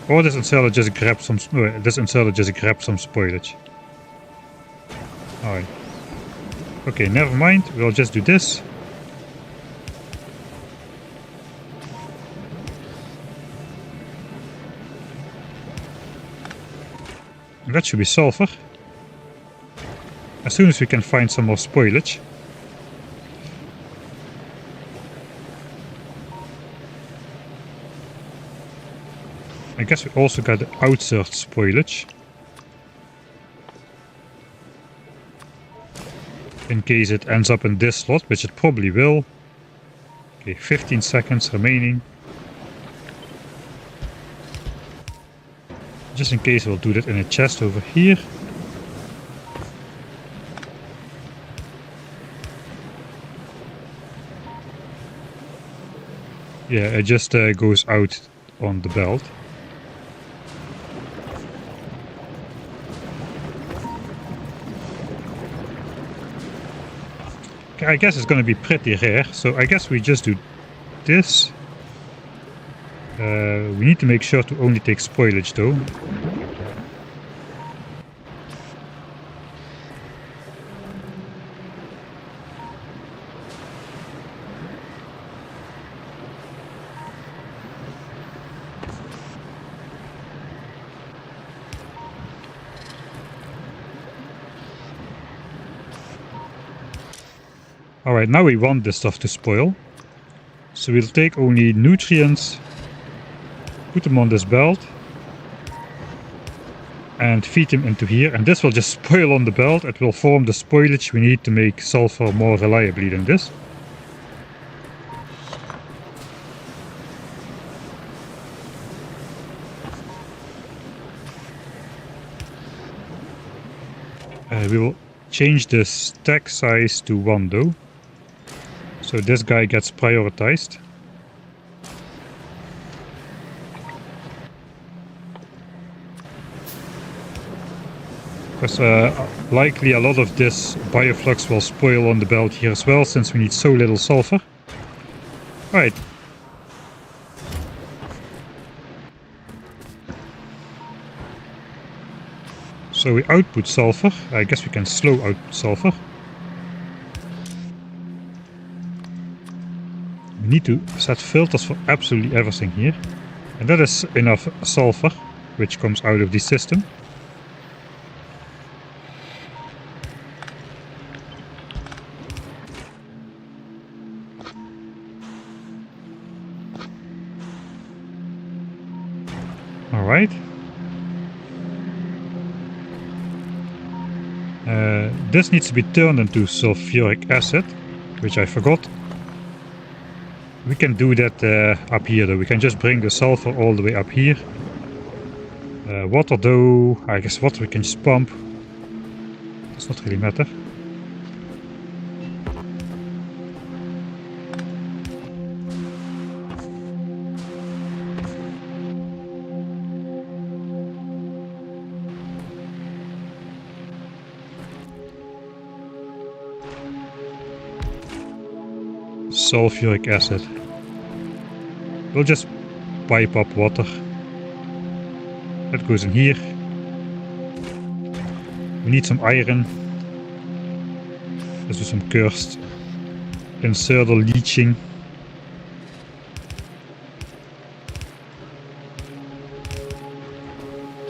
Or this inserter just grabs some. This inserter just grabs some spoilage. Alright. Okay, never mind. We'll just do this. And that should be sulfur. As soon as we can find some more spoilage. I guess we also got the outsert spoilage. in case it ends up in this slot, which it probably will. Okay, 15 seconds remaining. Just in case, we'll do that in a chest over here. Yeah, it just goes out on the belt. Okay, I guess it's going to be pretty rare, so I guess we just do this. We need to make sure to only take spoilage though. Alright, now we want this stuff to spoil. So we'll take only nutrients, put them on this belt, and feed them into here. And this will just spoil on the belt. It will form the spoilage we need to make sulfur more reliably than this. We will change the stack size to 1 though. So this guy gets prioritized. Because likely a lot of this bioflux will spoil on the belt here as well, since we need so little sulfur. Right. So we output sulfur. I guess we can slow out sulfur. We need to set filters for absolutely everything here. And that is enough sulfur, which comes out of the system. Alright. This needs to be turned into sulfuric acid, which I forgot. We can do that up here though. We can just bring the sulfur all the way up here. Water though, I guess water we can just pump. Does not really matter. Sulfuric acid. We'll just pipe up water. That goes in here. We need some iron. Let's do some cursed inserter leaching.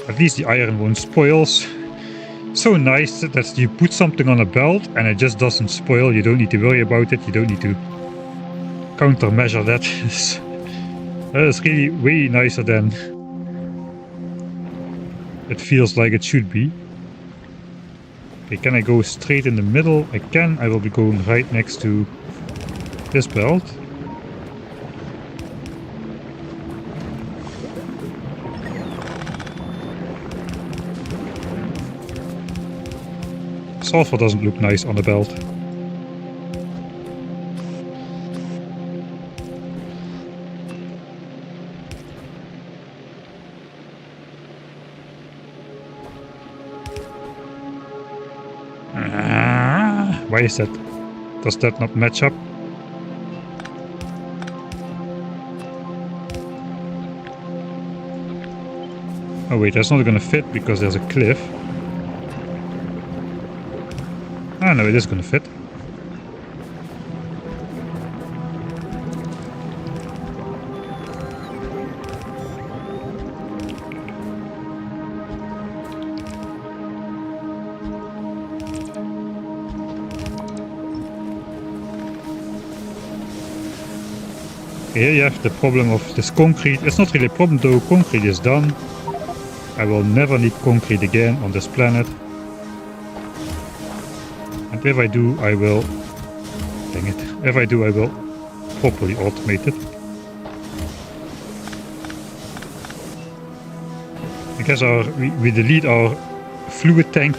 At least the iron won't spoil. So nice that you put something on a belt and it just doesn't spoil. You don't need to worry about it. You don't need to countermeasure that. That is really way nicer than it feels like it should be. Okay, can I go straight in the middle? I can. I will be going right next to this belt. Sulfur doesn't look nice on the belt. Why is that? Does that not match up? Oh wait, that's not gonna fit because there's a cliff. Ah no, it is gonna fit. Here you have the problem of this concrete. It's not really a problem though, concrete is done. I will never need concrete again on this planet. And if I do, I will... Dang it. If I do, I will properly automate it. I guess we delete our fluid tank.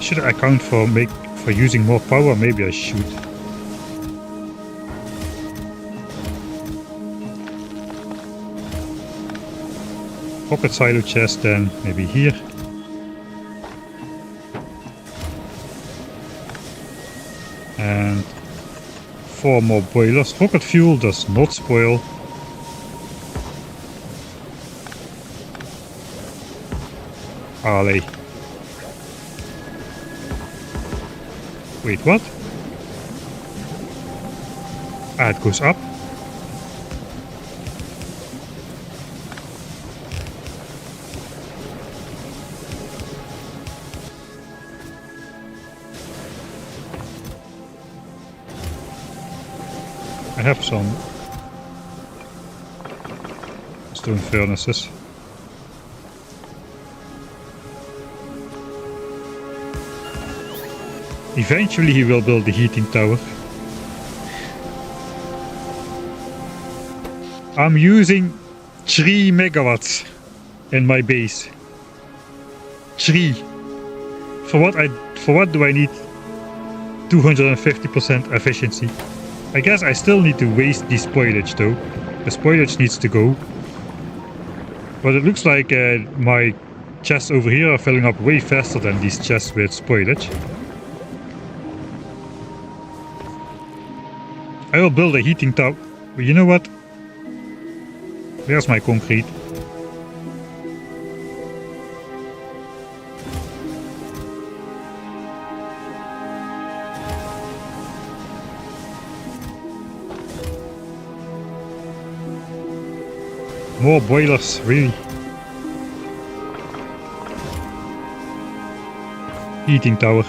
Should I account for using more power? Maybe I should. Rocket silo chest then maybe here. And 4 more boilers. Rocket fuel does not spoil. Alley. Wait, what? Ah, it goes up. I have some stone furnaces. Eventually he will build the heating tower. I'm using 3 megawatts in my base. 3. For what do I need 250% efficiency? I guess I still need to waste the spoilage though. The spoilage needs to go. But it looks like my chests over here are filling up way faster than these chests with spoilage. I will build a heating tower. But you know what? Where's my concrete? More boilers, really. Heating tower.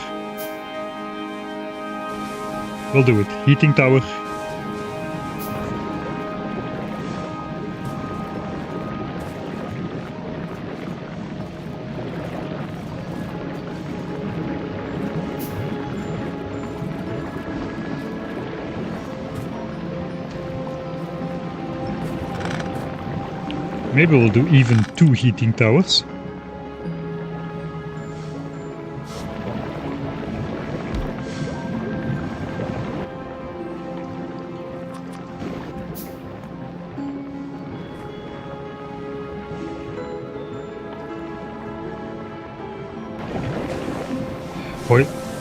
We'll do it. Heating tower. Maybe we'll do even 2 heating towers.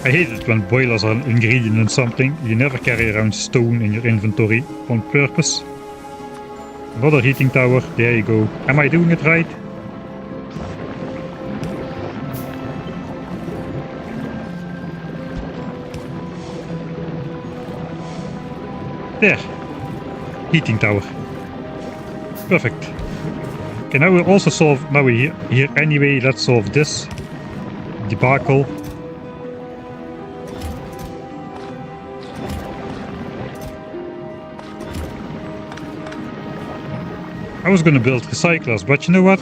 I hate it when boilers are an ingredient in something. You never carry around stone in your inventory on purpose. Another heating tower, there you go. Am I doing it right? There. Heating tower. Perfect. Okay, now we'll also solve, now we're here anyway, let's solve this debacle. I was gonna build recyclers, but you know what?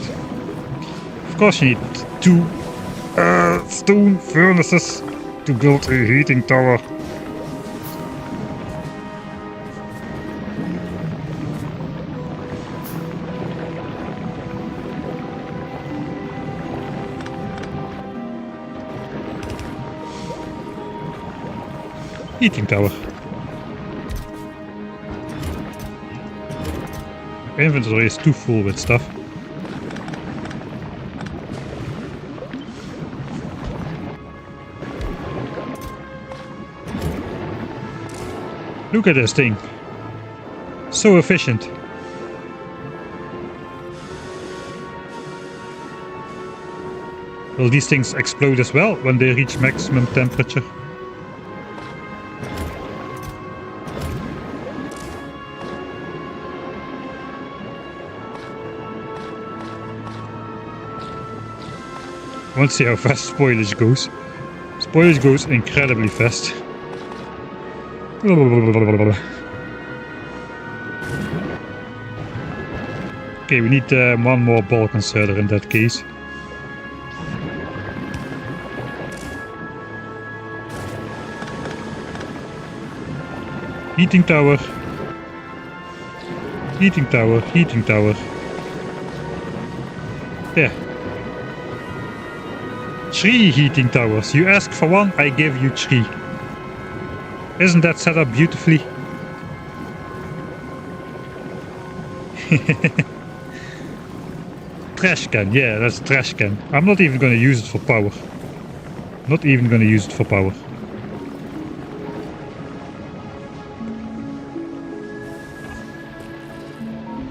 Of course you need 2 stone furnaces to build a heating tower. Heating tower. Inventory is too full with stuff. Look at this thing. So efficient. Will these things explode as well when they reach maximum temperature? I want to see how fast spoilage goes. Spoilage goes incredibly fast. Okay, we need 1 more ball conserver in that case. Heating tower. Heating tower, heating tower. There. 3 heating towers. You ask for 1, I give you 3. Isn't that set up beautifully? Trash can, yeah, that's a trash can. I'm not even gonna use it for power. Not even gonna use it for power.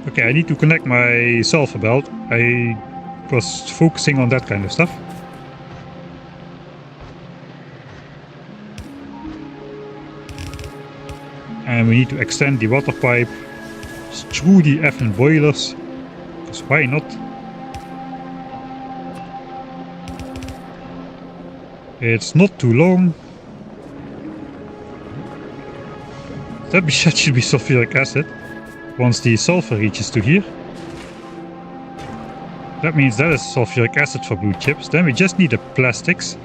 Okay, I need to connect my sulfur belt. I was focusing on that kind of stuff. And we need to extend the water pipe through the effing boilers. Because why not? It's not too long. That should be sulfuric acid. Once the sulfur reaches to here. That means that is sulfuric acid for blue chips. Then we just need the plastics.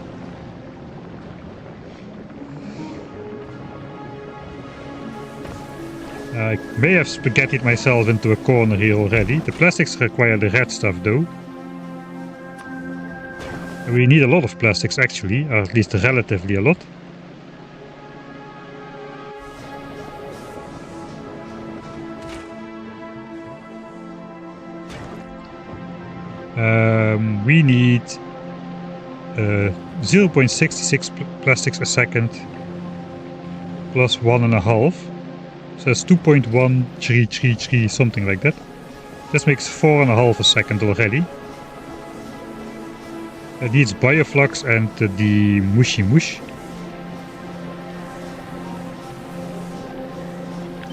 I may have spaghettied myself into a corner here already. The plastics require the red stuff though. We need a lot of plastics actually, or at least relatively a lot. We need 0.66 plastics a second plus 1.5. So that's 2.1333, something like that. This makes 4.5 a second already. It needs bioflux and the mushy mush.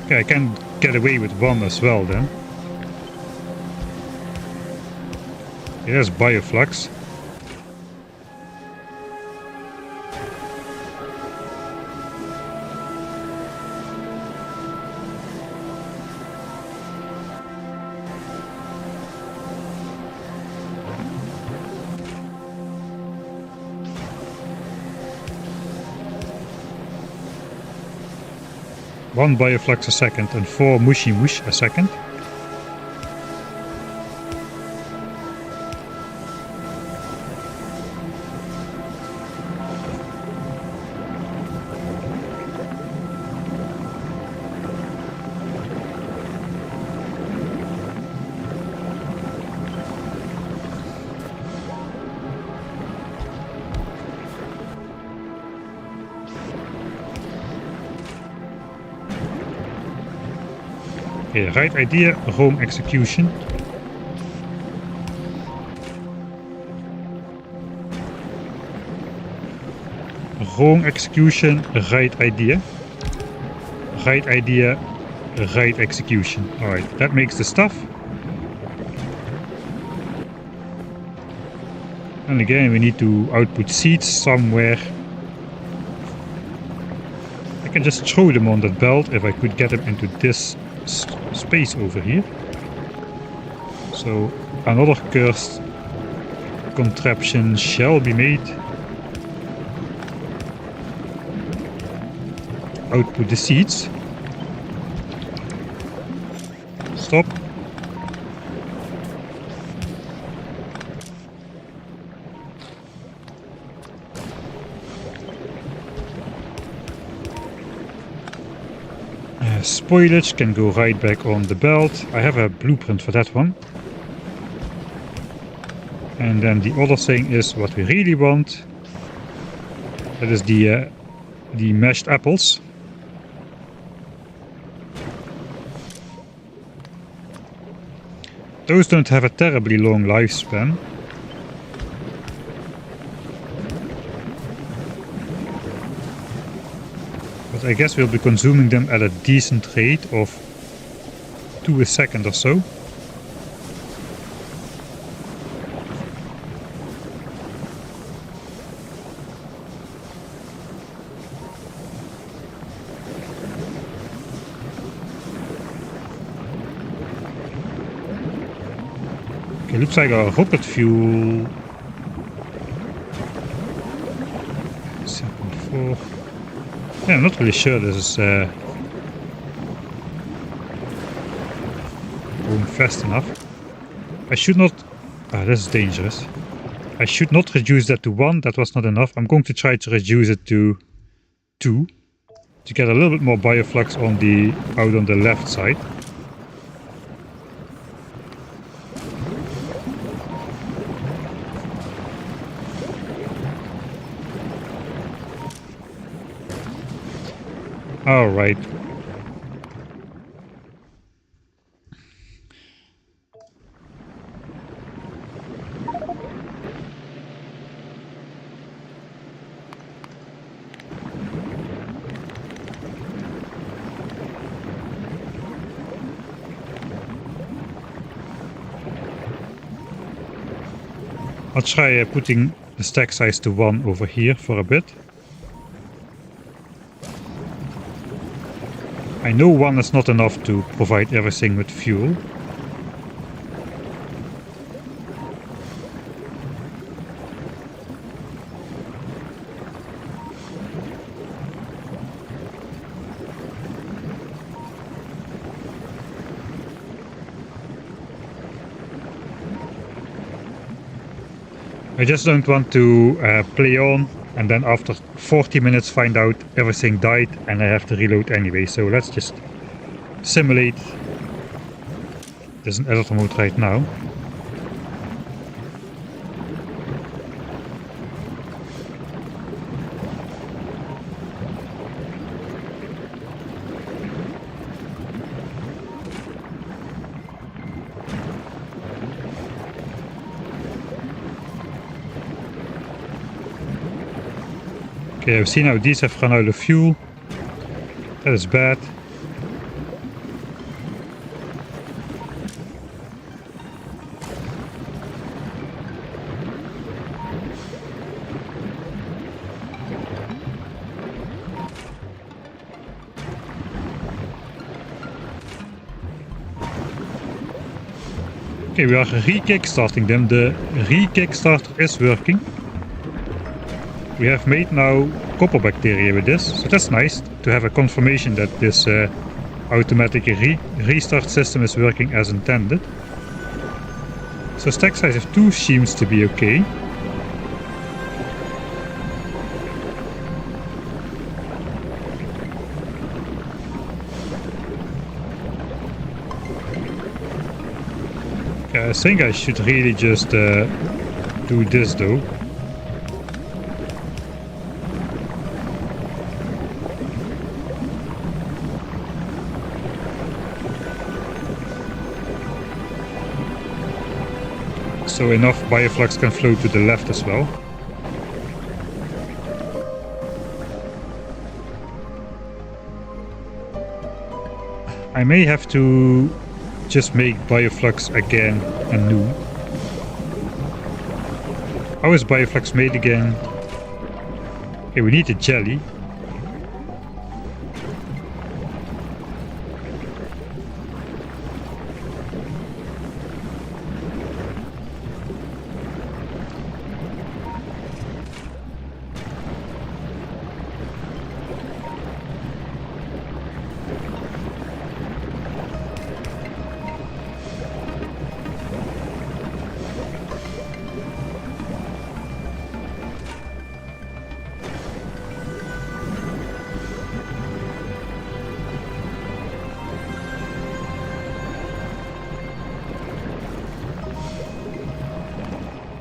Okay, I can get away with 1 as well then. Here's bioflux. One bioflux a second and 4 mushy mush a second. Okay, right idea, wrong execution. Wrong execution, right idea. Right idea, right execution. Alright, that makes the stuff. And again, we need to output seeds somewhere. I can just throw them on that belt if I could get them into this space over here. So another cursed contraption shall be made. Output the seeds. Stop. Spoilage can go right back on the belt. I have a blueprint for that one. And then the other thing is what we really want. That is the mashed apples. Those don't have a terribly long lifespan. But I guess we'll be consuming them at a decent rate of 2 a second or so. Okay, looks like our rocket fuel. 7.4. Yeah, I'm not really sure this is fast enough. I should not... Ah, this is dangerous. I should not reduce that to 1, that was not enough. I'm going to try to reduce it to 2. To get a little bit more bioflux out on the left side. All right. I'll try putting the stack size to 1 over here for a bit. I know 1 is not enough to provide everything with fuel. I just don't want to play on and then after 40 minutes find out everything died and I have to reload anyway. So let's just simulate. There's an editor mode right now. Okay, I've seen how these have run out of fuel. That is bad. Okay, we are re-kickstarting them. The re-kickstarter is working. We have made now copper bacteria with this, so that's nice to have a confirmation that this automatic restart system is working as intended. So stack size of 2 seems to be okay. I think I should really just do this though. So enough bioflux can flow to the left as well. I may have to just make bioflux again anew. How is bioflux made again? Okay, we need a jelly.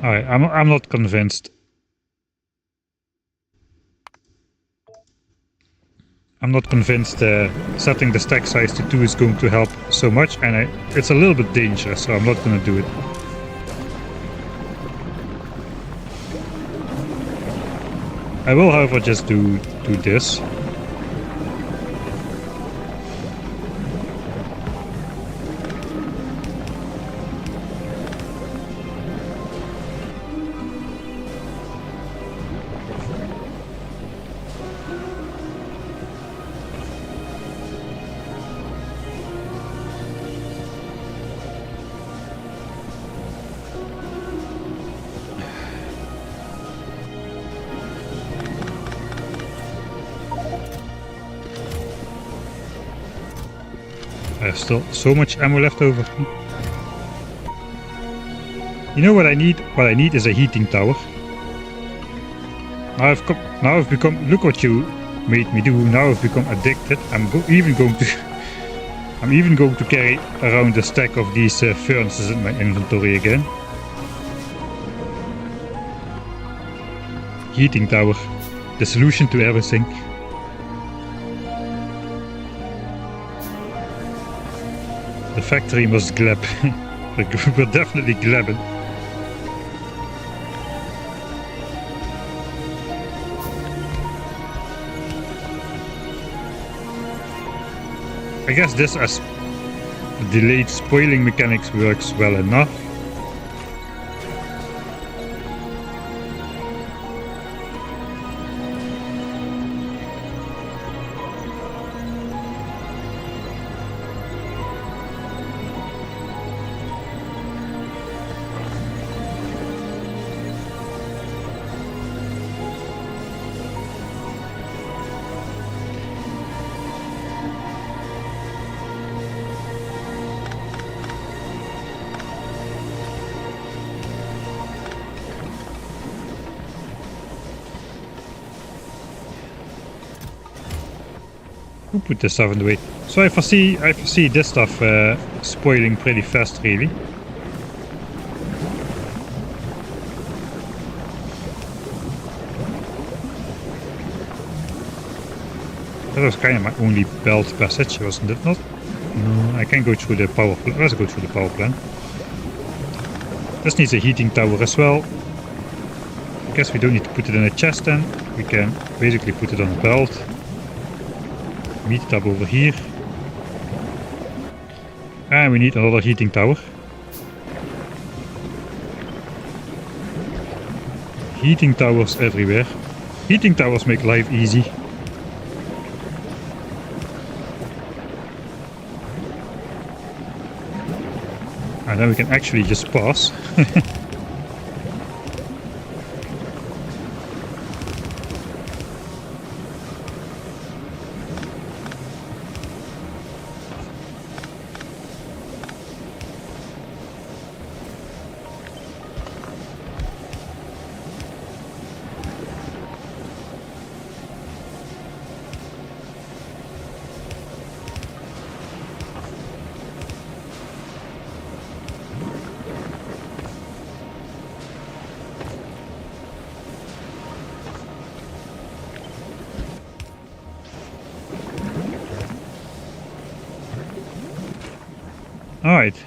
Alright, I'm not convinced. I'm not convinced setting the stack size to 2 is going to help so much, and it's a little bit dangerous, so I'm not going to do it. I will, however, just do this. I have still so much ammo left over. You know what I need? What I need is a heating tower. Now I've become. Look what you made me do. Now I've become addicted. I'm even going to carry around a stack of these furnaces in my inventory again. Heating tower, the solution to everything. The factory must gleb. We're definitely glebbing. I guess this as delayed spoiling mechanics works well enough. Who put this stuff in the way? So I foresee this stuff spoiling pretty fast, really. That was kind of my only belt passage, wasn't it not? No, I can go through the power plant. Let's go through the power plant. This needs a heating tower as well. I guess we don't need to put it in a chest then. We can basically put it on a belt. Meet it up over here. And we need another heating tower. Heating towers everywhere. Heating towers make life easy. And then we can actually just pass. Alright.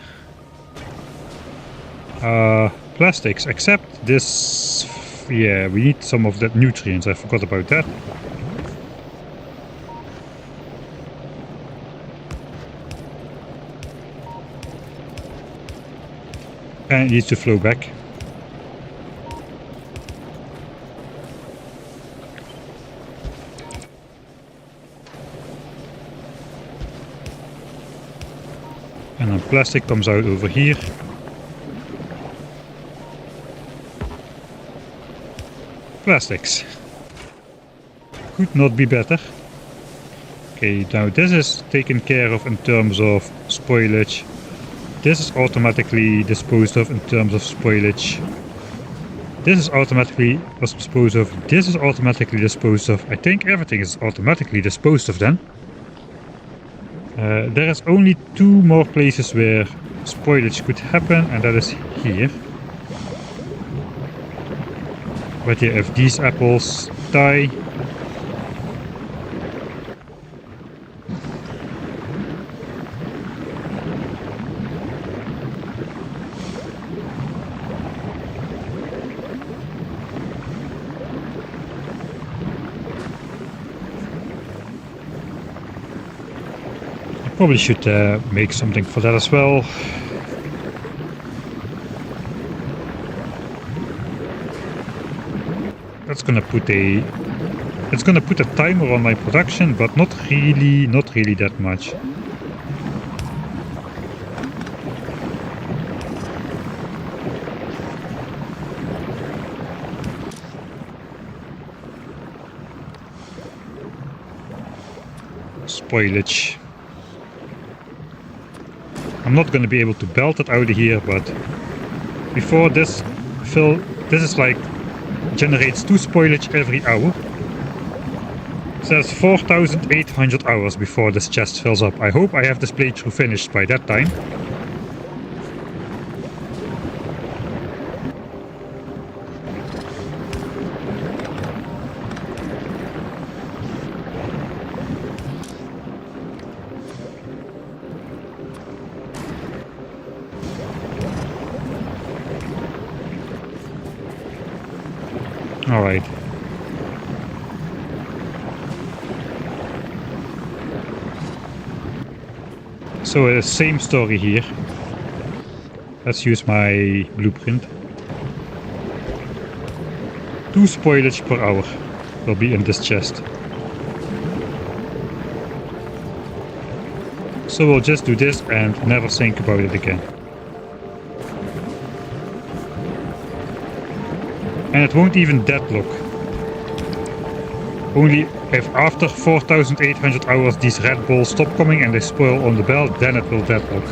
Plastics, except this... Yeah, we need some of that nutrients, I forgot about that. And it needs to flow back. And then plastic comes out over here. Plastics. Could not be better. Okay, now this is taken care of in terms of spoilage. This is automatically disposed of in terms of spoilage. This is automatically disposed of. This is automatically disposed of. I think everything is automatically disposed of then. There is only two more places where spoilage could happen, and that is here. But yeah, if these apples die, probably should make something for that as well. That's gonna put a... It's gonna put a timer on my production, but not really that much. Spoilage. I'm not going to be able to belt it out of here, but before this this is like generates 2 spoilage every hour. So that's 4,800 hours before this chest fills up. I hope I have this playthrough finished by that time. All right. So same story here. Let's use my blueprint. 2 spoilage per hour will be in this chest. So we'll just do this and never think about it again. And it won't even deadlock. Only if after 4,800 hours these red balls stop coming and they spoil on the belt, then it will deadlock.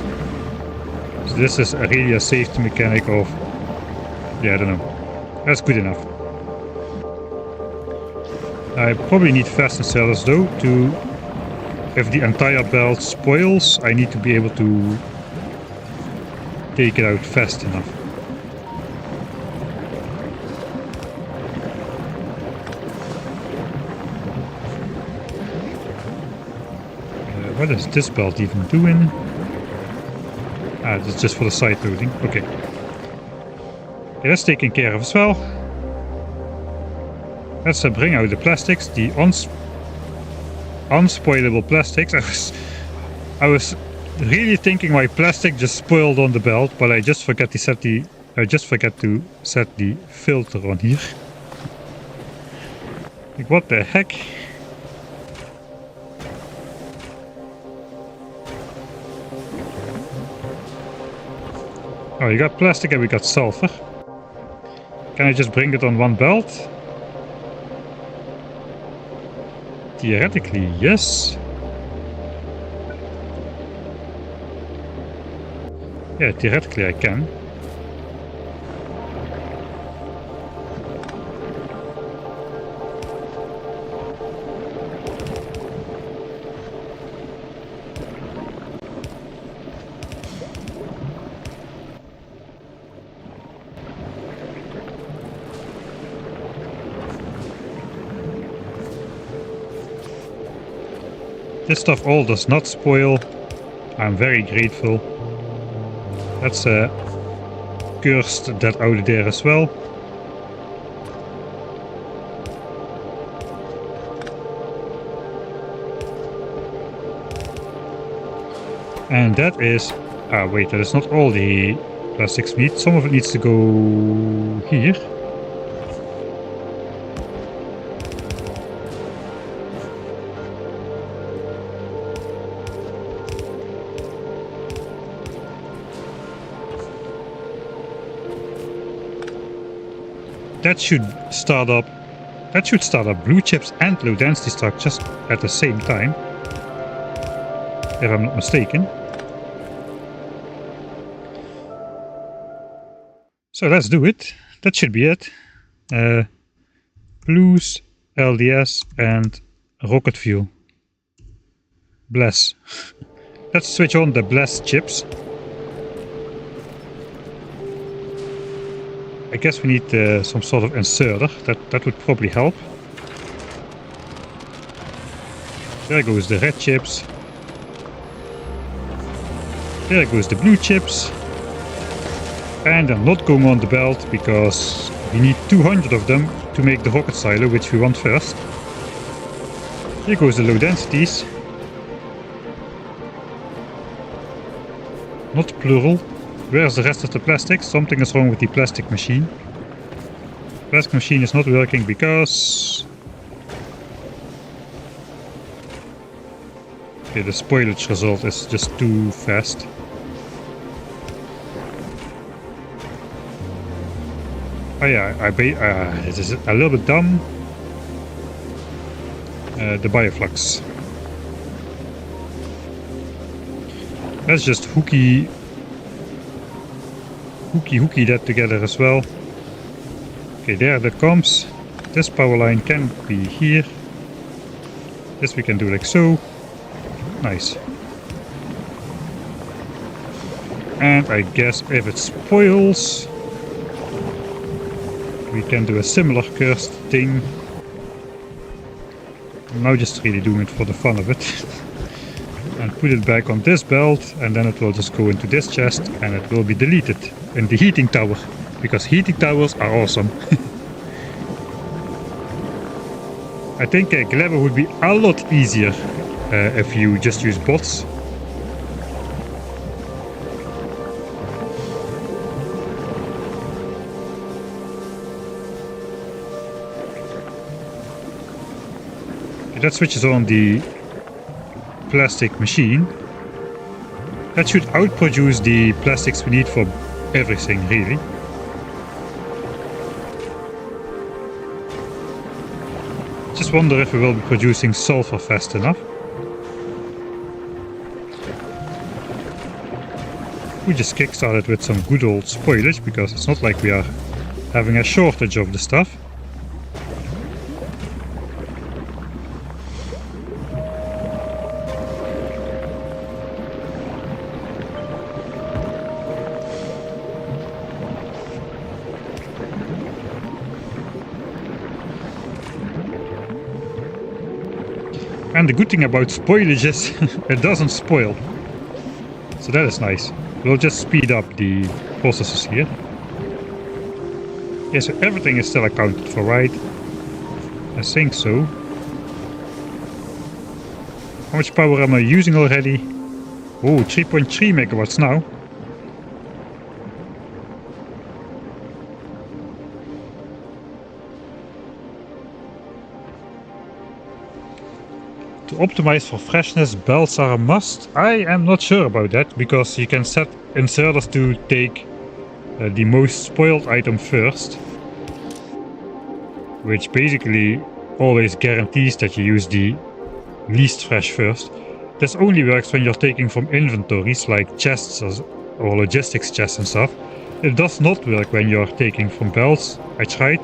So this is really a safety mechanic of... yeah, I don't know. That's good enough. I probably need fast installers though to... if the entire belt spoils, I need to be able to take it out fast enough. What is this belt even doing? Ah, it's just for the side loading. Okay. Okay, that's taken care of as well. Let's bring out the plastics, the unspoilable plastics. I was really thinking my plastic just spoiled on the belt, but I just forgot to set the filter on here. Like, what the heck? Oh, you got plastic and we got sulfur. Can I just bring it on one belt? Theoretically, yes. Yeah, theoretically I can. This stuff all does not spoil. I'm very grateful. Let's cursed that out there as well. And that is... ah, wait, that is not all the plastics we need. Some of it needs to go here. That should start up blue chips and low density structures at the same time, if I'm not mistaken. So let's do it. That should be it. Blues, LDS and rocket fuel. Bless. Let's switch on the bless chips. I guess we need some sort of inserter. That would probably help. There goes the red chips. There goes the blue chips. And they're not going on the belt because we need 200 of them to make the rocket silo, which we want first. Here goes the low densities. Not plural. Where's the rest of the plastic? Something is wrong with the plastic machine. Plastic machine is not working because... okay, the spoilage result is just too fast. Oh yeah, this is a little bit dumb. The bioflux. Let's just hooky hooky that together as well. Okay, there that comes. This power line can be here. This we can do like so. Nice. And I guess if it spoils, we can do a similar cursed thing. I'm now just really doing it for the fun of it. And put it back on this belt, and then it will just go into this chest and it will be deleted in the heating tower, because heating towers are awesome. I think GLEBA would be a lot easier if you just use bots. Okay, that switches on the plastic machine. That should outproduce the plastics we need for everything, really. Just wonder if we will be producing sulfur fast enough. We just kickstarted with some good old spoilage, because it's not like we are having a shortage of the stuff. And the good thing about spoilage is it doesn't spoil. So that is nice. We'll just speed up the processes here. Yeah, so everything is still accounted for, right? I think so. How much power am I using already? Oh, 3.3 megawatts now. To optimize for freshness, belts are a must. I am not sure about that, because you can set inserters to take the most spoiled item first, which basically always guarantees that you use the least fresh first. This only works when you're taking from inventories like chests or logistics chests and stuff. It does not work when you're taking from belts. I tried.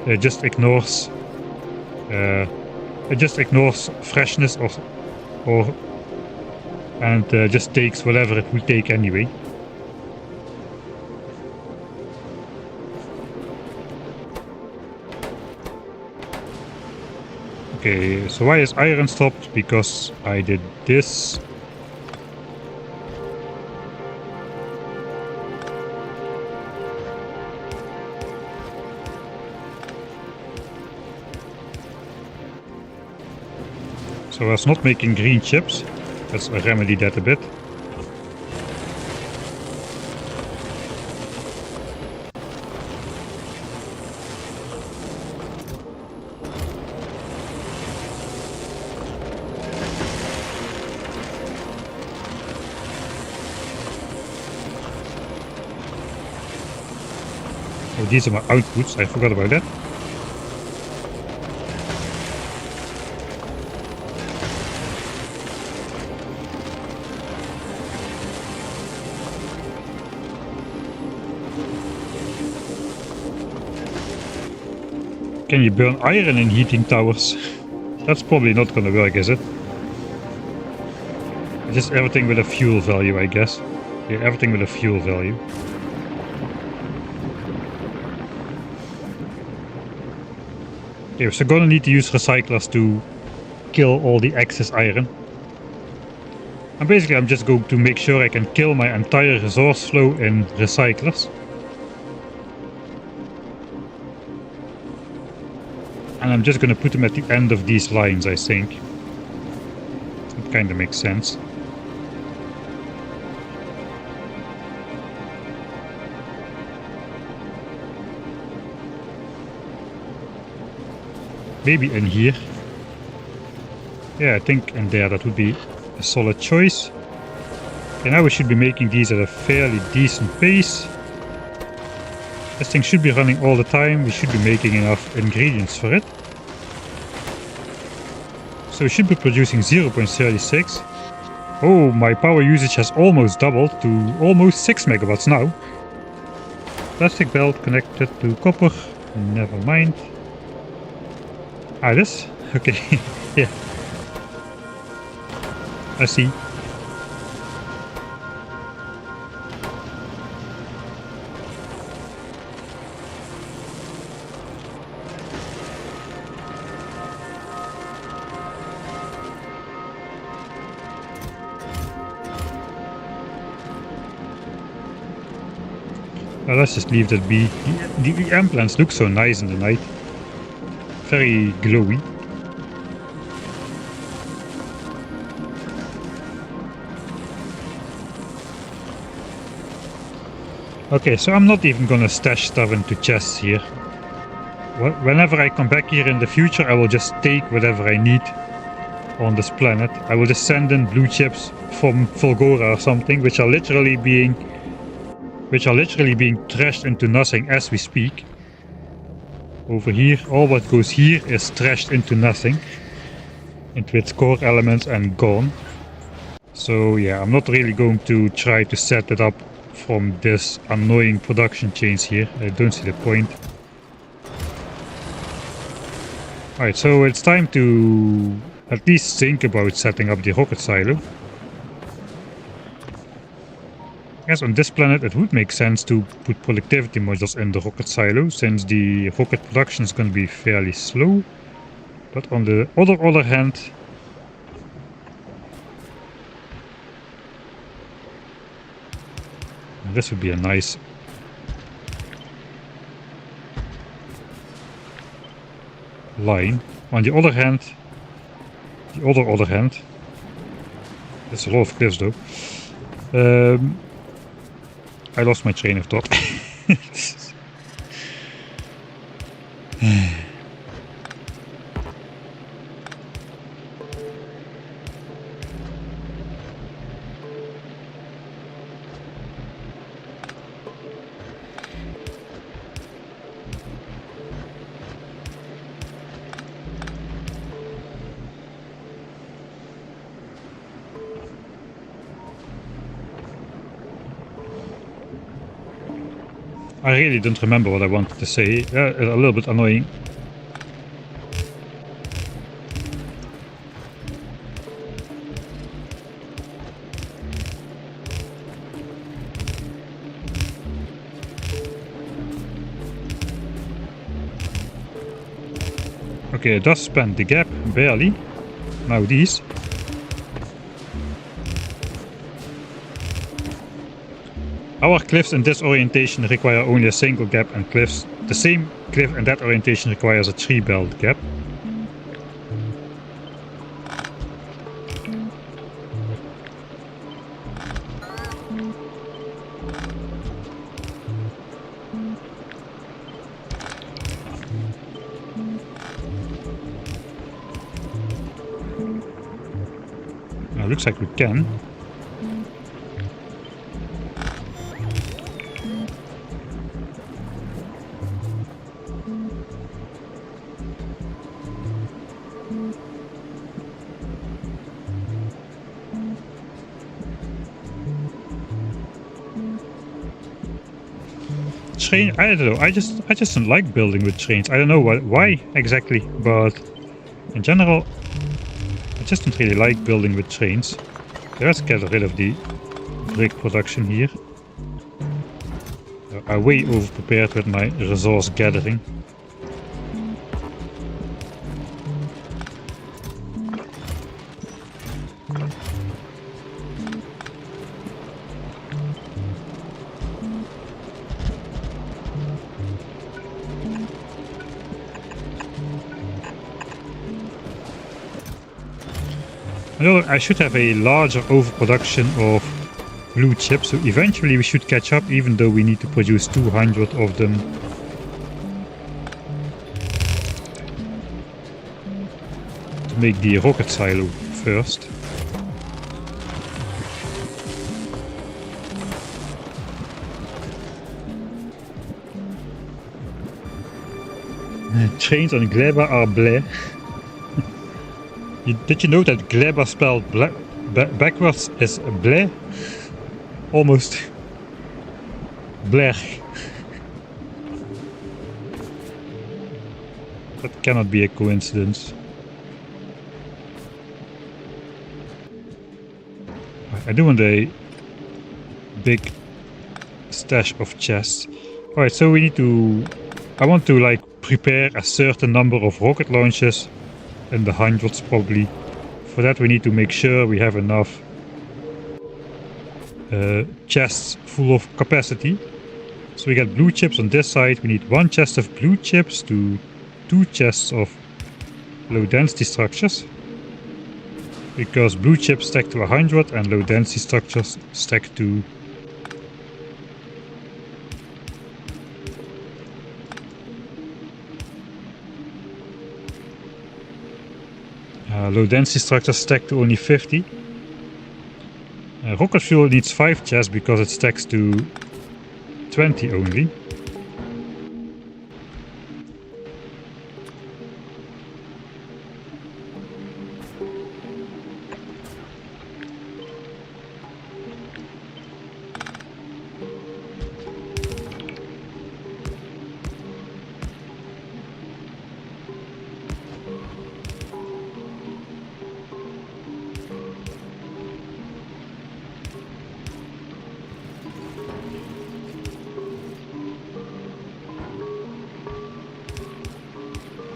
It just ignores freshness and just takes whatever it would take anyway. Okay, so why is iron stopped? Because I did this. So I was not making green chips. Let's remedy that a bit. Oh, these are my outputs. I forgot about that. Can you burn iron in heating towers? That's probably not gonna work, is it? Just everything with a fuel value, I guess. Yeah, everything with a fuel value. Okay, so gonna need to use recyclers to kill all the excess iron. And basically I'm just going to make sure I can kill my entire resource flow in recyclers. And I'm just going to put them at the end of these lines, I think. It kind of makes sense. Maybe in here. Yeah, I think in there that would be a solid choice. And now we should be making these at a fairly decent pace. This thing should be running all the time. We should be making enough ingredients for it. So we should be producing 0.36. Oh, my power usage has almost doubled to almost 6 megawatts now. Plastic belt connected to copper. Never mind. Ah, this? Okay. Yeah. I see. Well, let's just leave that be. The EM plants look so nice in the night. Very glowy. Okay, so I'm not even gonna stash stuff into chests here. Whenever I come back here in the future, I will just take whatever I need on this planet. I will just send in blue chips from Volgora or something, which are literally being trashed into nothing as we speak. Over here, all what goes here is trashed into nothing, into its core elements and gone. So yeah, I'm not really going to try to set it up from this annoying production chains here. I don't see the point. Alright, so it's time to at least think about setting up the rocket silo. Yes, on this planet it would make sense to put productivity modules in the rocket silo, since the rocket production is going to be fairly slow. But on the other hand, this would be a nice line. On the other hand, there's a lot of cliffs though. I lost my train of thought. I really don't remember what I wanted to say. A little bit annoying. Okay, it does span the gap, barely. Now these. Our cliffs in this orientation require only a single gap, and cliffs, the same cliff in that orientation requires a 3-belt gap. Now, looks like we can. Train, I don't know, I just don't like building with trains. I don't know why exactly, but in general I just don't really like building with trains. Okay, let's get rid of the brick production here. I'm way over prepared with my resource gathering. I should have a larger overproduction of blue chips, so eventually we should catch up, even though we need to produce 200 of them. To make the rocket silo first. Trains on GLEBA are bleh. Did you know that GLEBA spelled backwards is bleh? Almost. Blech. That cannot be a coincidence. I do want a big stash of chests. Alright, so we need to... I want to like prepare a certain number of rocket launches, in the hundreds probably. For that we need to make sure we have enough chests full of capacity. So we get blue chips on this side. We need 1 chest of blue chips to 2 chests of low density structures. Because blue chips stack to 100 and low density structures stack to... low density structures stack to only 50. Rocket fuel needs 5 chests because it stacks to 20 only.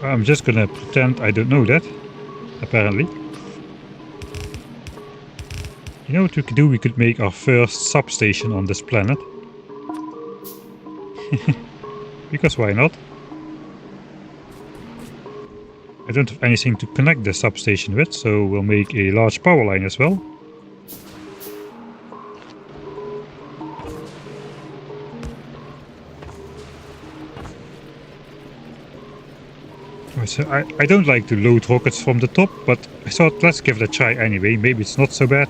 I'm just gonna pretend I don't know that, apparently. You know what we could do? We could make our first substation on this planet. Because why not? I don't have anything to connect the substation with, so we'll make a large power line as well. So I don't like to load rockets from the top, but I thought let's give it a try anyway. Maybe it's not so bad.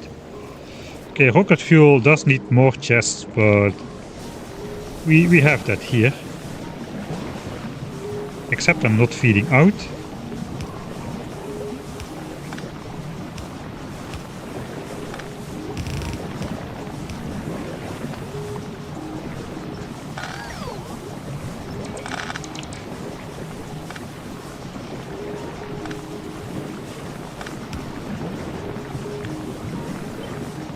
Okay, rocket fuel does need more chests, but we have that here. Except I'm not feeding out.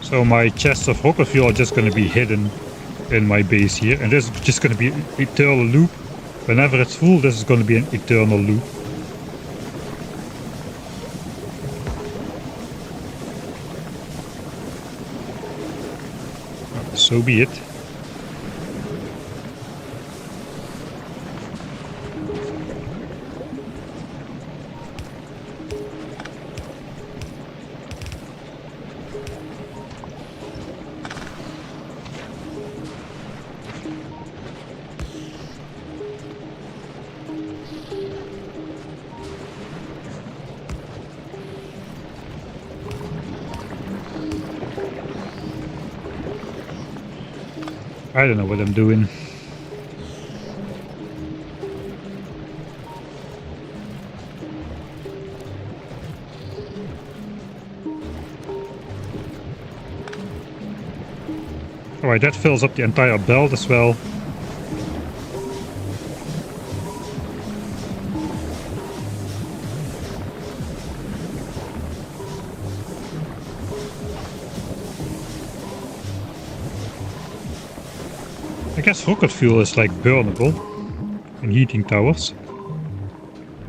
So my chests of rocket fuel are just going to be hidden in my base here. And this is just going to be an eternal loop. Whenever it's full, this is going to be an eternal loop. So be it. I don't know what I'm doing. Alright, that fills up the entire belt as well. I guess rocket fuel is like burnable in heating towers.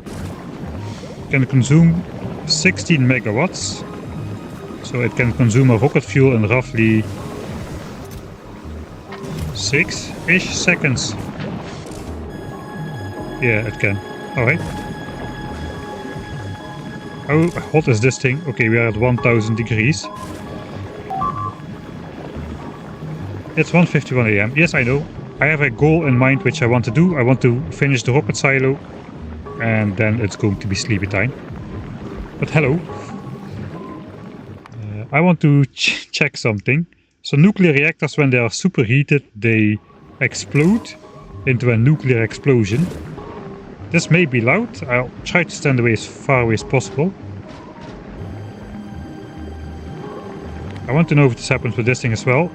It can consume 16 megawatts. So it can consume a rocket fuel in roughly 6-ish seconds. Yeah, it can. Alright. How hot is this thing? Okay, we are at 1000 degrees. It's 1:51 AM. Yes, I know. I have a goal in mind which I want to do. I want to finish the rocket silo. And then it's going to be sleepy time. But hello. I want to check something. So nuclear reactors, when they are superheated, they explode into a nuclear explosion. This may be loud. I'll try to stand away as far away as possible. I want to know if this happens with this thing as well.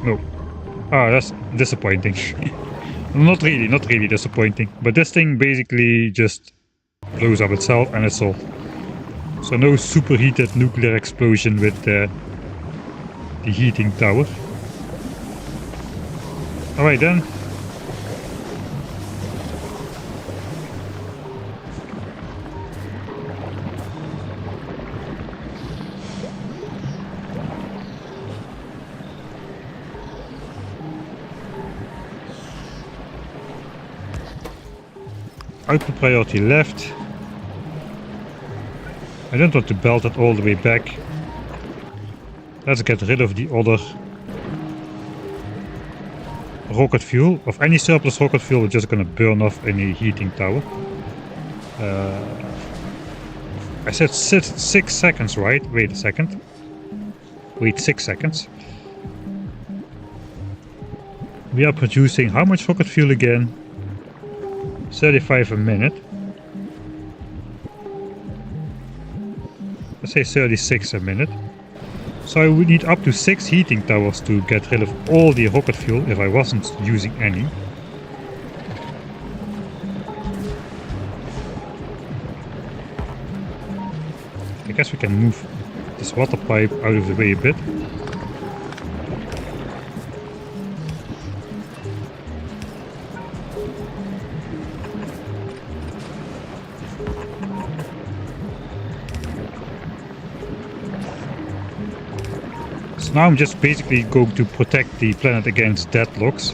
No. Ah, that's disappointing. Not really disappointing. But this thing basically just blows up itself and it's all. So no superheated nuclear explosion with the heating tower. Alright then. Output priority left. I don't want to belt it all the way back. Let's get rid of the other rocket fuel. Of any surplus rocket fuel, we're just gonna burn off in a heating tower. I said 6 seconds, right? Wait a second. Wait 6 seconds. We are producing how much rocket fuel again? 35 a minute. Let's say 36 a minute. So I would need up to 6 heating towers to get rid of all the rocket fuel if I wasn't using any. I guess we can move this water pipe out of the way a bit. Now I'm just basically going to protect the planet against deadlocks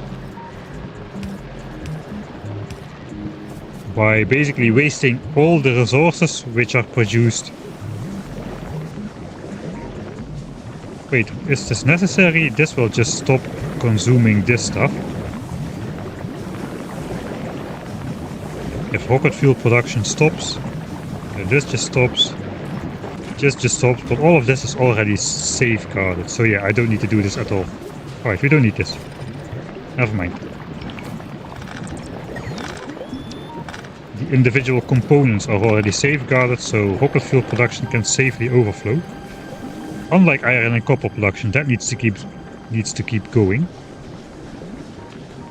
by basically wasting all the resources which are produced. Wait, is this necessary? This will just stop consuming this stuff. If rocket fuel production stops, this just stops. Just stops, but all of this is already safeguarded, so yeah, I don't need to do this at all. Alright, we don't need this. Never mind. The individual components are already safeguarded, so rocket fuel production can safely overflow. Unlike iron and copper production, that needs to keep going.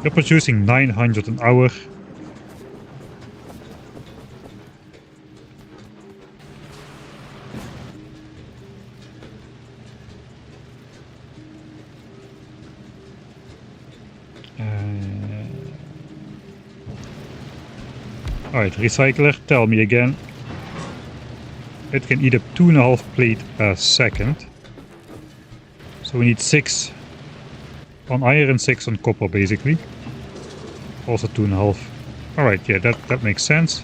We're producing 900 an hour. Alright, recycler, tell me again. It can eat up 2.5 plates a second. So we need 6 on iron, 6 on copper basically. Also 2.5. Alright, yeah, that makes sense.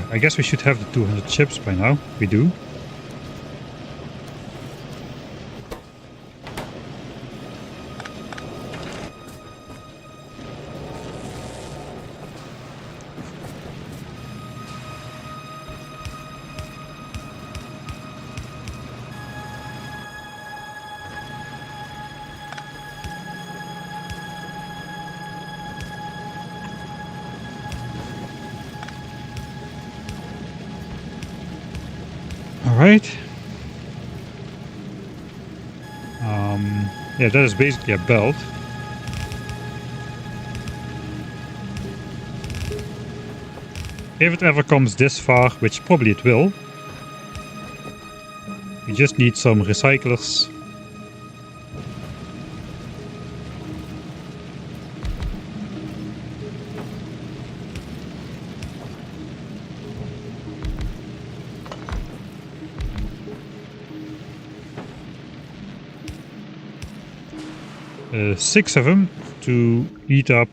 I guess we should have the 200 chips by now. We do. Alright. Yeah, that is basically a belt. If it ever comes this far, which probably it will, we just need some recyclers. Six of them to eat up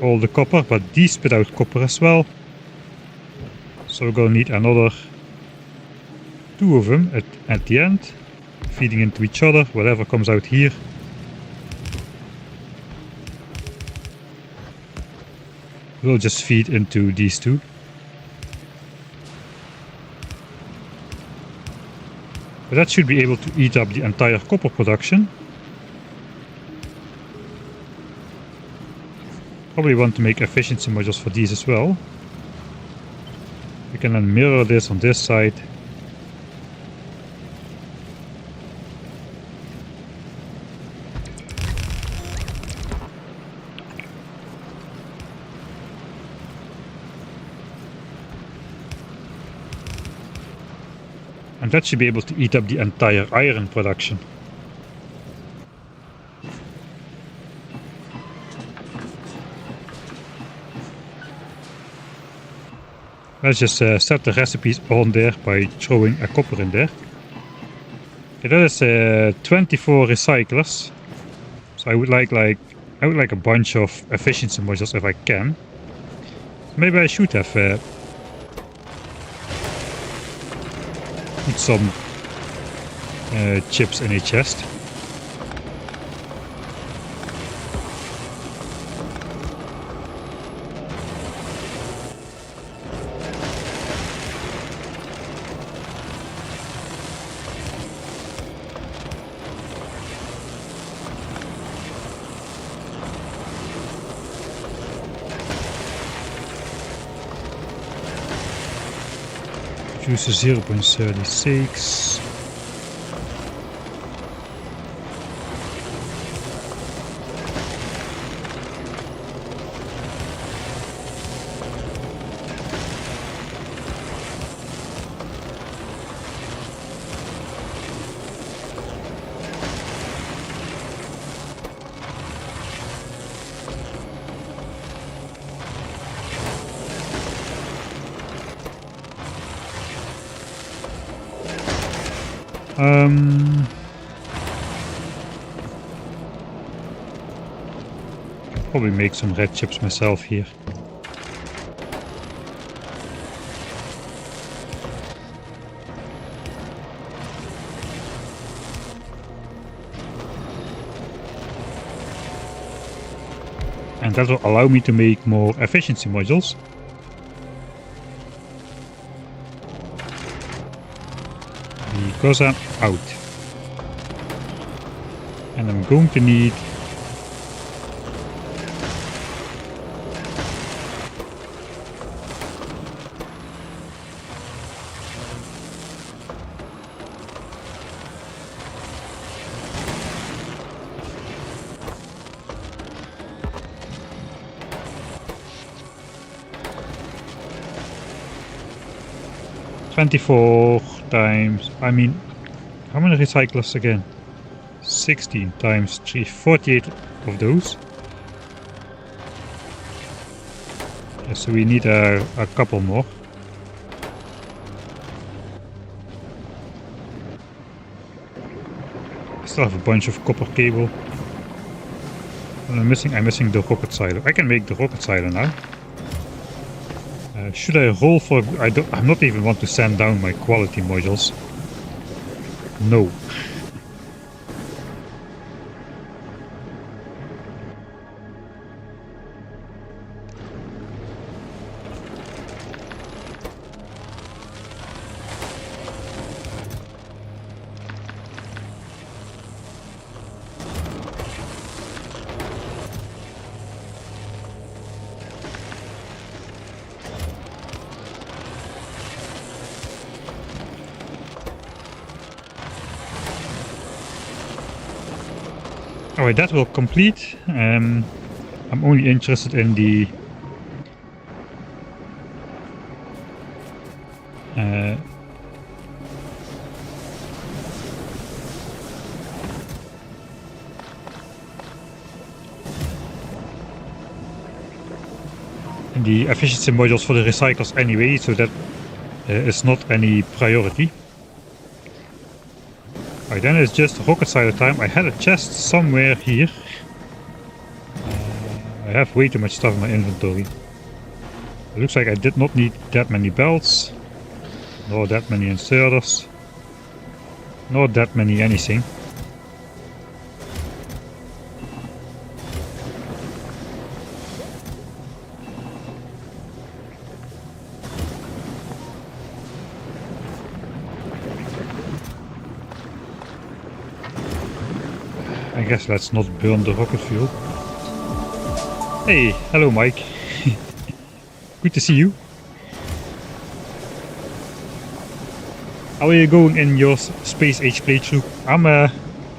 all the copper, but these spit out copper as well. So we're gonna need another 2 of them at the end, feeding into each other. Whatever comes out here will just feed into these 2. But that should be able to eat up the entire copper production. Probably want to make efficiency modules for these as well. We can then mirror this on this side. And that should be able to eat up the entire iron production. Let's just set the recipes on there by throwing a copper in there. Okay, that is 24 recyclers. So I would like a bunch of efficiency modules if I can. Maybe I should have put some chips in a chest. Juice 0.36. Probably make some red chips myself here. And that will allow me to make more efficiency modules. Because I'm out. And I'm going to need $24 times, I mean, how many recyclers again? 16 times 3, 48 of those. Yeah, so we need a couple more. I still have a bunch of copper cable. I'm missing the rocket silo. I can make the rocket silo now. Should I roll for... I'm not even want to send down my quality modules. No. Alright, that will complete. I'm only interested in the efficiency modules for the recyclers anyway, so that is not any priority. Alright, then it's just rocket silo time. I had a chest somewhere here. I have way too much stuff in my inventory. It looks like I did not need that many belts, nor that many inserters, nor that many anything. I guess let's not burn the rocket fuel. Hey, hello Mike. Good to see you. How are you going in your Space Age playthrough? I'm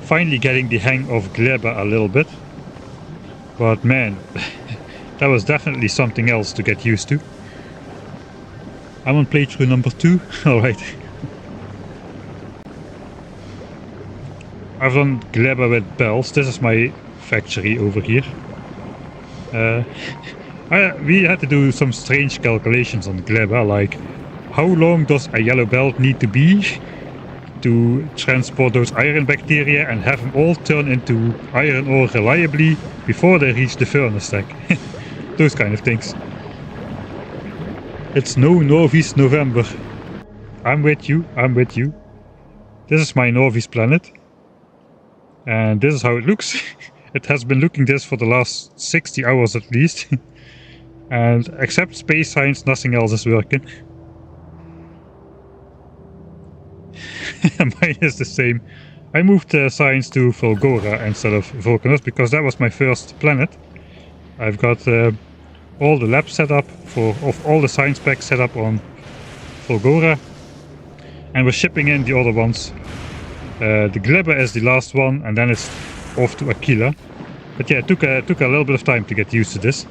finally getting the hang of GLEBA a little bit. But man, that was definitely something else to get used to. I'm on playthrough number 2. Alright. I've done GLEBA with bells. This is my factory over here. We had to do some strange calculations on GLEBA, like how long does a yellow belt need to be to transport those iron bacteria and have them all turn into iron ore reliably before they reach the furnace stack. Those kind of things. It's no Novice November. I'm with you, I'm with you. This is my Novice planet. And this is how it looks. It has been looking this for the last 60 hours at least. And except space science, nothing else is working. Mine is the same. I moved science to Fulgora instead of Vulcanus because that was my first planet. I've got all the labs set up of all the science packs set up on Fulgora, and we're shipping in the other ones. The GLEBA is the last one, and then it's off to Aquila. But yeah, it took a little bit of time to get used to this.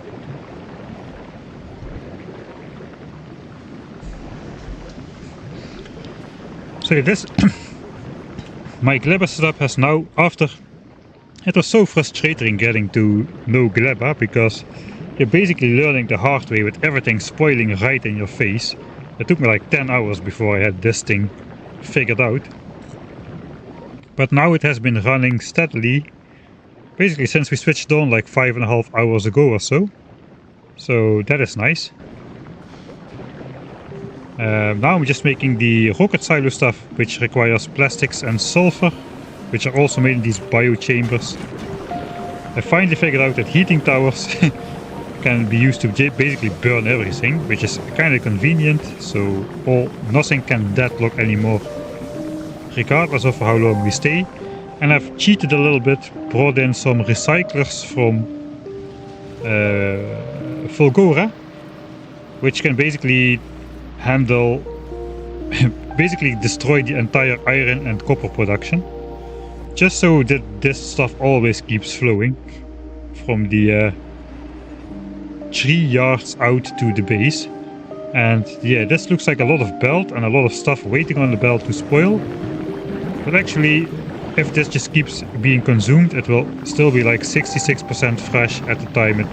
So this my GLEBA setup has now, after it was so frustrating getting to know GLEBA because you're basically learning the hard way with everything spoiling right in your face. It took me like 10 hours before I had this thing figured out. But now it has been running steadily, basically since we switched on like 5.5 hours ago or so. So that is nice. Now I'm just making the rocket silo stuff, which requires plastics and sulfur, which are also made in these biochambers. I finally figured out that heating towers can be used to basically burn everything, which is kind of convenient, so nothing can deadlock anymore, regardless of how long we stay. And I've cheated a little bit, brought in some recyclers from Fulgora, which can basically handle, basically destroy the entire iron and copper production, just so that this stuff always keeps flowing from the 3 yards out to the base. And yeah, this looks like a lot of belt and a lot of stuff waiting on the belt to spoil, but actually if this just keeps being consumed, it will still be like 66% fresh at the time it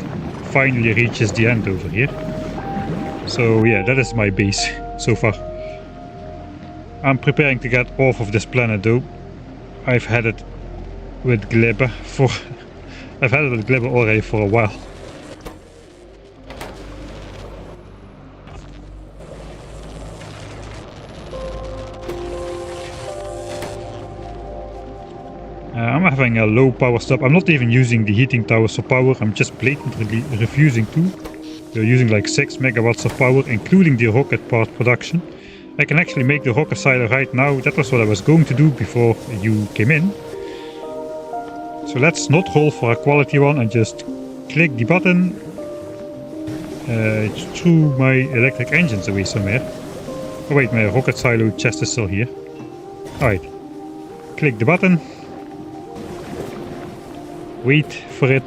finally reaches the end over here. So yeah, that is my base so far. I'm preparing to get off of this planet though. I've had it with GLEBA already for a while. I'm having a low power stop. I'm not even using the heating towers for power. I'm just blatantly refusing to. They're using like 6 megawatts of power, including the rocket part production. I can actually make the rocket silo right now. That was what I was going to do before you came in. So let's not roll for a quality one and just click the button. Threw my electric engines away somewhere. Oh wait, my rocket silo chest is still here. Alright. Click the button. Wait for it.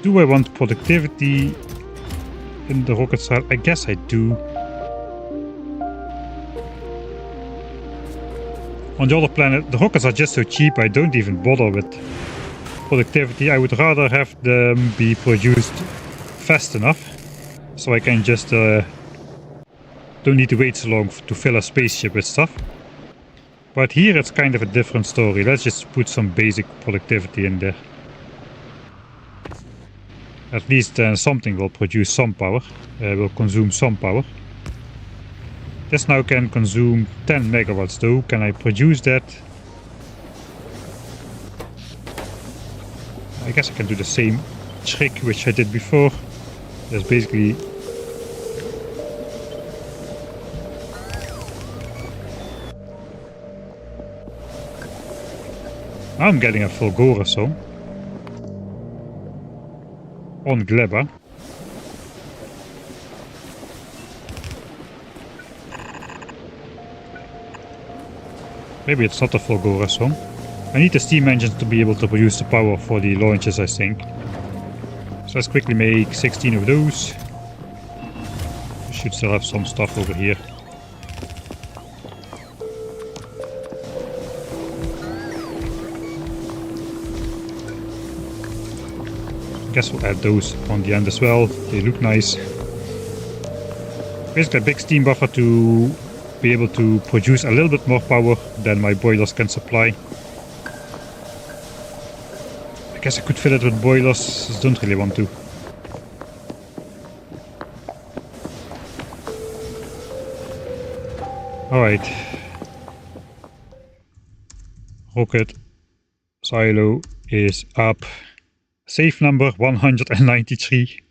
Do I want productivity in the rocket silo? I guess I do. On the other planet, the rockets are just so cheap, I don't even bother with productivity. I would rather have them be produced fast enough, so I can just don't need to wait so long to fill a spaceship with stuff. But here it's kind of a different story. Let's just put some basic productivity in there. At least something will produce some power, will consume some power. This now can consume 10 megawatts though. Can I produce that? I guess I can do the same trick which I did before. There's basically I'm getting a Fulgora song. On GLEBA. Maybe it's not a Fulgora song. I need the steam engines to be able to produce the power for the launches, I think. So let's quickly make 16 of those. We should still have some stuff over here. I guess we'll add those on the end as well. They look nice. Basically a big steam buffer to be able to produce a little bit more power than my boilers can supply. I guess I could fill it with boilers, just don't really want to. Alright. Rocket silo is up. Safe number 193.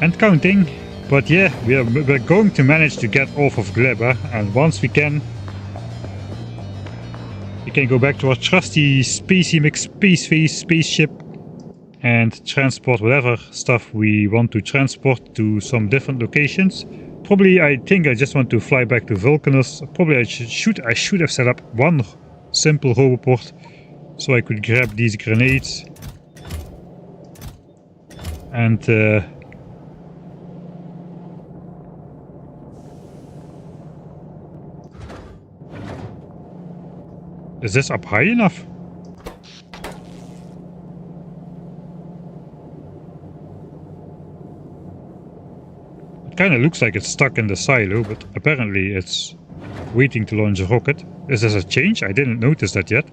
And counting. But yeah, we're going to manage to get off of GLEBA, and once we can go back to our trusty spacey space phase spaceship and transport whatever stuff we want to transport to some different locations. Probably, I think I just want to fly back to Vulcanus. Probably I should have set up one simple roboport so I could grab these grenades and is this up high enough? It kind of looks like it's stuck in the silo, but apparently it's waiting to launch a rocket. Is this a change? I didn't notice that yet.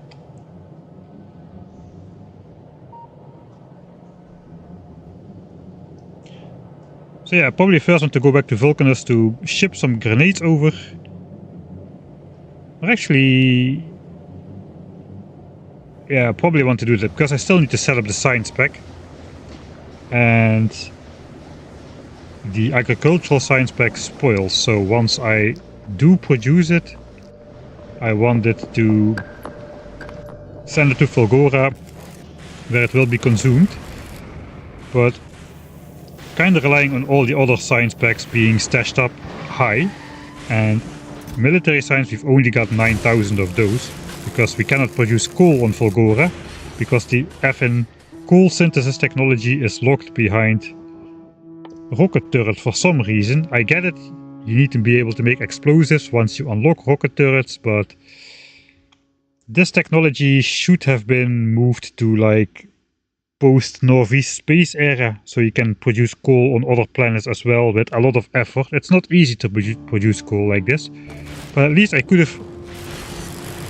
So yeah, I probably first want to go back to Vulcanus to ship some grenades over. Or actually, yeah, I probably want to do that because I still need to set up the science pack. And the agricultural science pack spoils, so once I do produce it, I want it to send it to Fulgora, where it will be consumed. But kind of relying on all the other science packs being stashed up high, and military science we've only got 9,000 of those, because we cannot produce coal on Fulgora, because the effing coal synthesis technology is locked behind rocket turret for some reason. I get it, you need to be able to make explosives once you unlock rocket turrets, but this technology should have been moved to like post-Northeast space era, so you can produce coal on other planets as well with a lot of effort. It's not easy to produce coal like this, but at least I could have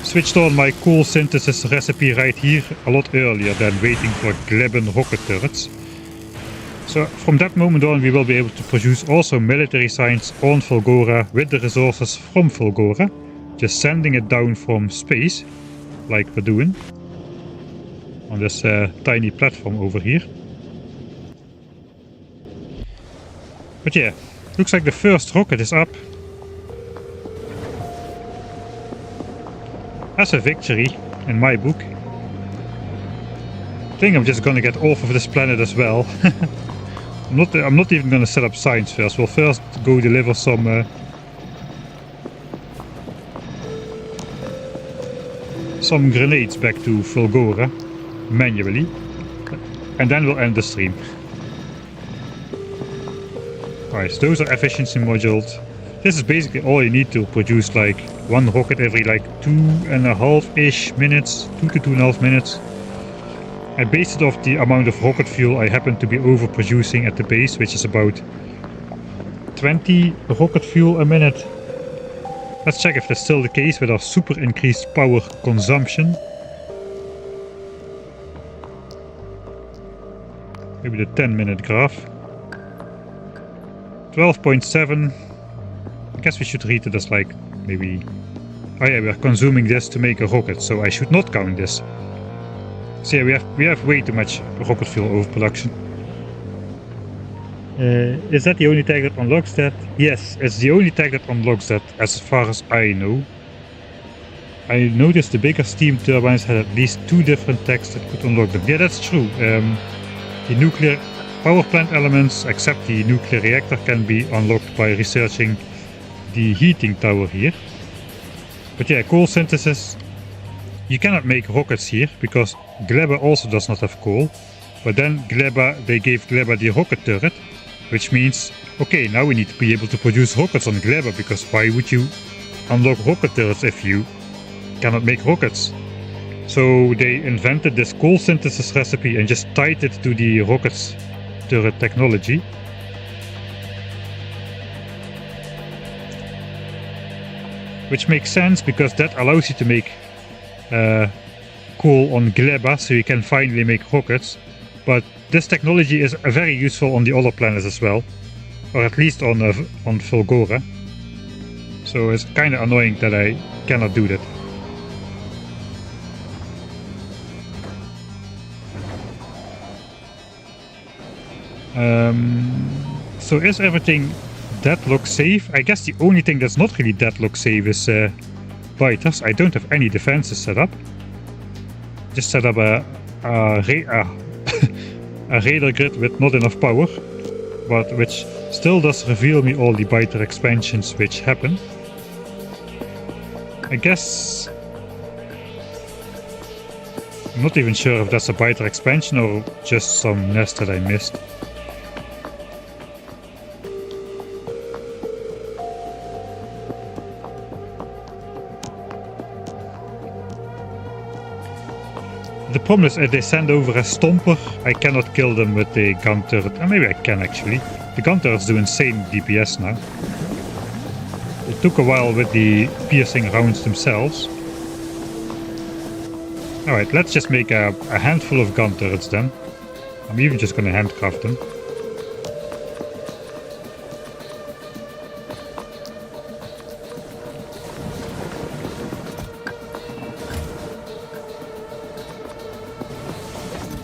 switched on my coal synthesis recipe right here a lot earlier than waiting for GLEBA rocket turrets. So from that moment on we will be able to produce also military science on Fulgora with the resources from Fulgora, just sending it down from space, like we're doing on this tiny platform over here. But yeah, looks like the first rocket is up. That's a victory in my book. I think I'm just gonna get off of this planet as well. I'm not even gonna set up science first. We'll first go deliver some grenades back to Fulgora manually, and then we'll end the stream. Alright, so those are efficiency modules. This is basically all you need to produce like one rocket every like 2.5-ish minutes, 2 to 2.5 minutes. I based it off the amount of rocket fuel I happen to be overproducing at the base, which is about 20 rocket fuel a minute. Let's check if that's still the case with our super increased power consumption. Maybe the 10-minute graph. 12.7. I guess we should read it as like maybe... Oh yeah, we're consuming this to make a rocket, so I should not count this. So yeah, we have way too much rocket fuel overproduction. Is that the only tag that unlocks that? Yes, it's the only tag that unlocks that as far as I know. I noticed the bigger steam turbines had at least 2 different techs that could unlock them. Yeah, that's true. The nuclear power plant elements, except the nuclear reactor, can be unlocked by researching the heating tower here. But yeah, coal synthesis. You cannot make rockets here because GLEBA also does not have coal. But then they gave GLEBA the rocket turret, which means, okay, now we need to be able to produce rockets on GLEBA, because why would you unlock rocket turrets if you cannot make rockets? So they invented this coal synthesis recipe and just tied it to the rockets turret technology. Which makes sense because that allows you to make coal on GLEBA, so you can finally make rockets. But this technology is very useful on the other planets as well, or at least on Fulgora. So it's kind of annoying that I cannot do that. So is everything deadlock safe? I guess the only thing that's not really deadlock safe is biters. I don't have any defenses set up. Just set up a radar grid with not enough power, but which still does reveal me all the biter expansions which happen. I guess I'm not even sure if that's a biter expansion or just some nest that I missed. The problem is if they send over a stomper, I cannot kill them with the gun turret. And maybe I can actually. The gun turrets do insane DPS now. It took a while with the piercing rounds themselves. Alright, let's just make a handful of gun turrets then. I'm even just gonna handcraft them.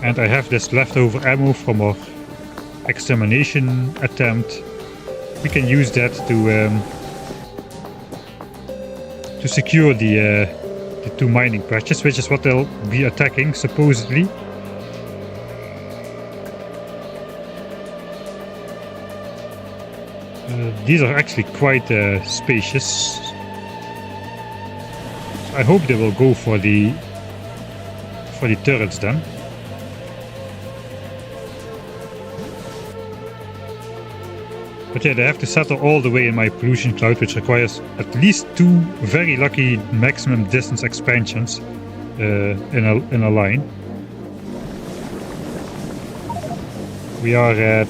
And I have this leftover ammo from our extermination attempt. We can use that to secure the 2 mining patches, which is what they'll be attacking supposedly. These are actually quite spacious. I hope they will go for the turrets then. But yeah, they have to settle all the way in my pollution cloud, which requires at least 2 very lucky maximum distance expansions in a line. We are at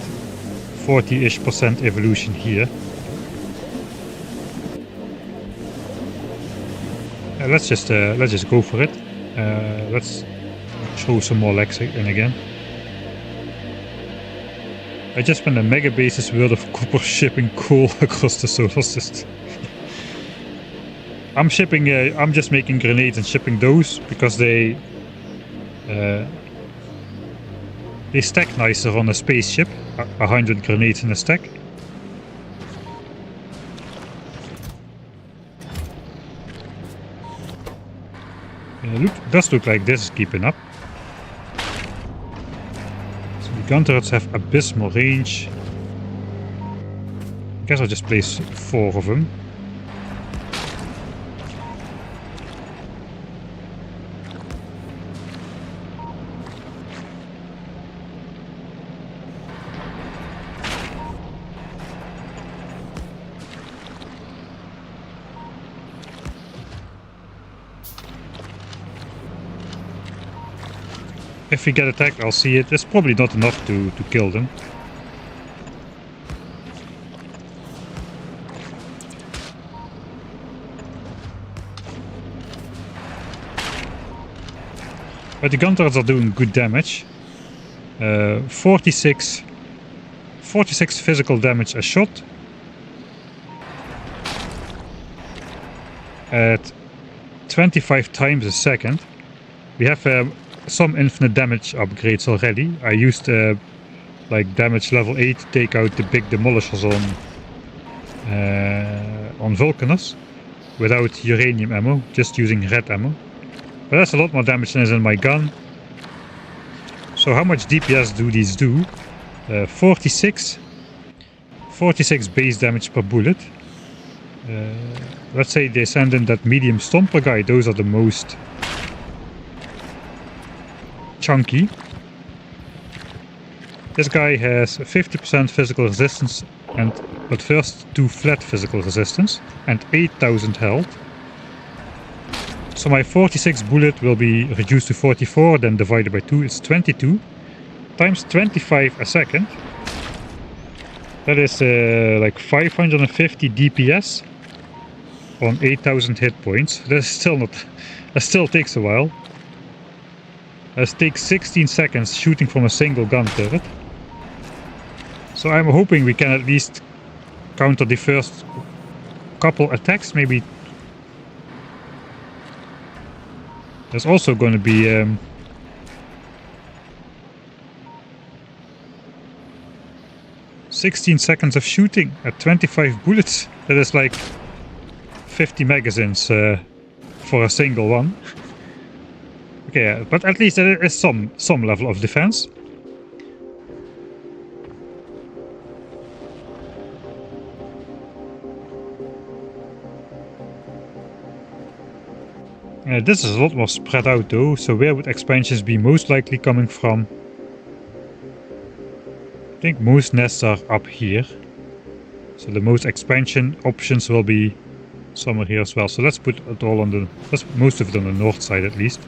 40-ish% evolution here. Let's just go for it. Let's throw some more legs in again. I just spent a megabase's worth of copper shipping coal across the solar system. I'm just making grenades and shipping those because they stack nicer on a spaceship. 100 grenades in a stack. Does look like this is keeping up. Gun turrets have abysmal range. I guess I'll just place 4 of them. If we get attacked, I'll see it. It's probably not enough to kill them. But the gun turrets are doing good damage. 46 physical damage a shot. At 25 times a second. We have some infinite damage upgrades already. I used like damage level 8 to take out the big demolishers on Vulcanus. without uranium ammo, just using red ammo. But that's a lot more damage than is in my gun. So how much DPS do these do? 46 base damage per bullet. Let's say they send in that medium stomper guy, those are the most chunky. This guy has 50% physical resistance but first 2 flat physical resistance and 8000 health. So my 46 bullet will be reduced to 44, then divided by 2 is 22 times 25 a second. That is like 550 DPS on 8000 hit points. That still takes a while. It takes 16 seconds shooting from a single gun turret. So I'm hoping we can at least counter the first couple attacks, maybe. There's also going to be 16 seconds of shooting at 25 bullets. That is like 50 magazines for a single one. Okay, but at least there is some level of defense. This is a lot more spread out though, so where would expansions be most likely coming from? I think most nests are up here. So the most expansion options will be somewhere here as well. So let's put it all on most of it on the north side at least.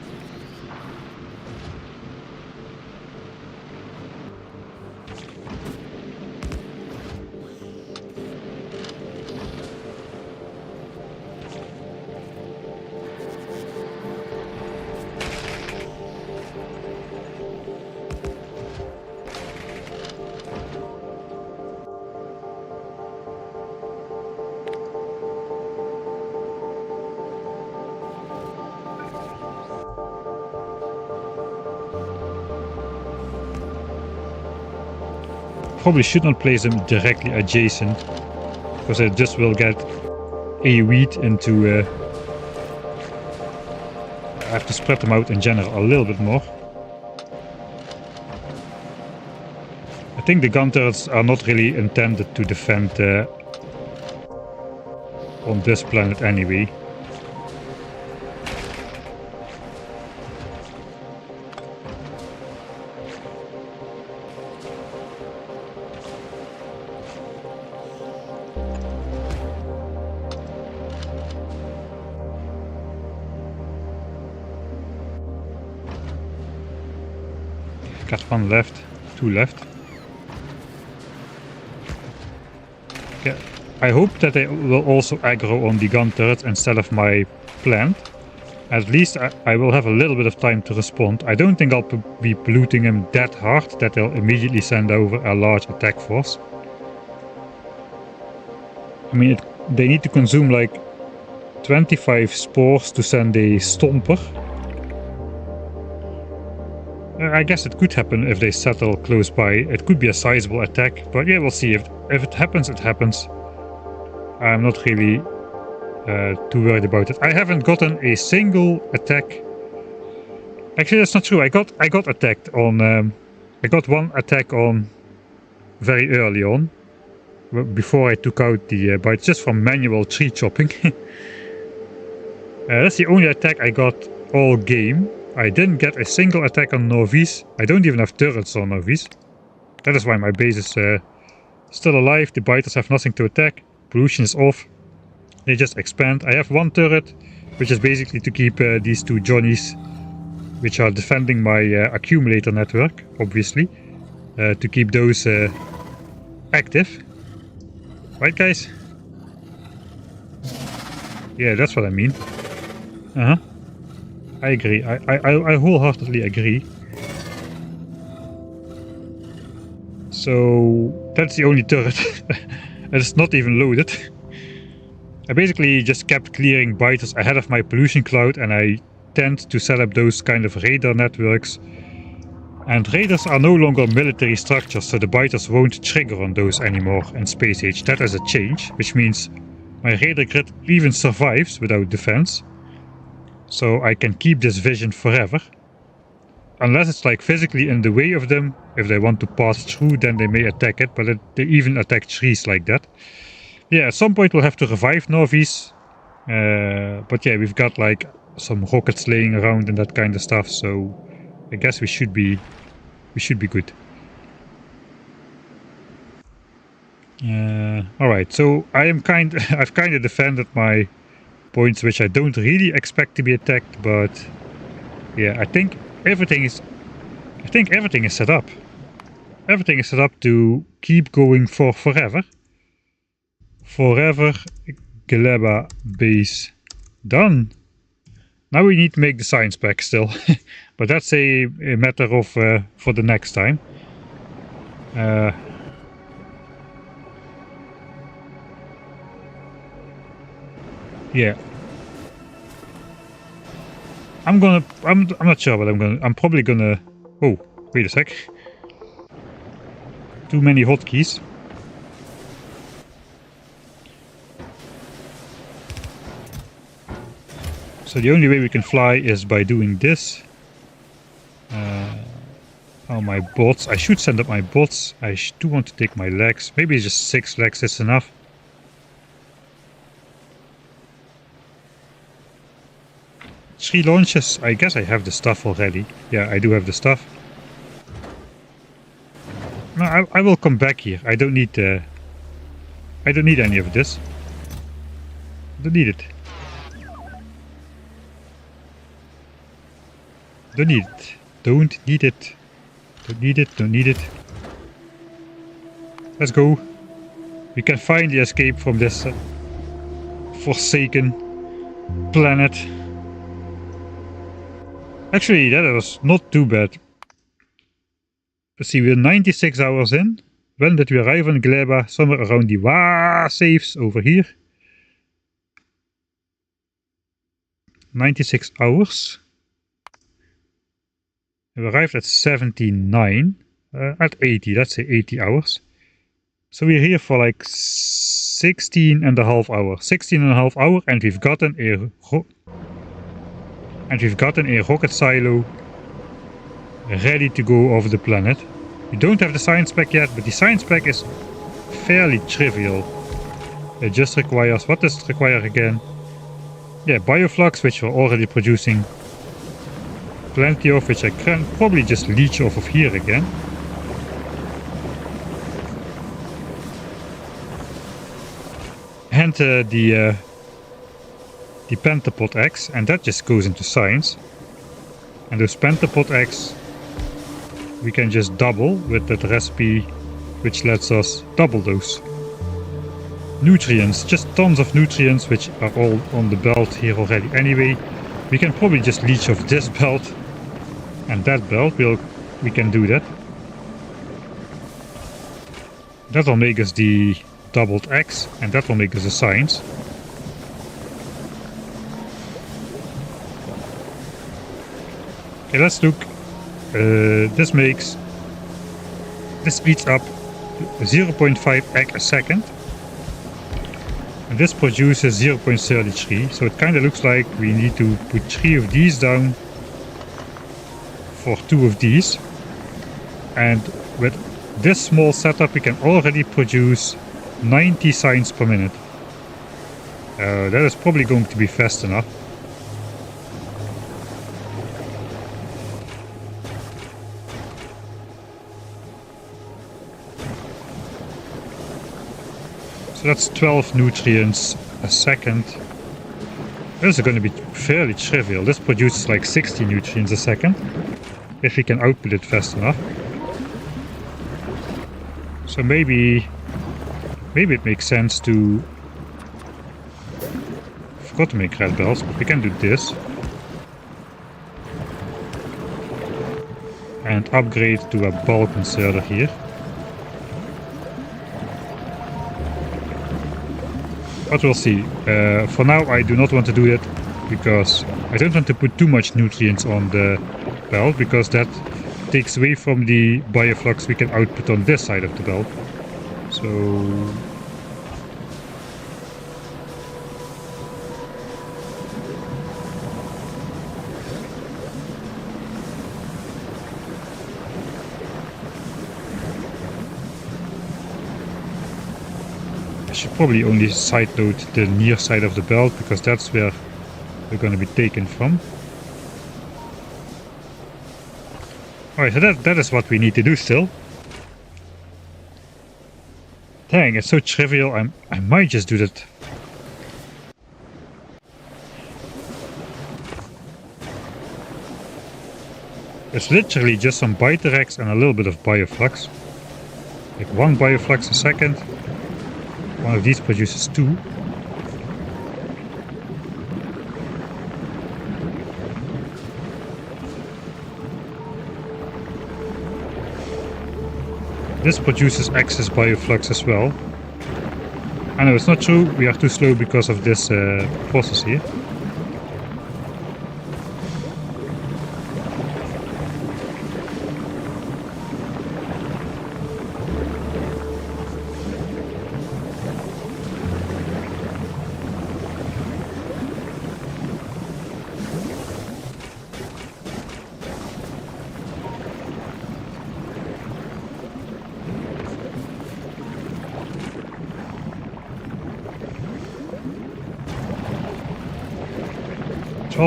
Probably should not place them directly adjacent, because I just will get AoE'd into... I have to spread them out in general a little bit more. I think the gun turrets are not really intended to defend on this planet anyway. Got one left, 2 left. Okay. I hope that they will also aggro on the gun turret instead of my plant. At least I will have a little bit of time to respond. I don't think I'll be polluting them that hard that they'll immediately send over a large attack force. I mean, they need to consume like 25 spores to send a stomper. I guess it could happen if they settle close by. It could be a sizable attack, but yeah, we'll see. If it happens, it happens. I'm not really too worried about it. I haven't gotten a single attack. Actually, that's not true. I got attacked on. I got one attack on very early on, before I took out the bites, just from manual tree chopping. That's the only attack I got all game. I didn't get a single attack on Novice. I don't even have turrets on Novice. That is why my base is still alive. The biters have nothing to attack. Pollution is off. They just expand. I have one turret, which is basically to keep these 2 Johnnies, which are defending my accumulator network, obviously, to keep those active. Right, guys? Yeah, that's what I mean. I agree. I wholeheartedly agree. So that's the only turret. It's not even loaded. I basically just kept clearing biters ahead of my pollution cloud, and I tend to set up those kind of radar networks. And radars are no longer military structures, so the biters won't trigger on those anymore in Space Age. That is a change, which means My radar grid even survives without defense. So I can keep this vision forever. Unless it's like physically in the way of them. If they want to pass through, then they may attack it. But they even attack trees like that. Yeah, at some point we'll have to revive Novi's. But yeah, we've got like some rockets laying around and that kind of stuff. So I guess we should be good. Alright, so I've kind of defended my points which I don't really expect to be attacked, but yeah, I think everything is set up. Everything is set up to keep going for forever. Forever GLEBA base done. Now we need to make the science pack still. But that's a matter of for the next time. Yeah. I'm not sure, but I'm probably gonna... Oh, wait a sec. Too many hotkeys. So the only way we can fly is by doing this. Oh, my bots. I should send up my bots. I do want to take my legs. Maybe just 6 legs is enough. Three launches. I guess I have the stuff already. Yeah, I do have the stuff. No, I will come back here. I don't need any of this. Don't need it. Don't need it. Don't need it. Don't need it. Don't need it. Let's go. We can finally escape from this forsaken planet. Actually, that was not too bad. Let's see, we're 96 hours in. When did we arrive on GLEBA? Somewhere around the saves over here. 96 hours. We arrived at 79. At 80, let's say 80 hours. So we're here for like 16 and a half hours. 16 and a half hours, and we've gotten a rocket silo ready to go off the planet. We don't have the science pack yet, but the science pack is fairly trivial. It just requires... What does it require again? Yeah, bioflux, which we're already producing plenty of, which I can probably just leech off of here again. And the pentapod eggs, and that just goes into science. And those pentapod eggs we can just double with that recipe, which lets us double those nutrients. Just tons of nutrients, which are all on the belt here already anyway. We can probably just leech off this belt and that belt. We can do that. That will make us the doubled eggs, and that will make us the science. Okay, let's look. This speeds up 0.5 egg a second. And this produces 0.33. So it kind of looks like we need to put 3 of these down for 2 of these. And with this small setup we can already produce 90 science per minute. That is probably going to be fast enough. So that's 12 nutrients a second. This is going to be fairly trivial. This produces like 60 nutrients a second, if we can output it fast enough. So maybe it makes sense to... I forgot to make red bells, but we can do this. And upgrade to a bulk inserter here. But we'll see. For now I do not want to do that, because I don't want to put too much nutrients on the belt, because that takes away from the bioflux we can output on this side of the belt. So I should probably only sideload the near side of the belt, because that's where we're going to be taken from. Alright, so that is what we need to do still. Dang, it's so trivial. I might just do that. It's literally just some Biterex and a little bit of Bioflux. Like 1 Bioflux a second. One of these produces 2. This produces excess Bioflux as well. I know it's not true, we are too slow because of this process here.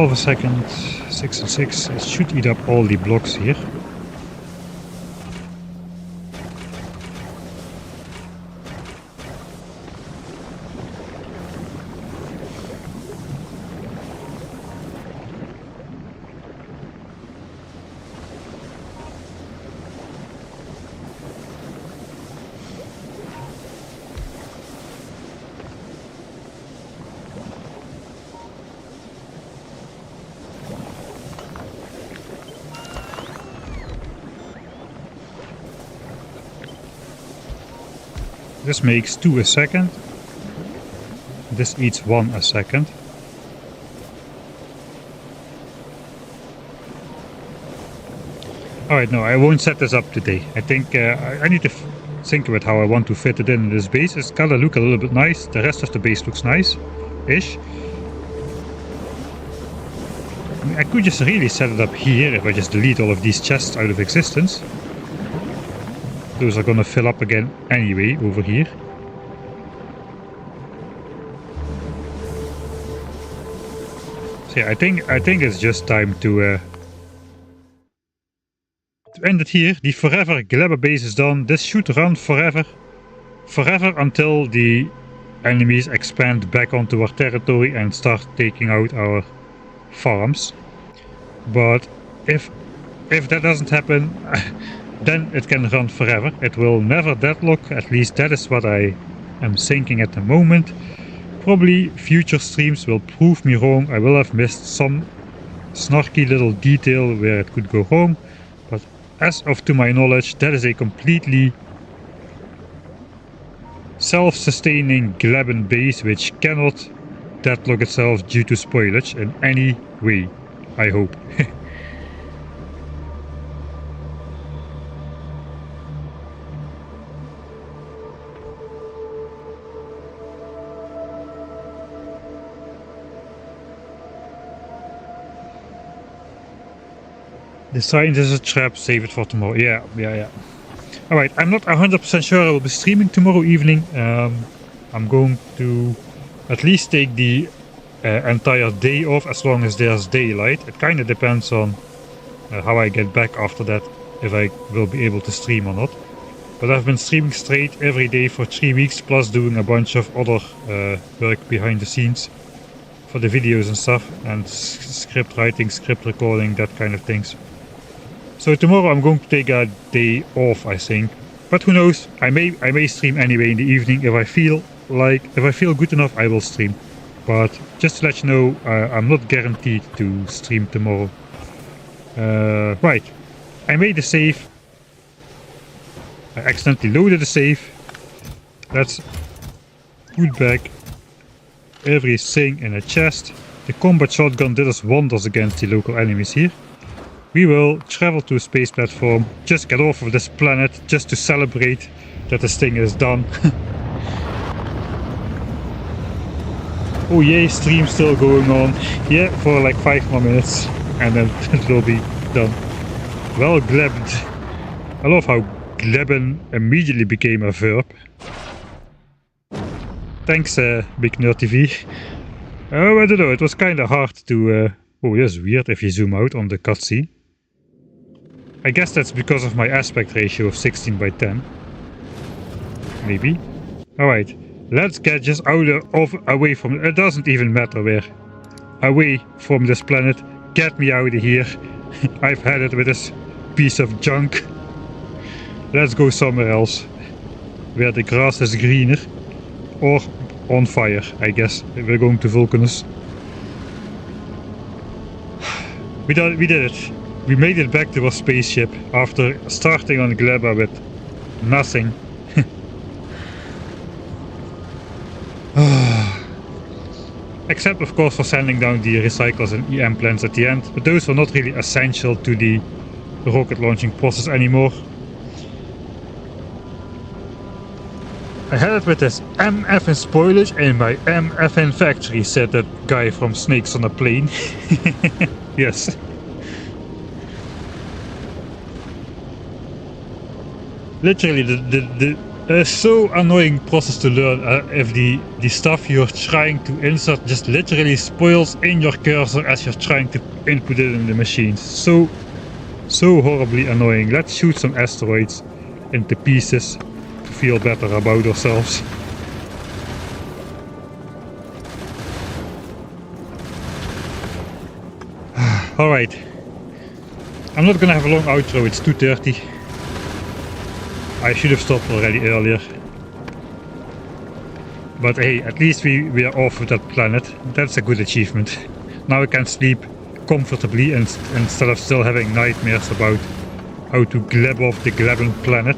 A second, 6 and 6. It should eat up all the blocks here. This makes 2 a second. This eats 1 a second. Alright, no, I won't set this up today. I think I need to think about how I want to fit it in this base. It's gotta look a little bit nice. The rest of the base looks nice-ish. I mean, I could just really set it up here if I just delete all of these chests out of existence. Those are gonna fill up again anyway over here. So yeah, I think it's just time to end it here. The forever GLEBA base is done. This should run forever until the enemies expand back onto our territory and start taking out our farms. But if that doesn't happen, then it can run forever. It will never deadlock, at least that is what I am thinking at the moment. Probably future streams will prove me wrong. I will have missed some snarky little detail where it could go wrong, but as of to my knowledge, that is a completely self-sustaining GLEBA base which cannot deadlock itself due to spoilage in any way, I hope. The science is a trap, save it for tomorrow. Yeah. Alright, I'm not 100% sure I will be streaming tomorrow evening. I'm going to at least take the entire day off as long as there's daylight. It kind of depends on how I get back after that, if I will be able to stream or not. But I've been streaming straight every day for 3 weeks, plus doing a bunch of other work behind the scenes for the videos and stuff, and script writing, script recording, that kind of things. So tomorrow I'm going to take a day off, I think. But who knows? I may stream anyway in the evening. If I feel good enough, I will stream. But just to let you know, I'm not guaranteed to stream tomorrow. Right. I made a save. I accidentally loaded the save. Let's put back everything in a chest. The combat shotgun did us wonders against the local enemies here. We will travel to a space platform, just get off of this planet, just to celebrate that this thing is done. Oh yay, stream still going on. Yeah, for like 5 more minutes, and then it will be done. Well glebbed. I love how glebben immediately became a verb. Thanks, Big Nerd TV. Oh, I don't know, it was kind of hard to... oh, that's weird if you zoom out on the cutscene. I guess that's because of my aspect ratio of 16:10. Maybe. Alright, let's get just away from... It doesn't even matter where. Away from this planet. Get me out of here. I've had it with this piece of junk. Let's go somewhere else. Where the grass is greener. Or on fire, I guess. We're going to Vulcanus. We did it. We made it back to our spaceship after starting on GLEBA with nothing. Except of course for sending down the recyclers and EM plants at the end, but those were not really essential to the rocket launching process anymore. I had it with this MF in spoilage and my MF in factory, said that guy from Snakes on a Plane. Yes. Literally, the so annoying process to learn if the stuff you're trying to insert just literally spoils in your cursor as you're trying to input it in the machine. So horribly annoying. Let's shoot some asteroids into pieces to feel better about ourselves. Alright. I'm not gonna have a long outro, it's 2:30. I should have stopped already earlier. But hey, at least we are off with that planet. That's a good achievement. Now I can sleep comfortably instead of still having nightmares about how to gleb off the Gleban planet.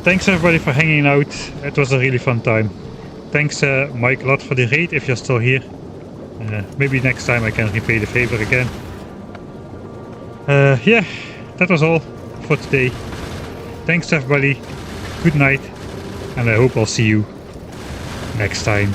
Thanks everybody for hanging out. It was a really fun time. Thanks Mike a lot for the raid if you're still here. Maybe next time I can repay the favor again. Yeah, that was all for today. Thanks everybody, good night, and I hope I'll see you next time.